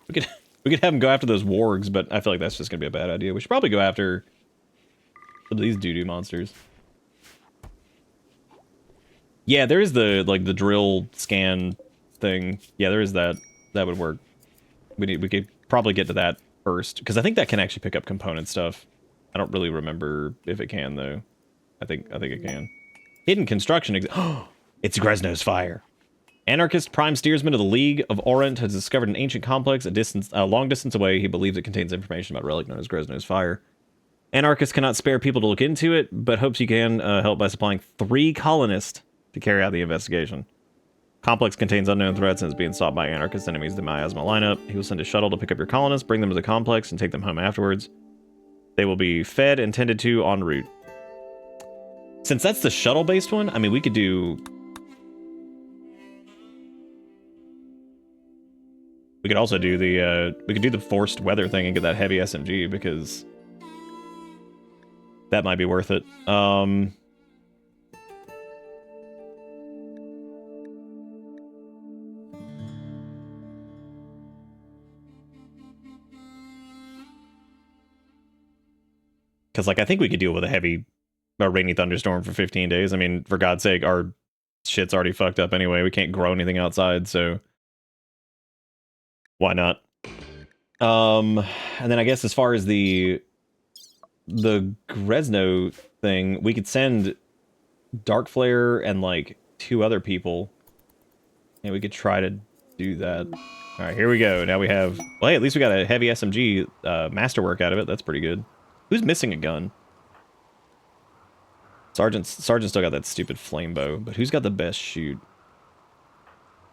We could have them go after those wargs, but I feel like that's just gonna be a bad idea. We should probably go after some of these doo-doo monsters. Yeah, there is the like the drill scan thing. Yeah, there is that. That would work. We could probably get to that first because I think that can actually pick up component stuff. I don't really remember if it can, though. I think it can. Hidden construction. It's Grezno's fire. Anarchist prime steersman of the League of Orient has discovered an ancient complex a long distance away. He believes it contains information about a relic known as Grezno's fire. Anarchist cannot spare people to look into it, but hopes he can help by supplying 3 colonists to carry out the investigation. Complex contains unknown threats and is being sought by anarchist enemies of the miasma lineup. He will send a shuttle to pick up your colonists, bring them to the complex, and take them home afterwards. They will be fed and tended to en route. Since that's the shuttle-based one, I mean, we could do... We could also do the, we could do the forced weather thing and get that heavy SMG, because that might be worth it. Because, like, I think we could deal with a rainy thunderstorm for 15 days. I mean, for God's sake, our shit's already fucked up anyway. We can't grow anything outside, so why not? And then I guess as far as the Grezno thing, we could send Darkflare and, like, 2 other people, and we could try to do that. All right, here we go. Now we have... Well, hey, at least we got a heavy SMG masterwork out of it. That's pretty good. Who's missing a gun? Sergeant still got that stupid flame bow, but who's got the best shoot?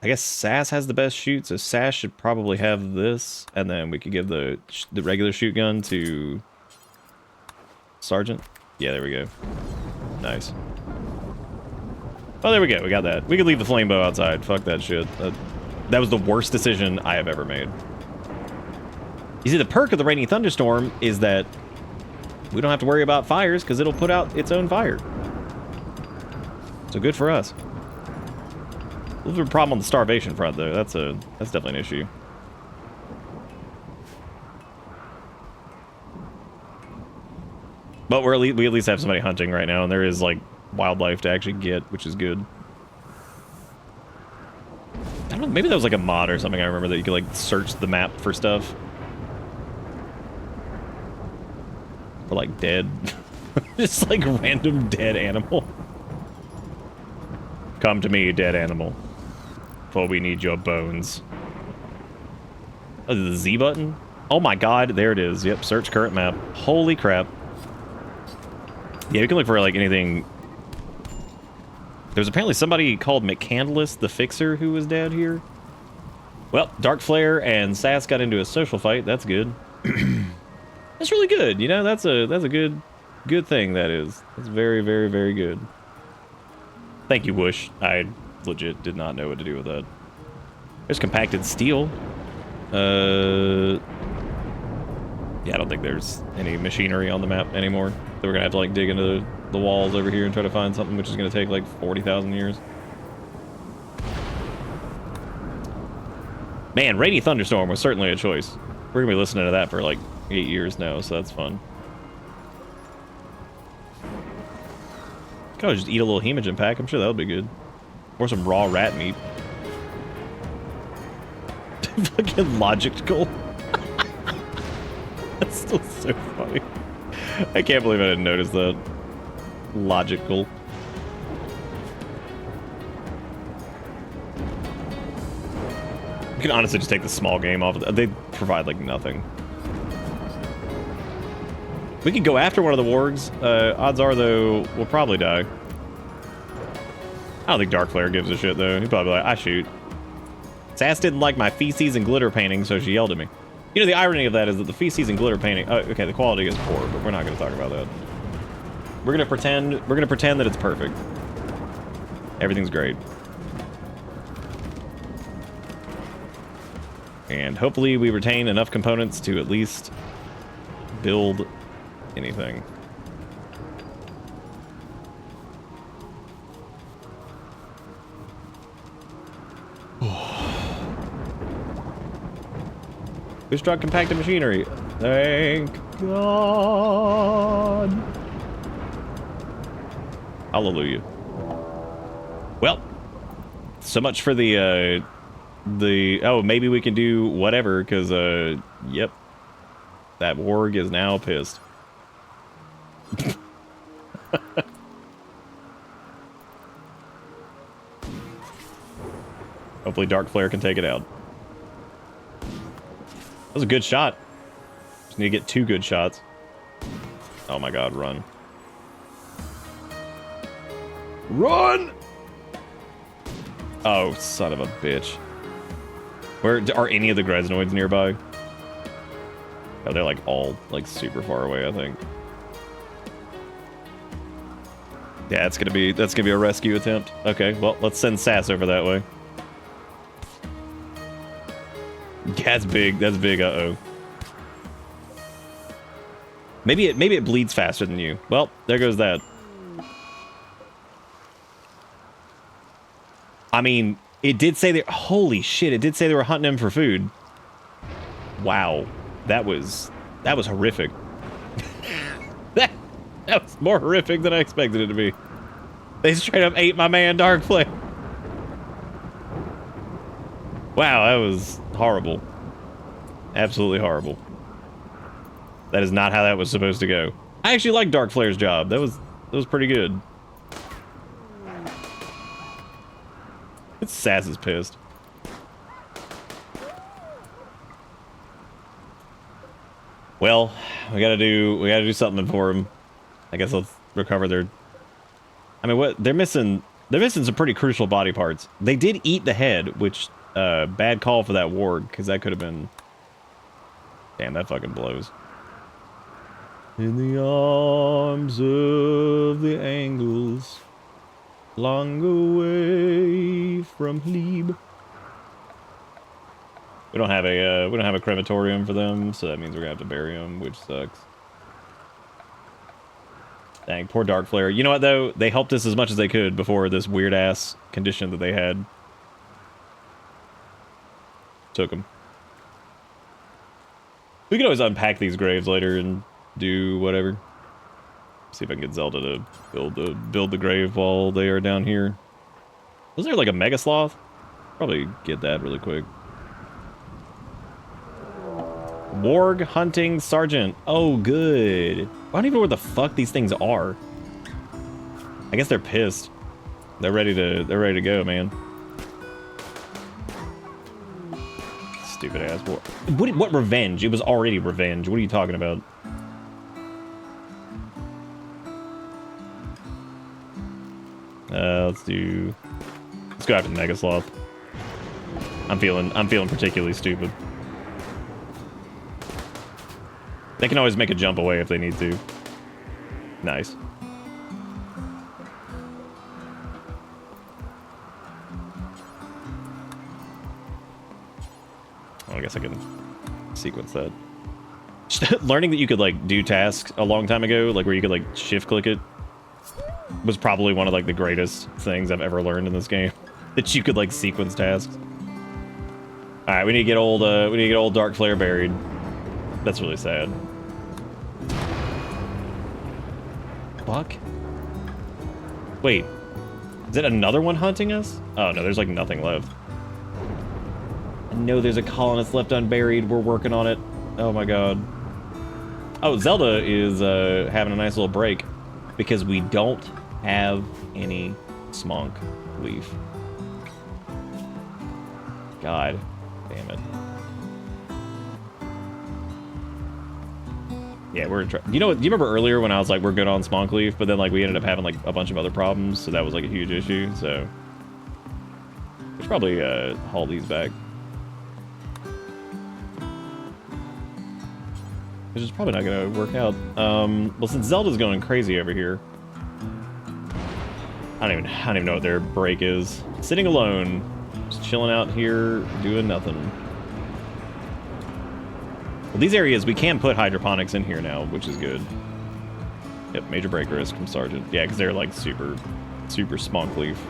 I guess Sass has the best shoot, so Sass should probably have this, and then we could give the regular shoot gun to Sergeant. Yeah, there we go. Nice. Oh, there we go. We got that. We could leave the flame bow outside. Fuck that shit. That was the worst decision I have ever made. You see, the perk of the rainy thunderstorm is that we don't have to worry about fires because it'll put out its own fire. So good for us. A little bit of a problem on the starvation front, though. That's definitely an issue. But we at least have somebody hunting right now, and there is, like, wildlife to actually get, which is good. I don't know, maybe that was like a mod or something. I remember that you could, like, search the map for stuff. For, like, dead. Just, like, random dead animal. Come to me, dead animal. For we need your bones. Oh, the Z button? Oh my god, there it is. Yep, search current map. Holy crap. Yeah, we can look for, like, anything. There's apparently somebody called McCandless the Fixer who was dead here. Well, Darkflare and Sass got into a social fight. That's good. That's really good, you know? That's a good thing, that is. That's very, very, very good. Thank you, Whoosh. I legit did not know what to do with that. There's compacted steel. Yeah, I don't think there's any machinery on the map anymore. So we're gonna have to, like, dig into the walls over here and try to find something, which is gonna take, like, 40,000 years. Man, Rainy Thunderstorm was certainly a choice. We're gonna be listening to that for, like, 8 years now, so that's fun. Could just eat a little hemogen pack. I'm sure that would be good. Or some raw rat meat. Fucking logical. That's still so funny. I can't believe I didn't notice that. Logical. You can honestly just take the small game off. They provide, like, nothing. We can go after one of the wargs. Odds are, though, we'll probably die. I don't think Darkflare gives a shit, though. He'd probably be like, I shoot. Sass didn't like my feces and glitter painting, so she yelled at me. You know, the irony of that is that the feces and glitter painting... Oh, okay, the quality is poor, but we're not going to talk about that. We're going to pretend that it's perfect. Everything's great. And hopefully we retain enough components to at least build anything. Who struck compacted machinery? Thank God. Hallelujah. Well, so much for the oh, maybe we can do whatever, because yep, that warg is now pissed. Hopefully Dark Flare can take it out. That was a good shot. Just need to get 2 good shots. Oh my god, run. Run! Oh, son of a bitch. Where are any of the Greznoids nearby? Oh, they're like all like super far away, I think. Yeah, that's gonna be a rescue attempt. Okay, well, let's send Sass over that way. That's big. That's big. Uh-oh. Maybe it bleeds faster than you. Well, there goes that. I mean, it did say that. Holy shit! It did say they were hunting him for food. Wow, that was horrific. that was more horrific than I expected it to be. They straight up ate my man Dark Flare. Wow, that was horrible. Absolutely horrible. That is not how that was supposed to go. I actually like Dark Flare's job. That was pretty good. Sass is pissed. Well, we gotta do something for him. I guess let's recover their. I mean, what they're missing some pretty crucial body parts. They did eat the head, which bad call for that warg, because that could have been. Damn, that fucking blows. In the arms of the Angles, long away from Hleb. We don't have a crematorium for them, so that means we're gonna have to bury them, which sucks. Dang, poor Dark Flare. You know what though? They helped us as much as they could before this weird ass condition that they had took them. We can always unpack these graves later and do whatever. See if I can get Zelda to build the grave while they are down here. Was there like a Mega Sloth? Probably get that really quick. Warg hunting sergeant. Oh, good. I don't even know where the fuck these things are. I guess they're pissed. They're ready to go, man. Stupid ass war. What revenge? It was already revenge. What are you talking about? Let's go after the Mega Sloth. I'm feeling particularly stupid. They can always make a jump away if they need to. Nice. Oh, I guess I can sequence that. Learning that you could like do tasks a long time ago, like where you could like shift click it, was probably one of like the greatest things I've ever learned in this game. That you could like sequence tasks. All right, we need to get old Dark Flare buried. That's really sad. Fuck. Wait, is it another one hunting us? Oh no, there's like nothing left. I know there's a colonist left unburied. We're working on it. Oh my god. Oh, Zelda is having a nice little break because we don't have any smonk leaf. God damn it. Yeah, we're trying. You know what? Do you remember earlier when I was like, we're good on smonk leaf, but then like we ended up having like a bunch of other problems, so that was like a huge issue. So we should probably haul these back. Which is probably not gonna work out. Well, since Zelda's going crazy over here, I don't even know what their break is. Sitting alone, just chilling out here, doing nothing. Well, these areas we can put hydroponics in here now, which is good. Yep, major break risk from Sergeant. Yeah, because they're like super smonk leaf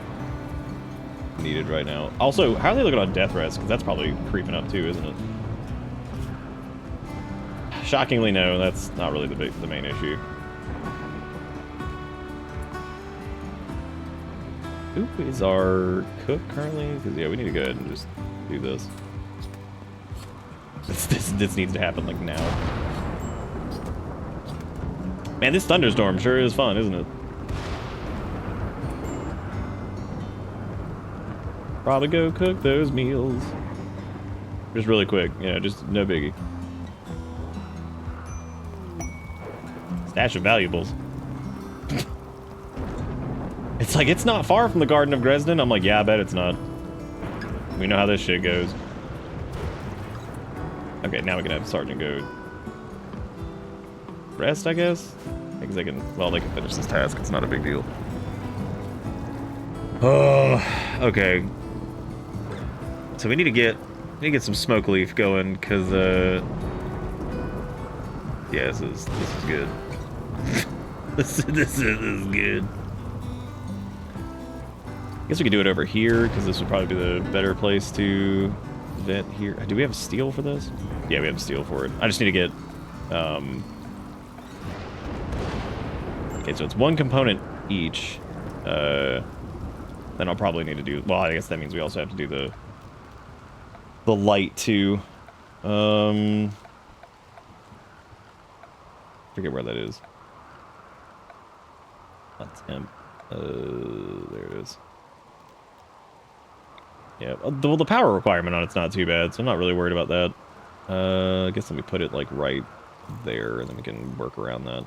needed right now. Also, how are they looking on death risk? Because that's probably creeping up too, isn't it? Shockingly, no. That's not really the main issue. Who is our cook currently? Because yeah, we need to go ahead and just do this. This needs to happen like now. Man, this thunderstorm sure is fun, isn't it? Probably go cook those meals. Just really quick, you know, just no biggie. Stash of valuables. It's like, it's not far from the Garden of Greznoid. I'm like, yeah, I bet it's not. We know how this shit goes. Okay, now we can have Sergeant go rest, I guess? Because they can, well, they can finish this task. It's not a big deal. Oh, okay. So we need to get some smoke leaf going, because, yeah, this is good. this is good. I guess we could do it over here, because this would probably be the better place to vent here. Do we have steel for this? Yeah, we have steel for it. I just need to get, okay, so it's one component each. Then I'll probably need to do, well, I guess that means we also have to do the light too. Forget where that is. Not temp. There it is. Yeah, well, the power requirement on it's not too bad, so I'm not really worried about that. I guess let me put it like right there, and then we can work around that.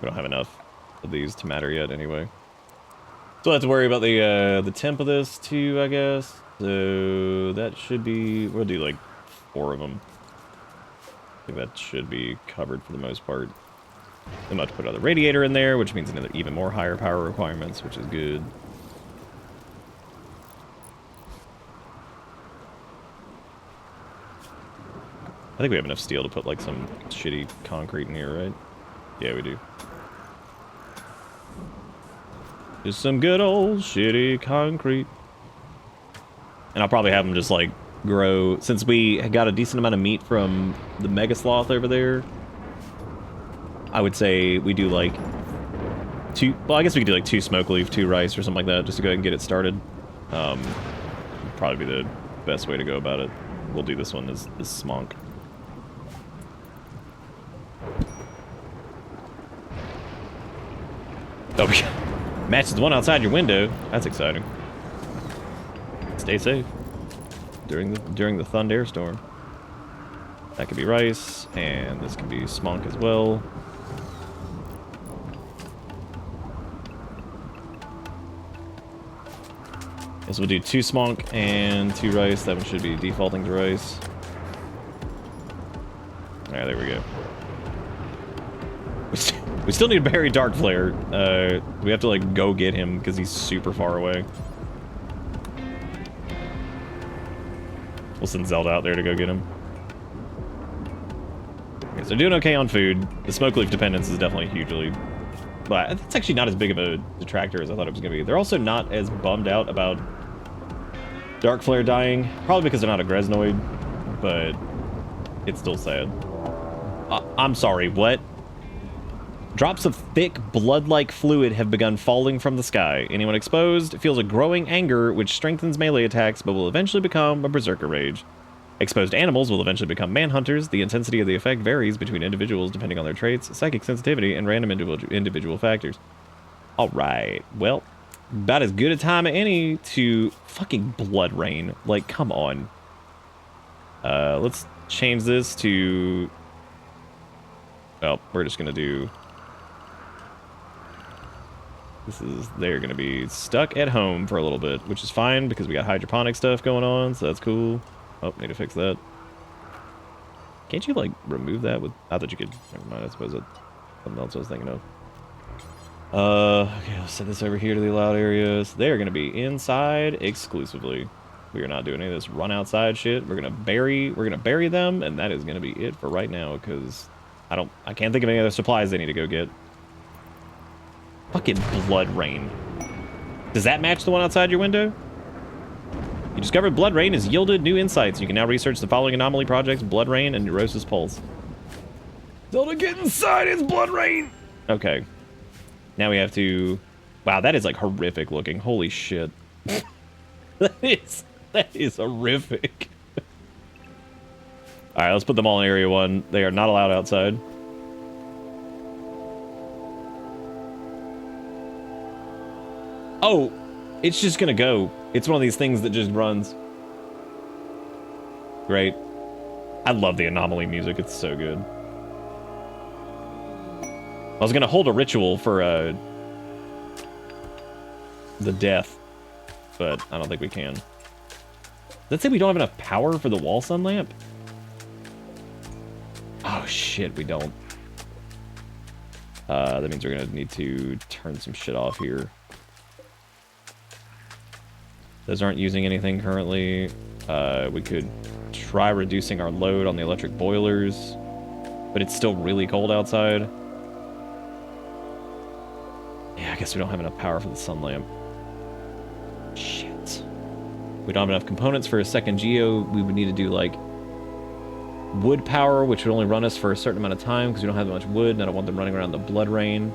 We don't have enough of these to matter yet, anyway. So I have to worry about the temp of this too, I guess. So that should be, we'll do like 4 of them. I think that should be covered for the most part. I'm about to put another radiator in there, which means another even more higher power requirements, which is good. I think we have enough steel to put like some shitty concrete in here, right? Yeah, we do. Just some good old shitty concrete. And I'll probably have them just like grow, since we got a decent amount of meat from the mega sloth over there. I would say we do like 2, well, I guess we could do like 2 smoke leaf, 2 rice or something like that, just to go ahead and get it started. Probably be the best way to go about it. We'll do this one as smonk. Oh, matches the one outside your window. That's exciting. Stay safe during the thunder storm. That could be rice, and this could be smonk as well. Guess we'll do 2 smonk and 2 rice. That one should be defaulting to rice. Alright, there we go. We still need to bury Dark Flare. We have to like go get him because he's super far away. We'll send Zelda out there to go get him. Okay, so doing okay on food. The smoke leaf dependence is definitely hugely, but it's actually not as big of a detractor as I thought it was going to be. They're also not as bummed out about Dark Flare dying, probably because they're not a Greznoid, but it's still sad. I'm sorry, what? Drops of thick, blood-like fluid have begun falling from the sky. Anyone exposed feels a growing anger, which strengthens melee attacks, but will eventually become a berserker rage. Exposed animals will eventually become manhunters. The intensity of the effect varies between individuals depending on their traits, psychic sensitivity, and random individual factors. Alright, well, about as good a time as any to fucking blood rain. Like, come on. Let's change this to... Well, we're just gonna do... They're gonna be stuck at home for a little bit, which is fine because we got hydroponic stuff going on, so that's cool. Oh, need to fix that. Can't you, like, remove that with... I thought you could... Never mind, I suppose that's something else I was thinking of. Okay, let's set this over here to the allowed areas. They are gonna be inside exclusively. We are not doing any of this run outside shit. We're gonna bury them, and that is gonna be it for right now, because I can't think of any other supplies they need to go get. Fucking blood rain. Does that match the one outside your window? You discovered blood rain has yielded new insights. You can now research the following anomaly projects: blood rain and neurosis pulse. Zelda, get inside! It's blood rain! Okay. Now we have to... Wow, that is like horrific looking. Holy shit. That is horrific. Alright, let's put them all in Area 1. They are not allowed outside. Oh, it's just gonna go. It's one of these things that just runs. Great. I love the anomaly music. It's so good. I was gonna hold a ritual for the death, but I don't think we can. Let's say we don't have enough power for the wall sun lamp. Oh shit, we don't. That means we're gonna need to turn some shit off here. Those aren't using anything currently. We could try reducing our load on the electric boilers, but it's still really cold outside. Yeah, I guess we don't have enough power for the sun lamp. Shit. We don't have enough components for a second geo. We would need to do like wood power, which would only run us for a certain amount of time because we don't have that much wood, and I don't want them running around the blood rain.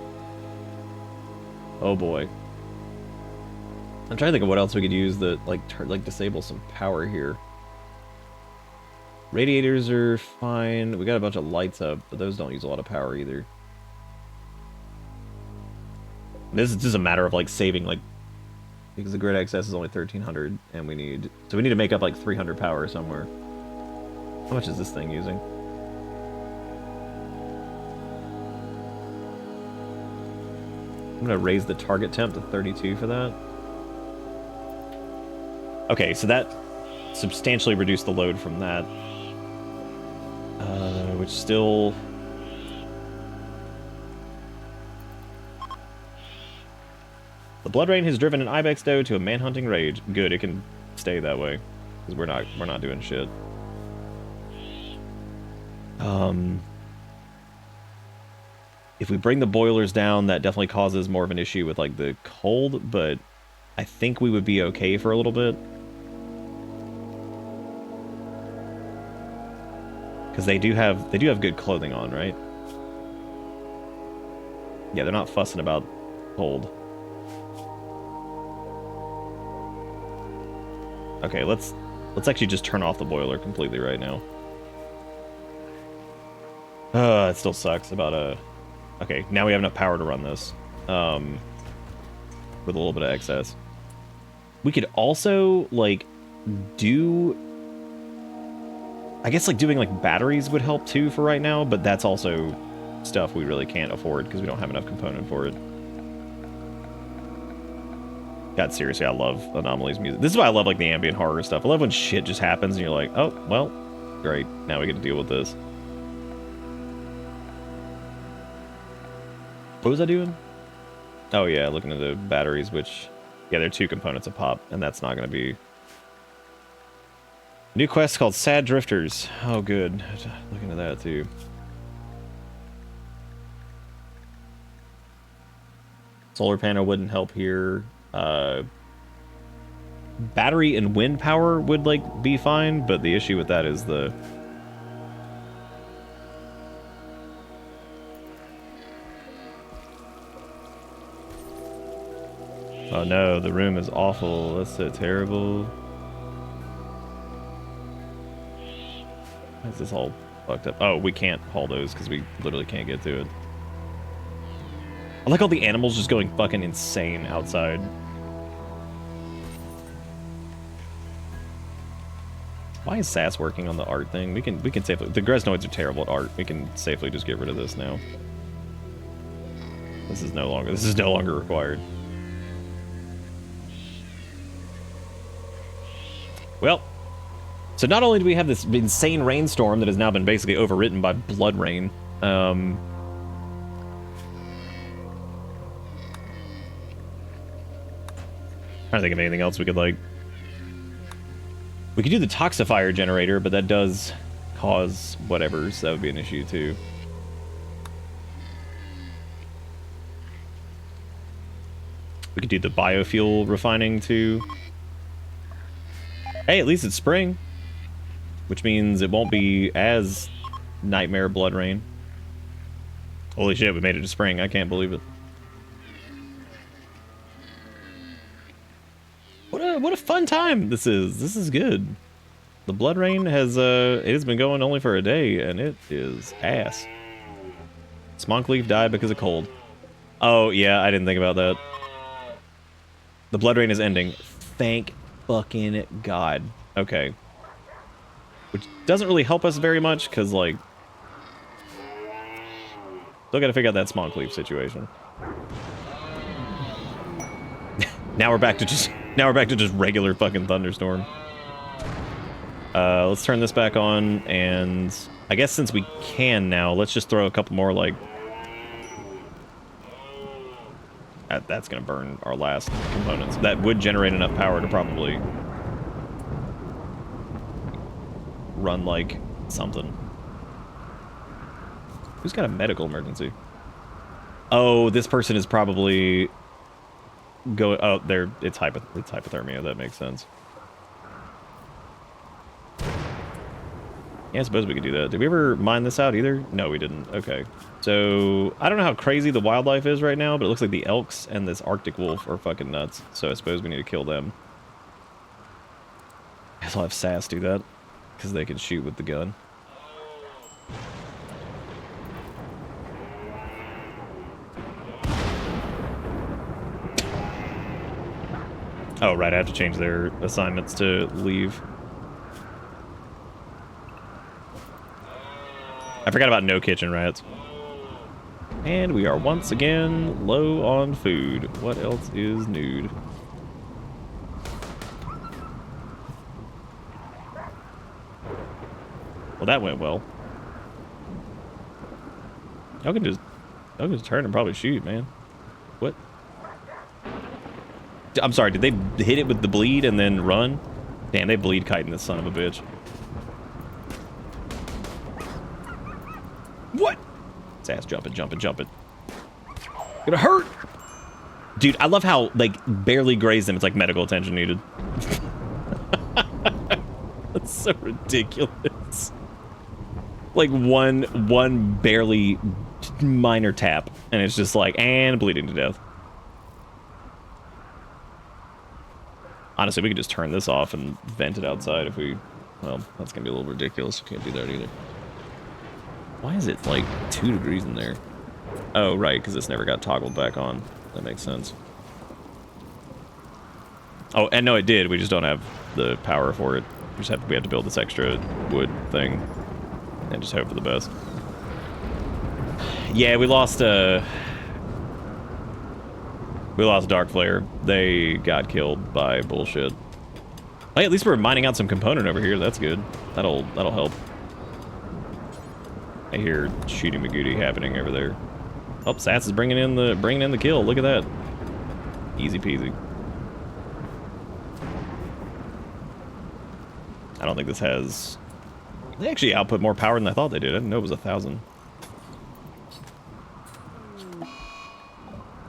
Oh boy. I'm trying to think of what else we could use that like disable some power here. Radiators are fine. We got a bunch of lights up, but those don't use a lot of power either. This is just a matter of like saving like, because the grid access is only 1300 and we need to make up like 300 power somewhere. How much is this thing using? I'm gonna raise the target temp to 32 for that. Okay, so that substantially reduced the load from that. Which still... The blood rain has driven an ibex doe to a manhunting rage. Good, it can stay that way. Because we're not doing shit. If we bring the boilers down, that definitely causes more of an issue with like the cold, but I think we would be okay for a little bit. Because they do have good clothing on, right? Yeah, they're not fussing about cold. Okay, let's actually just turn off the boiler completely right now. It still sucks about okay, now we have enough power to run this. With a little bit of excess. We could also like do, I guess like doing like batteries would help too for right now, but that's also stuff we really can't afford because we don't have enough component for it. God, seriously, I love Anomaly's music. This is why I love like the ambient horror stuff. I love when shit just happens and you're like, oh, well, great. Now we get to deal with this. What was I doing? Oh yeah, looking at the batteries, which, yeah, they're 2 components a pop, and that's not going to be... New quest called Sad Drifters. Oh, good. Look into that, too. Solar panel wouldn't help here. Battery and wind power would, like, be fine, but the issue with that is the... Oh no, the room is awful. That's so terrible. Why is this all fucked up? Oh, we can't haul those because we literally can't get to it. I like all the animals just going fucking insane outside. Why is Sass working on the art thing? We can safely... The Greznoids are terrible at art. We can safely just get rid of this now. This is no longer required. Well, so not only do we have this insane rainstorm that has now been basically overwritten by blood rain, trying to think of anything else we could, like... We could do the toxifier generator, but that does cause whatever, so that would be an issue, too. We could do the biofuel refining, too. Hey, at least it's spring. Which means it won't be as nightmare blood rain. Holy shit, we made it to spring. I can't believe it. What a fun time this is. This is good. The blood rain has it has been going only for a day, and it is ass. Smonkleaf died because of cold. Oh yeah, I didn't think about that. The blood rain is ending. Thank fucking God. Okay. Which doesn't really help us very much, because, like... Still gotta figure out that small cleave situation. Now we're back to just regular fucking thunderstorm. Let's turn this back on, and I guess since we can now, let's just throw a couple more, like... That's gonna burn our last components. That would generate enough power to probably run, like, something. Who's got a medical emergency? Oh, this person is probably... Oh, there. It's hypothermia. That makes sense. Yeah, I suppose we could do that. Did we ever mine this out either? No, we didn't. Okay. So, I don't know how crazy the wildlife is right now, but it looks like the elks and this Arctic wolf are fucking nuts. So I suppose we need to kill them. I guess I'll have Sass do that, because they can shoot with the gun. Oh, right, I have to change their assignments to leave. I forgot about no kitchen rats. And we are once again low on food. What else is nude? Well, that went well. Y'all can just turn and probably shoot, man. What? I'm sorry, did they hit it with the bleed and then run? Damn, they bleed kiting this son of a bitch. What? It's ass jumping. Gonna hurt! Dude, I love how, like, barely graze them. It's like medical attention needed. That's so ridiculous. Like one barely minor tap, and it's just like, and bleeding to death. Honestly, we could just turn this off and vent it outside if we... Well, that's gonna be a little ridiculous. Can't do that either. Why is it, like, 2 degrees in there? Oh, right, because this never got toggled back on. That makes sense. Oh, and no, it did. We just don't have the power for it. We have to build this extra wood thing. And just hope for the best. Yeah, we lost Darkflare. They got killed by bullshit. Hey, at least we're mining out some component over here. That's good. That'll help. I hear shooting Magooty happening over there. Oh, Sats is bringing in the kill. Look at that. Easy peasy. I don't think this has... They actually output more power than I thought they did. I didn't know it was 1,000.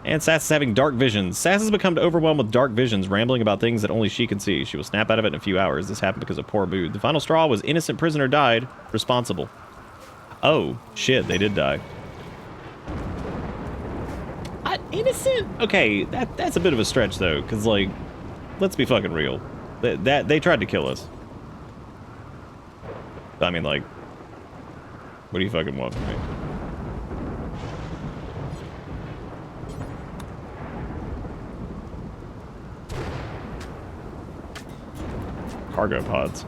And Sass is having dark visions. Sass has become overwhelmed with dark visions, rambling about things that only she can see. She will snap out of it in a few hours. This happened because of poor mood. The final straw was innocent prisoner died. Responsible. Oh, shit, they did die. Innocent? Okay, that's a bit of a stretch, though, because, like, let's be fucking real. They tried to kill us. I mean, like, what do you fucking want from me? Cargo pods.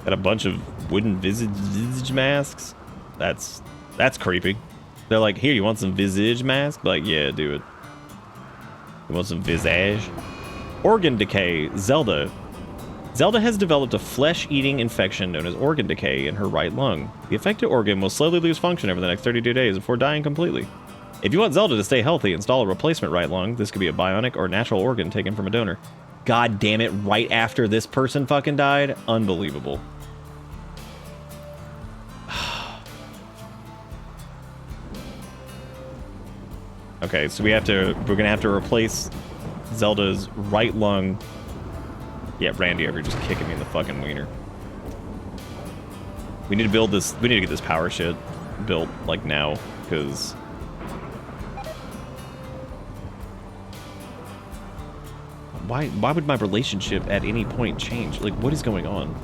Got a bunch of wooden visage masks. That's creepy. They're like, here, you want some visage mask? Like, yeah, do it. You want some visage? Organ decay. Zelda. Zelda has developed a flesh-eating infection known as organ decay in her right lung. The affected organ will slowly lose function over the next 32 days before dying completely. If you want Zelda to stay healthy, install a replacement right lung. This could be a bionic or natural organ taken from a donor. God damn it, right after this person fucking died? Unbelievable. Okay, so we're gonna have to replace Zelda's right lung. Yeah, Randy over here just kicking me in the fucking wiener. We need to build this, we need to get this power shit built, like, now, because... Why would my relationship at any point change? Like, what is going on?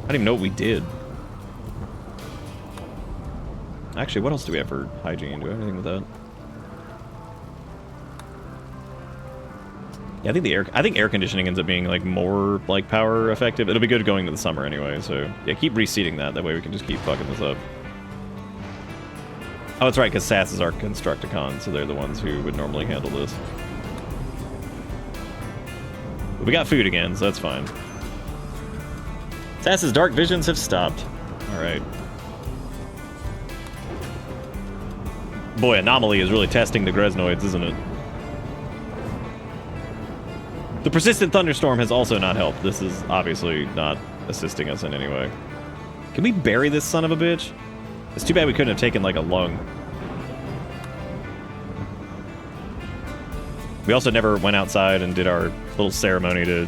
I don't even know what we did. Actually, what else do we have for hygiene? Do we have anything with that? Yeah, I think air conditioning ends up being like more like power effective. It'll be good going to the summer anyway, so yeah, keep reseeding that. That way we can just keep fucking this up. Oh, that's right, because SAS is our Constructicon, so they're the ones who would normally handle this. But we got food again, so that's fine. SAS's dark visions have stopped. Alright. Boy, Anomaly is really testing the Greznoids, isn't it? The persistent thunderstorm has also not helped. This is obviously not assisting us in any way. Can we bury this son of a bitch? It's too bad we couldn't have taken, like, a lung. We also never went outside and did our little ceremony to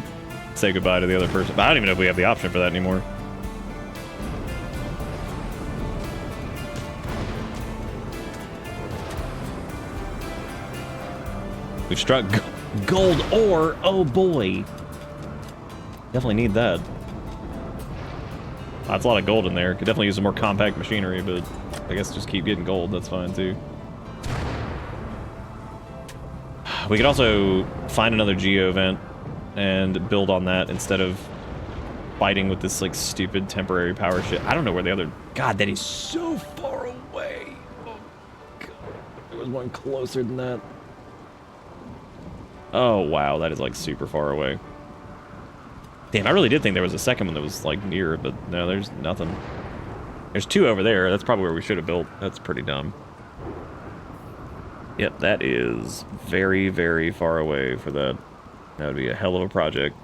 say goodbye to the other person. But I don't even know if we have the option for that anymore. We've struck gold ore. Oh, boy. Definitely need that. That's a lot of gold in there. Could definitely use some more compact machinery, but I guess just keep getting gold. That's fine, too. We could also find another geo event and build on that instead of fighting with this, like, stupid temporary power shit. I don't know where the other... God, that is so far away. Oh, God. There was one closer than that. Oh, wow. That is, like, super far away. Damn, I really did think there was a second one that was, like, near, but no, there's nothing. There's two over there. That's probably where we should have built. That's pretty dumb. Yep, that is very, very far away for that. That would be a hell of a project.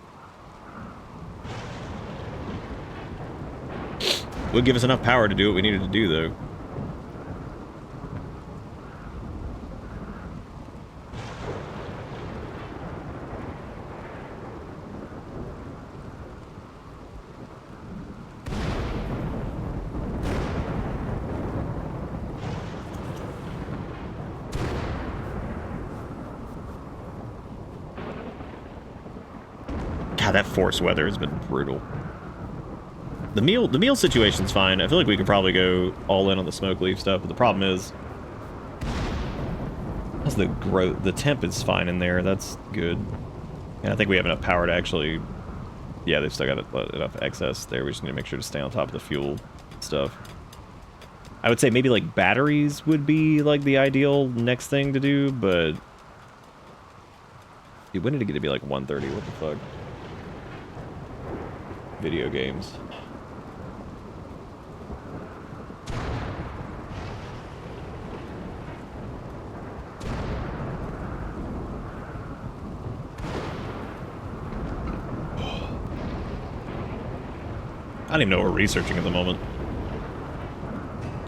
Would give us enough power to do what we needed to do, though. God, that forced weather has been brutal. The meal situation's fine. I feel like we could probably go all in on the smoke leaf stuff, but the problem is the temp is fine in there. That's good. And I think we have enough power to actually... Yeah, they've still got enough excess there. We just need to make sure to stay on top of the fuel stuff. I would say maybe like batteries would be like the ideal next thing to do, but... Dude, when did it get to be like 1:30? What the fuck? Video games. I don't even know what we're researching at the moment.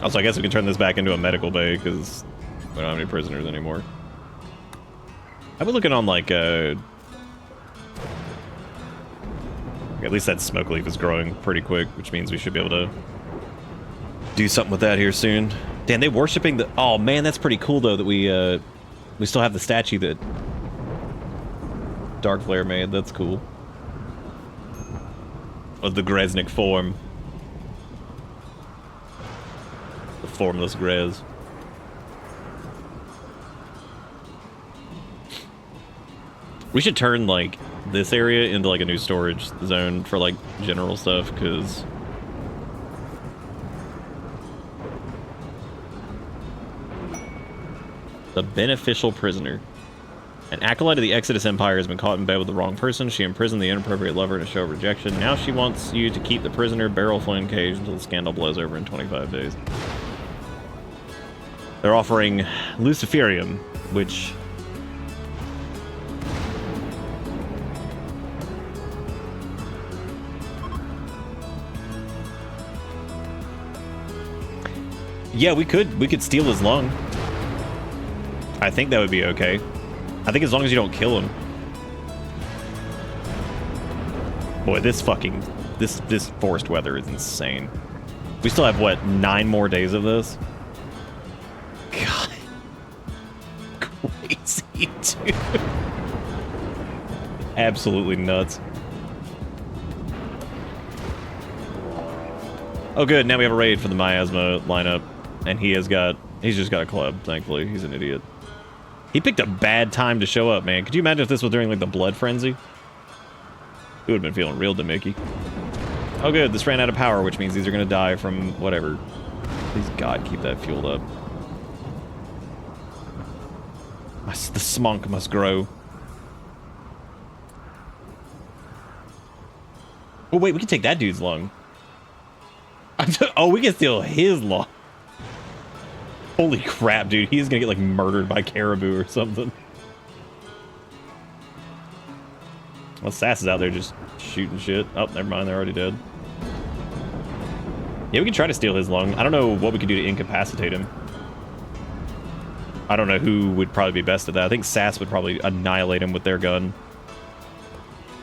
Also, I guess we can turn this back into a medical bay because we don't have any prisoners anymore. I've been looking on like at least that smoke leaf is growing pretty quick, which means we should be able to do something with that here soon. Damn, they worshipping the... Oh, man, that's pretty cool, though, that we still have the statue that Darkflare made. That's cool. Of the Greznik form. The formless Grez. We should turn, like, this area into, like, a new storage zone for, like, general stuff, because... The beneficial prisoner. An acolyte of the Exodus Empire has been caught in bed with the wrong person. She imprisoned the inappropriate lover in a show of rejection. Now she wants you to keep the prisoner barrel flame caged until the scandal blows over in 25 days. They're offering Luciferium, which... Yeah, we could steal his lung. I think that would be okay. I think as long as you don't kill him. Boy, this forced weather is insane. We still have, what, 9 more days of this? God. Crazy, dude. Absolutely nuts. Oh, good. Now we have a raid for the Miasma lineup. And he's just got a club, thankfully. He's an idiot. He picked a bad time to show up, man. Could you imagine if this was during, like, the blood frenzy? He would have been feeling real demicky. Oh, good. This ran out of power, which means these are going to die from whatever. Please, God, keep that fueled up. The smunk must grow. Oh, wait. We can take that dude's lung. Oh, we can steal his lung. Holy crap, dude. He's gonna get, like, murdered by caribou or something. Well, Sass is out there just shooting shit. Oh, never mind. They're already dead. Yeah, we can try to steal his lung. I don't know what we could do to incapacitate him. I don't know who would probably be best at that. I think Sass would probably annihilate him with their gun.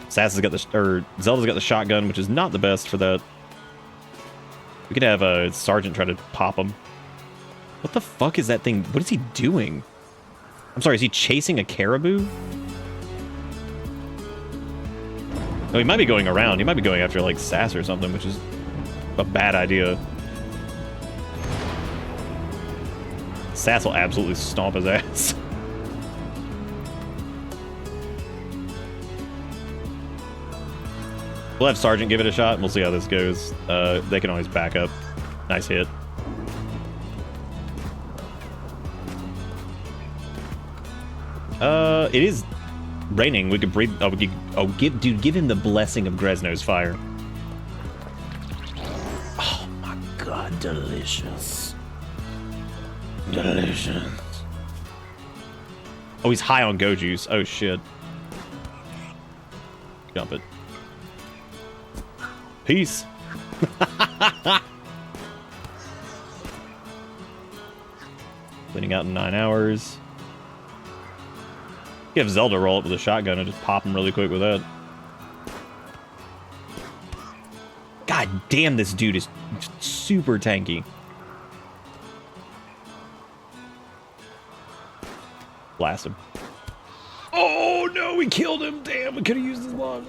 Sass has got the... Or Zelda's got the shotgun, which is not the best for that. We could have a Sergeant try to pop him. What the fuck is that thing? What is he doing? I'm sorry, is he chasing a caribou? No, he might be going around. He might be going after, like, Sass or something, which is a bad idea. Sass will absolutely stomp his ass. We'll have Sergeant give it a shot, and we'll see how this goes. They can always back up. Nice hit. It is raining. We could breathe. Oh, we could, give him the blessing of Greznoids fire. Oh my God, delicious. Delicious. Oh, he's high on go juice. Oh shit. Jump it. Peace. Cleaning out in 9 hours. You have Zelda roll up with a shotgun and just pop him really quick with that. God damn, this dude is super tanky. Blast him. Oh no, we killed him. Damn, we could have used his lung.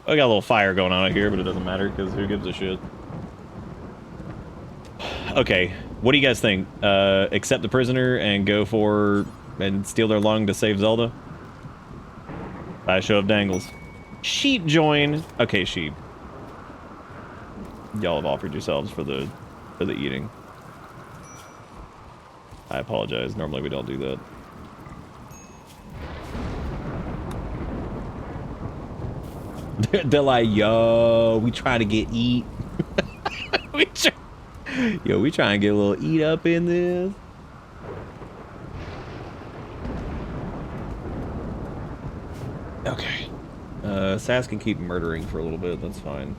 I got a little fire going on out here, but it doesn't matter because who gives a shit. Okay, what do you guys think? Accept the prisoner and go for and steal their lung to save Zelda? By a show of dangles. Sheep join. Okay, sheep. Y'all have offered yourselves for the eating. I apologize. Normally we don't do that. They're like, yo, we trying to get eat. we trying to get a little eat up in this. Okay. Sass can keep murdering for a little bit. That's fine.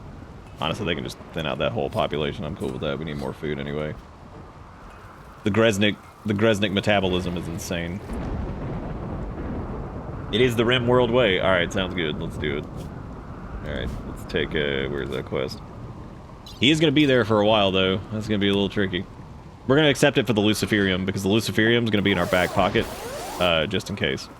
Honestly, they can just thin out that whole population. I'm cool with that. We need more food anyway. The Greznik metabolism is insane. It is the Rimworld way. All right, sounds good. Let's do it. All right, let's take where's that quest? He is going to be there for a while, though. That's going to be a little tricky. We're going to accept it for the Luciferium, because the Luciferium is going to be in our back pocket, just in case.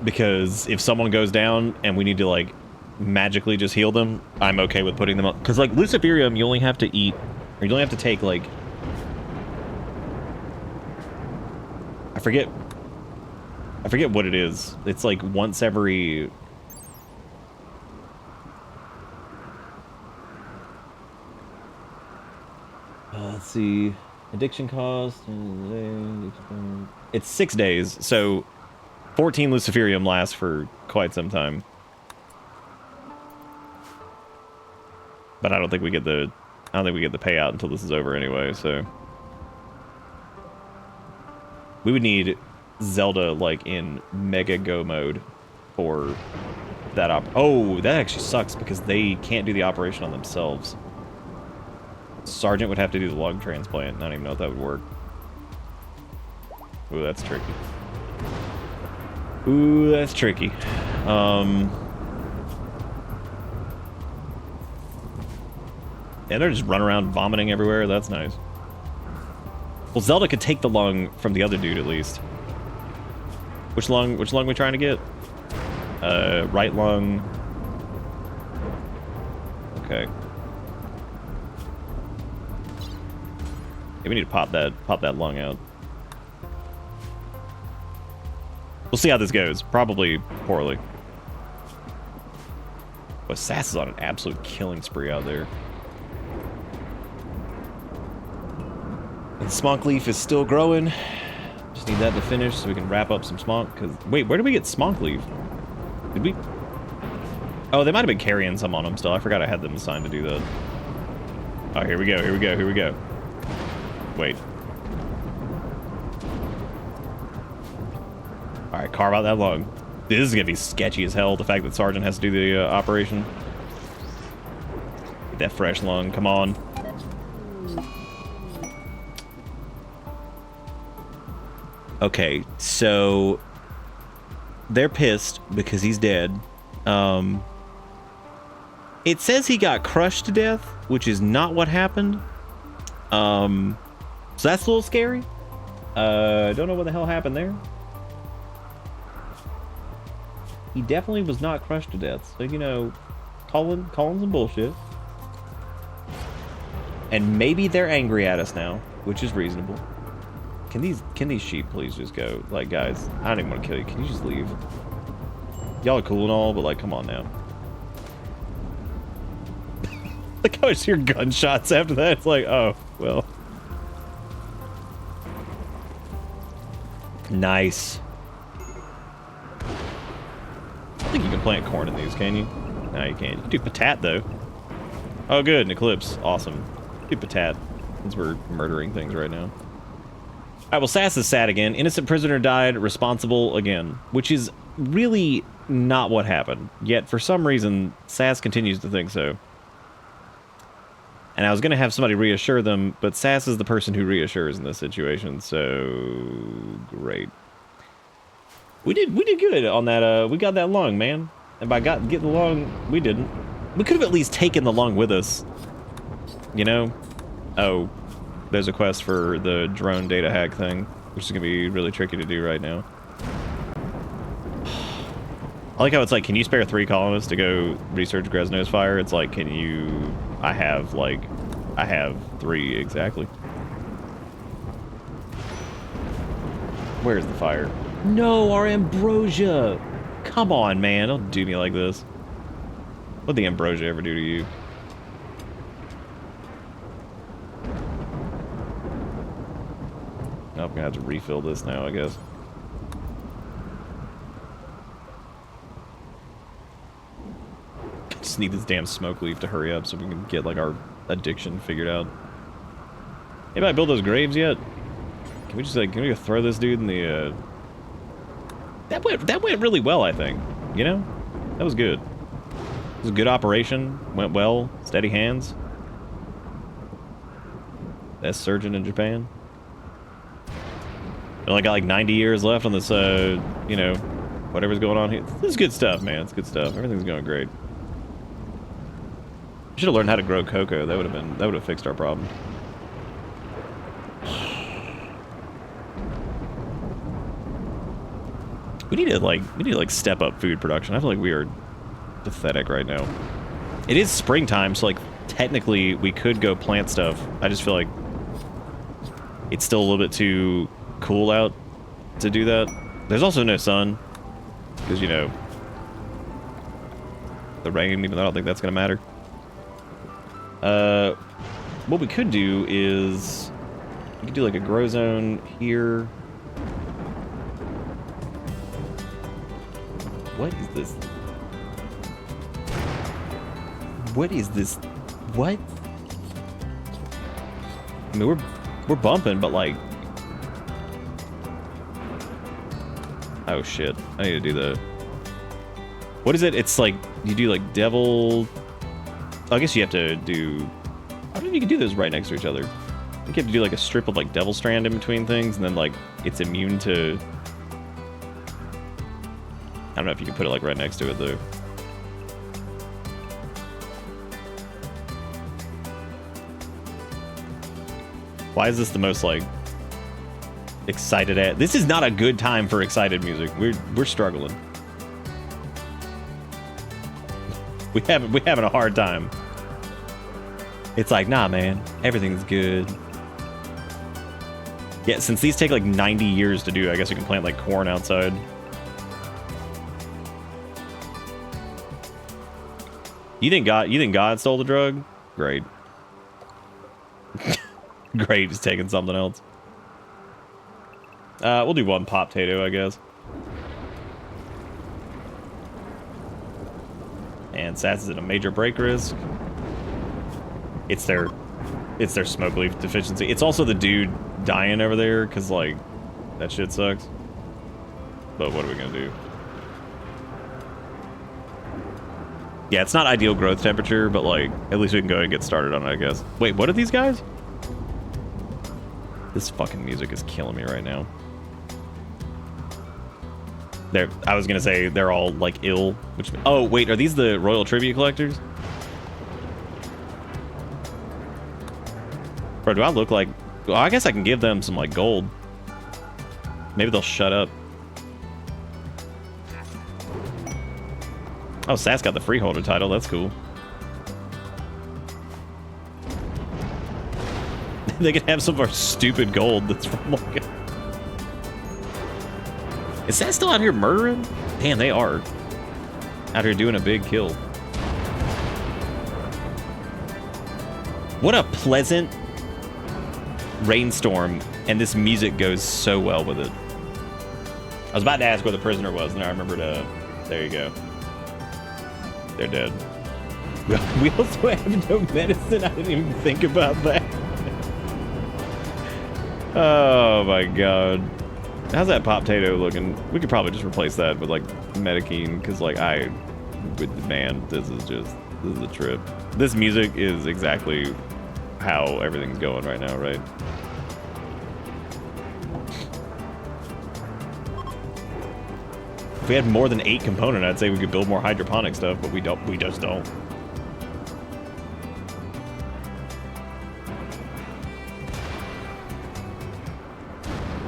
Because if someone goes down and we need to, like, magically just heal them, I'm okay with putting them up. Because, like, Luciferium, you only have to eat, or you only have to take, like... I forget what it is. It's like once every... let's see. Addiction cost. It's 6 days, so 14 Luciferium lasts for quite some time. But I don't think we get the payout until this is over anyway, so... We would need Zelda, like, in Mega Go mode for that Oh, that actually sucks, because they can't do the operation on themselves. Sergeant would have to do the lung transplant. I don't even know if that would work. Ooh, that's tricky. Ooh, that's tricky. And they're just running around vomiting everywhere. That's nice. Well, Zelda could take the lung from the other dude, at least. Which lung we trying to get? Right lung. Okay. Yeah, we need to pop that lung out. We'll see how this goes. Probably poorly. But Sass is on an absolute killing spree out there. And Smonk Leaf is still growing. Just need that to finish so we can wrap up some Smonk. Cause wait, where did we get Smonk Leaf? Did we? Oh, they might have been carrying some on them still. I forgot I had them assigned to do that. Oh, here we go. Here we go. Here we go. Wait. All right, carve out that lung. This is gonna be sketchy as hell. The fact that Sergeant has to do the operation. Get that fresh lung. Come on. Okay, so they're pissed because he's dead. It says he got crushed to death, which is not what happened. So that's a little scary. Don't know what the hell happened there. He definitely was not crushed to death. So, you know, calling some bullshit. And maybe they're angry at us now, which is reasonable. Can these sheep please just go? Like, guys, I don't even want to kill you. Can you just leave? Y'all are cool and all, but like, come on now. Like, I just hear gunshots after that. It's like, oh, well. Nice. I think you can plant corn in these, can you? No, you can't. You can do patat, though. Oh, good. An eclipse. Awesome. Do patat, since we're murdering things right now. Alright, well, Sass is sad again. Innocent prisoner died, responsible again. Which is really not what happened. Yet, for some reason, Sass continues to think so. And I was going to have somebody reassure them, but Sass is the person who reassures in this situation, so great. We did good on that, we got that lung, man. And by getting the lung, we didn't. We could have at least taken the lung with us. You know? Oh, there's a quest for the drone data hack thing, which is going to be really tricky to do right now. I like how it's like, can you spare 3 colonists to go research Greznoids fire? It's like, can you... I have 3 exactly. Where's the fire? No, our ambrosia! Come on, man, don't do me like this. What'd the ambrosia ever do to you? Nope, I'm gonna have to refill this now, I guess. Just need this damn smoke leaf to hurry up so we can get like our addiction figured out. Anybody build those graves yet? Can we just like, can we go throw this dude in the That went really well, I think. You know? That was good. It was a good operation. Went well. Steady hands. Best surgeon in Japan. We only got like 90 years left on this you know, whatever's going on here. This is good stuff, man. It's good stuff. Everything's going great. Should have learned how to grow cocoa. That would have fixed our problem. We need to like step up food production. I feel like we are pathetic right now. It is springtime, so like technically we could go plant stuff. I just feel like it's still a little bit too cool out to do that. There's also no sun because, you know, the rain, even though I don't think that's gonna matter. What we could do is we could do like a grow zone here. What is this? What is this? What? I mean, we're bumping, but like, oh shit! I need to do the. What is it? It's like you do like devil. I guess you have to do. I don't know if you can do those right next to each other. I think you have to do like a strip of like devil strand in between things, and then like it's immune to. I don't know if you can put it like right next to it though. Why is this the most like excited at? This is not a good time for excited music. We're struggling. We're having a hard time. It's like, nah, man, everything's good. Yeah, since these take like 90 years to do, I guess we can plant like corn outside. You think God stole the drug? Great. Great, he's taking something else. We'll do one pop tato, I guess. And Sass is at a major break risk. It's their smoke leaf deficiency. It's also the dude dying over there, because, like, that shit sucks. But what are we gonna do? Yeah, it's not ideal growth temperature, but, like, at least we can go ahead and get started on it, I guess. Wait, what are these guys? This fucking music is killing me right now. I was gonna say they're all, like, ill, which... Oh, wait, are these the Royal Tribute Collectors? Bro, do I look like... Well, I guess I can give them some, like, gold. Maybe they'll shut up. Oh, Sass got the freeholder title. That's cool. They can have some of our stupid gold that's from, like... Is Sass still out here murdering? Damn, they are. Out here doing a big kill. What a pleasant rainstorm, and this music goes so well with it. I was about to ask where the prisoner was, and I remembered, there you go. They're dead. We also have no medicine. I didn't even think about that. Oh my god. How's that pop tato looking? We could probably just replace that with, like, Medikine, because, like, man, this is a trip. This music is exactly how everything's going right now, right? If we had more than 8 component, I'd say we could build more hydroponic stuff, but we don't. We just don't.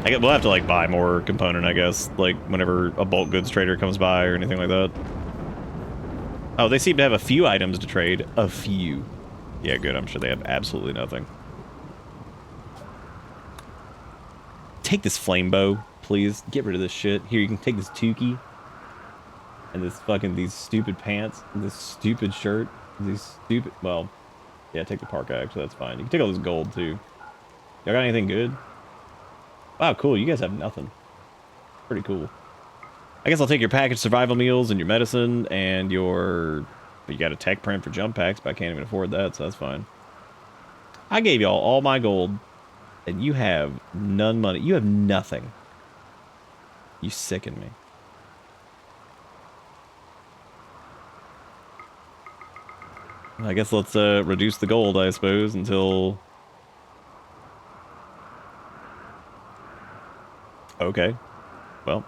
We'll have to, like, buy more component, I guess, like, whenever a bulk goods trader comes by or anything like that. Oh, they seem to have a few items to trade. A few. Yeah, good. I'm sure they have absolutely nothing. Take this flame bow, please. Get rid of this shit. Here, you can take this toque. And these stupid pants. And this stupid shirt. These stupid... Well, yeah, take the parka, actually. That's fine. You can take all this gold, too. Y'all got anything good? Wow, cool. You guys have nothing. Pretty cool. I guess I'll take your packaged survival meals and your medicine and your... You got a tech print for jump packs, but I can't even afford that, so that's fine. I gave y'all all my gold, and you have none money. You have nothing. You sicken me. I guess let's reduce the gold, I suppose, until... Okay. Well.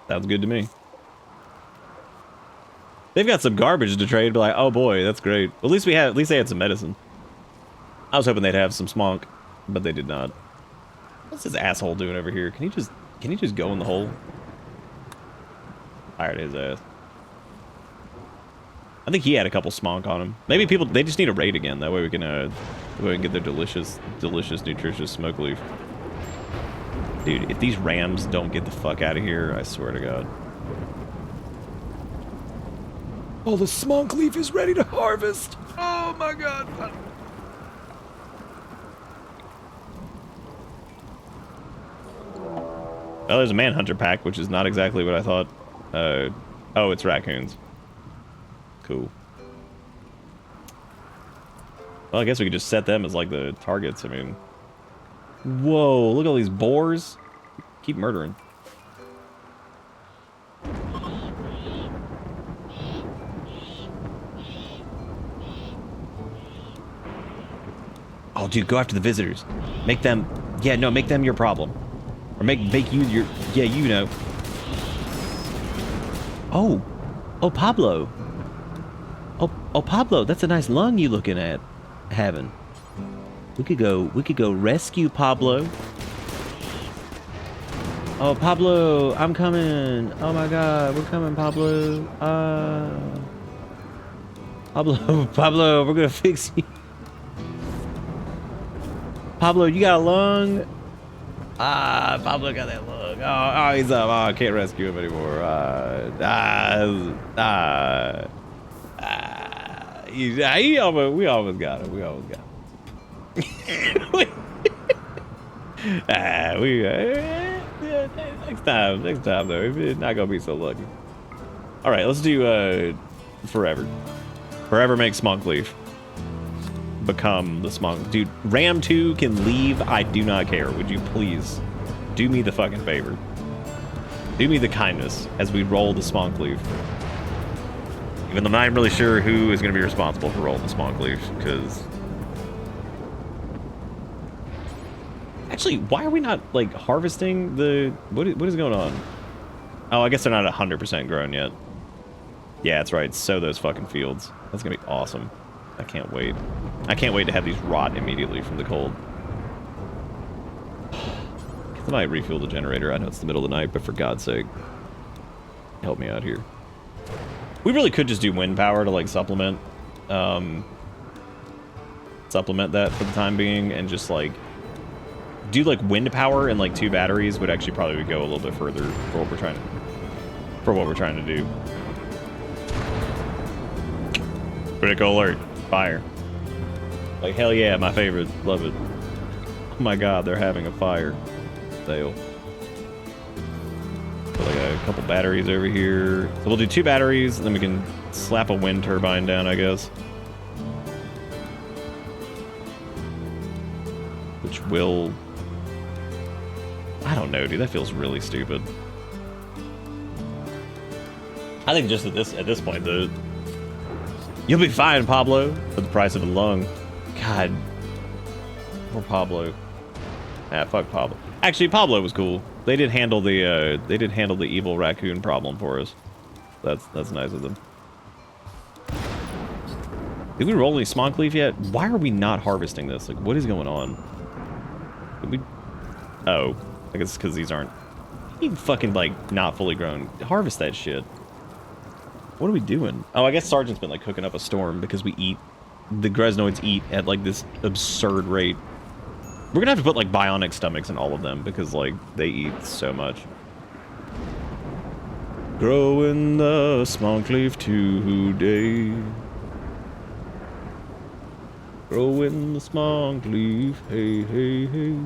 Sounds good to me. They've got some garbage to trade, but like, oh boy, that's great. At least they had some medicine. I was hoping they'd have some smonk, but they did not. What's this asshole doing over here? Can he just go in the hole? Fired his ass. I think he had a couple smonk on him. Maybe they just need a raid again. That way we can get their delicious, nutritious smoke leaf. Dude, if these rams don't get the fuck out of here, I swear to God. Oh, the smonk leaf is ready to harvest. Oh my god. Well, there's a manhunter pack, which is not exactly what I thought. Oh, it's raccoons. Cool. Well, I guess we could just set them as, like, the targets. I mean... Whoa, look at all these boars. Keep murdering. Oh, dude, go after the visitors. Make them... Yeah, no, make them your problem. Or make you your... Yeah, you know. Oh. Oh, Pablo. Oh, Pablo, that's a nice lung you looking at having. We could go rescue Pablo. Oh, Pablo, I'm coming. Oh my god, we're coming, Pablo. Pablo, we're gonna fix you. Pablo, you got a lung? Ah, Pablo got that lung. Oh, he's up. Oh, I can't rescue him anymore. We almost got him. We almost got him. Next time though, it's not gonna be so lucky. All right, let's do forever. Forever make Smonkleaf become the Smonk. Dude, Ram 2 can leave. I do not care. Would you please do me the fucking favor? Do me the kindness as we roll the Smonkleaf. Even though I'm not really sure who is going to be responsible for rolling the Smonkleaf, because actually, why are we not like harvesting the what is going on? Oh, I guess they're not 100% grown yet. Yeah, that's right. Sow those fucking fields. That's gonna be awesome. I can't wait. I can't wait to have these rot immediately from the cold. I might refuel the generator. I know it's the middle of the night, but for God's sake, help me out here. We really could just do wind power to like supplement that for the time being, and just like do like wind power and like 2 batteries would actually probably go a little bit further for what we're trying to do. Critical alert. Fire. Like, hell yeah, my favorite. Love it. Oh my god, they're having a fire sale. Put like a couple batteries over here. So we'll do 2 batteries, and then we can slap a wind turbine down, I guess. Which will... I don't know, dude. That feels really stupid. I think just at this point, you'll be fine, Pablo, for the price of a lung. God. Poor Pablo. Ah, fuck Pablo. Actually, Pablo was cool. They did handle the evil raccoon problem for us. That's nice of them. Did we roll any Smonkleaf yet? Why are we not harvesting this? Like, what is going on? Did we... Oh. I guess it's because these aren't... Even fucking, like, not fully grown. Harvest that shit. What are we doing? Oh, I guess Sergeant's been, like, cooking up a storm because we eat... The Greznoids eat at, like, this absurd rate. We're gonna have to put, like, bionic stomachs in all of them because, like, they eat so much. Growing the Smonkleaf today. Growing the Smonkleaf, hey, hey, hey.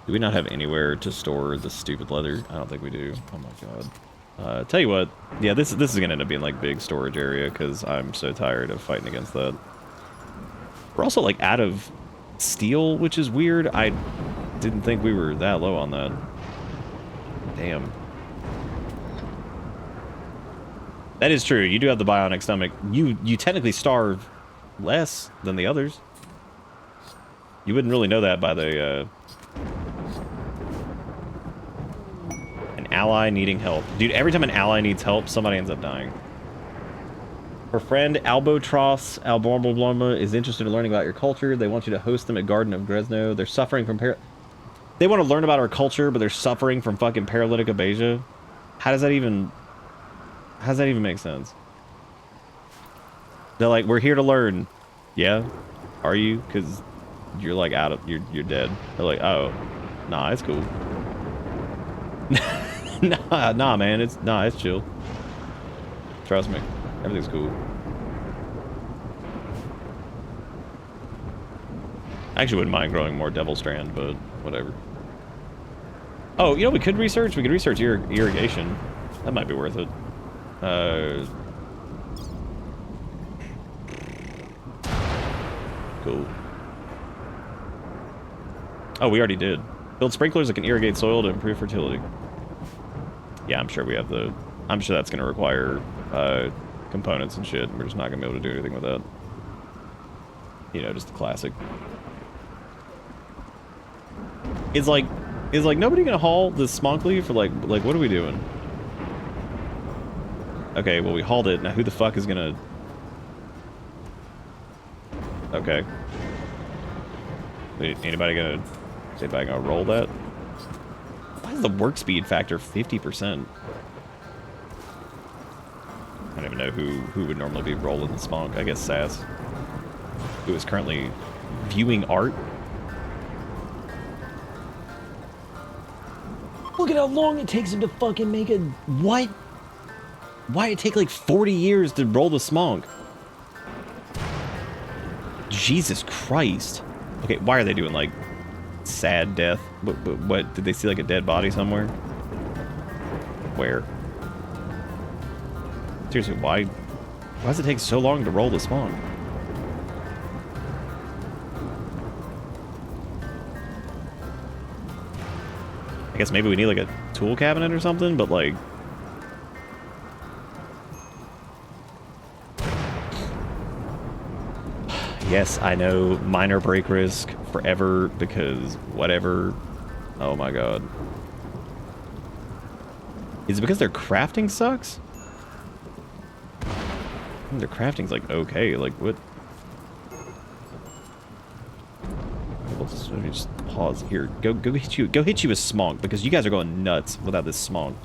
Do we not have anywhere to store the stupid leather? I don't think we do. Oh my god. Tell you what, yeah, this is gonna end up being like big storage area because I'm so tired of fighting against that. We're also like out of steel, which is weird. I didn't think we were that low on that. Damn. That is true. You do have the bionic stomach. You technically starve less than the others. You wouldn't really know that by the an ally needing help. Dude, every time an ally needs help, somebody ends up dying. Her friend Albatross Alborbloma is interested in learning about your culture. They want you to host them at Garden of Grezno. They're suffering from They want to learn about our culture, but they're suffering from fucking paralytic abasia. How does that even make sense? They're like, we're here to learn. Yeah? Are you? Because you're like you're dead. They're like, oh, nah, it's cool. nah, man, it's chill. Trust me, everything's cool. I actually wouldn't mind growing more Devil Strand, but whatever. Oh, you know, we could research irrigation. That might be worth it. Cool. Oh, we already did. Build sprinklers that can irrigate soil to improve fertility. Yeah, I'm sure we have the... I'm sure that's going to require components and shit. We're just not going to be able to do anything with that. You know, just the classic. Is like nobody going to haul the Smonkleaf? Or like what are we doing? Okay, well, we hauled it. Now who the fuck is going to... Okay. Wait, anybody gonna roll that? Why is the work speed factor 50%? I don't even know who would normally be rolling the smonk. I guess Sass, who is currently viewing art. Look at how long it takes him to fucking make a... What? Why did it take like 40 years to roll the smonk? Jesus Christ. Okay, why are they doing like sad death? What did they see like a dead body somewhere? Where? Seriously, why does it take so long to roll the smonk? I guess maybe we need like a tool cabinet or something, but like... Yes, I know, minor break risk forever because whatever. Oh my god. Is it because their crafting sucks? I think their crafting's like okay, like what? Let me just pause here. Go hit you with smonk because you guys are going nuts without this smonk.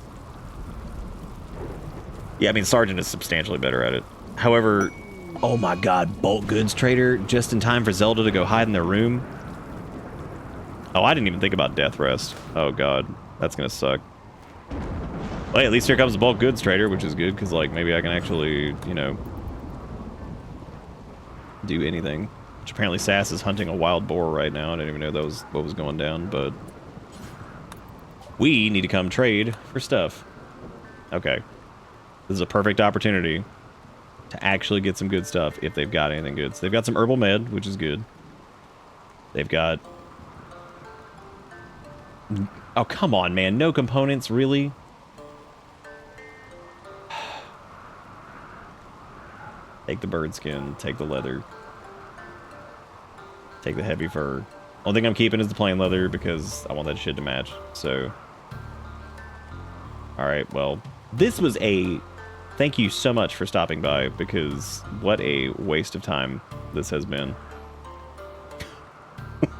Yeah, I mean Sergeant is substantially better at it. However, oh my god, bulk goods trader just in time for Zelda to go hide in their room. Oh, I didn't even think about death rest. Oh god, that's gonna suck. Well, hey, at least here comes the bulk goods trader, which is good because like maybe I can actually, you know, do anything. Which apparently Sass is hunting a wild boar right now. I didn't even know that was what was going down, but we need to come trade for stuff. Okay. This is a perfect opportunity to actually get some good stuff if they've got anything good. So they've got some herbal med, which is good. They've got... Oh, come on, man. No components, really? Take the bird skin, take the leather. Take the heavy fur. Only thing I'm keeping is the plain leather because I want that shit to match. So, alright, well, this was a... Thank you so much for stopping by because what a waste of time this has been.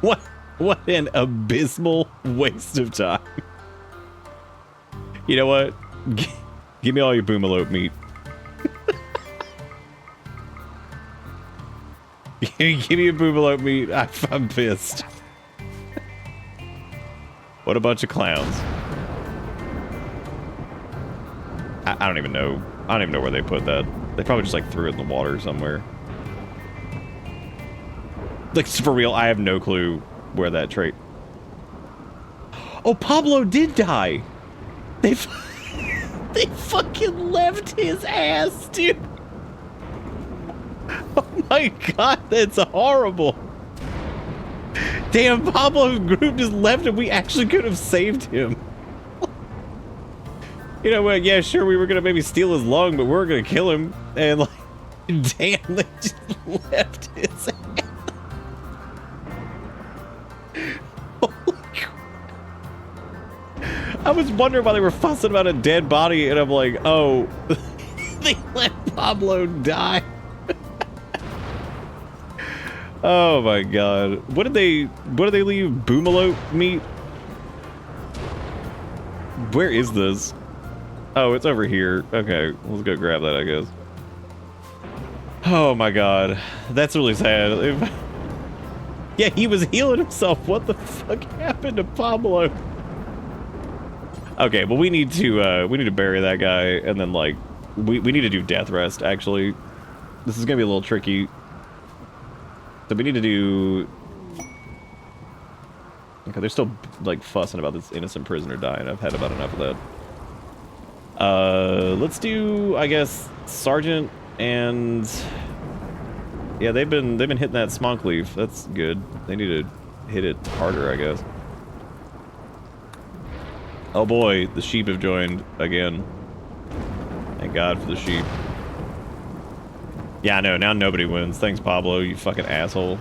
What an abysmal waste of time. You know what? Give me all your boomalope meat. Give me a boomalope meat. I'm pissed. What a bunch of clowns. I don't even know. I don't even know where they put that. They probably just like threw it in the water somewhere. Like for real, I have no clue where that trait. Oh, Pablo did die. They fucking left his ass, dude. Oh my god, that's horrible. Damn, Pablo's group just left and we actually could have saved him. You know what, yeah, sure, we were gonna maybe steal his lung, but we're gonna kill him. And like, damn, they just left his ass. Holy crap. I was wondering why they were fussing about a dead body, and I'm like, oh, they let Pablo die. Oh my god. What did they leave? Boomalope meat? Where is this? Oh, it's over here. Okay, let's go grab that, I guess. Oh my god. That's really sad. Yeah, he was healing himself. What the fuck happened to Pablo? Okay, well we need to bury that guy and then like we need to do death rest actually. This is gonna be a little tricky. So we need to do... Okay, they're still, like, fussing about this innocent prisoner dying. I've had about enough of that. Let's do, I guess, Sergeant and... Yeah, they've been hitting that smonk leaf. That's good. They need to hit it harder, I guess. Oh boy, the sheep have joined again. Thank God for the sheep. Yeah, I know. Now nobody wins. Thanks, Pablo, you fucking asshole.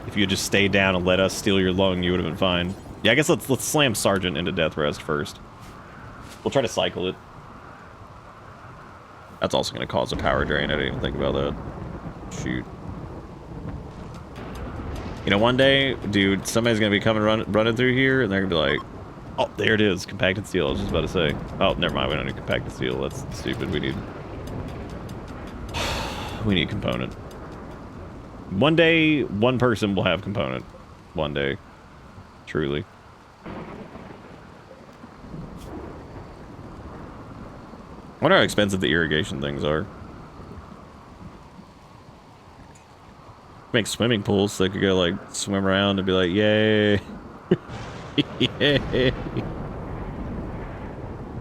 If you had just stayed down and let us steal your lung, you would have been fine. Yeah, I guess let's slam Sergeant into death rest first. We'll try to cycle it. That's also going to cause a power drain. I didn't even think about that. Shoot. You know, one day, dude, somebody's going to be coming running through here, and they're going to be like, oh, there it is. Compacted steel. I was just about to say. Oh, never mind. We don't need compacted steel. That's stupid. We need We need component. One day, one person will have component. One day. Truly. I wonder how expensive the irrigation things are. Make swimming pools so they could go, like, swim around and be like, yay. Yay.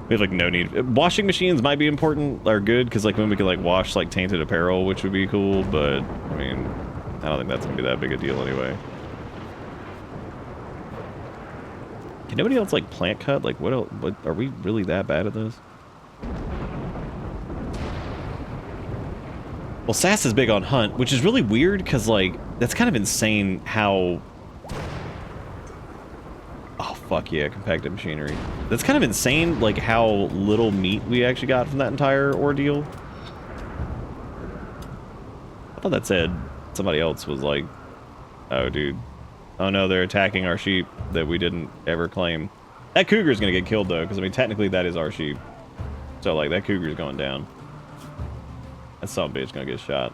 We have, like, no need. Washing machines might be important, or good, because, like, when we could, like, wash, like, tainted apparel, which would be cool, but, I mean, I don't think that's going to be that big a deal anyway. Can nobody else, like, plant cut? Like, what else? What, are we really that bad at this? Well, Sass is big on hunt, which is really weird, because, like, that's kind of insane how... Oh, fuck yeah, compacted machinery. That's kind of insane, like, how little meat we actually got from that entire ordeal. I thought that said somebody else was like, oh, dude. Oh, no, they're attacking our sheep that we didn't ever claim. That cougar's gonna get killed, though, because, I mean, technically that is our sheep. So, like, that cougar's going down. That son of a bitch gonna get shot.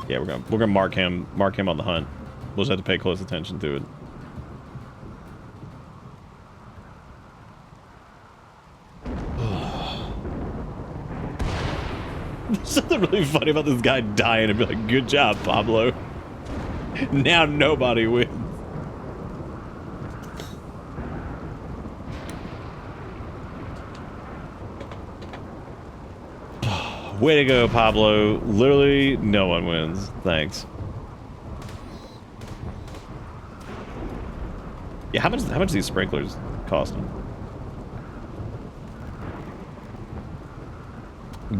Yeah, we're gonna mark him on the hunt. We'll just have to pay close attention to it. There's something really funny about this guy dying and be like, good job, Pablo. Now nobody wins. Way to go, Pablo. Literally, no one wins. Thanks. Yeah, how much do these sprinklers cost them?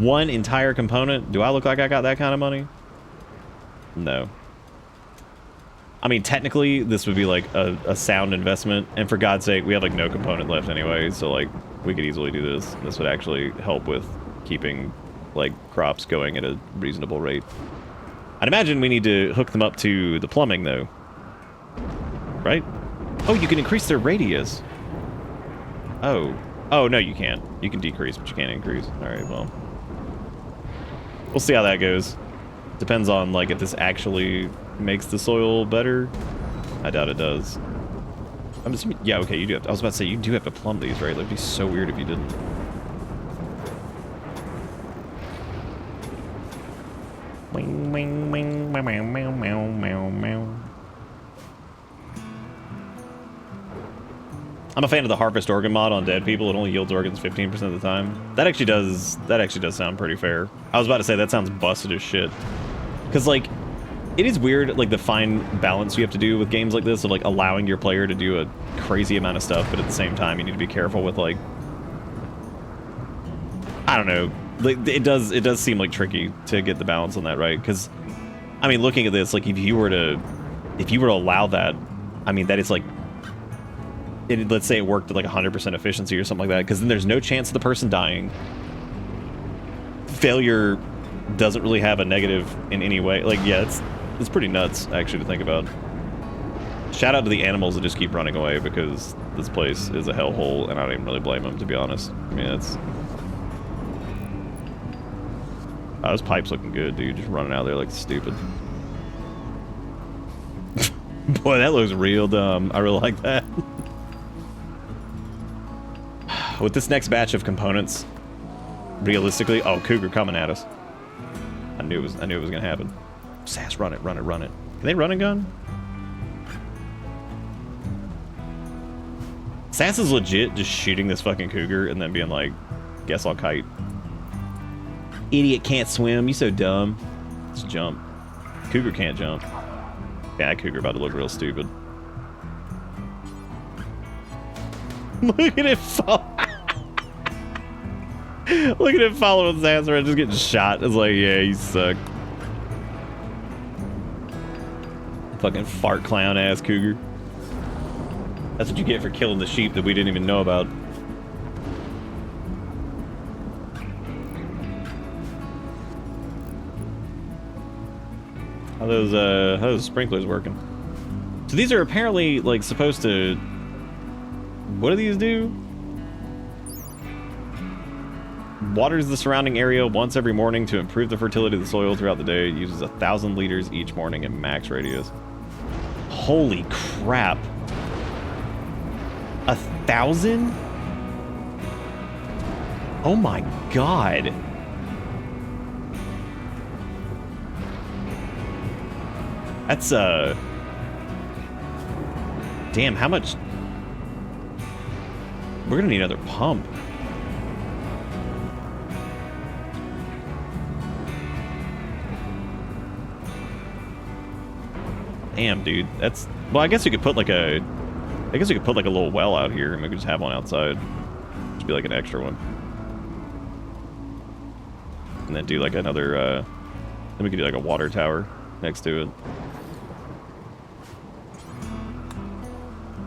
One entire component? Do I look like I got that kind of money? No. I mean, technically, this would be like a sound investment, and for God's sake, we have like no component left anyway, so like, we could easily do this. This would actually help with keeping like crops going at a reasonable rate. I'd imagine we need to hook them up to the plumbing though. Right? Oh, you can increase their radius. Oh. Oh, no, you can't. You can decrease, but you can't increase. Alright, well. We'll see how that goes. Depends on, like, if this actually makes the soil better. I doubt it does. I'm assuming, yeah, okay, you do have to, I was about to say, you do have to plumb these, right? It'd be so weird if you didn't. Wing, wing, wing, meow, meow, meow, meow, meow, meow. I'm a fan of the harvest organ mod on dead people. It only yields organs 15% of the time. That actually does sound pretty fair. I was about to say that sounds busted as shit. Cause like, it is weird, like the fine balance you have to do with games like this of like allowing your player to do a crazy amount of stuff, but at the same time you need to be careful with like, I don't know. Like, it does seem like tricky to get the balance on that, right? Because, I mean, looking at this, like if you were to allow that, I mean that is like, let's say it worked at like 100% efficiency or something like that, because then there's no chance of the person dying. Failure doesn't really have a negative in any way. Like, yeah, it's pretty nuts actually to think about. Shout out to the animals that just keep running away because this place is a hellhole, and I don't even really blame them, to be honest. I mean, it's... Oh, this pipe's looking good, dude. Just running out there like stupid. Boy, that looks real dumb. I really like that. With this next batch of components, realistically, oh, cougar coming at us. I knew it was gonna happen. Sass, run it, run it, run it. Can they run a gun? Sass is legit just shooting this fucking cougar and then being like, guess I'll kite. Idiot can't swim, you so dumb. Just jump. Cougar can't jump. Yeah, that cougar about to look real stupid. Look at it fall. Look at him following his ass around, just getting shot. It's like, yeah, you suck. Fucking fart clown ass cougar. That's what you get for killing the sheep that we didn't even know about. How those sprinklers working? So these are apparently like supposed to. What do these do? Waters the surrounding area once every morning to improve the fertility of the soil throughout the day. It uses 1,000 liters each morning in max radius. Holy crap. 1,000? Oh my god. That's, damn, how much... We're gonna need another pump. Damn, dude. That's... Well, I guess you could put like a... I guess you could put like a little well out here and we could just have one outside. Just be like an extra one. And then do like another, then we could do like a water tower next to it.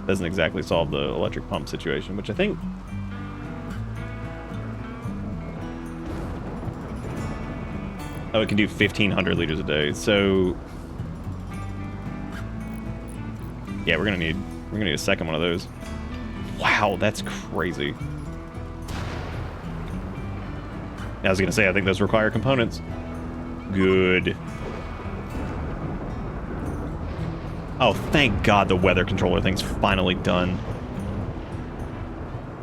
Doesn't exactly solve the electric pump situation, which I think... Oh, it can do 1,500 liters a day, so... Yeah, we're gonna need a second one of those. Wow, that's crazy. I was gonna say, I think those require components. Good. Oh, thank God the weather controller thing's finally done.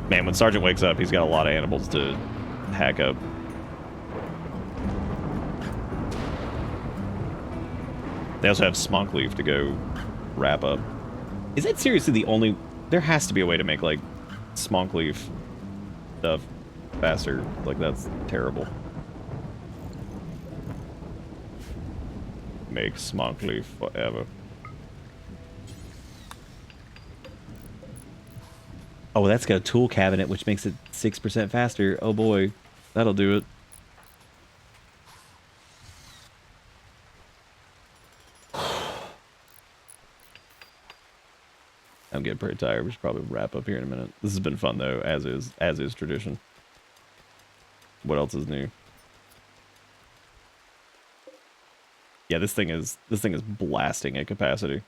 Man, when Sergeant wakes up, he's got a lot of animals to hack up. They also have Smonkleaf to go wrap up. Is that seriously the only... There has to be a way to make, like, Smonkleaf stuff faster. Like, that's terrible. Make Smonkleaf forever. Oh, that's got a tool cabinet, which makes it 6% faster. Oh boy, that'll do it. I'm getting pretty tired. We should probably wrap up here in a minute. This has been fun though, as is tradition. What else is new? Yeah, this thing is blasting at capacity.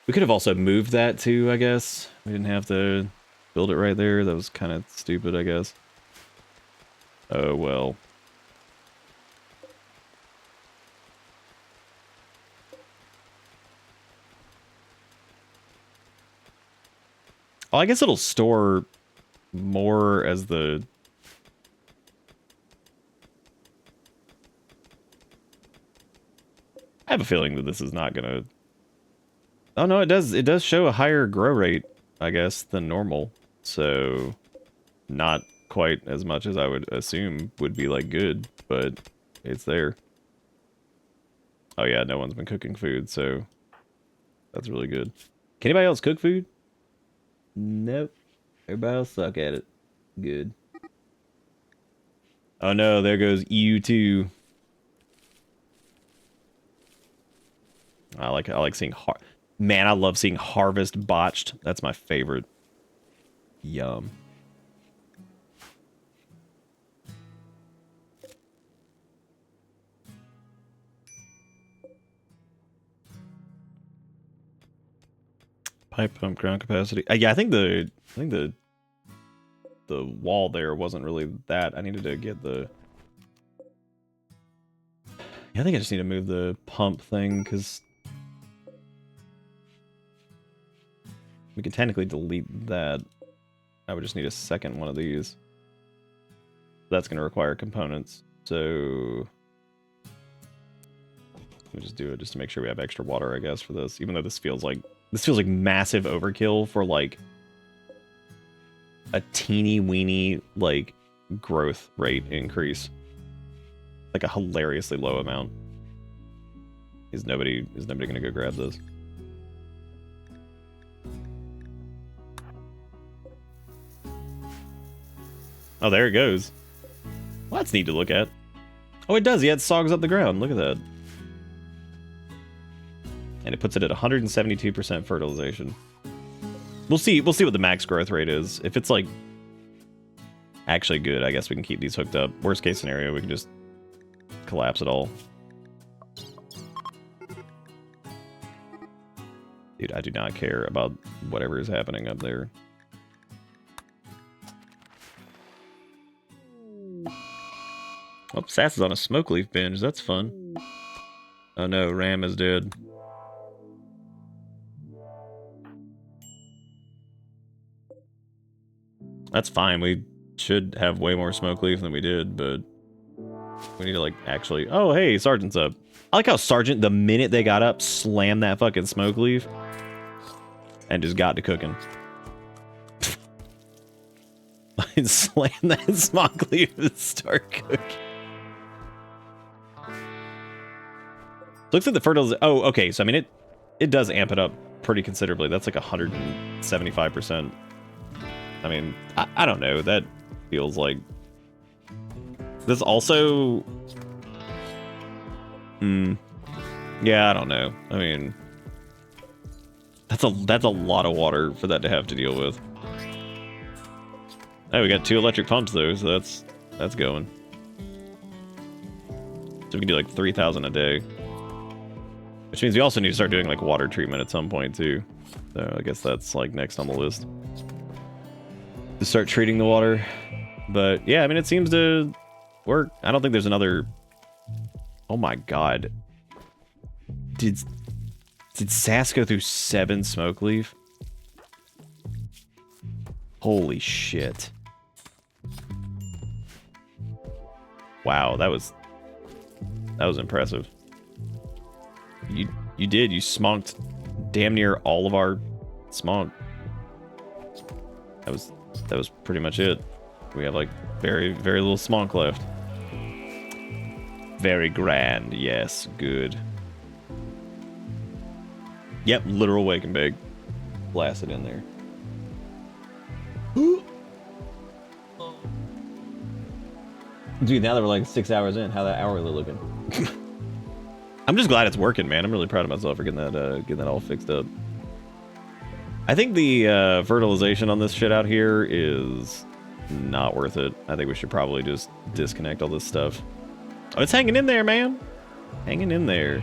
We could have also moved that too, I guess. We didn't have to build it right there. That was kind of stupid, I guess. Oh, well. Oh, I guess it'll store more as the... I have a feeling that this is not gonna... Oh no, it does show a higher grow rate, I guess, than normal. So not quite as much as I would assume would be like good, but it's there. Oh yeah, no one's been cooking food, so that's really good. Can anybody else cook food? Nope. Everybody else suck at it. Good. Oh no, there goes EU2. I like seeing Man, I love seeing harvest botched. That's my favorite. Yum. Pipe pump ground capacity. Yeah, I think the wall there wasn't really that. I needed to get the... Yeah, I think I just need to move the pump thing, because... We could technically delete that. I would just need a second one of these. That's going to require components. So... We'll just do it just to make sure we have extra water, I guess, for this. Even though this feels like massive overkill for, like, a teeny weeny, like, growth rate increase. Like a hilariously low amount. Is nobody going to go grab this? Oh, there it goes. Well, that's neat to look at. Oh, it does. Yeah, it sogs up the ground. Look at that. And it puts it at 172% fertilization. We'll see what the max growth rate is. If it's, like, actually good, I guess we can keep these hooked up. Worst case scenario, we can just collapse it all. Dude, I do not care about whatever is happening up there. Oh, Sass is on a smoke leaf binge. That's fun. Oh no, Ram is dead. That's fine. We should have way more smoke leaf than we did, but we need to, like, actually... Oh, hey, Sergeant's up. I like how Sergeant, the minute they got up, slammed that fucking smoke leaf and just got to cooking. Slam that smoke leaf and start cooking. Looks like the fertilizer... Oh, okay, so I mean, it does amp it up pretty considerably. That's like 175%. I mean, I don't know. That feels like... This also... Yeah, I don't know. I mean... That's a lot of water for that to have to deal with. Oh, we got 2 electric pumps though, so that's going. So we can do like 3,000 a day. Which means we also need to start doing like water treatment at some point too. So I guess that's like next on the list. To start treating the water. But yeah, I mean, it seems to work. I don't think there's another... Oh my god. Did Sass go through 7 smoke leaf? Holy shit. Wow, that was impressive. You did. You smonked damn near all of our smonk. That was pretty much it. We have like very, very little smonk left. Very grand, yes, good. Yep, literal wake and bake. Blast it in there. Dude, now that we're like 6 hours in, how that hourly looking? I'm just glad it's working, man. I'm really proud of myself for getting that all fixed up. I think the fertilization on this shit out here is not worth it. I think we should probably just disconnect all this stuff. Oh, it's hanging in there, man. Hanging in there.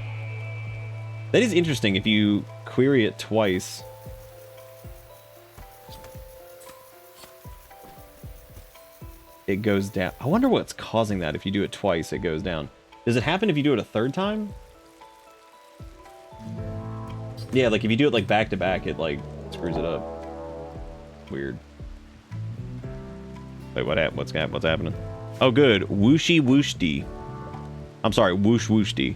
That is interesting. If you query it twice... it goes down. I wonder what's causing that. If you do it twice, it goes down. Does it happen if you do it a third time? Yeah, like if you do it like back to back, it like screws it up. Weird. Wait, what's happening? Oh, good. Whooshy whooshy. I'm sorry, whoosh whooshy.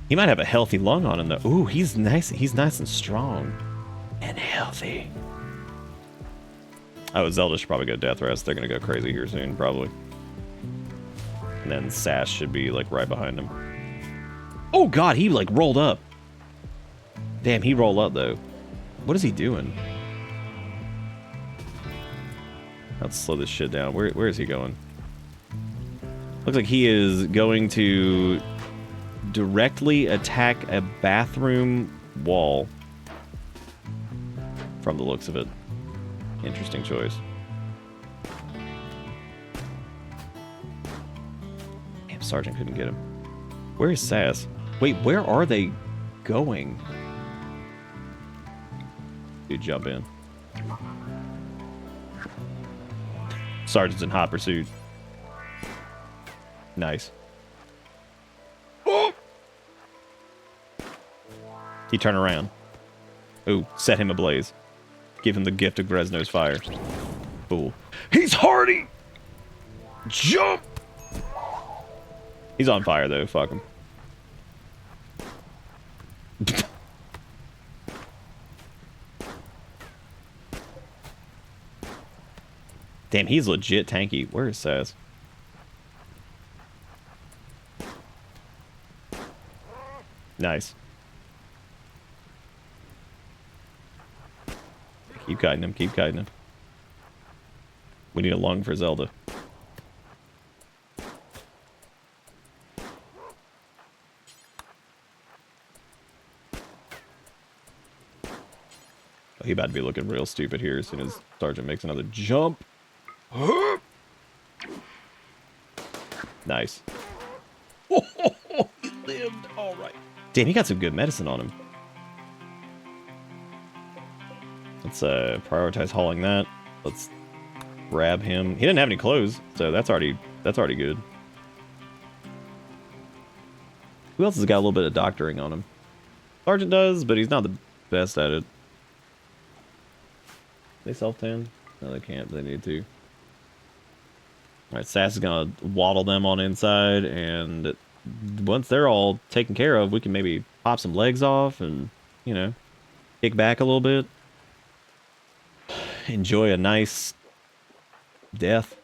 He might have a healthy lung on him though. Ooh, he's nice. He's nice and strong and healthy. Oh, Zelda should probably go death rest. They're gonna go crazy here soon, probably. And then Sash should be like right behind him. Oh god, he like rolled up. Damn, he rolled up though. What is he doing? Let's slow this shit down. Where is he going? Looks like he is going to directly attack a bathroom wall. From the looks of it. Interesting choice. Damn, Sergeant couldn't get him. Where is Sass? Wait, where are they going? Dude, jump in. Sergeant's in hot pursuit. Nice. Oh! He turned around. Ooh, set him ablaze. Give him the gift of Greznoids fire. Fool. He's hardy! Jump! He's on fire, though. Fuck him. Damn, he's legit tanky. Where is Sass? Nice. Keep guiding him, keep guiding him. We need a lung for Zelda. Oh, he about to be looking real stupid here as soon as Sergeant makes another jump. Nice. He lived. All right. Damn, he got some good medicine on him. Let's prioritize hauling that. Let's grab him. He didn't have any clothes, so that's already good. Who else has got a little bit of doctoring on him? Sergeant does, but he's not the best at it. They self-tan? No, they can't, but they need to. Alright, Sass is gonna waddle them on inside, and once they're all taken care of, we can maybe pop some legs off and, you know, kick back a little bit. Enjoy a nice death.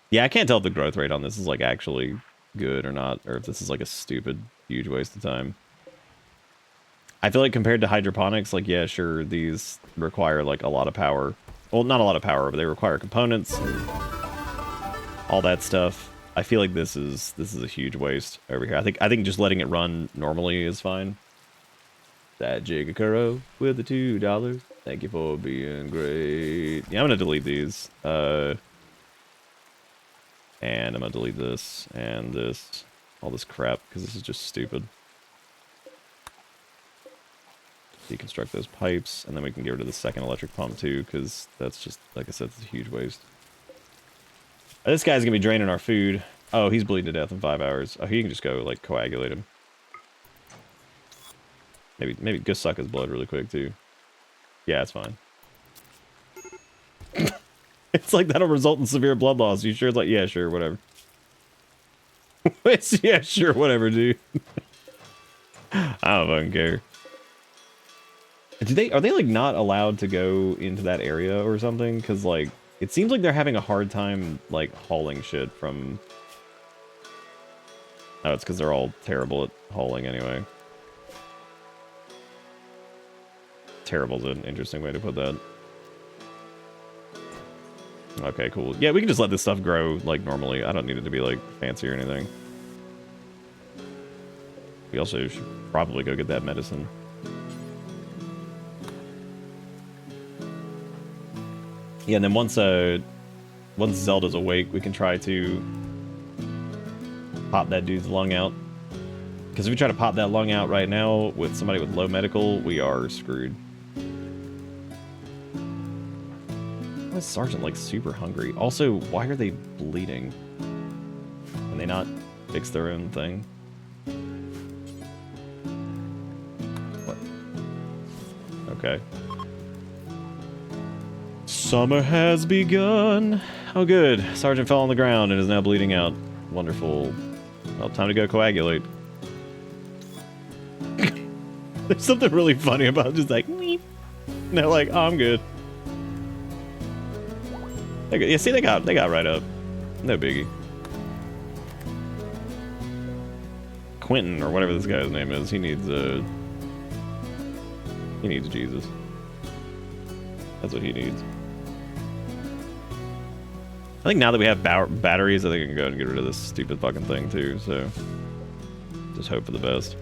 Yeah, I can't tell if the growth rate on this is, like, actually good or not, or if this is, like, a stupid, huge waste of time. I feel like compared to hydroponics, like, yeah, sure, these require, like, a lot of power. Well, not a lot of power, but they require components and all that stuff. I feel like this is a huge waste over here. I think just letting it run normally is fine. That Jigakuro with the $2. Thank you for being great. Yeah, I'm gonna delete these. And I'm gonna delete this and this, all this crap, because this is just stupid. Deconstruct those pipes, and then we can get rid of the second electric pump too, because that's just, like I said, it's a huge waste. This guy's gonna be draining our food. Oh, he's bleeding to death in 5 hours. Oh, he can just go, like, coagulate him. Maybe go suck his blood really quick too. Yeah, it's fine. It's like that'll result in severe blood loss. You sure? It's like, yeah, sure, whatever. Yeah, sure, whatever, dude. I don't fucking care. Are they like not allowed to go into that area or something? Because like it seems like they're having a hard time like hauling shit from. Oh, it's because they're all terrible at hauling anyway. Terrible's an interesting way to put that. Okay, cool. Yeah, we can just let this stuff grow like normally. I don't need it to be like fancy or anything. We also should probably go get that medicine. Yeah, and then once Zelda's awake, we can try to pop that dude's lung out. Because if we try to pop that lung out right now with somebody with low medical, we are screwed. Why is Sergeant like super hungry? Also, why are they bleeding? Can they not fix their own thing? What? Okay. Summer has begun. Oh good. Sergeant fell on the ground and is now bleeding out. Wonderful. Well, time to go coagulate. There's something really funny about just like, weep. And they're like, oh, I'm good. Yeah, see, they got right up. No biggie. Quentin, or whatever this guy's name is, he needs Jesus. That's what he needs. I think now that we have batteries, I think I can go and get rid of this stupid fucking thing too, so just hope for the best.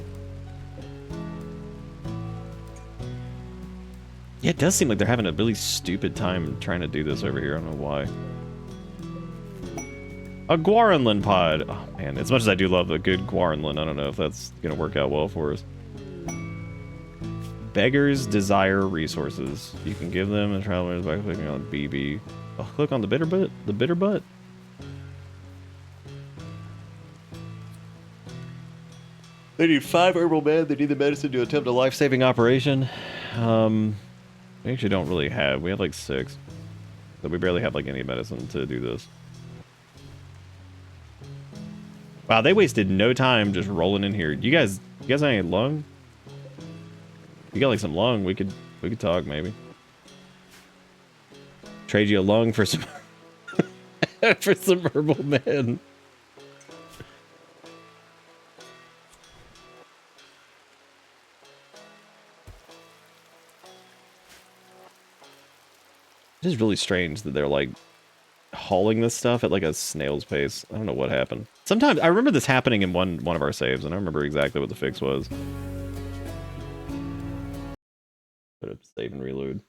Yeah, it does seem like they're having a really stupid time trying to do this over here. I don't know why. A Guaranlin pod. Oh, man. As much as I do love a good Guaranlin, I don't know if that's going to work out well for us. Beggars desire resources. You can give them and travelers by clicking on BB. Oh, click on the bitter butt. The bitter butt. They need 5 herbal men. They need the medicine to attempt a life-saving operation. We actually don't really have. We have like 6. But we barely have like any medicine to do this. Wow, they wasted no time just rolling in here. You guys have any lung? You got like some lung, we could talk maybe. Trade you a lung for some for some herbal men. It is really strange that they're like hauling this stuff at like a snail's pace. I don't know what happened. Sometimes I remember this happening in one of our saves, and I remember exactly what the fix was. Put up save and reload.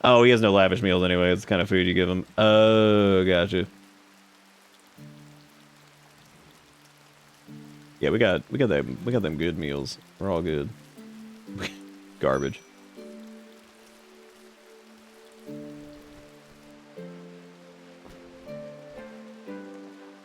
Oh, he has no lavish meals anyway. It's the kind of food you give him. Oh, gotcha. Yeah, we got them good meals. We're all good. garbage.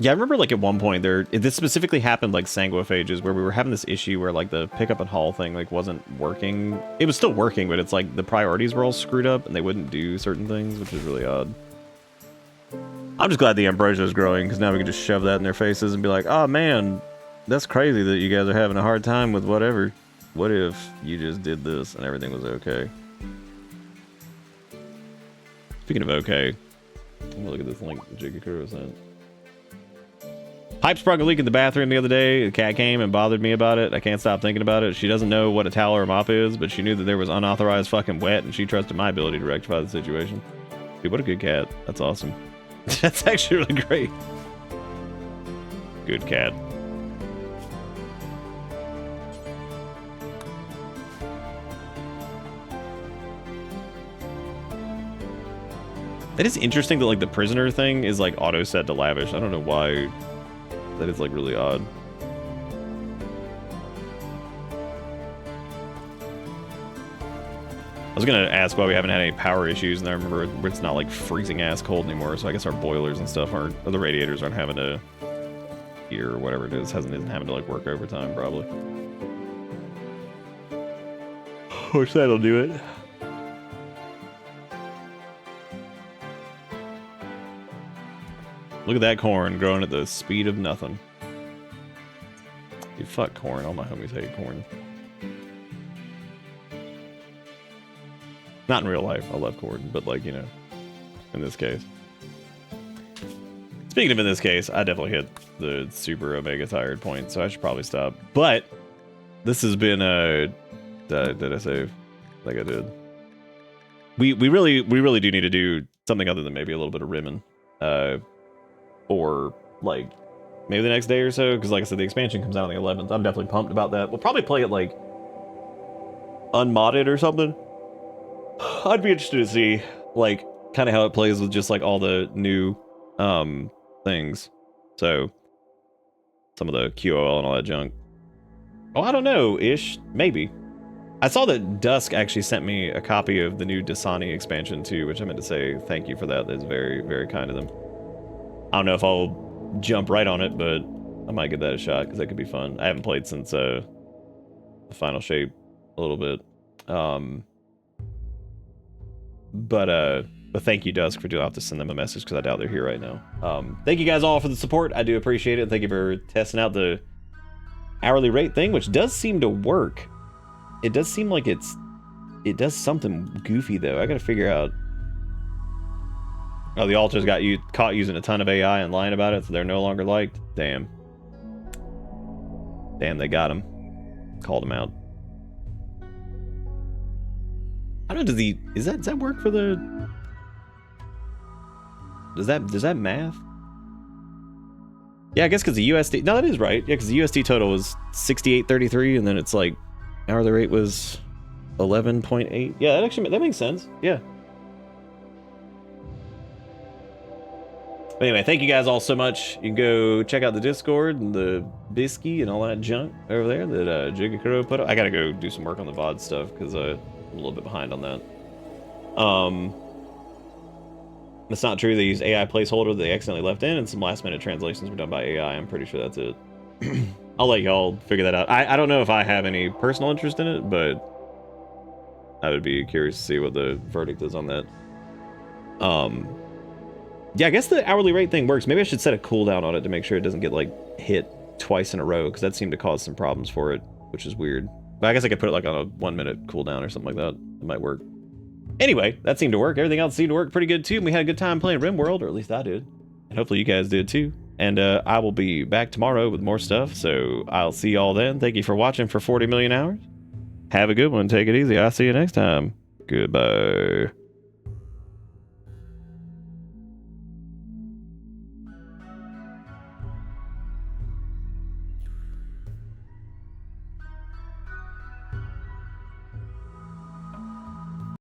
Yeah, I remember like at one point this specifically happened like sanguophages where we were having this issue where like the pickup and haul thing like wasn't working. It was still working, but it's like the priorities were all screwed up and they wouldn't do certain things, which is really odd. I'm just glad the ambrosia is growing because now we can just shove that in their faces and be like, oh man, that's crazy that you guys are having a hard time with whatever. What if you just did this and everything was okay? Speaking of okay, I'm gonna look at this link that Jigakuro sent. Pipe sprung a leak in the bathroom the other day. The cat came and bothered me about it. I can't stop thinking about it. She doesn't know what a towel or a mop is, but she knew that there was unauthorized fucking wet, and she trusted my ability to rectify the situation. Dude, what a good cat. That's awesome. That's actually really great. Good cat. It is interesting that like the prisoner thing is like auto set to lavish. I don't know why. That is like really odd. I was gonna ask why we haven't had any power issues, and I remember it's not like freezing ass cold anymore, so I guess our boilers and stuff aren't, or the radiators aren't having to, or whatever it is, isn't having to like work overtime probably. Which that'll do it. Look at that corn growing at the speed of nothing. Dude, fuck corn. All my homies hate corn. Not in real life. I love corn, but like, you know, in this case. Speaking of in this case, I definitely hit the super omega tired point, so I should probably stop. But this has been did I save? I think I did. We really do need to do something other than maybe a little bit of rimming. Or like maybe the next day or so, because like I said, the expansion comes out on the 11th. I'm definitely pumped about that. We'll probably play it like unmodded or something. I'd be interested to see like kind of how it plays with just like all the new things. So some of the QOL and all that junk. Oh, I don't know, ish, maybe. I saw that Dusk actually sent me a copy of the new Dasani expansion too, which I meant to say thank you for that. That's very, very kind of them. I don't know if I'll jump right on it, but I might give that a shot because that could be fun. I haven't played since the final shape a little bit. But thank you, Dusk, for doing. I'll have to send them a message because I doubt they're here right now. Thank you guys all for the support. I do appreciate it. Thank you for testing out the hourly rate thing, which does seem to work. It does seem like it does something goofy though. I gotta figure out. Oh, the alters got you caught using a ton of AI and lying about it, so they're no longer liked. Damn. Damn, they got him. Called him out. I don't know. Does that work for the? Does that math? Yeah, I guess because the USD. No, that is right. Yeah, because the USD total was 68.33, and then it's like hourly rate was 11.8. Yeah, that makes sense. Yeah. But anyway, thank you guys all so much. You can go check out the Discord and the Bisky and all that junk over there that Jigakuro put up. I gotta go do some work on the VOD stuff because I'm a little bit behind on that. It's not true. They used AI placeholder that they accidentally left in, and some last minute translations were done by AI. I'm pretty sure that's it. I'll let y'all figure that out. I don't know if I have any personal interest in it, but I would be curious to see what the verdict is on that. Yeah, I guess the hourly rate thing works. Maybe I should set a cooldown on it to make sure it doesn't get like hit twice in a row, because that seemed to cause some problems for it, which is weird. But I guess I could put it like on a 1 minute cooldown or something like that. It might work. Anyway, that seemed to work. Everything else seemed to work pretty good too. And we had a good time playing Rimworld, or at least I did. And hopefully you guys did too. And I will be back tomorrow with more stuff, so I'll see y'all then. Thank you for watching for 40 million hours. Have a good one. Take it easy. I'll see you next time. Goodbye.